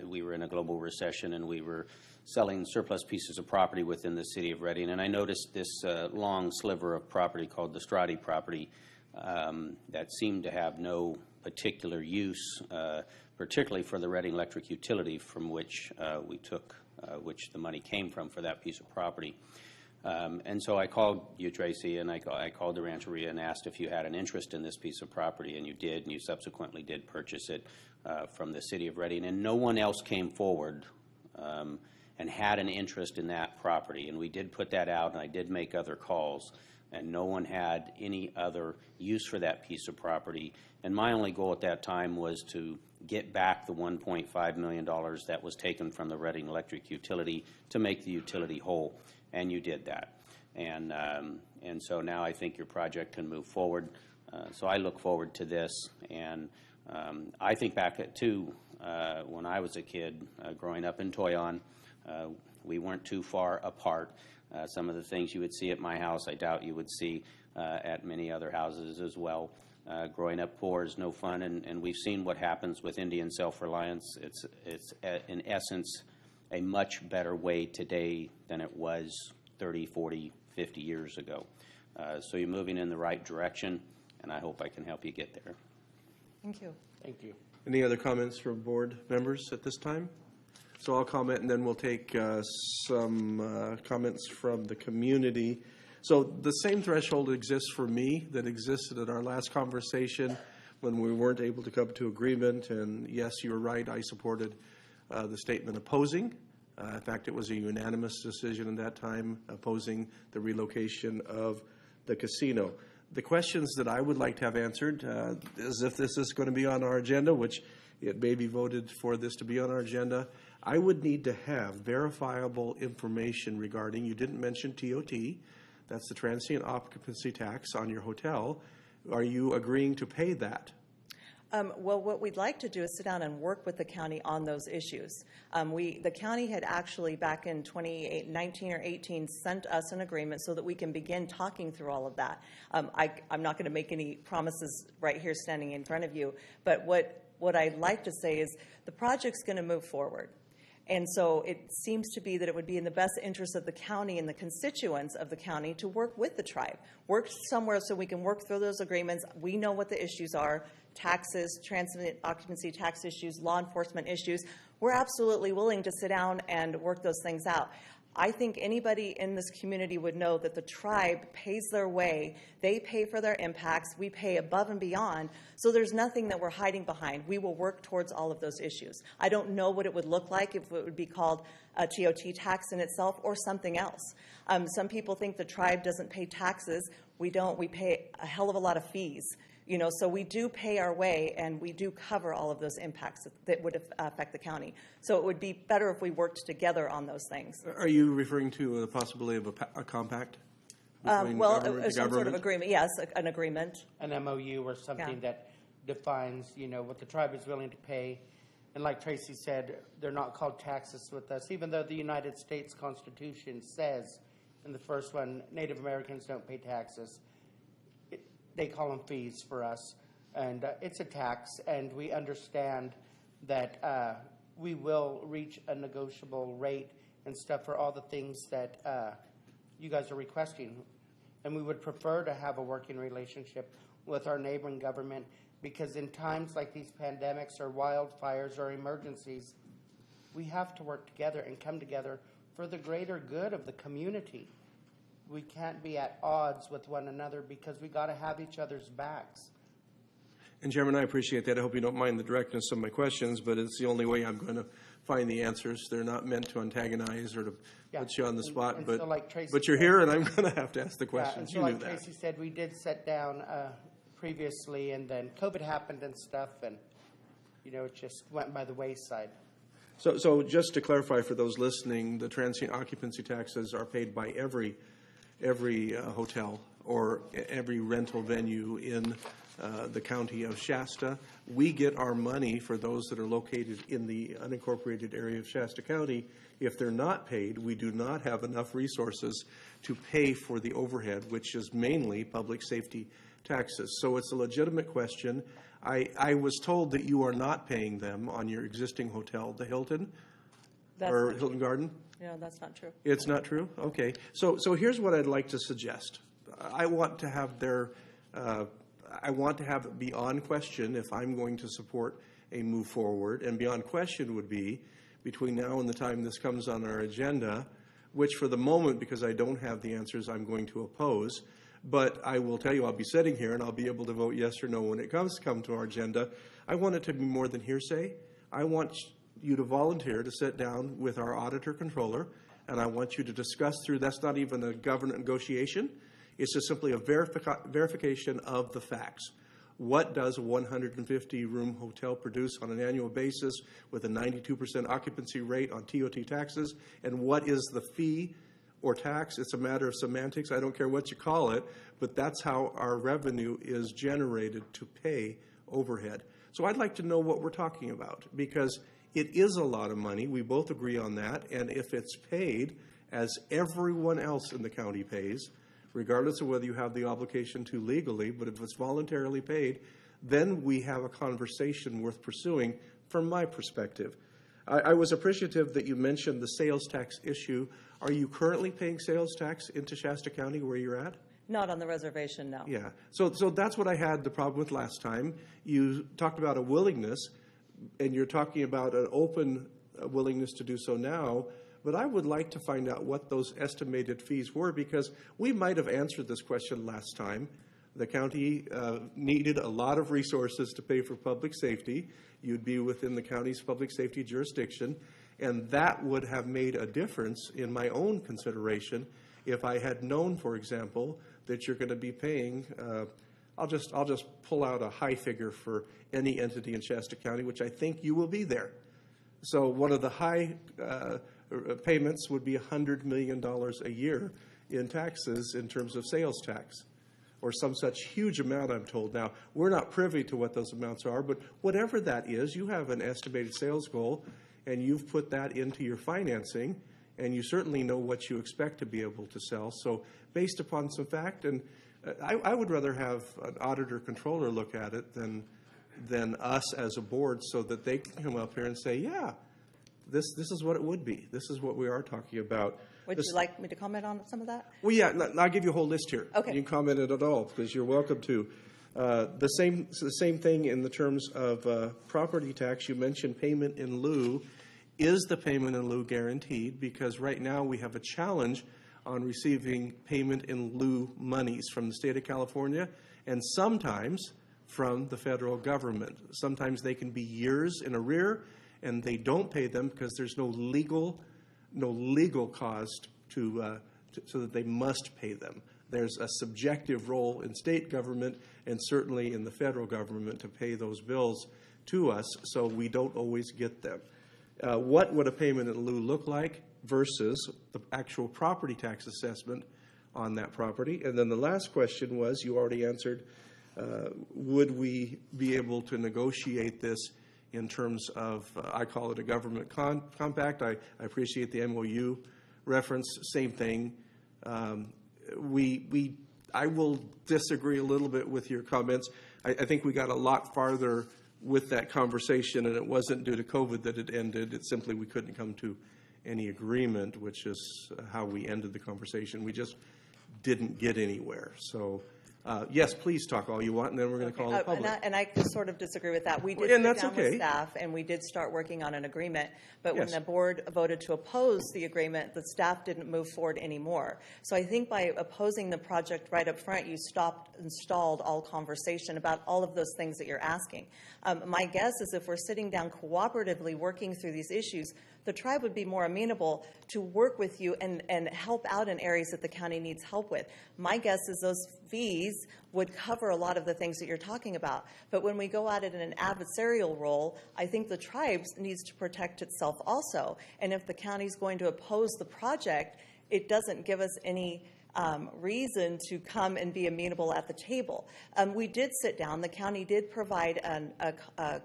we were in a global recession and we were selling surplus pieces of property within the city of Reading, and I noticed this long sliver of property called the Strati property that seemed to have no particular use, particularly for the Reading Electric Utility, from which we took, which the money came from for that piece of property. And so I called you, Tracy, and I called the Rancheria and asked if you had an interest in this piece of property, and you did, and you subsequently did purchase it from the city of Reading, and no one else came forward and had an interest in that property. And we did put that out, and I did make other calls, and no one had any other use for that piece of property. And my only goal at that time was to get back the $1.5 million that was taken from the Reading Electric Utility to make the utility whole, and you did that. And so now I think your project can move forward. So I look forward to this, and I think back to when I was a kid growing up in Toyon. We weren't too far apart. Some of the things you would see at my house, I doubt you would see at many other houses as well. Growing up poor is no fun, and we've seen what happens with Indian self-reliance. It's in essence a much better way today than it was 30, 40, 50 years ago. So you're moving in the right direction, and I hope I can help you get there. Thank you. Thank you. Any other comments from board members at this time? So I'll comment, and then we'll take some comments from the community. So the same threshold exists for me that existed at our last conversation when we weren't able to come to agreement. And yes, you're right, I supported the statement opposing. In fact, it was a unanimous decision at that time opposing the relocation of the casino. The questions that I would like to have answered is if this is going to be on our agenda, which it may be voted for this to be on our agenda, I would need to have verifiable information regarding, you didn't mention TOT, that's the transient occupancy tax on your hotel. Are you agreeing to pay that? Well, what we'd like to do is sit down and work with the county on those issues. The county had actually, back in 2019 or 18, sent us an agreement so that we can begin talking through all of that. I'm not going to make any promises right here standing in front of you, but what I'd like to say is the project's going to move forward. And so it seems to be that it would be in the best interest of the county and the constituents of the county to work with the tribe, work somewhere so we can work through those agreements. We know what the issues are: taxes, transient occupancy tax issues, law enforcement issues. We're absolutely willing to sit down and work those things out. I think anybody in this community would know that the tribe pays their way. They pay for their impacts. We pay above and beyond. So there's nothing that we're hiding behind. We will work towards all of those issues. I don't know what it would look like, if it would be called a TOT tax in itself or something else. Some people think the tribe doesn't pay taxes. We don't. We pay a hell of a lot of fees. So we do pay our way, and we do cover all of those impacts that would affect the county. So it would be better if we worked together on those things. Are you referring to the possibility of a compact? Well, some sort of agreement, yes, an agreement. An MOU or something that defines, what the tribe is willing to pay. And like Tracy said, they're not called taxes with us, even though the United States Constitution says in the first one, Native Americans don't pay taxes. They call them fees for us, and it's a tax, and we understand that we will reach a negotiable rate and stuff for all the things that you guys are requesting, and we would prefer to have a working relationship with our neighboring government, because in times like these pandemics or wildfires or emergencies, we have to work together and come together for the greater good of the community. We can't be at odds with one another because we got to have each other's backs. And Chairman, I appreciate that. I hope you don't mind the directness of my questions, but it's the only way I'm going to find the answers. They're not meant to antagonize or to put you on the spot, and but, so like Tracy but you're said, here, and I'm going to have to ask the questions. And so You like knew that. Tracy said, we did sit down previously, and then COVID happened and stuff, and it just went by the wayside. So just to clarify for those listening, the transient occupancy taxes are paid by every every hotel or every rental venue in the county of Shasta. We get our money for those that are located in the unincorporated area of Shasta County. If they're not paid, we do not have enough resources to pay for the overhead, which is mainly public safety taxes. So it's a legitimate question. I was told that you are not paying them on your existing hotel, the Hilton or Hilton Garden. No, that's not true. It's not true? Okay. So here's what I'd like to suggest. I want to have it beyond question if I'm going to support a move forward. And beyond question would be between now and the time this comes on our agenda, which for the moment, because I don't have the answers, I'm going to oppose. But I will tell you, I'll be sitting here and I'll be able to vote yes or no when it comes to our agenda. I want it to be more than hearsay. I want you to volunteer to sit down with our auditor controller, and I want you to discuss through, that's not even a government negotiation. It's just simply a verification of the facts. What does a 150-room hotel produce on an annual basis with a 92% occupancy rate on TOT taxes? And what is the fee or tax? It's a matter of semantics. I don't care what you call it, but that's how our revenue is generated to pay overhead. So I'd like to know what we're talking about, because it is a lot of money. We both agree on that. And if it's paid as everyone else in the county pays, regardless of whether you have the obligation to legally, but if it's voluntarily paid, then we have a conversation worth pursuing from my perspective. I was appreciative that you mentioned the sales tax issue. Are you currently paying sales tax into Shasta County where you're at? Not on the reservation, no. Yeah. So that's what I had the problem with last time. You talked about a willingness, and you're talking about an open willingness to do so now. But I would like to find out what those estimated fees were, because we might have answered this question last time. The county needed a lot of resources to pay for public safety. You'd be within the county's public safety jurisdiction, and that would have made a difference in my own consideration if I had known, for example, that you're going to be paying, I'll just pull out a high figure for any entity in Shasta County, which I think you will be there. So one of the high payments would be $100 million a year in taxes in terms of sales tax, or some such huge amount, I'm told. Now, we're not privy to what those amounts are, but whatever that is, you have an estimated sales goal, and you've put that into your financing, and you certainly know what you expect to be able to sell. So based upon some fact, and I would rather have an auditor controller look at it than us as a board, so that they can come up here and say, yeah, this is what it would be. This is what we are talking about. Would you like me to comment on some of that? Well, yeah, I'll give you a whole list here. Okay. You can comment it at all, because you're welcome to. The same thing in the terms of property tax. You mentioned payment in lieu. Is the payment in lieu guaranteed? Because right now we have a challenge on receiving payment in lieu monies from the state of California, and sometimes from the federal government. Sometimes they can be years in arrear, and they don't pay them because there's no legal cause so that they must pay them. There's a subjective role in state government and certainly in the federal government to pay those bills to us, so we don't always get them. What would a payment in lieu look like versus the actual property tax assessment on that property? And then the last question was, you already answered, would we be able to negotiate this in terms of, I call it a government compact. I appreciate the MOU reference, same thing. I will disagree a little bit with your comments. I think we got a lot farther with that conversation, and it wasn't due to COVID that it ended. It's simply we couldn't come to any agreement, which is how we ended the conversation. We just didn't get anywhere. So, yes, please talk all you want, and then we're going to call the public. And I sort of disagree with that. We did sit down with staff, and we did start working on an agreement. But when the board voted to oppose the agreement, the staff didn't move forward anymore. So I think by opposing the project right up front, you stopped and stalled all conversation about all of those things that you're asking. My guess is if we're sitting down cooperatively working through these issues, the tribe would be more amenable to work with you and help out in areas that the county needs help with. My guess is those fees would cover a lot of the things that you're talking about. But when we go at it in an adversarial role, I think the tribe needs to protect itself also. And if the county's going to oppose the project, it doesn't give us any reason to come and be amenable at the table. We did sit down. The county did provide a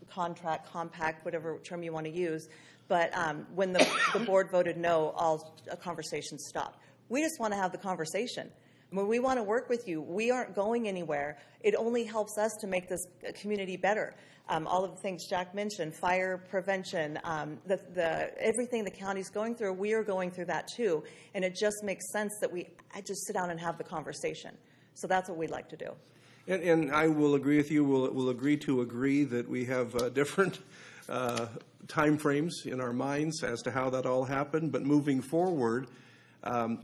contract, compact, whatever term you want to use, but when the board voted no, all conversations stopped. We just want to have the conversation. When we want to work with you, we aren't going anywhere. It only helps us to make this community better. All of the things Jack mentioned, fire prevention, everything the county's going through, we are going through that too. And it just makes sense that I just sit down and have the conversation. So that's what we'd like to do. And I will agree with you. We'll agree to agree that we have different time frames in our minds as to how that all happened. But moving forward,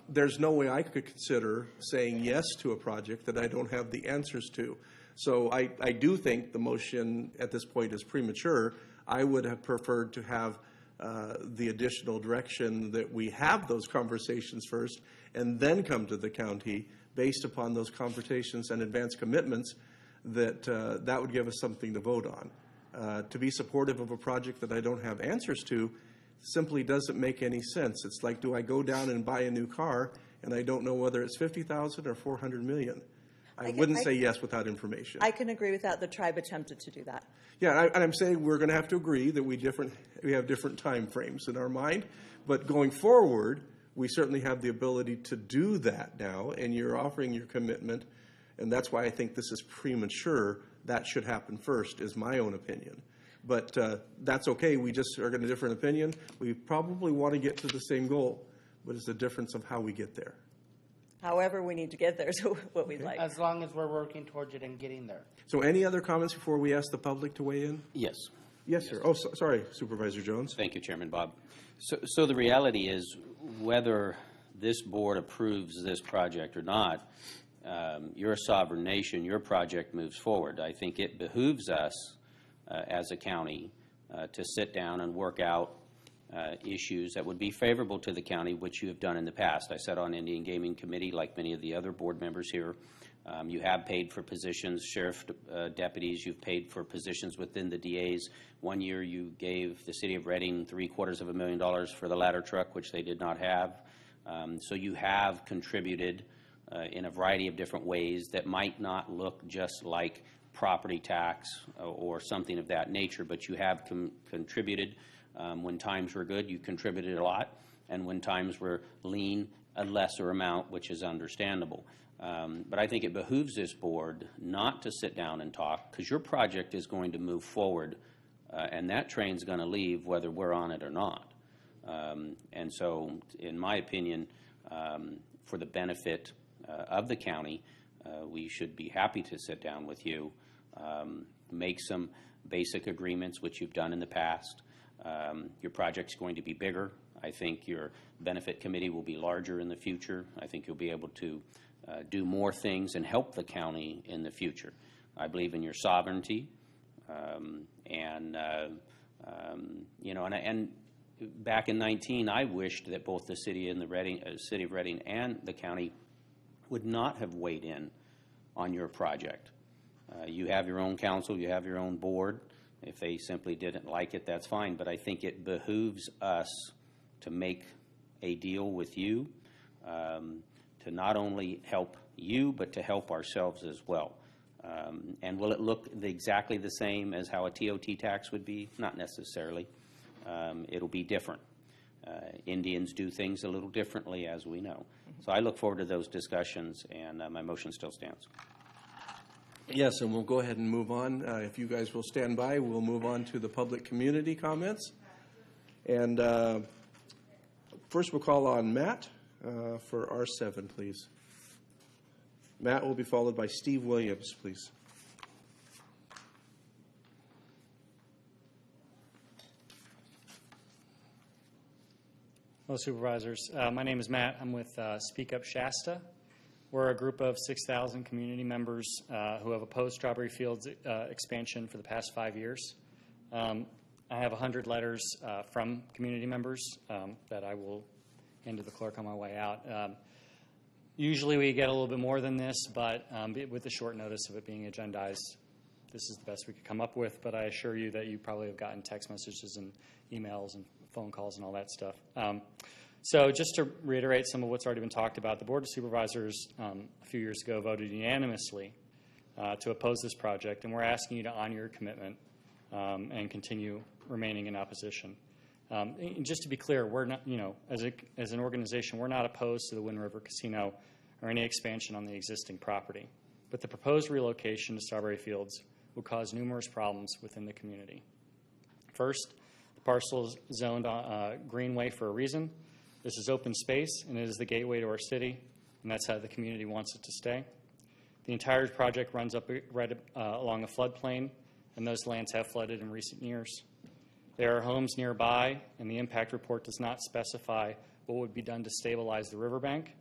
there's no way I could consider saying yes to a project that I don't have the answers to. So I do think the motion at this point is premature. I would have preferred to have the additional direction that we have those conversations first and then come to the county based upon those conversations and advance commitments that that would give us something to vote on. To be supportive of a project that I don't have answers to simply doesn't make any sense. It's like, do I go down and buy a new car and I don't know whether it's $50,000 or $400 million? I wouldn't say yes without information. I can agree with that. The tribe attempted to do that. Yeah, and I'm saying we're going to have to agree that we have different time frames in our mind. But going forward, we certainly have the ability to do that now, and you're offering your commitment, and that's why I think this is premature. That should happen first, is my own opinion. But that's okay. We just are going to different opinion. We probably want to get to the same goal, but it's the difference of how we get there. However we need to get there is what we'd like. As long as we're working towards it and getting there. So any other comments before we ask the public to weigh in? Yes. Yes, sir. Oh, sorry, Supervisor Jones. Thank you, Chairman Bob. So the reality is, whether this board approves this project or not, you're a sovereign nation. Your project moves forward. I think it behooves us as a county to sit down and work out issues that would be favorable to the county, which you have done in the past. I sat on Indian Gaming Committee like many of the other board members here. You have paid for positions, sheriff deputies. You've paid for positions within the DAs. One year you gave the city of Reading $750,000 for the ladder truck, which they did not have. So you have contributed in a variety of different ways that might not look just like property tax or something of that nature, but you have contributed. When times were good, you contributed a lot, and when times were lean, a lesser amount, which is understandable. But I think it behooves this board not to sit down and talk, because your project is going to move forward, and that train's going to leave whether we're on it or not. And so, in my opinion, for the benefit of the county, we should be happy to sit down with you, make some basic agreements, which you've done in the past. Your project's going to be bigger. I think your benefit committee will be larger in the future. I think you'll be able to do more things and help the county in the future. I believe in your sovereignty, and back in 19, I wished that both the city and the city of Reading and the county would not have weighed in on your project. You have your own council, you have your own board. If they simply didn't like it, that's fine. But I think it behooves us to make a deal with you, to not only help you, but to help ourselves as well. And will it look exactly the same as how a TOT tax would be? Not necessarily. It'll be different. Indians do things a little differently, as we know. So I look forward to those discussions, and my motion still stands. Yes, and we'll go ahead and move on. If you guys will stand by, we'll move on to the public community comments. And first we'll call on Matt for R7, please. Matt will be followed by Steve Williams, please. Hello, Supervisors. My name is Matt. I'm with Speak Up Shasta. We're a group of 6,000 community members who have opposed Strawberry Fields expansion for the past 5 years. I have 100 letters from community members that I will hand to the clerk on my way out. Usually we get a little bit more than this, but with the short notice of it being agendized, this is the best we could come up with. But I assure you that you probably have gotten text messages and emails and phone calls and all that stuff. So just to reiterate some of what's already been talked about, the Board of Supervisors a few years ago voted unanimously to oppose this project, and we're asking you to honor your commitment and continue remaining in opposition. And just to be clear, we're not, as an organization, we're not opposed to the Wind River Casino or any expansion on the existing property. But the proposed relocation to Strawberry Fields will cause numerous problems within the community. First, the parcel is zoned Greenway for a reason. This is open space, and it is the gateway to our city, and that's how the community wants it to stay. The entire project runs up right along a floodplain, and those lands have flooded in recent years. There are homes nearby, and the impact report does not specify what would be done to stabilize the riverbank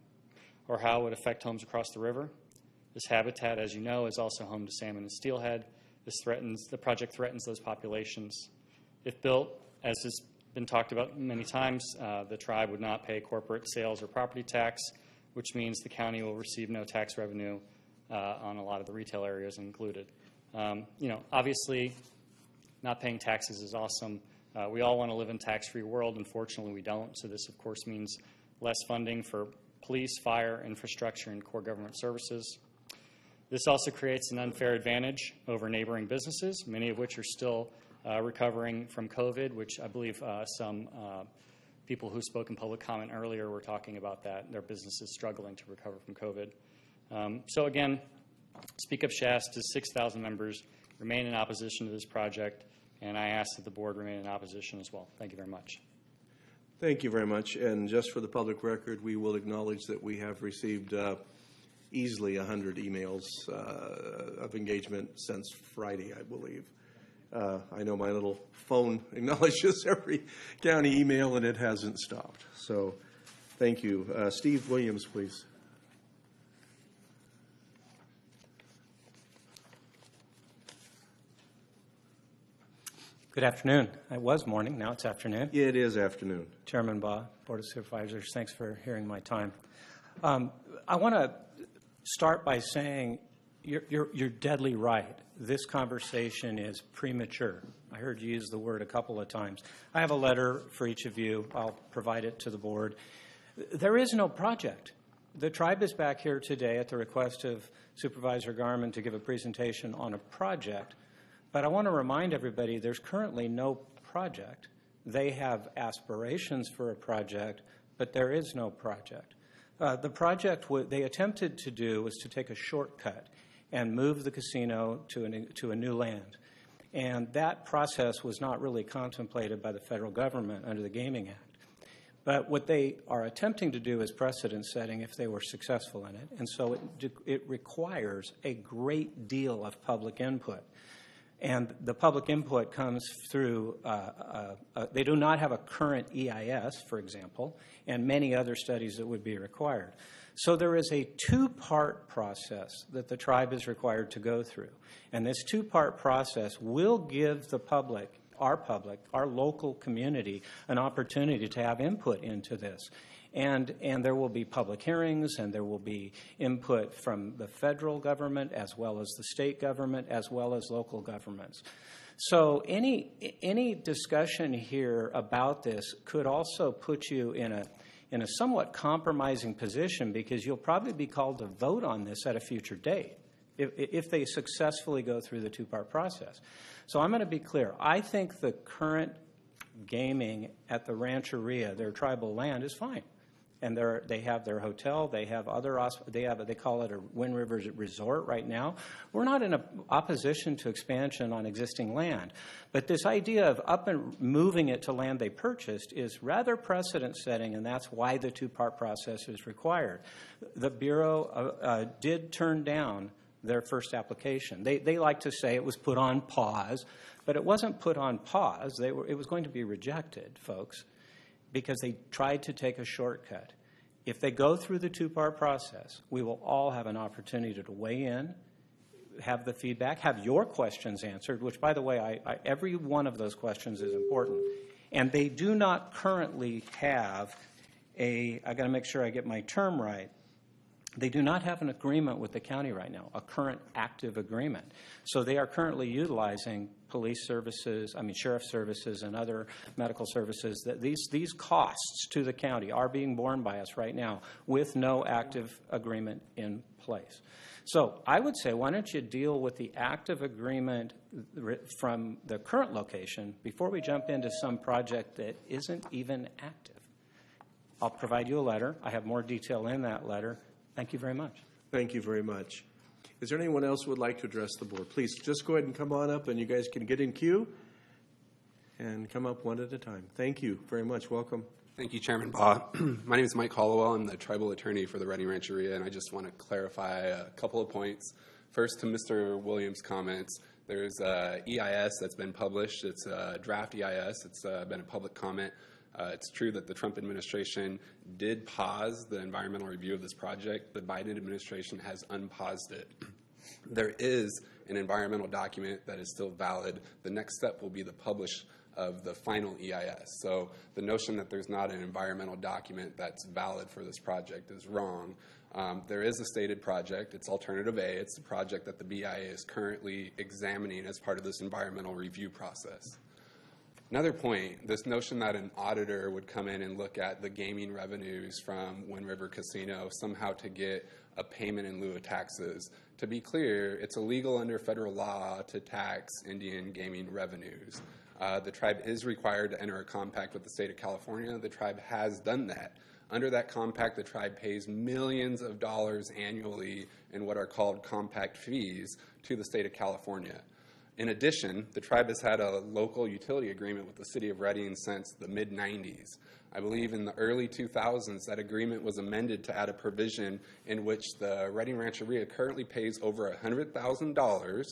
or how it would affect homes across the river. This habitat, as you know, is also home to salmon and steelhead. The project threatens those populations. If built, as has been talked about many times, the tribe would not pay corporate sales or property tax, which means the county will receive no tax revenue on a lot of the retail areas included. Obviously, not paying taxes is awesome. We all want to live in a tax-free world. Unfortunately, we don't. So this, of course, means less funding for police, fire, infrastructure, and core government services. This also creates an unfair advantage over neighboring businesses, many of which are still recovering from COVID, which I believe some people who spoke in public comment earlier were talking about that, their businesses struggling to recover from COVID. So again, Speak Up Shasta's 6,000 members remain in opposition to this project, and I ask that the board remain in opposition as well. Thank you very much. Thank you very much. And just for the public record, we will acknowledge that we have received easily 100 emails of engagement since Friday, I believe. I know my little phone acknowledges every county email, and it hasn't stopped. So thank you. Steve Williams, please. Good afternoon. It was morning. Now it's afternoon. Yeah, it is afternoon. Chairman Baugh, Board of Supervisors, thanks for hearing my time. I want to start by saying you're deadly right. This conversation is premature. I heard you use the word a couple of times. I have a letter for each of you. I'll provide it to the board. There is no project. The tribe is back here today at the request of Supervisor Garman to give a presentation on a project. But I want to remind everybody there's currently no project. They have aspirations for a project, but there is no project. The project they attempted to do was to take a shortcut and move the casino to a new land. And that process was not really contemplated by the federal government under the Gaming Act. But what they are attempting to do is precedent setting if they were successful in it. And so it requires a great deal of public input. And the public input comes through, they do not have a current EIS, for example, and many other studies that would be required. So there is a two-part process that the tribe is required to go through. And this two-part process will give the public, our local community, an opportunity to have input into this. And there will be public hearings, and there will be input from the federal government as well as the state government as well as local governments. So any discussion here about this could also put you in a somewhat compromising position, because you'll probably be called to vote on this at a future date if they successfully go through the two-part process. So I'm going to be clear. I think the current gaming at the Rancheria, their tribal land, is fine. And they have their hotel. They have they call it a Wind River Resort right now. We're not in opposition to expansion on existing land. But this idea of up and moving it to land they purchased is rather precedent setting, and that's why the two-part process is required. The Bureau did turn down their first application. They like to say it was put on pause, but it wasn't put on pause. It was going to be rejected, folks, because they tried to take a shortcut. If they go through the two-part process, we will all have an opportunity to weigh in, have the feedback, have your questions answered, which, by the way, every one of those questions is important. And they do not currently have I got to make sure I get my term right, They do not have an agreement with the county right now, a current active agreement. So they are currently utilizing police services, sheriff services and other medical services. That these costs to the county are being borne by us right now with no active agreement in place. So I would say, why don't you deal with the active agreement from the current location before we jump into some project that isn't even active? I'll provide you a letter. I have more detail in that letter. Thank you very much. Thank you very much. Is there anyone else who would like to address the board? Please just go ahead and come on up, and you guys can get in queue and come up one at a time. Thank you very much. Welcome. Thank you, Chairman Baugh. My name is Mike Hollowell. I'm the tribal attorney for the Reading Rancheria, and I just want to clarify a couple of points. First, to Mr. Williams' comments, there's EIS that's been published. It's a draft EIS. It's been a public comment. It's true that the Trump administration did pause the environmental review of this project. The Biden administration has unpaused it. There is an environmental document that is still valid. The next step will be the publish of the final EIS. So the notion that there's not an environmental document that's valid for this project is wrong. There is a stated project. It's Alternative A. It's the project that the BIA is currently examining as part of this environmental review process. Another point, this notion that an auditor would come in and look at the gaming revenues from Wind River Casino somehow to get a payment in lieu of taxes. To be clear, it's illegal under federal law to tax Indian gaming revenues. The tribe is required to enter a compact with the state of California. The tribe has done that. Under that compact, the tribe pays millions of dollars annually in what are called compact fees to the state of California. In addition, the tribe has had a local utility agreement with the city of Reading since the mid-90s. I believe in the early 2000s, that agreement was amended to add a provision in which the Reading Rancheria currently pays over $100,000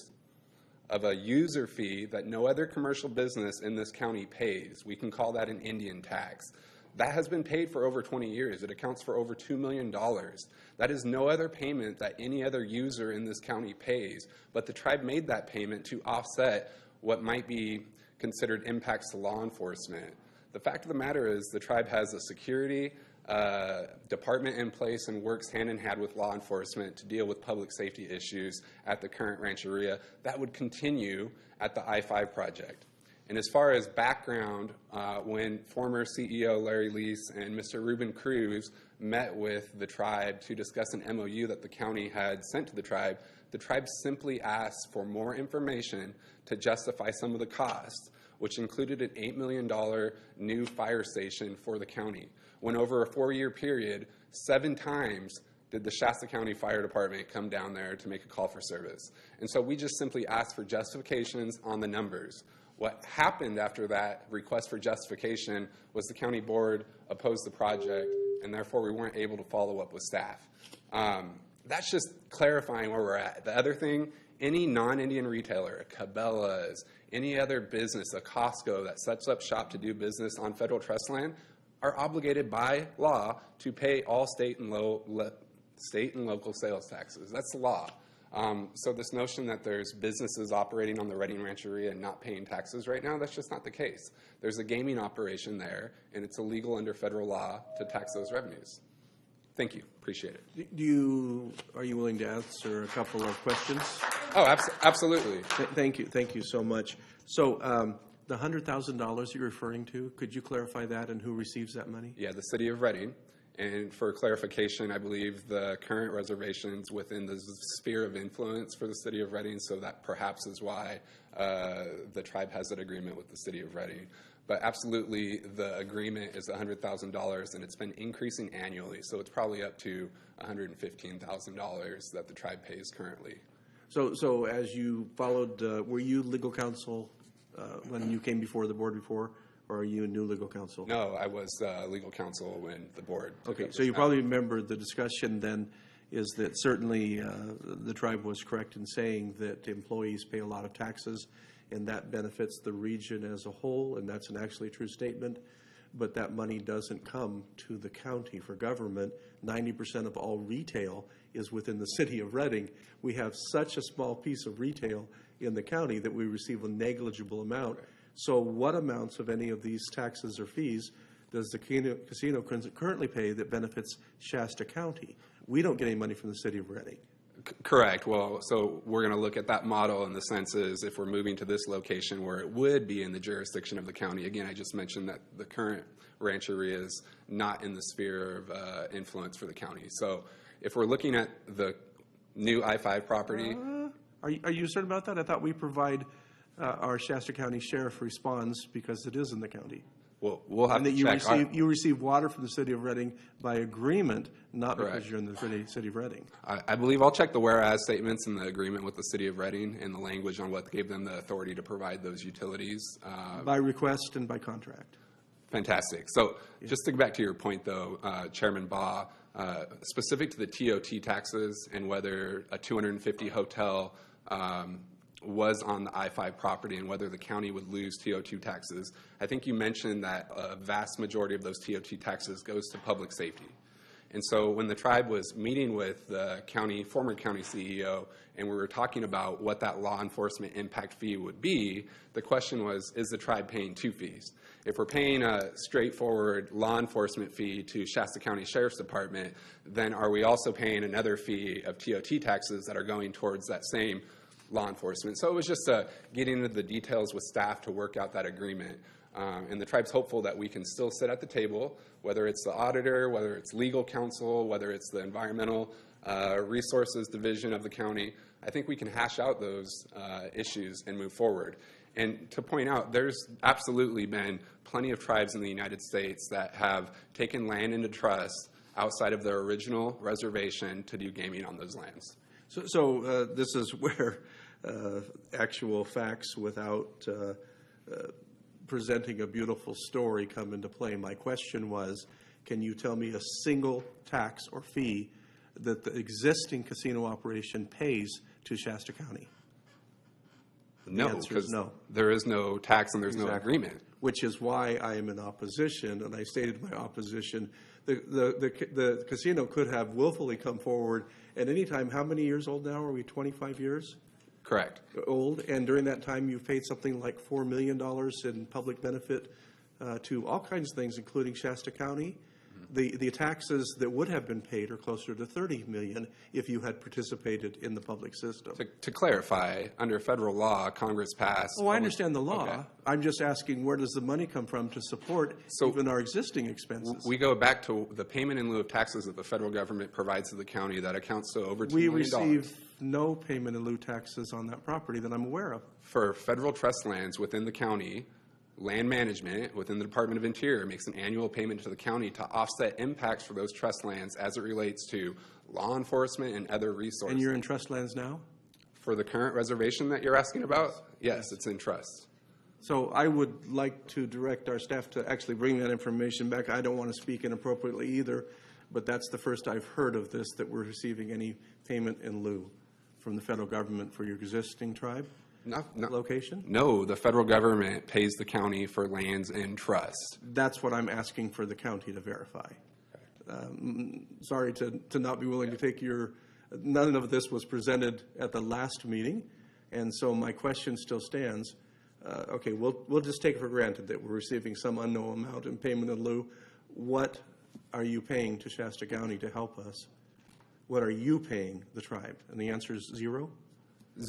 of a user fee that no other commercial business in this county pays. We can call that an Indian tax. That has been paid for over 20 years. It accounts for over $2 million. That is no other payment that any other user in this county pays, but the tribe made that payment to offset what might be considered impacts to law enforcement. The fact of the matter is the tribe has a security department in place and works hand in hand with law enforcement to deal with public safety issues at the current rancheria. That would continue at the I-5 project. And as far as background, when former CEO Larry Lease and Mr. Ruben Cruz met with the tribe to discuss an MOU that the county had sent to the tribe simply asked for more information to justify some of the costs, which included an $8 million new fire station for the county. When over a 4-year period, 7 times did the Shasta County Fire Department come down there to make a call for service. And so we just simply asked for justifications on the numbers. What happened after that request for justification was the county board opposed the project, and therefore we weren't able to follow up with staff. That's just clarifying where we're at. The other thing, any non-Indian retailer, a Cabela's, any other business, a Costco that sets up shop to do business on federal trust land, are obligated by law to pay all state and local sales taxes. That's the law. So this notion that there's businesses operating on the Reading Rancheria and not paying taxes right now, that's just not the case. There's a gaming operation there, and it's illegal under federal law to tax those revenues. Thank you. Appreciate it. Are you willing to answer a couple of questions? Oh, absolutely. Thank you. Thank you so much. So the $100,000 you're referring to, could you clarify that and who receives that money? Yeah, the city of Reading. And for clarification, I believe the current reservations within the sphere of influence for the city of Reading, so that perhaps is why the tribe has that agreement with the city of Reading. But absolutely, the agreement is $100,000, and it's been increasing annually, so it's probably up to $115,000 that the tribe pays currently. So as you followed, were you legal counsel when you came before the board before? Or are you a new legal counsel? No, I was legal counsel when the board took Okay, up so you this probably remember the discussion then is that certainly the tribe was correct in saying that employees pay a lot of taxes, and that benefits the region as a whole, and that's actually a true statement. But that money doesn't come to the county for government. 90% of all retail is within the city of Reading. We have such a small piece of retail in the county that we receive a negligible amount. So what amounts of any of these taxes or fees does the casino currently pay that benefits Shasta County? We don't get any money from the city of Reading. Correct. Well, so we're going to look at that model in the sense is if we're moving to this location where it would be in the jurisdiction of the county. Again, I just mentioned that the current rancheria is not in the sphere of influence for the county. So if we're looking at the new I-5 property. Are you certain about that? I thought we provide our Shasta County Sheriff responds because it is in the county. Well, we'll have and to that check. You receive water from the city of Reading by agreement, not Correct. because you're in the city of Reading. I believe I'll check the whereas statements in the agreement with the city of Reading and the language on what gave them the authority to provide those utilities. By request and by contract. Fantastic. So just to get back to your point, though, Chairman Baugh, specific to the TOT taxes and whether a 250 hotel was on the I-5 property and whether the county would lose TOT taxes, I think you mentioned that a vast majority of those TOT taxes goes to public safety. And so when the tribe was meeting with the former county CEO, and we were talking about what that law enforcement impact fee would be, the question was, is the tribe paying two fees? If we're paying a straightforward law enforcement fee to Shasta County Sheriff's Department, then are we also paying another fee of TOT taxes that are going towards that same law enforcement? So it was just getting into the details with staff to work out that agreement. And the tribe's hopeful that we can still sit at the table, whether it's the auditor, whether it's legal counsel, whether it's the environmental resources division of the county. I think we can hash out those issues and move forward. And to point out, there's absolutely been plenty of tribes in the United States that have taken land into trust outside of their original reservation to do gaming on those lands. So this is where actual facts without presenting a beautiful story come into play. My question was, can you tell me a single tax or fee that the existing casino operation pays to Shasta County? No, because there is no tax and there's no agreement. Which is why I am in opposition, and I stated my opposition. The casino could have willfully come forward at any time. How many years old now? Are we 25 years? Correct. Old, and during that time you've paid something like $4 million in public benefit to all kinds of things, including Shasta County. The taxes that would have been paid are closer to $30 million if you had participated in the public system. To clarify, under federal law, Congress passed... Oh, I understand the law. Okay. I'm just asking, where does the money come from to support even our existing expenses? We go back to the payment in lieu of taxes that the federal government provides to the county that accounts to over $2 million. We receive no payment in lieu taxes on that property that I'm aware of. For federal trust lands within the county, land management within the Department of Interior makes an annual payment to the county to offset impacts for those trust lands as it relates to law enforcement and other resources. And you're in trust lands now? For the current reservation that you're asking about? Yes, it's in trust. So I would like to direct our staff to actually bring that information back. I don't want to speak inappropriately either, but that's the first I've heard of this, that we're receiving any payment in lieu from the federal government for your existing tribe? Location? No, the federal government pays the county for lands in trust. That's what I'm asking for the county to verify. Sorry to not be willing to take your... None of this was presented at the last meeting, and so my question still stands. Okay, we'll just take it for granted that we're receiving some unknown amount in payment in lieu. What are you paying to Shasta County to help us? What are you paying the tribe? And the answer is zero?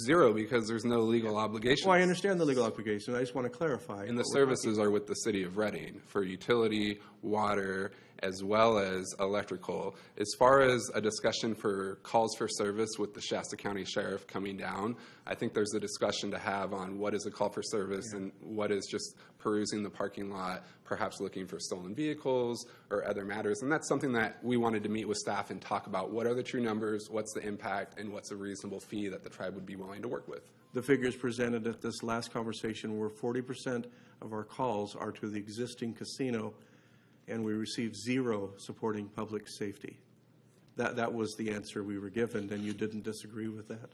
Zero, because there's no legal obligation. Well, I understand the legal obligation. I just want to clarify. And the services are with the city of Reading for utility, water, as well as electrical. As far as a discussion for calls for service with the Shasta County Sheriff coming down, I think there's a discussion to have on what is a call for service and what is just perusing the parking lot, perhaps looking for stolen vehicles or other matters. And that's something that we wanted to meet with staff and talk about. What are the true numbers, what's the impact, and what's a reasonable fee that the tribe would be willing to work with? The figures presented at this last conversation were 40% of our calls are to the existing casino, and we received zero supporting public safety. That was the answer we were given, and you didn't disagree with that.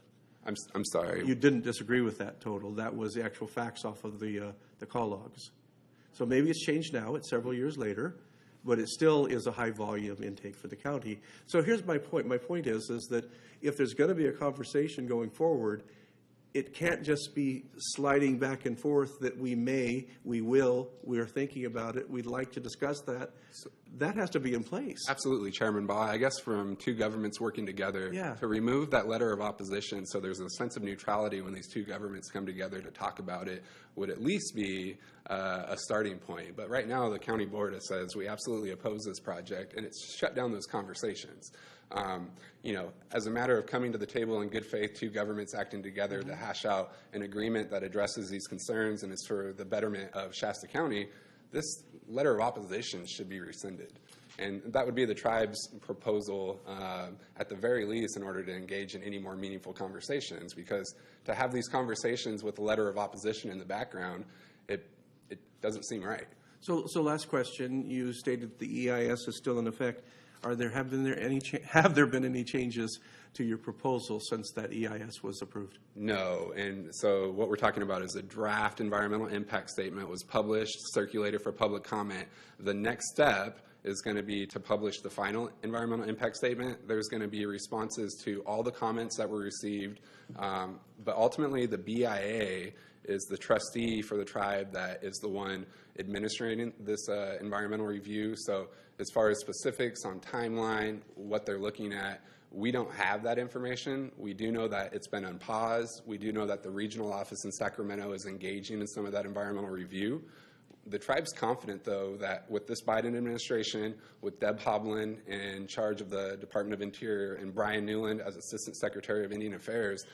I'm sorry. You didn't disagree with that total. That was the actual facts off of the call logs. So maybe it's changed now. It's several years later, but it still is a high volume intake for the county. So here's my point. My point is that if there's going to be a conversation going forward, it can't just be sliding back and forth that we may, we will, we're thinking about it, we'd like to discuss that. That has to be in place. Absolutely, Chairman Baugh. I guess from two governments working together to remove that letter of opposition so there's a sense of neutrality when these two governments come together to talk about it would at least be a starting point. But right now the county board says we absolutely oppose this project, and it's shut down those conversations. You know, as a matter of coming to the table in good faith, two governments acting together to hash out an agreement that addresses these concerns and is for the betterment of Shasta County, this letter of opposition should be rescinded. And that would be the tribe's proposal at the very least in order to engage in any more meaningful conversations, because to have these conversations with a letter of opposition in the background, it doesn't seem right. So last question, you stated the EIS is still in effect. Have there been any changes to your proposal since that EIS was approved? No, and so what we're talking about is a draft environmental impact statement was published, circulated for public comment. The next step is going to be to publish the final environmental impact statement. There's going to be responses to all the comments that were received, but ultimately the BIA is the trustee for the tribe that is the one administering this environmental review. So as far as specifics on timeline, what they're looking at, we don't have that information. We do know that it's been on pause. We do know that the regional office in Sacramento is engaging in some of that environmental review. The tribe's confident, though, that with this Biden administration, with Deb Hoblin in charge of the Department of Interior and Brian Newland as Assistant Secretary of Indian Affairs,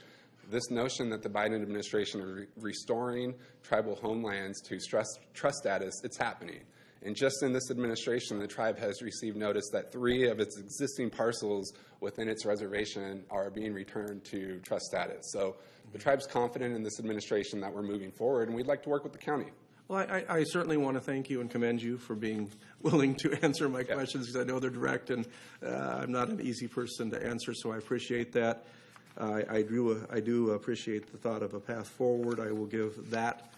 this notion that the Biden administration is restoring tribal homelands to trust status, it's happening. And just in this administration, the tribe has received notice that 3 of its existing parcels within its reservation are being returned to trust status. So the tribe's confident in this administration that we're moving forward, and we'd like to work with the county. Well, I certainly want to thank you and commend you for being willing to answer my questions, because I know they're direct, and I'm not an easy person to answer, so I appreciate that. I do appreciate the thought of a path forward. I will give that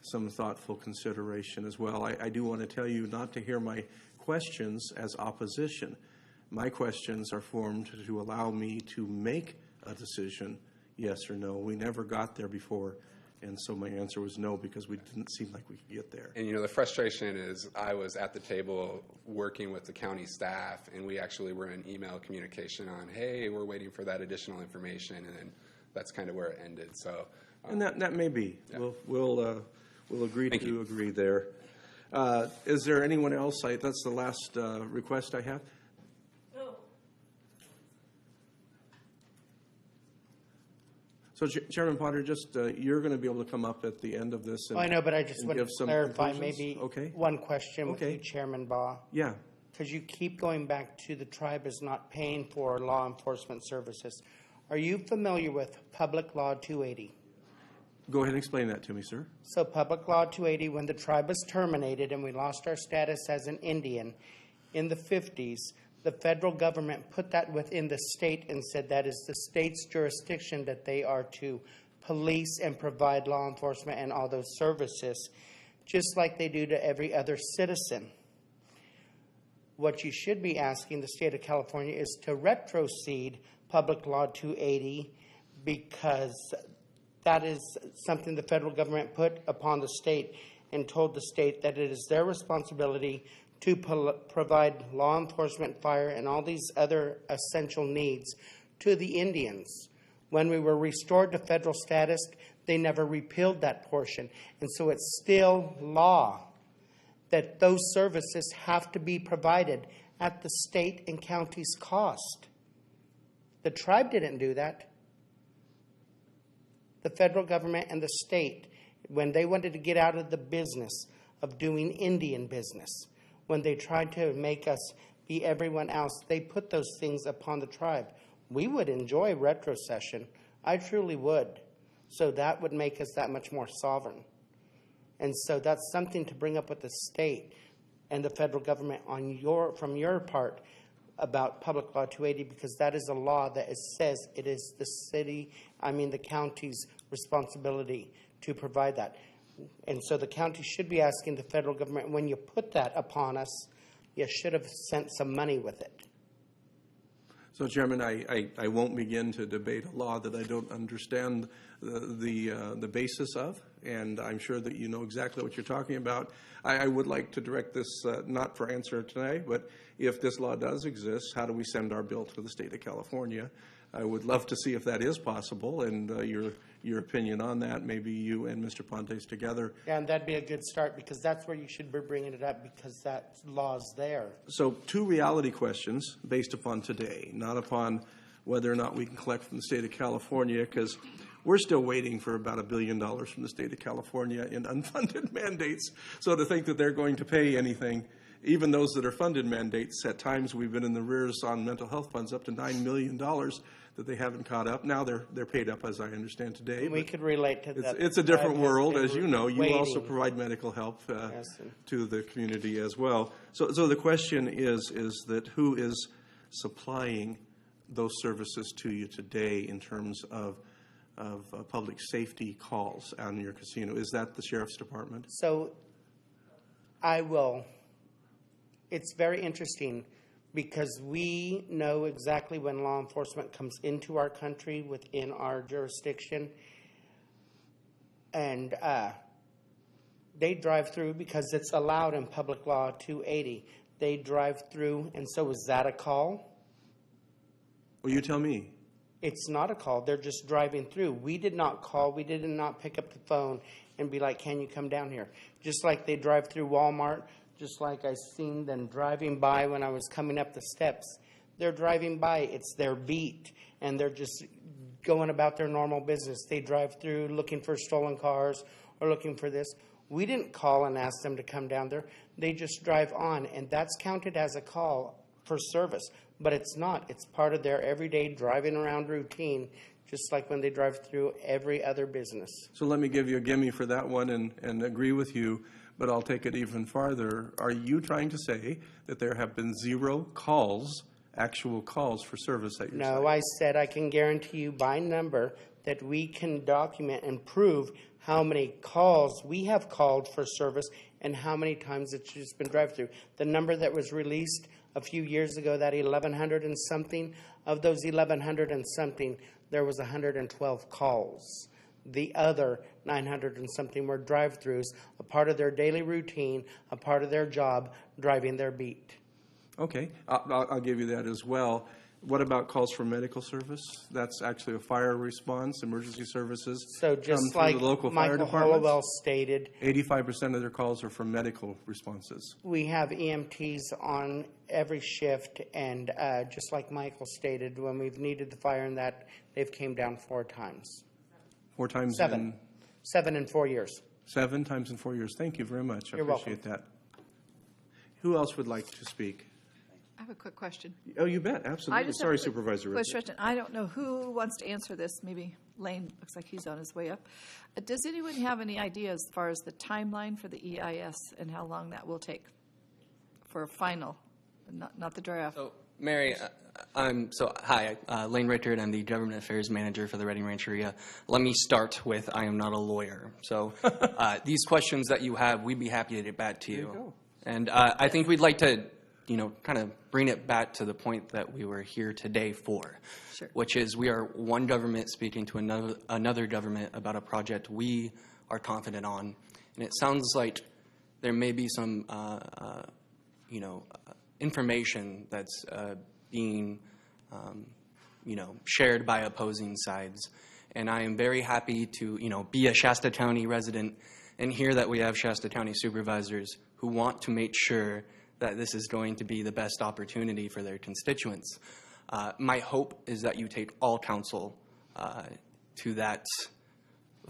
some thoughtful consideration as well. I do want to tell you not to hear my questions as opposition. My questions are formed to allow me to make a decision, yes or no. We never got there before, and so my answer was no, because we didn't seem like we could get there. And, you know, the frustration is I was at the table working with the county staff, and we actually were in email communication on, hey, we're waiting for that additional information, and then that's kind of where it ended. So, and that may be. Yeah. We'll agree to agree there. Is there anyone else? That's the last request I have. No. So, Chairman Potter, just you're going to be able to come up at the end of this. And, I know, but I just want to clarify maybe one question with you, Chairman Baugh. Yeah. Because you keep going back to the tribe is not paying for law enforcement services. Are you familiar with Public Law 280? Go ahead and explain that to me, sir. So Public Law 280, when the tribe was terminated and we lost our status as an Indian in the 50s, the federal government put that within the state and said that is the state's jurisdiction that they are to police and provide law enforcement and all those services, just like they do to every other citizen. What you should be asking the state of California is to retrocede Public Law 280, because that is something the federal government put upon the state and told the state that it is their responsibility to provide law enforcement, fire, and all these other essential needs to the Indians. When we were restored to federal status, they never repealed that portion. And so it's still law that those services have to be provided at the state and county's cost. The tribe didn't do that. The federal government and the state, when they wanted to get out of the business of doing Indian business, when they tried to make us be everyone else, they put those things upon the tribe. We would enjoy retrocession. I truly would. So that would make us that much more sovereign. And so that's something to bring up with the state and the federal government from your part about Public Law 280, because that is a law that says it is the county's responsibility to provide that. And so the county should be asking the federal government, when you put that upon us, you should have sent some money with it. So, Chairman, I won't begin to debate a law that I don't understand the basis of, and I'm sure that you know exactly what you're talking about. I would like to direct this, not for answer tonight, but if this law does exist, how do we send our bill to the state of California? I would love to see if that is possible, and your opinion on that, maybe you and Mr. Pontes together. Yeah, and that'd be a good start, because that's where you should be bringing it up, because that law's there. So 2 reality questions based upon today, not upon whether or not we can collect from the state of California, because we're still waiting for about $1 billion from the state of California in unfunded mandates. So to think that they're going to pay anything, even those that are funded mandates, at times we've been in the rears on mental health funds up to $9 million that they haven't caught up. Now they're paid up, as I understand today. We could relate to that. It's a different world, as you know. You waiting. also provide medical help to the community as well. So the question is that who is supplying those services to you today in terms of public safety calls on your casino? Is that the Sheriff's Department? So I will. It's very interesting, because we know exactly when law enforcement comes into our country within our jurisdiction, and they drive through because it's allowed in Public Law 280. They drive through, and so is that a call? Well, you tell me. It's not a call. They're just driving through. We did not call. We did not pick up the phone and be like, can you come down here? Just like they drive through Walmart, just like I seen them driving by when I was coming up the steps. They're driving by. It's their beat, and they're just going about their normal business. They drive through looking for stolen cars or looking for this. We didn't call and ask them to come down there. They just drive on, and that's counted as a call for service. But it's not. It's part of their everyday driving around routine, just like when they drive through every other business. So let me give you a gimme for that one and agree with you, but I'll take it even farther. Are you trying to say that there have been 0 calls, actual calls for service at your site? No, I said I can guarantee you by number that we can document and prove how many calls we have called for service and how many times it's just been drive-through. The number that was released a few years ago, that 1,100 and something, of those 1,100 and something, there was 112 calls. The other 900 and something were drive-throughs, a part of their daily routine, a part of their job, driving their beat. Okay, I'll give you that as well. What about calls for medical service? That's actually a fire response, emergency services. So just like the local Michael fire departments. Hollowell stated, 85% of their calls are for medical responses. we have EMTs on every shift, and just like Michael stated, when we've needed the fire and that, they've came down 4 times. 4 times Seven. 7 in 4 years. 7 times in 4 years. Thank you very much. I You're appreciate that. Who else would like to speak? I have a quick question. Oh, you bet. I Absolutely. just Sorry, have a quick Supervisor Richards. question. I don't know who wants to answer this. Maybe Lane, looks like he's on his way up. Does anyone have any idea as far as the timeline for the EIS and how long that will take for a final, not the draft? So, Mary, hi, Lane Richard. I'm the Government Affairs Manager for the Redding Rancheria. Let me start with, I am not a lawyer. So these questions that you have, we'd be happy to get back to you. And I think we'd like to, kind of bring it back to the point that we were here today for, which is we are one government speaking to another government about a project we are confident on. And it sounds like there may be some, information that's being, shared by opposing sides. And I am very happy to, be a Shasta County resident and hear that we have Shasta County supervisors who want to make sure that this is going to be the best opportunity for their constituents. My hope is that you take all counsel to that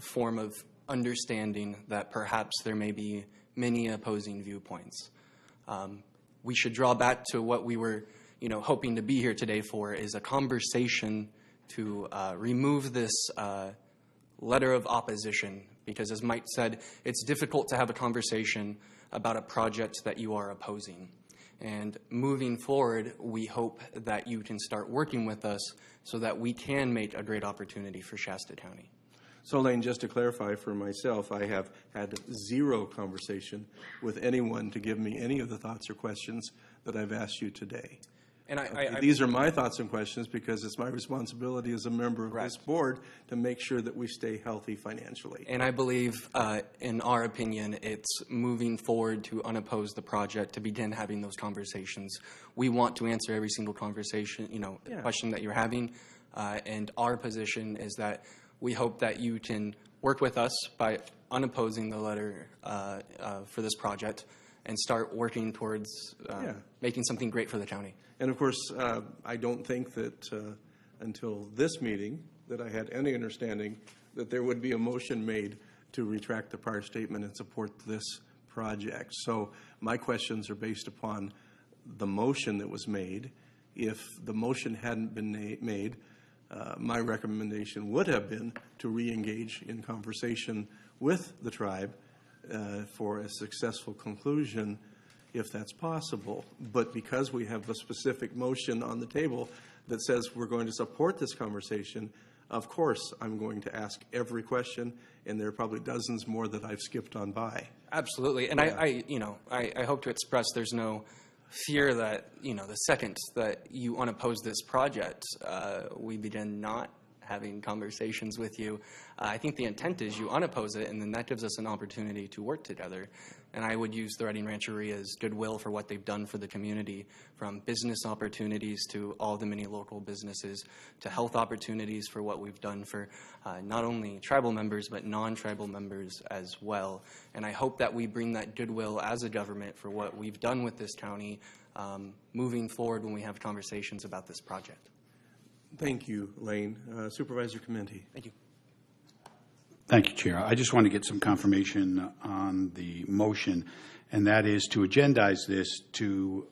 form of understanding that perhaps there may be many opposing viewpoints. We should draw back to what we were, hoping to be here today for, is a conversation to remove this letter of opposition. Because as Mike said, it's difficult to have a conversation about a project that you are opposing. And moving forward, we hope that you can start working with us so that we can make a great opportunity for Shasta County. So, Lane, just to clarify for myself, I have had 0 conversation with anyone to give me any of the thoughts or questions that I've asked you today. And Okay, these are my thoughts and questions because it's my responsibility as a member of this board to make sure that we stay healthy financially. And I believe, in our opinion, it's moving forward to unoppose the project, to begin having those conversations. We want to answer every single conversation, question that you're having. And our position is that we hope that you can work with us by unopposing the letter for this project and start working towards making something great for the county. And of course, I don't think that until this meeting that I had any understanding that there would be a motion made to retract the prior statement and support this project. So my questions are based upon the motion that was made. If the motion hadn't been made, my recommendation would have been to re-engage in conversation with the tribe for a successful conclusion, if that's possible. But because we have a specific motion on the table that says we're going to support this conversation, of course I'm going to ask every question, and there are probably dozens more that I've skipped on by. Absolutely. And I hope to express there's no fear that, the second that you unoppose this project, we begin not having conversations with you. I think the intent is you unoppose it, and then that gives us an opportunity to work together. And I would use the Reading Rancheria's goodwill for what they've done for the community, from business opportunities to all the many local businesses, to health opportunities for what we've done for not only tribal members, but non-tribal members as well. And I hope that we bring that goodwill as a government for what we've done with this county moving forward when we have conversations about this project. Thank you, Lane. Supervisor Clemente. Thank you. Thank you, Chair. I just want to get some confirmation on the motion, and that is to agendize this to,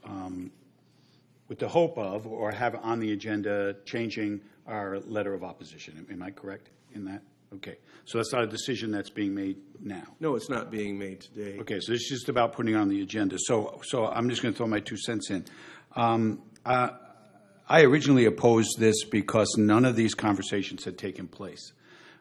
with the hope of, or have on the agenda, changing our letter of opposition. Am I correct in that? Okay. So that's not a decision that's being made now. No, it's not being made today. Okay, so it's just about putting it on the agenda. So I'm just going to throw my 2 cents in. I originally opposed this because none of these conversations had taken place.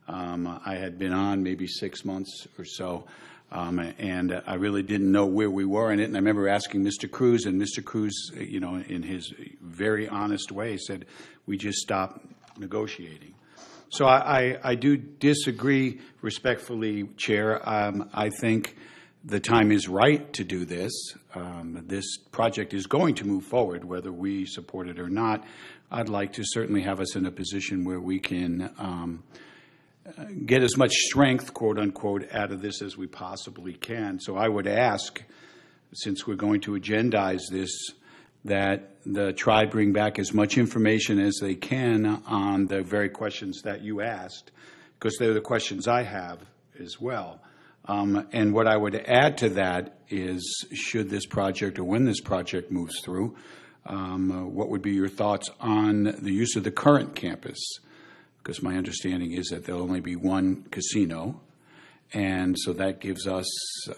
I had been on maybe 6 months or so, and I really didn't know where we were in it. And I remember asking Mr. Cruz, and Mr. Cruz, in his very honest way, said, we just stopped negotiating. So I do disagree respectfully, Chair. I think the time is right to do this. This project is going to move forward, whether we support it or not. I'd like to certainly have us in a position where we can get as much strength, quote unquote, out of this as we possibly can. So I would ask, since we're going to agendize this, that the tribe bring back as much information as they can on the very questions that you asked, because they're the questions I have as well. And what I would add to that is, should this project, or when this project moves through, what would be your thoughts on the use of the current campus? Because my understanding is that there'll only be one casino, and so that gives us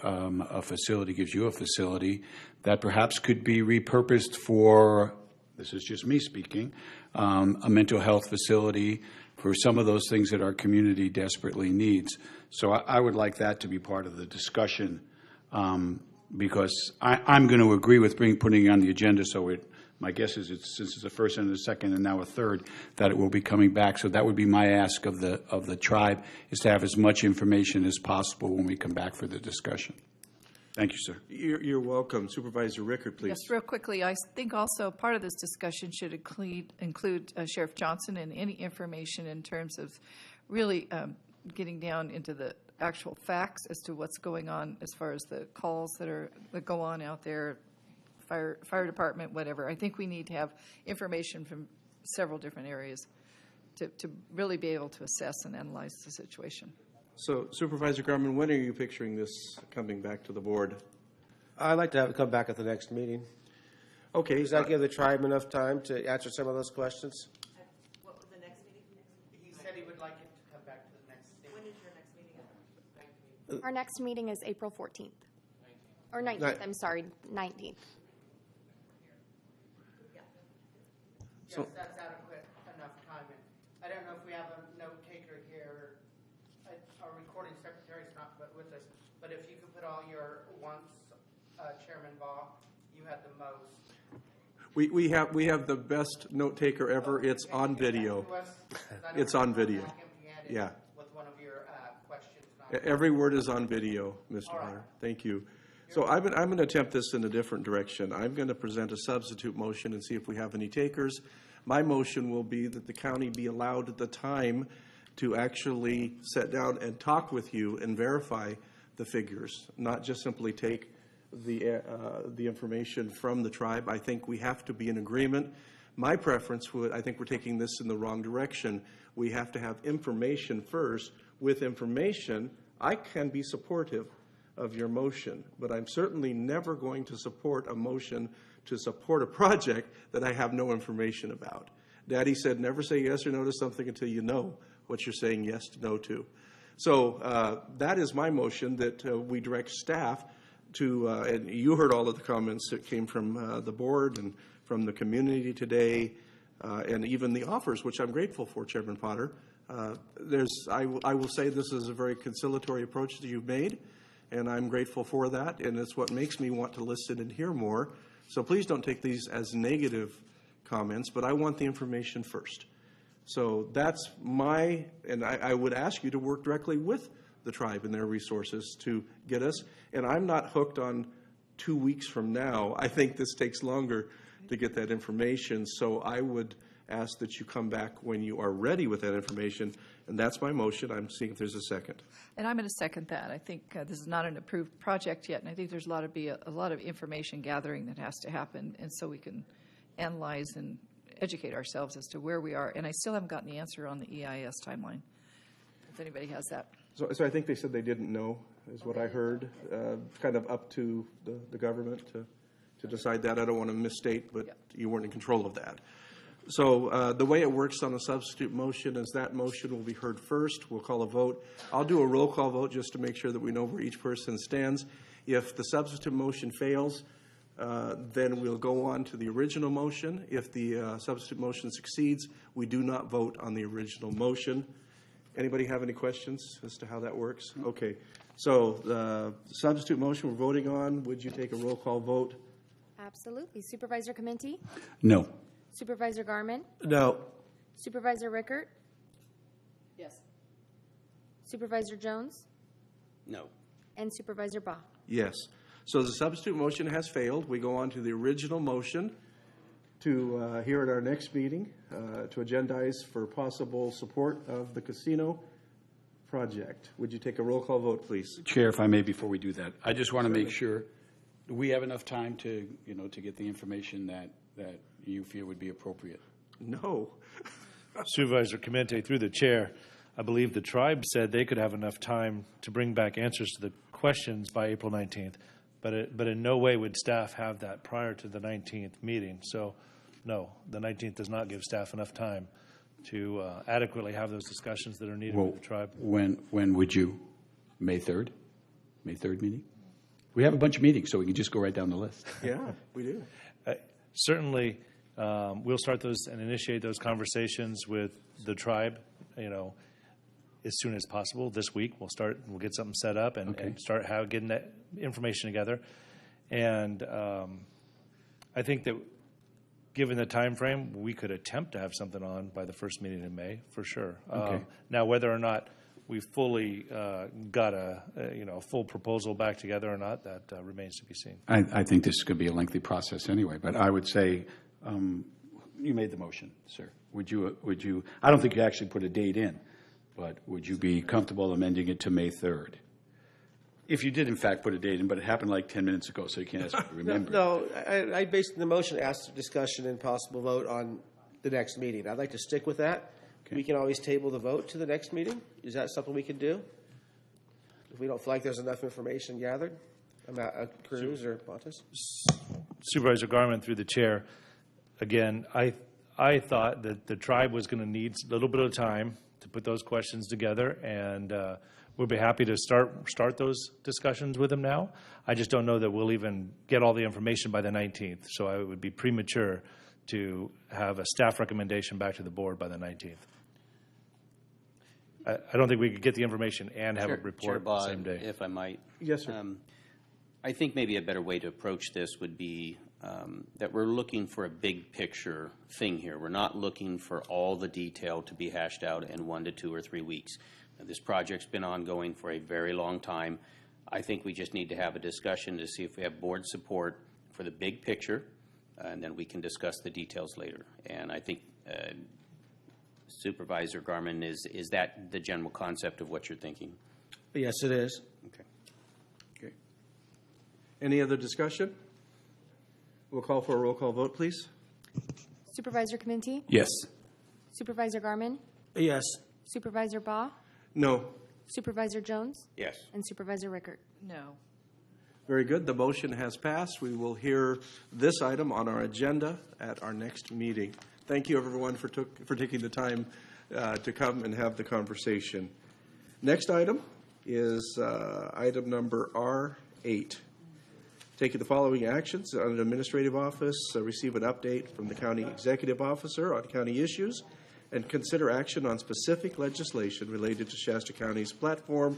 a facility, gives you a facility that perhaps could be repurposed for, this is just me speaking, a mental health facility, for some of those things that our community desperately needs. So I would like that to be part of the discussion, because I'm going to agree with putting it on the agenda. So my guess is, since it's a first and a second and now a third, that it will be coming back. So that would be my ask of the tribe, is to have as much information as possible when we come back for the discussion. Thank you, sir. You're welcome. Supervisor Rickert, please. Yes, real quickly, I think also part of this discussion should include Sheriff Johnson and any information in terms of really getting down into the actual facts as to what's going on as far as the calls that go on out there, fire department, whatever. I think we need to have information from several different areas to really be able to assess and analyze the situation. So, Supervisor Garman, when are you picturing this coming back to the board? I'd like to have it come back at the next meeting. Okay. Does that give the tribe enough time to answer some of those questions? What was the next meeting? He said he would like it to come back to the next meeting. When is your next meeting? Our next meeting is April 14th. Or 19th, I'm sorry, 19th. Yes, that's adequate enough time. And I don't know if we have a note taker here. Our recording secretary's not with us, but if you could put all your wants, Chairman Baugh, you had the most. We have the best note taker ever. It's on video. It's on video. Yeah. With one of your questions. Every word is on video, Mr. Hunter. Thank you. So I'm going to attempt this in a different direction. I'm going to present a substitute motion and see if we have any takers. My motion will be that the county be allowed the time to actually sit down and talk with you and verify the figures, not just simply take the information from the tribe. I think we have to be in agreement. My preference would, I think we're taking this in the wrong direction. We have to have information first. With information, I can be supportive of your motion, but I'm certainly never going to support a motion to support a project that I have no information about. Daddy said never say yes or no to something until you know what you're saying yes to no to. So that is my motion, that we direct staff to, and you heard all of the comments that came from the board and from the community today, and even the offers, which I'm grateful for, Chairman Potter. I will say this is a very conciliatory approach that you've made, and I'm grateful for that, and it's what makes me want to listen and hear more. So please don't take these as negative comments, but I want the information first. So that's and I would ask you to work directly with the tribe and their resources to get us, and I'm not hooked on 2 weeks from now. I think this takes longer to get that information, so I would ask that you come back when you are ready with that information, and that's my motion. I'm seeing if there's a second. And I'm going to second that. I think this is not an approved project yet, and I think there's a lot of information gathering that has to happen, and so we can analyze and educate ourselves as to where we are. And I still haven't gotten the answer on the EIS timeline, if anybody has that. So I think they said they didn't know, is what I heard. Kind of up to the government to decide that. I don't want to misstate, but you weren't in control of that. So the way it works on a substitute motion is that motion will be heard first. We'll call a vote. I'll do a roll call vote just to make sure that we know where each person stands. If the substitute motion fails, then we'll go on to the original motion. If the substitute motion succeeds, we do not vote on the original motion. Anybody have any questions as to how that works? Okay. So the substitute motion we're voting on, would you take a roll call vote? Absolutely. Supervisor Comenti? No. Supervisor Garman? No. Supervisor Rickert? Yes. Supervisor Jones? No. And Supervisor Baugh? Yes. So the substitute motion has failed. We go on to the original motion to hear at our next meeting to agendize for possible support of the casino project. Would you take a roll call vote, please? Chair, if I may, before we do that, I just want to make sure, do we have enough time to, to get the information that you feel would be appropriate? No. Supervisor Comenti, through the chair, I believe the tribe said they could have enough time to bring back answers to the questions by April 19th, but in no way would staff have that prior to the 19th meeting. So, no, the 19th does not give staff enough time to adequately have those discussions that are needed with the tribe. When would you? May 3rd? May 3rd meeting? We have a bunch of meetings, so we can just go right down the list. Yeah, we do. Certainly, we'll start those and initiate those conversations with the tribe, as soon as possible. This week, we'll get something set up and start getting that information together. And I think that given the time frame, we could attempt to have something on by the first meeting in May, for sure. Now, whether or not we fully got a full proposal back together or not, that remains to be seen. I think this could be a lengthy process anyway, but I would say, you made the motion, sir. Would you, I don't think you actually put a date in, but would you be comfortable amending it to May 3rd? If you did, in fact, put a date in, but it happened like 10 minutes ago, so you can't ask me to remember. No, I based the motion, asked for discussion and possible vote on the next meeting. I'd like to stick with that. Okay. We can always table the vote to the next meeting. Is that something we can do? If we don't feel like there's enough information gathered about Cruz or Pontus? Supervisor Garman, through the chair, again, I thought that the tribe was going to need a little bit of time to put those questions together, and we'll be happy to start those discussions with them now. I just don't know that we'll even get all the information by the 19th, so it would be premature to have a staff recommendation back to the board by the 19th. I don't think we could get the information and have a report the same day. If I might. Yes, sir. I think maybe a better way to approach this would be that we're looking for a big picture thing here. We're not looking for all the detail to be hashed out in 1 to 2 or 3 weeks. Now, this project's been ongoing for a very long time. I think we just need to have a discussion to see if we have board support for the big picture, and then we can discuss the details later. And I think Supervisor Garmin, is that the general concept of what you're thinking? Yes, it is. Okay. Okay. Any other discussion? We'll call for a roll call vote, please. Supervisor Clementi? Yes. Supervisor Garmin? Yes. Supervisor Baugh? No. Supervisor Jones? Yes. And Supervisor Rickert? No. Very good. The motion has passed. We will hear this item on our agenda at our next meeting. Thank you, everyone, for taking the time to come and have the conversation. Next item is item number R8. Taking the following actions: on an administrative office, receive an update from the county executive officer on county issues, and consider action on specific legislation related to Shasta County's platform.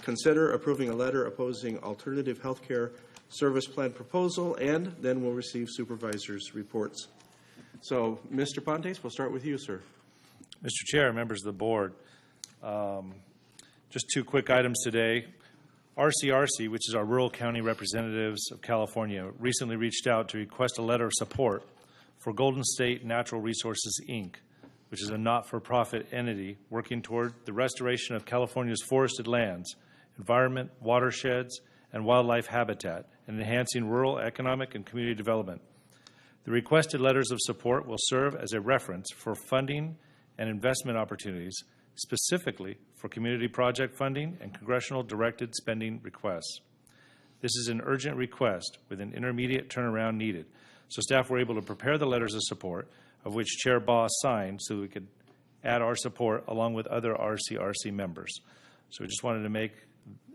Consider approving a letter opposing alternative health care service plan proposal, and then we'll receive supervisors' reports. So, Mr. Pontes, we'll start with you, sir. Mr. Chair, members of the board, just 2 quick items today. RCRC, which is our Rural County Representatives of California, recently reached out to request a letter of support for Golden State Natural Resources, Inc., which is a not-for-profit entity working toward the restoration of California's forested lands, environment, watersheds, and wildlife habitat, and enhancing rural economic and community development. The requested letters of support will serve as a reference for funding and investment opportunities, specifically for community project funding and congressional directed spending requests. This is an urgent request with an intermediate turnaround needed, so staff were able to prepare the letters of support, of which Chair Baugh signed, so we could add our support along with other RCRC members. So we just wanted to make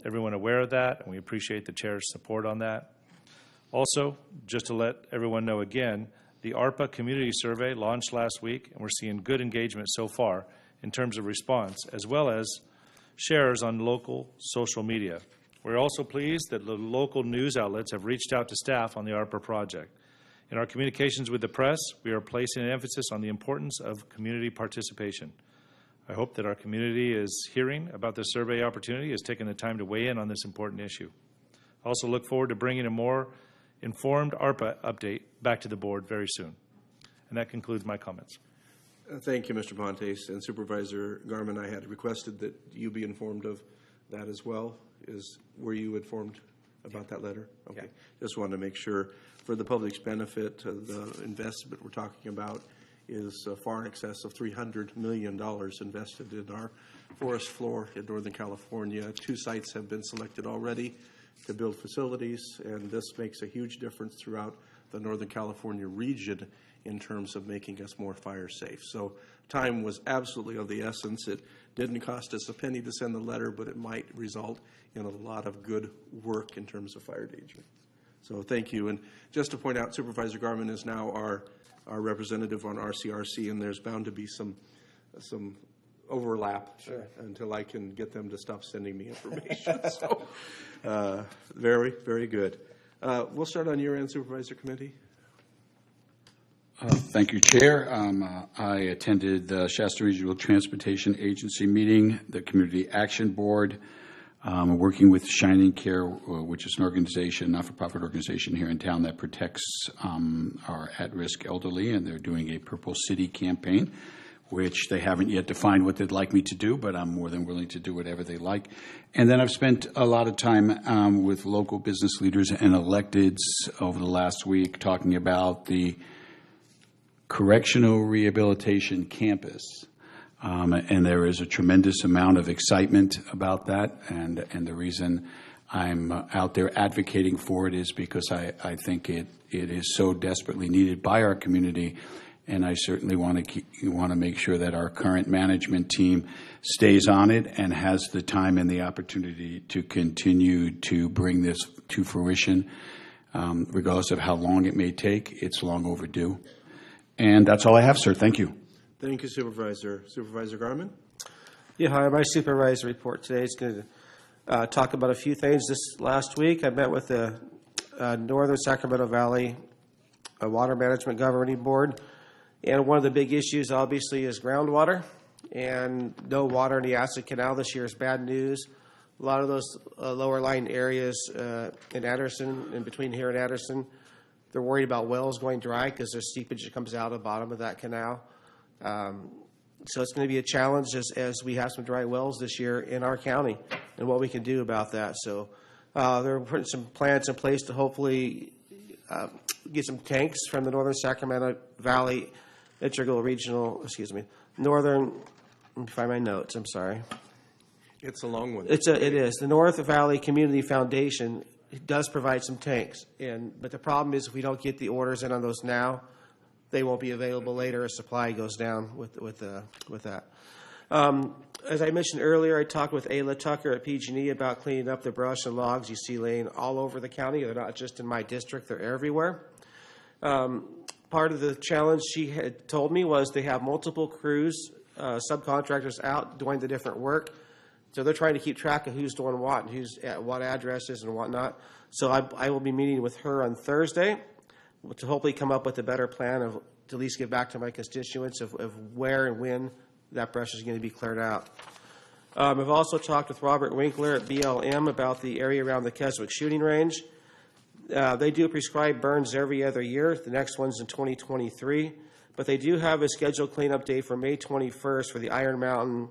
everyone aware of that, and we appreciate the Chair's support on that. Also, just to let everyone know again, the ARPA Community Survey launched last week, and we're seeing good engagement so far in terms of response, as well as shares on local social media. We're also pleased that the local news outlets have reached out to staff on the ARPA project. In our communications with the press, we are placing an emphasis on the importance of community participation. I hope that our community is hearing about this survey opportunity, has taken the time to weigh in on this important issue. I also look forward to bringing a more informed ARPA update back to the board very soon. And that concludes my comments. Thank you, Mr. Pontes. And Supervisor Garmin, I had requested that you be informed of that as well. Were you informed about that letter? Okay. Yeah. Just wanted to make sure, for the public's benefit, the investment we're talking about is far in excess of $300 million invested in our forest floor in Northern California. 2 sites have been selected already to build facilities, and this makes a huge difference throughout the Northern California region in terms of making us more fire safe. So time was absolutely of the essence. It didn't cost us a penny to send the letter, but it might result in a lot of good work in terms of fire danger. So thank you. And just to point out, Supervisor Garmin is now our representative on RCRC, and there's bound to be some overlap until I can get them to stop sending me information. So very, very good. We'll start on your end, Supervisor Committee. Thank you, Chair. I attended the Shasta Regional Transportation Agency meeting, the Community Action Board, working with Shining Care, which is an organization, not-for-profit organization here in town that protects our at-risk elderly, and they're doing a Purple City campaign, which they haven't yet defined what they'd like me to do, but I'm more than willing to do whatever they like. And then I've spent a lot of time with local business leaders and electeds over the last week talking about the Correctional Rehabilitation Campus. And there is a tremendous amount of excitement about that. And the reason I'm out there advocating for it is because I think it is so desperately needed by our community. And I certainly want to make sure that our current management team stays on it and has the time and the opportunity to continue to bring this to fruition. Regardless of how long it may take, it's long overdue. And that's all I have, sir. Thank you. Thank you, Supervisor. Supervisor Garmin? Yeah, hi. My supervisor report today is going to talk about a few things. This last week, I met with the Northern Sacramento Valley Water Management Governing Board. And one of the big issues, obviously, is groundwater. And no water in the Acid Canal this year is bad news. A lot of those lower lying areas in Anderson, in between here and Anderson, they're worried about wells going dry because there's seepage that comes out of the bottom of that canal. So it's going to be a challenge as we have some dry wells this year in our county and what we can do about that. So they're putting some plans in place to hopefully get some tanks from the Northern Sacramento Valley Integral Regional, Northern, let me find my notes, I'm sorry. It's a long one. It is. The North Valley Community Foundation does provide some tanks, but the problem is if we don't get the orders in on those now, they won't be available later as supply goes down with that. As I mentioned earlier, I talked with Ayla Tucker at PG&E about cleaning up the brush and logs you see laying all over the county. They're not just in my district, they're everywhere. Part of the challenge she had told me was they have multiple crews, subcontractors out doing the different work. So they're trying to keep track of who's doing what and who's at what addresses and whatnot. So I will be meeting with her on Thursday to hopefully come up with a better plan of to at least get back to my constituents of where and when that brush is going to be cleared out. I've also talked with Robert Winkler at BLM about the area around the Keswick shooting range. They do prescribe burns every other year. The next one's in 2023. But they do have a scheduled cleanup day for May 21st for the Iron Mountain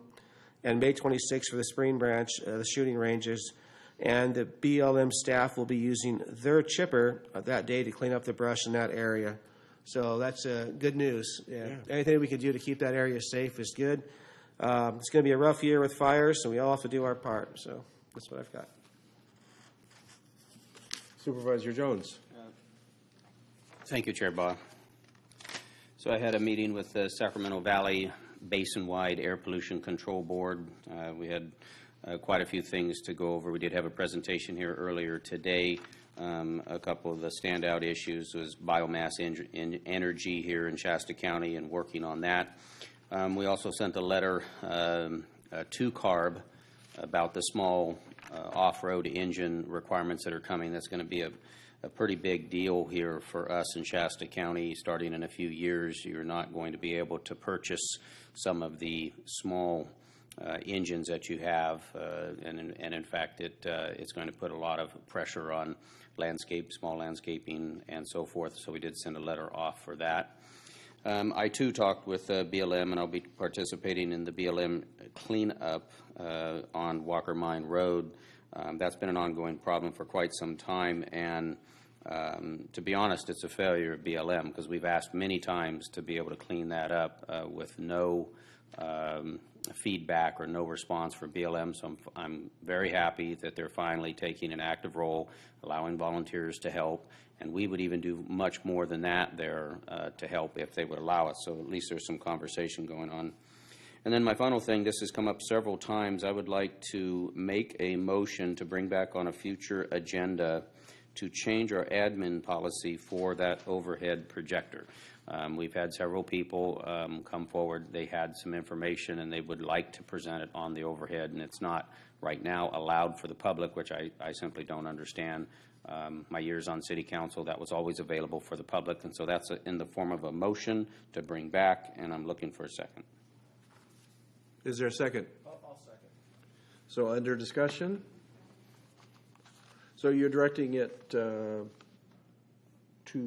and May 26th for the Spring Branch, the shooting ranges. And the BLM staff will be using their chipper that day to clean up the brush in that area. So that's good news. Yeah. Anything we can do to keep that area safe is good. It's going to be a rough year with fires, so we all have to do our part. So that's what I've got. Supervisor Jones. Thank you, Chair Baugh. So I had a meeting with the Sacramento Valley Basin-wide Air Pollution Control Board. We had quite a few things to go over. We did have a presentation here earlier today. A couple of the standout issues was biomass energy here in Shasta County and working on that. We also sent a letter to CARB about the small off-road engine requirements that are coming. That's going to be a pretty big deal here for us in Shasta County. Starting in a few years, you're not going to be able to purchase some of the small engines that you have, and in fact, it's going to put a lot of pressure on small landscaping, and so forth. So we did send a letter off for that. I too talked with BLM, and I'll be participating in the BLM cleanup on Walker Mine Road. That's been an ongoing problem for quite some time, and to be honest, it's a failure of BLM because we've asked many times to be able to clean that up with no feedback or no response from BLM. So I'm very happy that they're finally taking an active role, allowing volunteers to help, and we would even do much more than that there to help if they would allow us. So at least there's some conversation going on. And then my final thing, this has come up several times. I would like to make a motion to bring back on a future agenda to change our admin policy for that overhead projector. We've had several people come forward. They had some information and they would like to present it on the overhead, and it's not right now allowed for the public, which I simply don't understand. My years on City Council, that was always available for the public, and so that's in the form of a motion to bring back, and I'm looking for a second. Is there a second? I'll second. So under discussion? So you're directing it to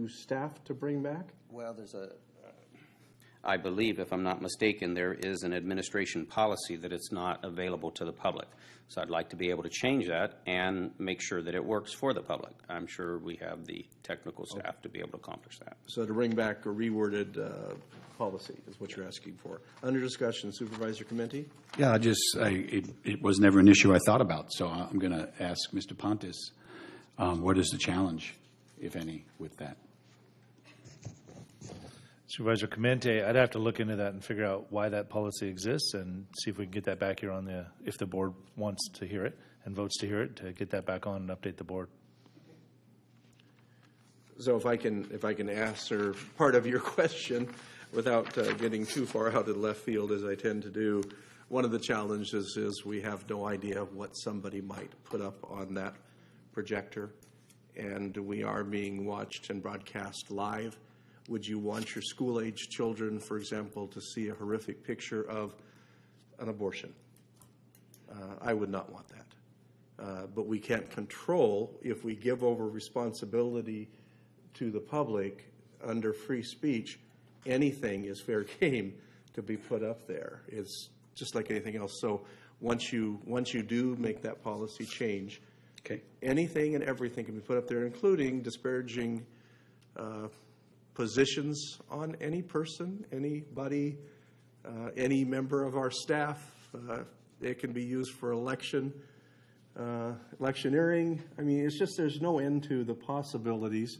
staff to bring back? Well, I believe, if I'm not mistaken, there is an administration policy that it's not available to the public. So I'd like to be able to change that and make sure that it works for the public. I'm sure we have the technical staff to be able to accomplish that. So to bring back a reworded policy is what you're asking for. Under discussion, Supervisor Clemente? Yeah, it was never an issue I thought about, so I'm going to ask Mr. Pontus, what is the challenge, if any, with that? Supervisor Clemente, I'd have to look into that and figure out why that policy exists and see if we can get that back here on if the board wants to hear it and votes to hear it, to get that back on and update the board. So if I can answer part of your question without getting too far out of left field, as I tend to do, one of the challenges is we have no idea what somebody might put up on that projector, and we are being watched and broadcast live. Would you want your school-age children, for example, to see a horrific picture of an abortion? I would not want that. But we can't control, if we give over responsibility to the public under free speech, anything is fair game to be put up there. It's just like anything else. So once you do make that policy change, anything and everything can be put up there, including disparaging positions on any person, anybody, any member of our staff. It can be used for electioneering. I mean, it's just there's no end to the possibilities,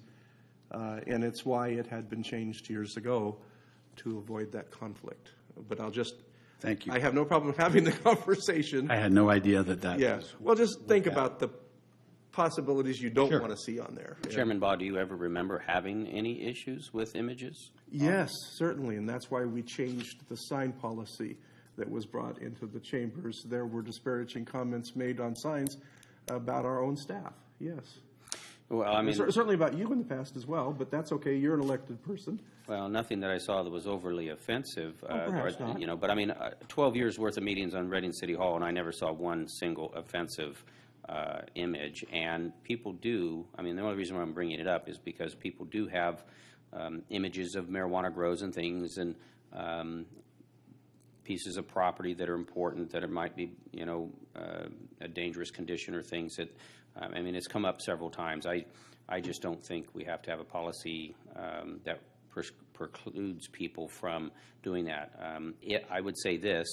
and it's why it had been changed years ago to avoid that conflict. But I'll just... Thank you. I have no problem having the conversation. I had no idea that Yeah. was... Well, just think about the possibilities you don't Sure. want to see on there. Chairman Baugh, do you ever remember having any issues with images? Yes, certainly, and that's why we changed the sign policy that was brought into the chambers. There were disparaging comments made on signs about our own staff, yes. Well, I mean... Certainly about you in the past as well, but that's okay, you're an elected person. Well, nothing that I saw that was overly offensive. Perhaps not. You know, but I mean, 12 years worth of meetings on Reading City Hall, and I never saw one single offensive image. And people do, I mean, the only reason why I'm bringing it up is because people do have images of marijuana grows and things, and pieces of property that are important, that it might be, you know, a dangerous condition or things that, I mean, it's come up several times. I just don't think we have to have a policy that precludes people from doing that. I would say this,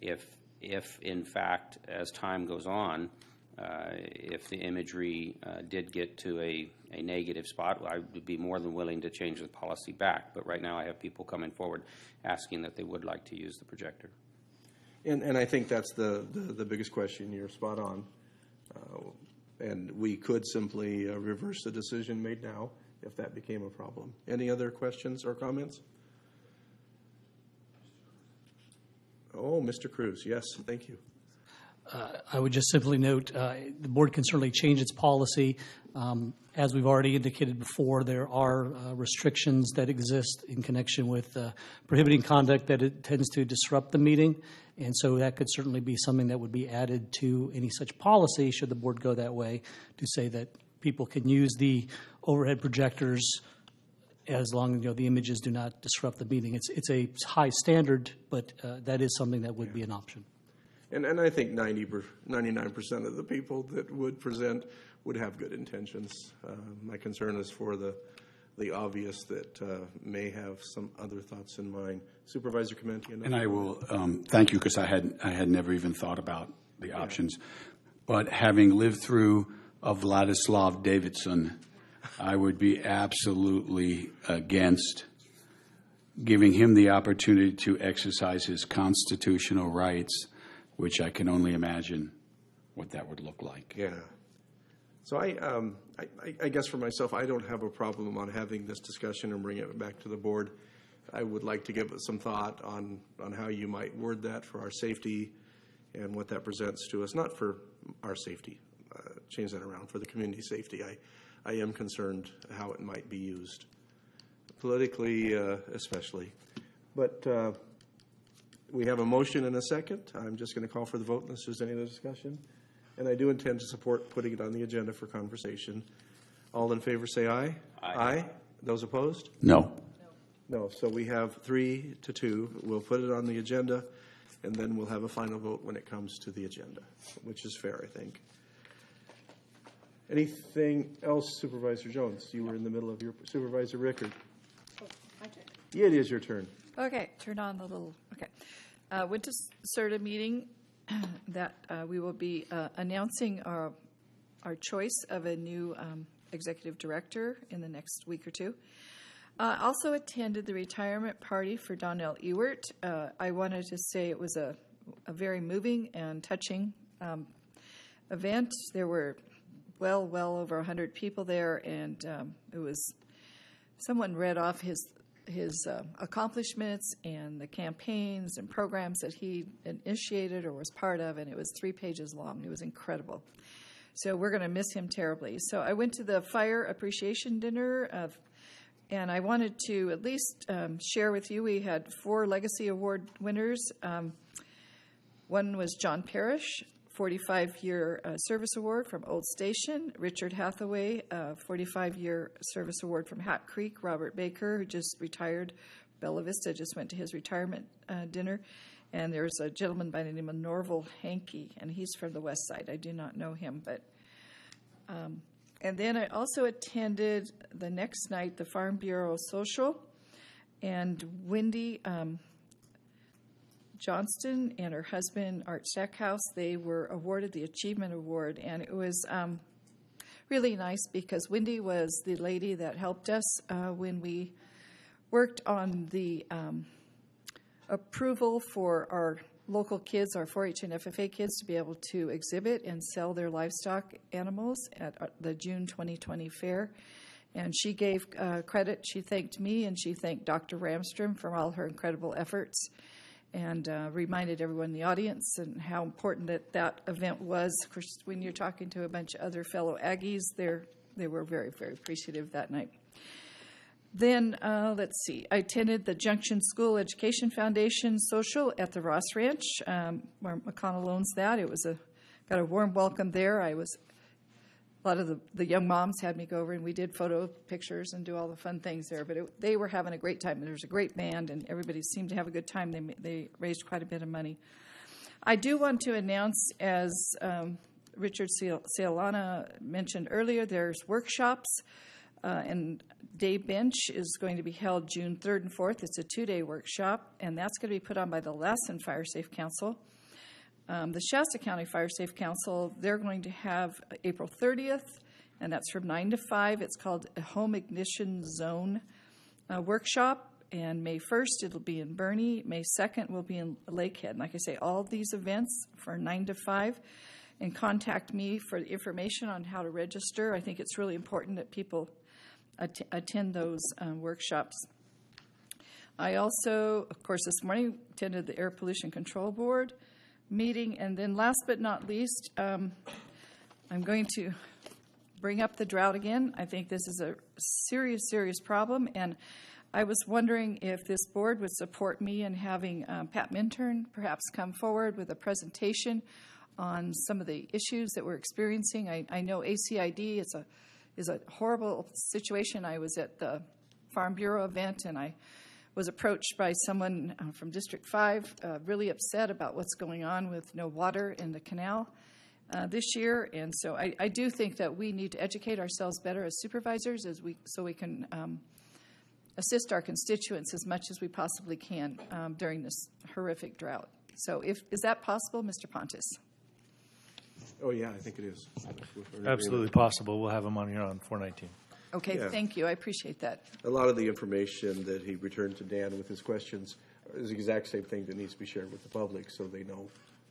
if in fact, as time goes on, if the imagery did get to a negative spot, I would be more than willing to change the policy back. But right now I have people coming forward asking that they would like to use the projector. And I think that's the biggest question. You're spot on. And we could simply reverse the decision made now if that became a problem. Any other questions or comments? Oh, Mr. Cruz, yes, thank you. I would just simply note the board can certainly change its policy. As we've already indicated before, there are restrictions that exist in connection with prohibiting conduct that it tends to disrupt the meeting. And so that could certainly be something that would be added to any such policy, should the board go that way, to say that people can use the overhead projectors as long as, you know, the images do not disrupt the meeting. It's a high standard, but that is something that would be an option. And I think 99% of the people that would present would have good intentions. My concern is for the obvious that may have some other thoughts in mind. Supervisor Clemente. And I will thank you, because I had never even thought about the options. But having lived through a Vladislav Davidson, I would be absolutely against giving him the opportunity to exercise his constitutional rights, which I can only imagine what that would look like. Yeah. So I guess for myself, I don't have a problem on having this discussion and bringing it back to the board. I would like to give it some thought on how you might word that for our safety and what that presents to us. Not for our safety, change that around, for the community safety. I am concerned how it might be used, politically especially. But we have a motion and a second. I'm just going to call for the vote unless there's any other discussion. And I do intend to support putting it on the agenda for conversation. All in favor say aye. Aye. Those opposed? No. No. So we have 3-2. We'll put it on the agenda, and then we'll have a final vote when it comes to the agenda, which is fair, I think. Anything else, Supervisor Jones? You were in the middle of your Supervisor Rickard. Oh, my turn. Yeah, it is your turn. Okay, turn on the little, okay. Went to start a meeting that we will be announcing our choice of a new executive director in the next week or two. Also attended the retirement party for Donnell Ewert. I wanted to say it was a very moving and touching event. There were well over 100 people there, and it was, someone read off his accomplishments and the campaigns and programs that he initiated or was part of, and it was 3 pages long. It was incredible. So we're going to miss him terribly. So I went to the fire appreciation dinner And I wanted to at least share with you, we had 4 Legacy Award winners. One was John Parrish, 45-year Service Award from Old Station. Richard Hathaway, 45-year Service Award from Hat Creek. Robert Baker, who just retired, Bella Vista, just went to his retirement dinner. And there's a gentleman by the name of Norval Hankey, and he's from the West Side. I do not know him, but... and then I also attended the next night the Farm Bureau Social, and Wendy Johnston and her husband, Art Stackhouse, they were awarded the Achievement Award, and it was really nice because Wendy was the lady that helped us when we worked on the approval for our local kids, our 4-H and FFA kids, to be able to exhibit and sell their livestock animals at the June 2020 fair. And she gave credit. She thanked me, and she thanked Dr. Ramstrom for all her incredible efforts, and reminded everyone in the audience and how important that event was. Of course, when you're talking to a bunch of other fellow Aggies, they were very, very appreciative that night. Then, let's see, I attended the Junction School Education Foundation social at the Ross Ranch, where McConnell owns that. It was got a warm welcome there. A lot of the young moms had me go over, and we did photo pictures and do all the fun things there. But they were having a great time. There was a great band, and everybody seemed to have a good time. They raised quite a bit of money. I do want to announce, as Richard Cialana mentioned earlier, there's workshops, and Day Bench is going to be held June 3rd and 4th. It's a 2-day workshop, and that's going to be put on by the Lassen Fire Safe Council. The Shasta County Fire Safe Council, they're going to have April 30th, and that's from 9 to 5. It's called a Home Ignition Zone workshop, and May 1st it'll be in Bernie. May 2nd will be in Lakehead. And like I say, all these events for 9 to 5. And contact me for the information on how to register. I think it's really important that people attend those workshops. I also, of course, this morning attended the Air Pollution Control Board meeting. And then last but not least, I'm going to bring up the drought again. I think this is a serious, serious problem. And I was wondering if this board would support me in having Pat Minturn perhaps come forward with a presentation on some of the issues that we're experiencing. I know ACID is a horrible situation. I was at the Farm Bureau event, and I was approached by someone from District 5, really upset about what's going on with no water in the canal this year. And so I do think that we need to educate ourselves better as supervisors so we can assist our constituents as much as we possibly can during this horrific drought. So is that possible, Mr. Pontus? Oh, yeah, I think it is. Absolutely possible. We'll have him on here on 419. Okay, Yeah. Thank you. I appreciate that. A lot of the information that he returned to Dan with his questions is the exact same thing that needs to be shared with the public so they know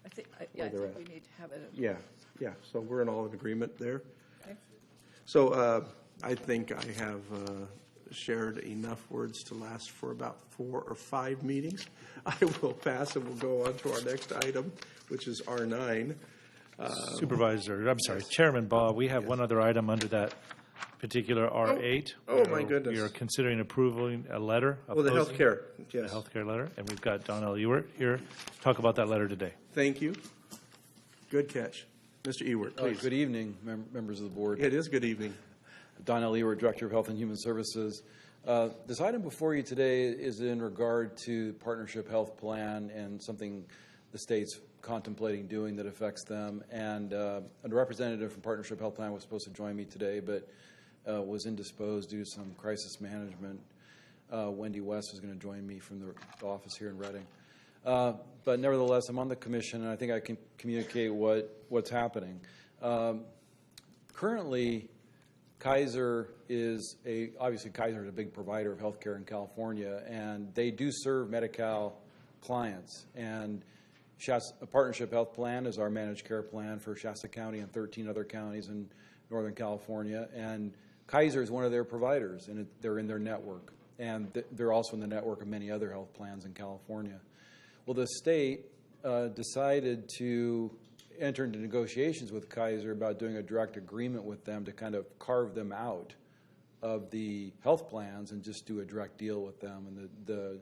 I think where they're at. we need to have it. Yeah. So we're in all in agreement there. Okay. So I think I have shared enough words to last for about 4 or 5 meetings. I will pass and we'll go on to our next item, which is R9. Chairman Baugh, we have one other item under that particular R8. Oh, my goodness. We are considering approving a letter. Oh, the opposing healthcare, yes. The healthcare letter, and we've got Donnell Ewert here to talk about that letter today. Thank you. Good catch. Mr. Ewert, please. Good evening, members of the board. It is good evening. Donnell Ewert, Director of Health and Human Services. This item before you today is in regard to Partnership Health Plan and something the state's contemplating doing that affects them. And a representative from Partnership Health Plan was supposed to join me today, but was indisposed due to some crisis management. Wendy West is going to join me from the office here in Reading. But nevertheless, I'm on the commission, and I think I can communicate what's happening. Currently, Kaiser is obviously Kaiser is a big provider of healthcare in California, and they do serve Medi-Cal clients. And a Partnership Health Plan is our managed care plan for Shasta County and 13 other counties in Northern California. And Kaiser is one of their providers, and they're in their network. And they're also in the network of many other health plans in California. Well, the state decided to enter into negotiations with Kaiser about doing a direct agreement with them to kind of carve them out of the health plans and just do a direct deal with them. And the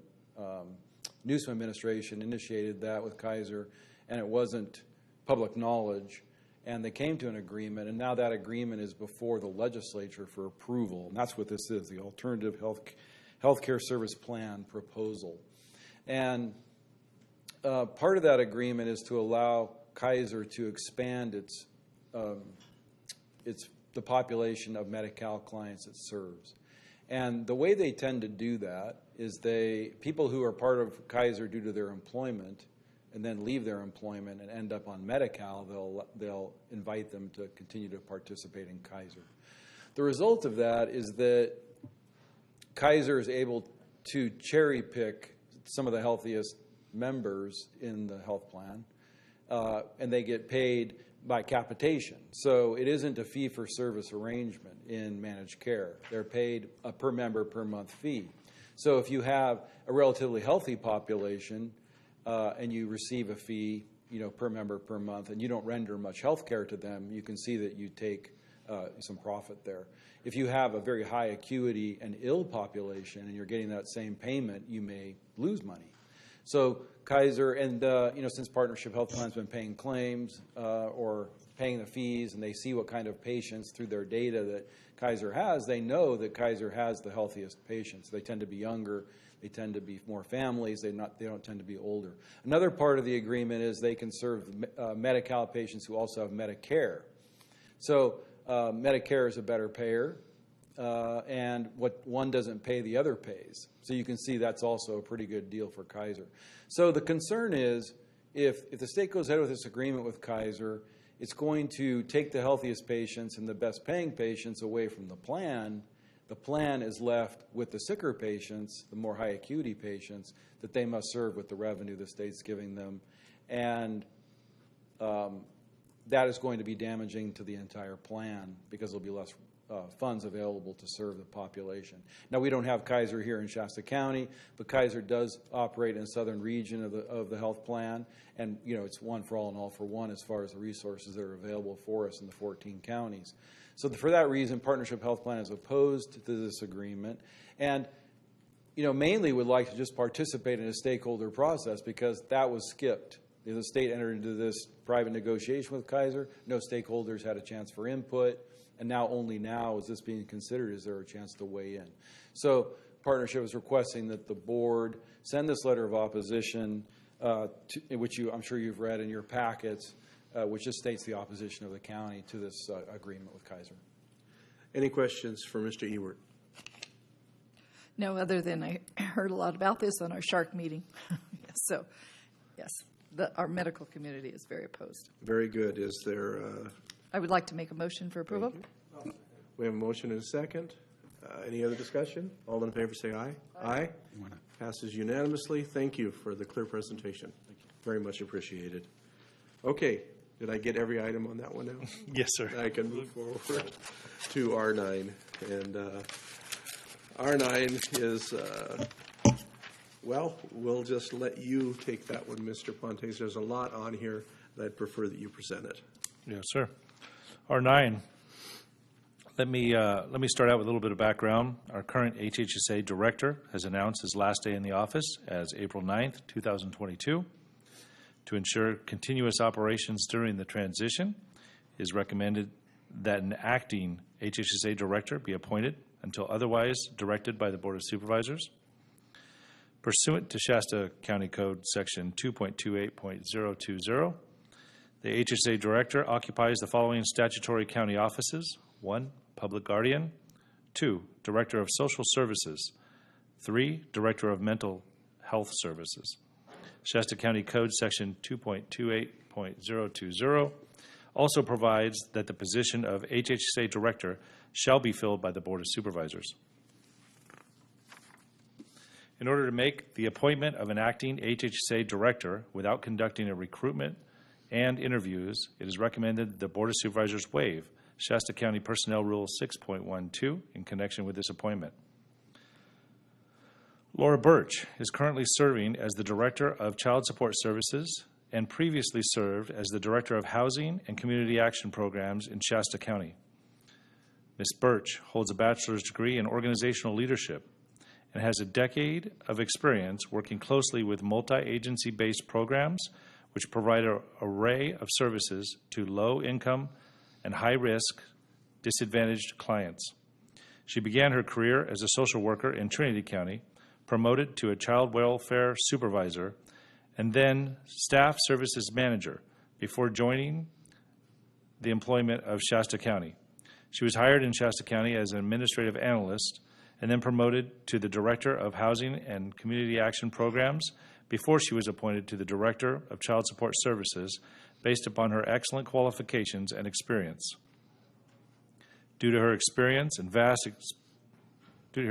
Newsom administration initiated that with Kaiser, and it wasn't public knowledge. And they came to an agreement, and now that agreement is before the legislature for approval. And that's what this is, the Alternative Healthcare Service Plan proposal. And part of that agreement is to allow Kaiser to expand the population of Medi-Cal clients it serves. And the way they tend to do that is people who are part of Kaiser due to their employment and then leave their employment and end up on Medi-Cal, they'll invite them to continue to participate in Kaiser. The result of that is that Kaiser is able to cherry pick some of the healthiest members in the health plan, and they get paid by capitation. So it isn't a fee-for-service arrangement in managed care. They're paid a per member per month fee. So if you have a relatively healthy population and you receive a fee, per member per month, and you don't render much health care to them, you can see that you take some profit there. If you have a very high acuity and ill population and you're getting that same payment, you may lose money. So Kaiser, and since Partnership Health Plan's been paying claims or paying the fees, and they see what kind of patients through their data that Kaiser has, they know that Kaiser has the healthiest patients. They tend to be younger. They tend to be more families. They don't tend to be older. Another part of the agreement is they can serve Medi-Cal patients who also have Medicare. So Medicare is a better payer, and what one doesn't pay, the other pays. So you can see that's also a pretty good deal for Kaiser. So the concern is if the state goes ahead with this agreement with Kaiser, it's going to take the healthiest patients and the best paying patients away from the plan. The plan is left with the sicker patients, the more high acuity patients, that they must serve with the revenue the state's giving them. And that is going to be damaging to the entire plan because there'll be less funds available to serve the population. Now, we don't have Kaiser here in Shasta County, but Kaiser does operate in the southern region of the health plan, and it's one for all and all for one as far as the resources that are available for us in the 14 counties. So for that reason, Partnership Health Plan is opposed to this agreement, and mainly would like to just participate in a stakeholder process because that was skipped. The state entered into this private negotiation with Kaiser. No stakeholders had a chance for input. And only now is this being considered, is there a chance to weigh in? So Partnership is requesting that the board send this letter of opposition, which I'm sure you've read in your packets, which just states the opposition of the county to this agreement with Kaiser. Any questions for Mr. Ewert? No, other than I heard a lot about this on our Shark meeting. So, yes, our medical community is very opposed. Very good. Is there... I would like to make a motion for approval. We have a motion and a second. Any other discussion? All in favor say aye. Aye. Passes unanimously. Thank you for the clear presentation. Thank you. Very much appreciated. Okay. Did I get every item on that one now? Yes, sir. I can move forward to R9. And R9 is, we'll just let you take that one, Mr. Pontes. There's a lot on here, and I'd prefer that you present it. Yes, sir. R9, let me start out with a little bit of background. Our current HHSA director has announced his last day in the office as April 9th, 2022. To ensure continuous operations during the transition, it is recommended that an acting HHSA director be appointed until otherwise directed by the Board of Supervisors. Pursuant to Shasta County Code Section 2.28.020, the HSA Director occupies the following statutory county offices: 1, Public Guardian; 2, Director of Social Services; 3, Director of Mental Health Services. Shasta County Code Section 2.28.020 also provides that the position of HHSA Director shall be filled by the Board of Supervisors. In order to make the appointment of an acting HHSA Director without conducting a recruitment and interviews, it is recommended that the Board of Supervisors waive Shasta County Personnel Rule 6.12 in connection with this appointment. Laura Birch is currently serving as the Director of Child Support Services and previously served as the Director of Housing and Community Action Programs in Shasta County. Ms. Birch holds a bachelor's degree in organizational leadership and has a decade of experience working closely with multi-agency-based programs which provide an array of services to low-income and high-risk disadvantaged clients. She began her career as a social worker in Trinity County, promoted to a child welfare supervisor, and then staff services manager before joining the employment of Shasta County. She was hired in Shasta County as an administrative analyst and then promoted to the Director of Housing and Community Action Programs before she was appointed to the Director of Child Support Services based upon her excellent qualifications and experience. Due to her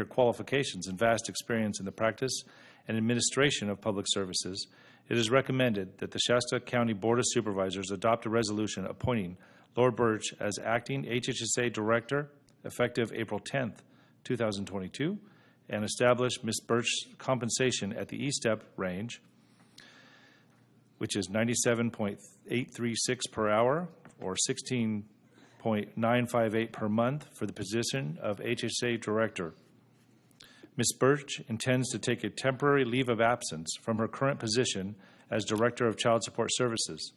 qualifications and vast experience in the practice and administration of public services, it is recommended that the Shasta County Board of Supervisors adopt a resolution appointing Laura Birch as acting HHSA Director effective April 10th, 2022, and establish Ms. Birch's compensation at the E-step range, which is $97.836 per hour or $16.958 per month for the position of HHSA Director. Ms. Birch intends to take a temporary leave of absence from her current position as Director of Child Support Services.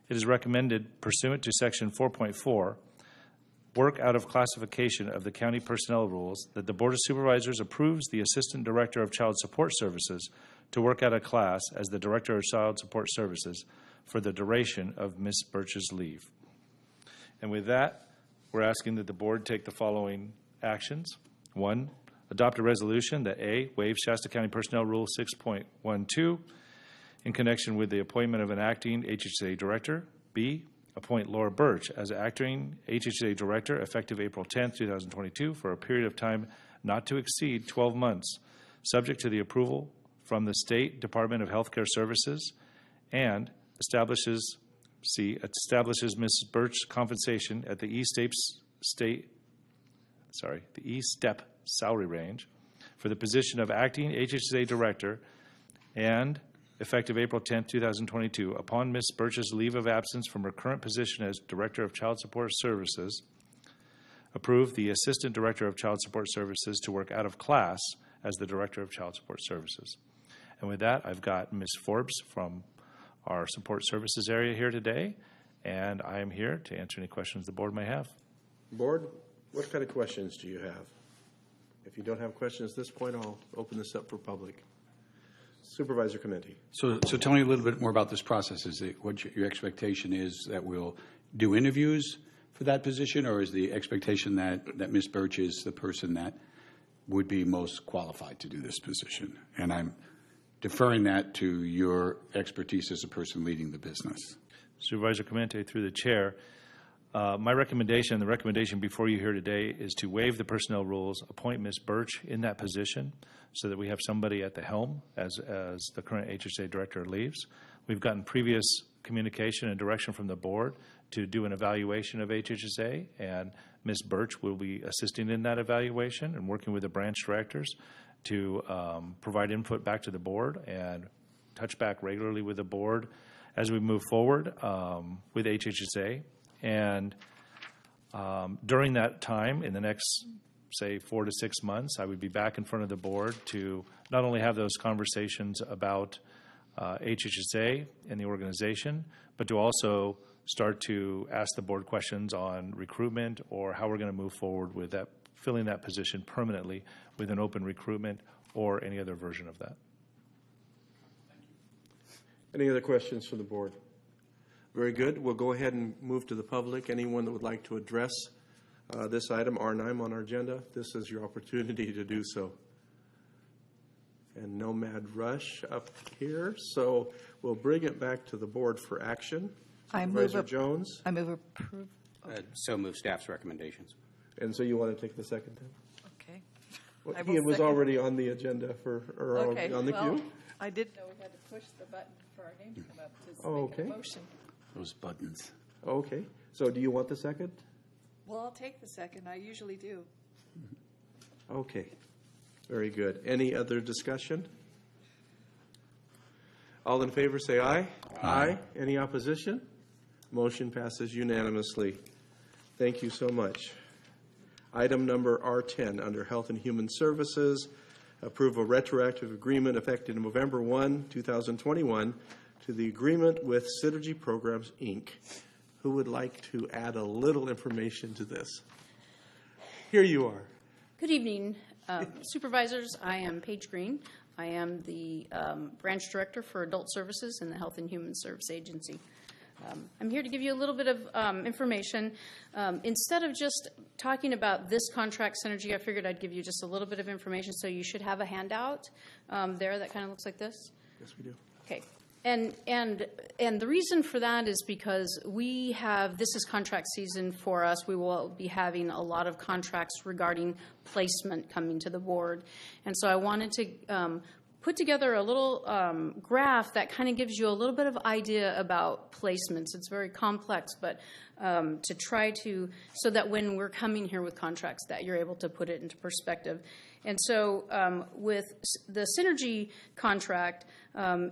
It is recommended, pursuant to Section 4.4, work out of classification of the county personnel rules, that the Board of Supervisors approves the Assistant Director of Child Support Services to work out of class as the Director of Child Support Services for the duration of Ms. Birch's leave. And with that, we're asking that the Board take the following actions. 1, adopt a resolution that A, waive Shasta County Personnel Rule 6.12 in connection with the appointment of an acting HHSA Director. B, appoint Laura Birch as acting HHSA Director effective April 10, 2022 for a period of time not to exceed 12 months, subject to the approval from the State Department of Healthcare Services, and establishes Ms. Birch's compensation at the E-step salary range for the position of acting HHSA Director, and effective April 10, 2022, upon Ms. Birch's leave of absence from her current position as Director of Child Support Services, approve the Assistant Director of Child Support Services to work out of class as the Director of Child Support Services. And with that, I've got Ms. Forbes from our Support Services area here today, and I am here to answer any questions the Board may have. Board, what kind of questions do you have? If you don't have questions at this point, I'll open this up for public. Supervisor Committee. So tell me a little bit more about this process. Is it what your expectation is that we'll do interviews for that position, or is the expectation that Ms. Birch is the person that would be most qualified to do this position? And I'm deferring that to your expertise as a person leading the business. Supervisor Clemente, through the chair, my recommendation, the recommendation before you here today, is to waive the personnel rules, appoint Ms. Birch in that position so that we have somebody at the helm as the current HHSA Director leaves. We've gotten previous communication and direction from the Board to do an evaluation of HHSA, and Ms. Birch will be assisting in that evaluation and working with the branch directors to provide input back to the Board and touch back regularly with the Board as we move forward with HHSA. And during that time, in the next, say, 4 to 6 months, I would be back in front of the Board to not only have those conversations about HHSA and the organization, but to also start to ask the Board questions on recruitment or how we're going to move forward with that, filling that position permanently with an open recruitment or any other version of that. Any other questions from the Board? Very good. We'll go ahead and move to the public. Anyone that would like to address this item, R9 on our agenda, this is your opportunity to do so. And no mad rush up here, so we'll bring it back to the Board for action. Supervisor Jones? I move approve. So move staff's recommendations. And so you want to take the second then? Okay. Well, it was already on the agenda on the queue. I didn't know we had to push the button for our name to come up to okay. make a motion. Those buttons. Okay. So do you want the second? Well, I'll take the second. I usually do. Okay. Very good. Any other discussion? All in favor say aye. Aye. Any opposition? Motion passes unanimously. Thank you so much. Item number R10, under Health and Human Services, approve a retroactive agreement effective November 1, 2021, to the agreement with Synergy Programs, Inc. Who would like to add a little information to this? Here you are. Good evening, Supervisors. I am Paige Green. I am the Branch Director for Adult Services in the Health and Human Service Agency. I'm here to give you a little bit of information. Instead of just talking about this contract, Synergy, I figured I'd give you just a little bit of information, so you should have a handout there that kind of looks like this. Yes, we do. Okay. And the reason for that is because this is contract season for us. We will be having a lot of contracts regarding placement coming to the board. And so I wanted to put together a little graph that kind of gives you a little bit of idea about placements. It's very complex, but to try to, so that when we're coming here with contracts that you're able to put it into perspective. And so with the Synergy contract,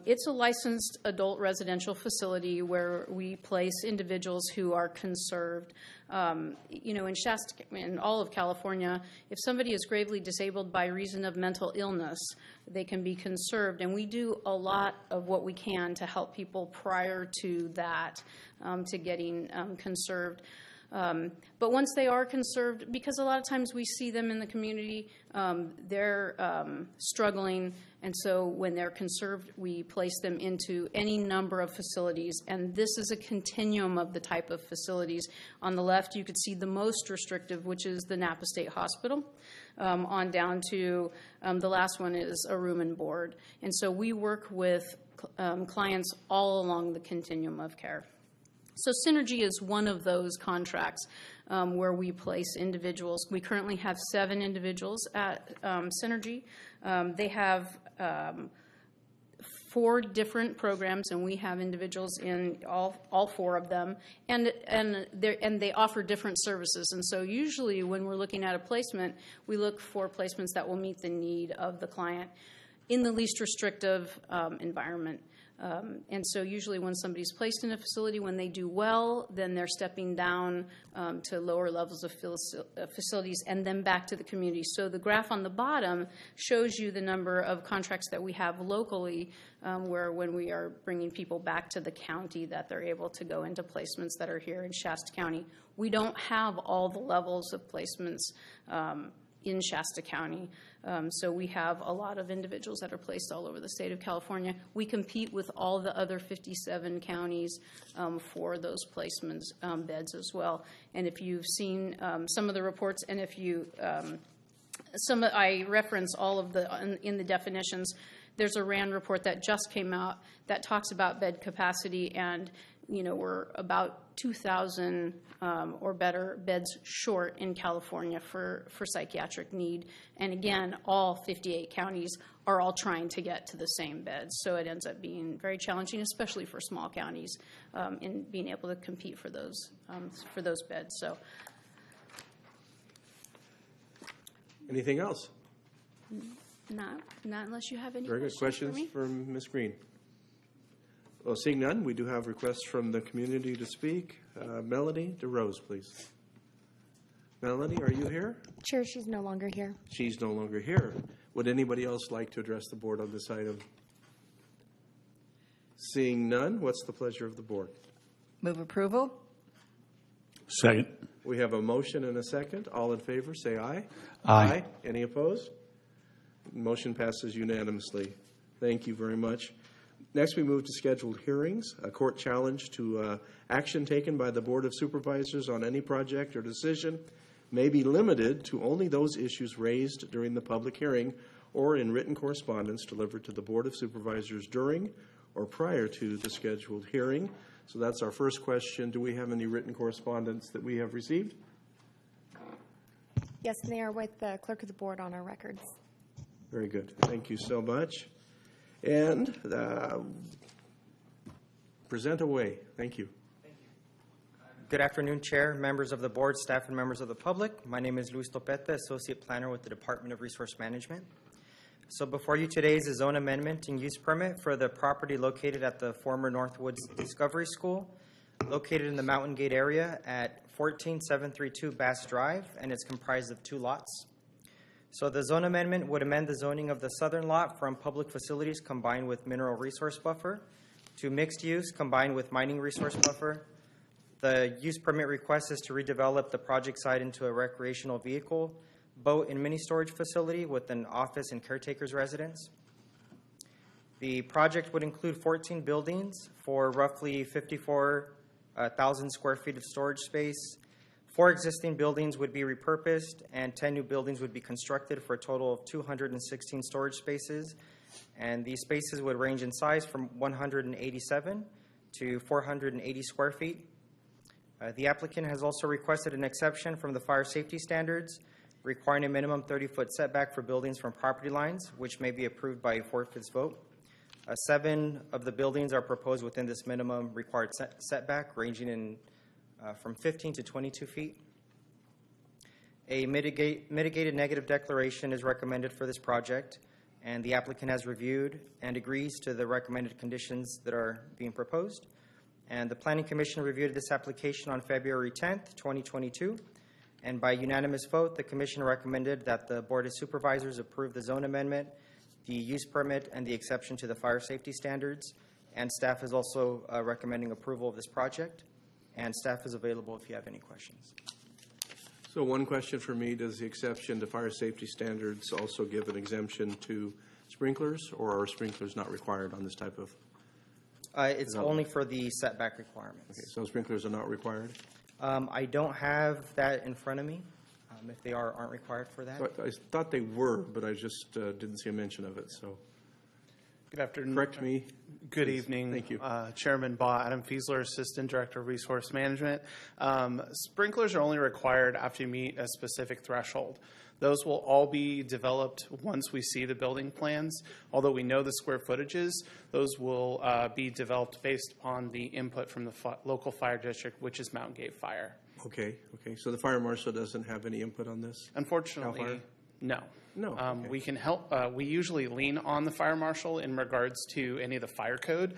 it's a licensed adult residential facility where we place individuals who are conserved. In Shasta, in all of California, if somebody is gravely disabled by reason of mental illness, they can be conserved. And we do a lot of what we can to help people prior to that, to getting conserved. But once they are conserved, because a lot of times we see them in the community, they're struggling, and so when they're conserved, we place them into any number of facilities, and this is a continuum of the type of facilities. On the left, you could see the most restrictive, which is the Napa State Hospital, on down to the last one is a room and board. And so we work with clients all along the continuum of care. So Synergy is one of those contracts where we place individuals. We currently have 7 individuals at Synergy. They have 4 different programs, and we have individuals in all 4 of them, and they offer different services. And so usually when we're looking at a placement, we look for placements that will meet the need of the client in the least restrictive environment. And so usually when somebody's placed in a facility, when they do well, then they're stepping down to lower levels of facilities and then back to the community. So the graph on the bottom shows you the number of contracts that we have locally where when we are bringing people back to the county that they're able to go into placements that are here in Shasta County. We don't have all the levels of placements in Shasta County. So we have a lot of individuals that are placed all over the state of California. We compete with all the other 57 counties for those placements beds as well. And if you've seen some of the reports, and if you, I reference all of in the definitions, there's a RAND report that just came out that talks about bed capacity, and we're about 2,000 or better beds short in California for psychiatric need. And again, all 58 counties are all trying to get to the same beds. So it ends up being very challenging, especially for small counties, in being able to compete for those beds. So, anything else? Not unless you have any Very good. Questions for Ms. Green? Well, seeing none, we do have requests from the community to speak. Melanie DeRose, please. Melanie, are you here? Chair, she's no longer here. She's no longer here. Would anybody else like to address the board on this item? Seeing none, what's the pleasure of the board? Move approval. Second. We have a motion and a second. All in favor, say aye. Aye. Any opposed? Motion passes unanimously. Thank you very much. Next, we move to scheduled hearings. A court challenge to action taken by the Board of Supervisors on any project or decision may be limited to only those issues raised during the public hearing or in written correspondence delivered to the Board of Supervisors during or prior to the scheduled hearing. So that's our first question. Do we have any written correspondence that we have received? Yes, and they are with the clerk of the board on our records. Very good. Thank you so much. And present away. Thank you. Good afternoon, Chair, members of the board, staff, and members of the public. My name is Luis Topete, Associate Planner with the Department of Resource Management. So before you today is a zone amendment and use permit for the property located at the former Northwoods Discovery School. located in the Mountain Gate area at 14732 Bass Drive, and it's comprised of 2 lots. So the zone amendment would amend the zoning of the southern lot from public facilities combined with mineral resource buffer to mixed use combined with mining resource buffer. The use permit request is to redevelop the project site into a recreational vehicle, boat, and mini storage facility with an office and caretaker's residence. The project would include 14 buildings for roughly 54,000 square feet of storage space. 4 existing buildings would be repurposed, and 10 new buildings would be constructed for a total of 216 storage spaces. And these spaces would range in size from 187 to 480 square feet. The applicant has also requested an exception from the fire safety standards, requiring a minimum 30-foot setback for buildings from property lines, which may be approved by a 4/5 vote. 7 of the buildings are proposed within this minimum required setback, ranging in from 15 to 22 feet. A mitigated negative declaration is recommended for this project, and the applicant has reviewed and agrees to the recommended conditions that are being proposed. And the Planning Commission reviewed this application on February 10th, 2022, and by unanimous vote, the Commission recommended that the Board of Supervisors approve the zone amendment, the use permit, and the exception to the fire safety standards. And staff is also recommending approval of this project. And staff is available if you have any questions. So one question for me, does the exception to fire safety standards also give an exemption to sprinklers, or are sprinklers not required on this type of? It's only for the setback requirements. Okay, so sprinklers are not required? I don't have that in front of me. If they aren't required for that. I thought they were, but I just didn't see a mention of it, so. Good afternoon. Correct me. Good please. evening. Thank you. Chairman Baugh, Adam Fiesler, Assistant Director of Resource Management. Sprinklers are only required after you meet a specific threshold. Those will all be developed once we see the building plans. Although we know the square footages, those will be developed based upon the input from the local fire district, which is Mountain Gate Fire. Okay. So the fire marshal doesn't have any input on this? Unfortunately, no. No. Okay. We can help. We usually lean on the fire marshal in regards to any of the fire code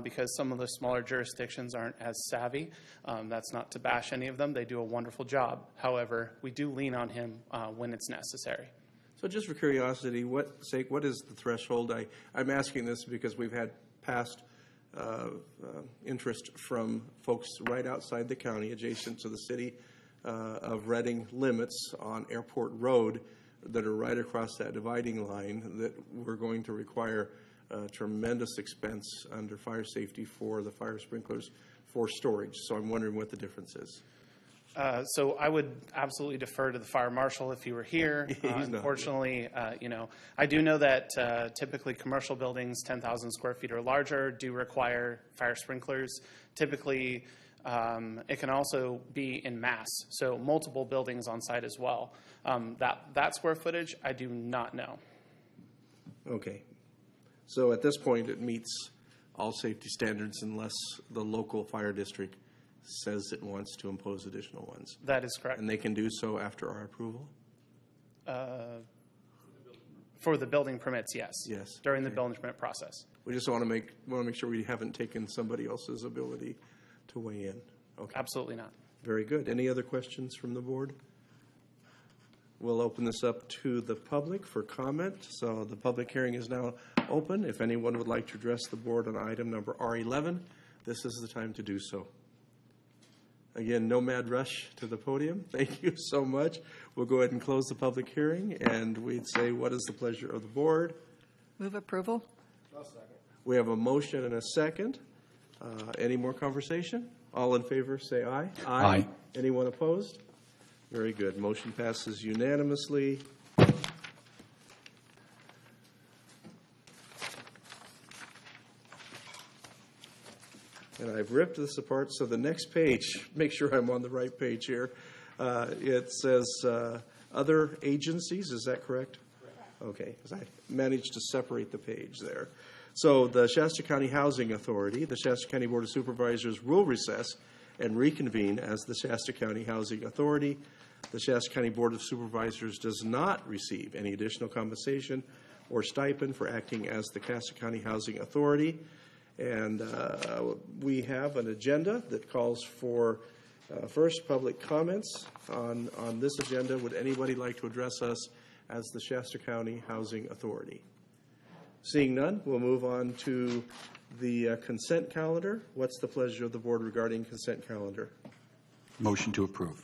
because some of the smaller jurisdictions aren't as savvy. That's not to bash any of them. They do a wonderful job. However, we do lean on him when it's necessary. So just for curiosity, what is the threshold? I'm asking this because we've had past interest from folks right outside the county, adjacent to the city of Reading limits on Airport Road that are right across that dividing line that we're going to require tremendous expense under fire safety for the fire sprinklers for storage. So I'm wondering what the difference is. So I would absolutely defer to the fire marshal if he were here. Unfortunately, I do know that typically commercial buildings, 10,000 square feet or larger, do require fire sprinklers. Typically, it can also be in mass, so multiple buildings on site as well. That square footage, I do not know. Okay. So at this point, it meets all safety standards unless the local fire district says it wants to impose additional ones. That is correct. And they can do so after our approval? For the building permits, yes. Yes. During the building permit process. We just want to make sure we haven't taken somebody else's ability to weigh in. Okay. Absolutely not. Very good. Any other questions from the board? We'll open this up to the public for comment. So the public hearing is now open. If anyone would like to address the board on item number R11, this is the time to do so. Again, no mad rush to the podium. Thank you so much. We'll go ahead and close the public hearing, and we'd say, what is the pleasure of the board? Move approval. We have a motion and a second. Any more conversation? All in favor, say aye. Aye. Anyone opposed? Very good. Motion passes unanimously. And I've ripped this apart, so the next page, make sure I'm on the right page here. It says other agencies, is that correct? Correct. Okay, because I managed to separate the page there. So the Shasta County Housing Authority, the Shasta County Board of Supervisors will recess and reconvene as the Shasta County Housing Authority. The Shasta County Board of Supervisors does not receive any additional compensation or stipend for acting as the Shasta County Housing Authority. And we have an agenda that calls for first public comments on this agenda. Would anybody like to address us as the Shasta County Housing Authority? Seeing none, we'll move on to the consent calendar. What's the pleasure of the board regarding consent calendar? Motion to approve.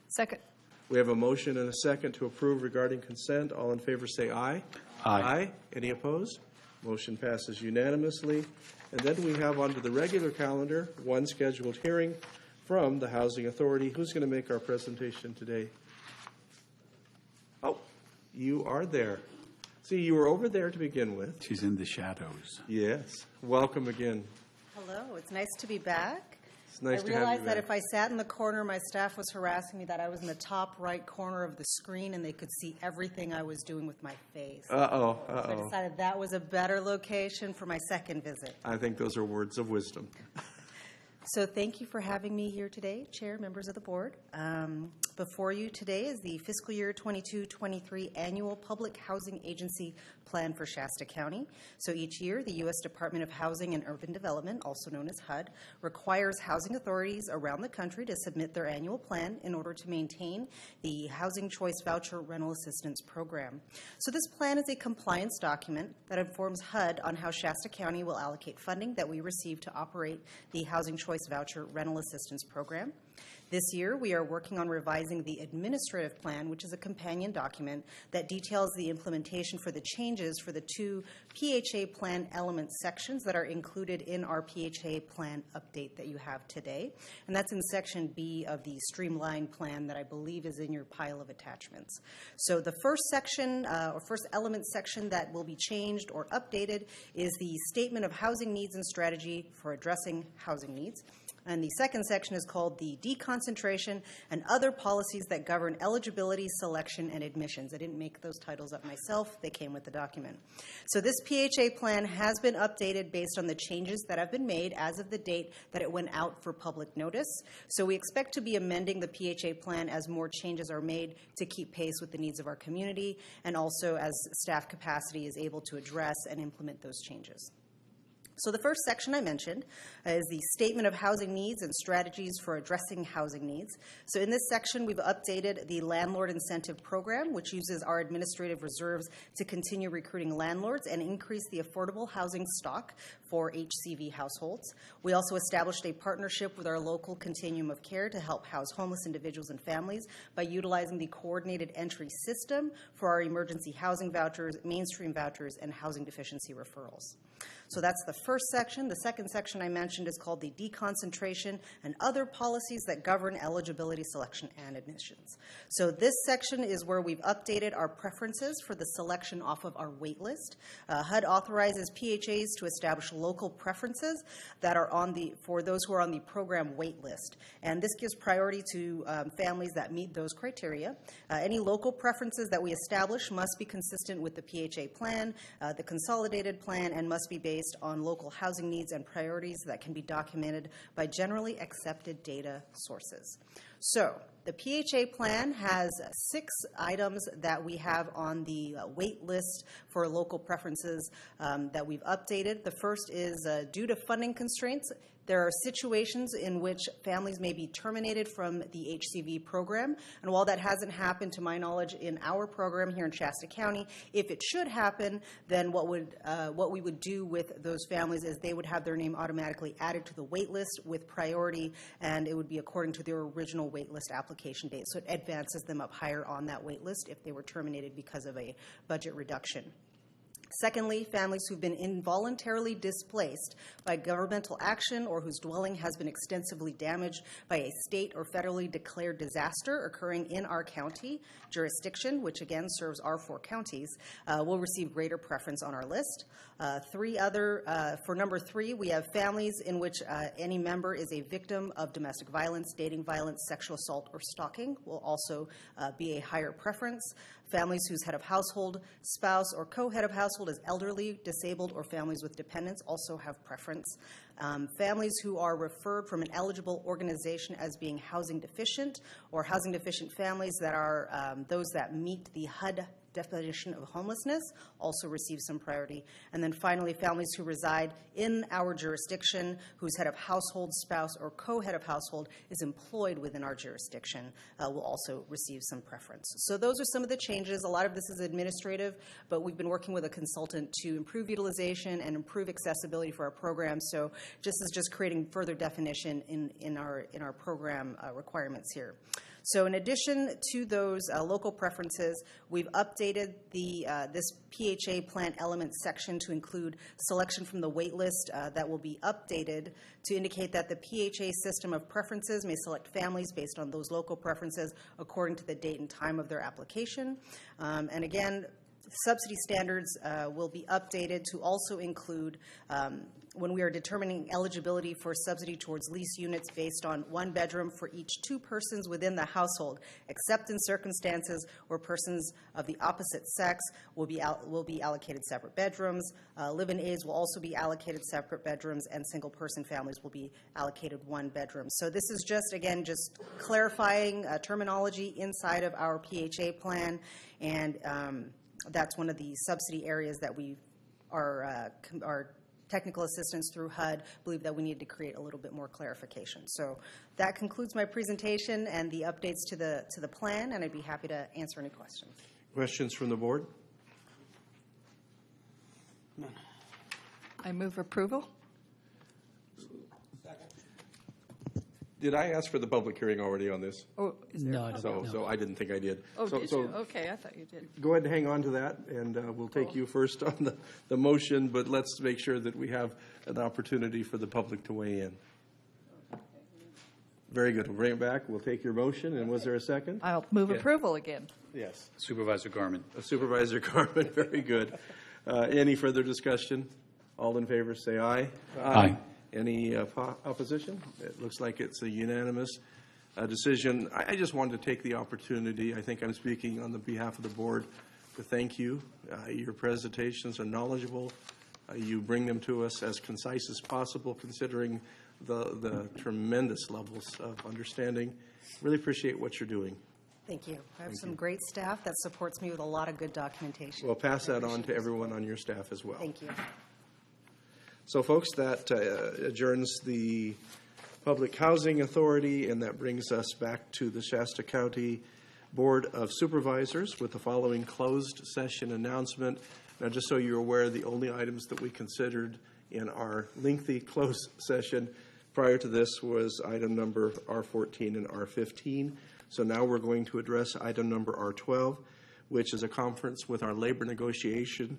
Second. We have a motion and a second to approve regarding consent. All in favor say aye. Aye. Any opposed? Motion passes unanimously. And then we have onto the regular calendar one scheduled hearing from the Housing Authority. Who's going to make our presentation today? Oh, you are there. See, you were over there to begin with. She's in the shadows. Yes. Welcome again. Hello, it's nice to be back. It's nice to have you I realized that back. if I sat in the corner, my staff was harassing me that I was in the top right corner of the screen and they could see everything I was doing with my face. Uh-oh, So I decided that was a better location for my second visit. I think those are words of wisdom. So thank you for having me here today, Chair, members of the board. Before you today is the fiscal year 22-23 annual Public Housing Agency Plan for Shasta County. So each year, the U.S. Department of Housing and Urban Development, also known as HUD, requires housing authorities around the country to submit their annual plan in order to maintain the Housing Choice Voucher Rental Assistance Program. So this plan is a compliance document that informs HUD on how Shasta County will allocate funding that we receive to operate the Housing Choice Voucher Rental Assistance Program. This year, we are working on revising the administrative plan, which is a companion document that details the implementation for the changes for the two PHA plan element sections that are included in our PHA plan update that you have today. And that's in section B of the streamlined plan that I believe is in your pile of attachments. So the first section, or first element section that will be changed or updated is the Statement of Housing Needs and Strategy for Addressing Housing Needs. And the second section is called the Deconcentration and Other Policies that Govern Eligibility, Selection, and Admissions. I didn't make those titles up myself. They came with the document. So this PHA plan has been updated based on the changes that have been made as of the date that it went out for public notice. So we expect to be amending the PHA plan as more changes are made to keep pace with the needs of our community and also as staff capacity is able to address and implement those changes. So the first section I mentioned is the Statement of Housing Needs and Strategies for Addressing Housing Needs. So in this section, we've updated the Landlord Incentive Program, which uses our administrative reserves to continue recruiting landlords and increase the affordable housing stock for HCV households. We also established a partnership with our local continuum of care to help house homeless individuals and families by utilizing the coordinated entry system for our emergency housing vouchers, mainstream vouchers, and housing deficiency referrals. So that's the first section. The second section I mentioned is called the Deconcentration and Other Policies that Govern Eligibility, Selection, and Admissions. So this section is where we've updated our preferences for the selection off of our wait list. HUD authorizes PHAs to establish local preferences that are for those who are on the program wait list. And this gives priority to families that meet those criteria. Any local preferences that we establish must be consistent with the PHA plan, the consolidated plan, and must be based on local housing needs and priorities that can be documented by generally accepted data sources. So the PHA plan has 6 items that we have on the wait list for local preferences that we've updated. The first is due to funding constraints, there are situations in which families may be terminated from the HCV program. And while that hasn't happened, to my knowledge, in our program here in Shasta County, if it should happen, then what we would do with those families is they would have their name automatically added to the wait list with priority, and it would be according to their original wait list application date. So it advances them up higher on that wait list if they were terminated because of a budget reduction. Secondly, families who've been involuntarily displaced by governmental action or whose dwelling has been extensively damaged by a state or federally declared disaster occurring in our county jurisdiction, which again serves our 4 counties, will receive greater preference on our list. For number 3, we have families in which any member is a victim of domestic violence, dating violence, sexual assault, or stalking will also be a higher preference. Families whose head of household, spouse, or co-head of household is elderly, disabled, or families with dependents also have preference. Families who are referred from an eligible organization as being housing deficient, or housing deficient families that are those that meet the HUD definition of homelessness also receive some priority. And then finally, families who reside in our jurisdiction, whose head of household, spouse, or co-head of household is employed within our jurisdiction, will also receive some preference. So those are some of the changes. A lot of this is administrative, but we've been working with a consultant to improve utilization and improve accessibility for our program. So this is just creating further definition in our program requirements here. So in addition to those local preferences, we've updated this PHA plan element section to include selection from the wait list that will be updated to indicate that the PHA system of preferences may select families based on those local preferences according to the date and time of their application. And again, subsidy standards will be updated to also include when we are determining eligibility for subsidy towards lease units based on 1 bedroom for each 2 persons within the household, except in circumstances where persons of the opposite sex will be allocated separate bedrooms. Live-in aides will also be allocated separate bedrooms, and single-person families will be allocated 1 bedroom. So this is just, again, just clarifying terminology inside of our PHA plan, and that's one of the subsidy areas that we are technical assistance through HUD believe that we need to create a little bit more clarification. So that concludes my presentation and the updates to the plan, and I'd be happy to answer any questions. Questions from the board? I move approval. Did I ask for the public hearing already on this? Oh, is there No, a I public- don't. So I didn't think I did. Oh, So- did so you? Okay, I thought you did. Go ahead and hang on to that, and we'll take you first on the motion, but let's make sure that we have an opportunity for the public to weigh in. Very good. We'll bring it back. We'll take your motion, and was there a second? I'll move Yeah. approval again. Yes. Supervisor Garmin. Supervisor Carmen, very good. Any further discussion? All in favor, say aye. Aye. Any opposition? It looks like it's a unanimous decision. I just wanted to take the opportunity, I think I'm speaking on the behalf of the board, to thank you. Your presentations are knowledgeable. You bring them to us as concise as possible, considering the tremendous levels of understanding. Really appreciate what you're doing. Thank you. I have some great staff that supports me with a lot of good documentation. We'll pass that on to everyone on your staff as well. Thank you. So, folks, that adjourns the Public Housing Authority, and that brings us back to the Shasta County Board of Supervisors with the following closed session announcement. Now, just so you're aware, the only items that we considered in our lengthy closed session prior to this was item number R14 and R15. So now we're going to address item number R12, which is a conference with our labor negotiator.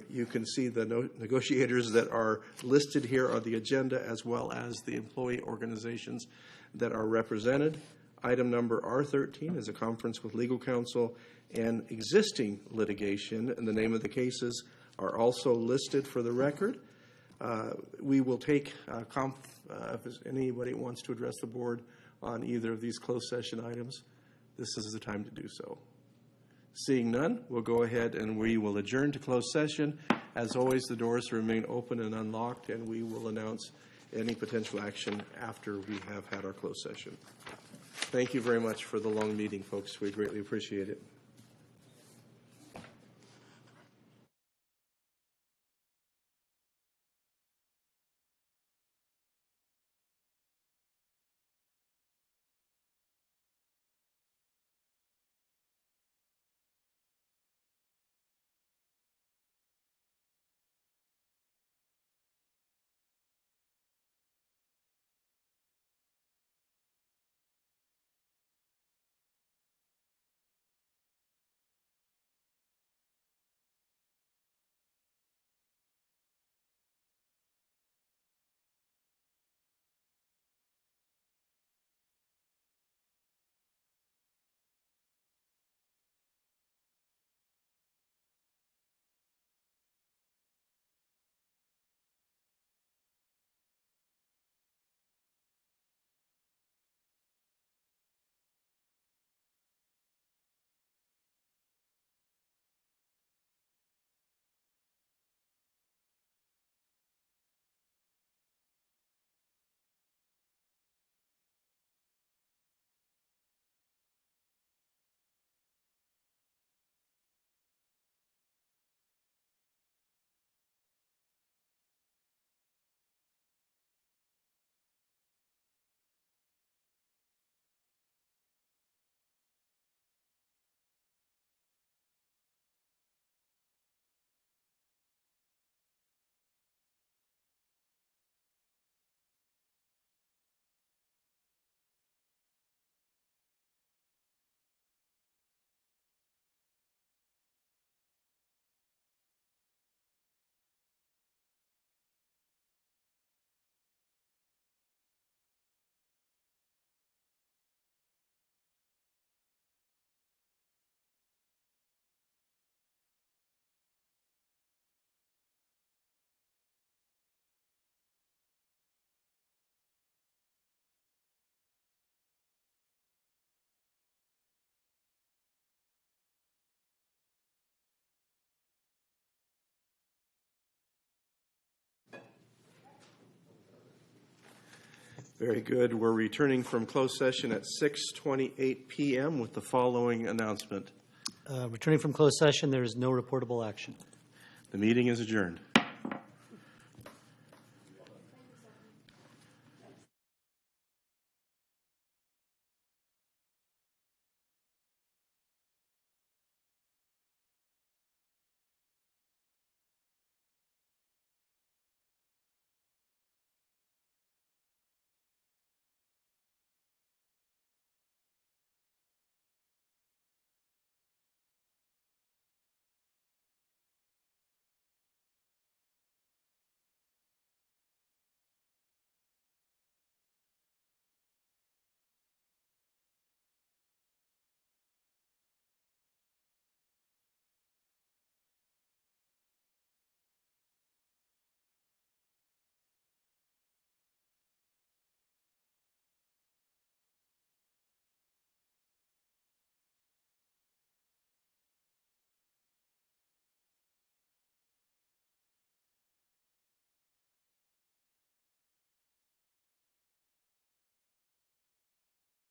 You can see the negotiators that are listed here on the agenda, as well as the employee organizations that are represented. Item number R13 is a conference with legal counsel and existing litigation, and the name of the cases are also listed for the record. We will take if anybody wants to address the board on either of these closed session items, this is the time to do so. Seeing none, we'll go ahead and we will adjourn to closed session. As always, the doors remain open and unlocked, and we will announce any potential action after we have had our closed session. Thank you very much for the long meeting, folks. We greatly appreciate it. Very good. We're returning from closed session at 6:28 p.m. with the following announcement. Returning from closed session, there is no reportable action. The meeting is adjourned.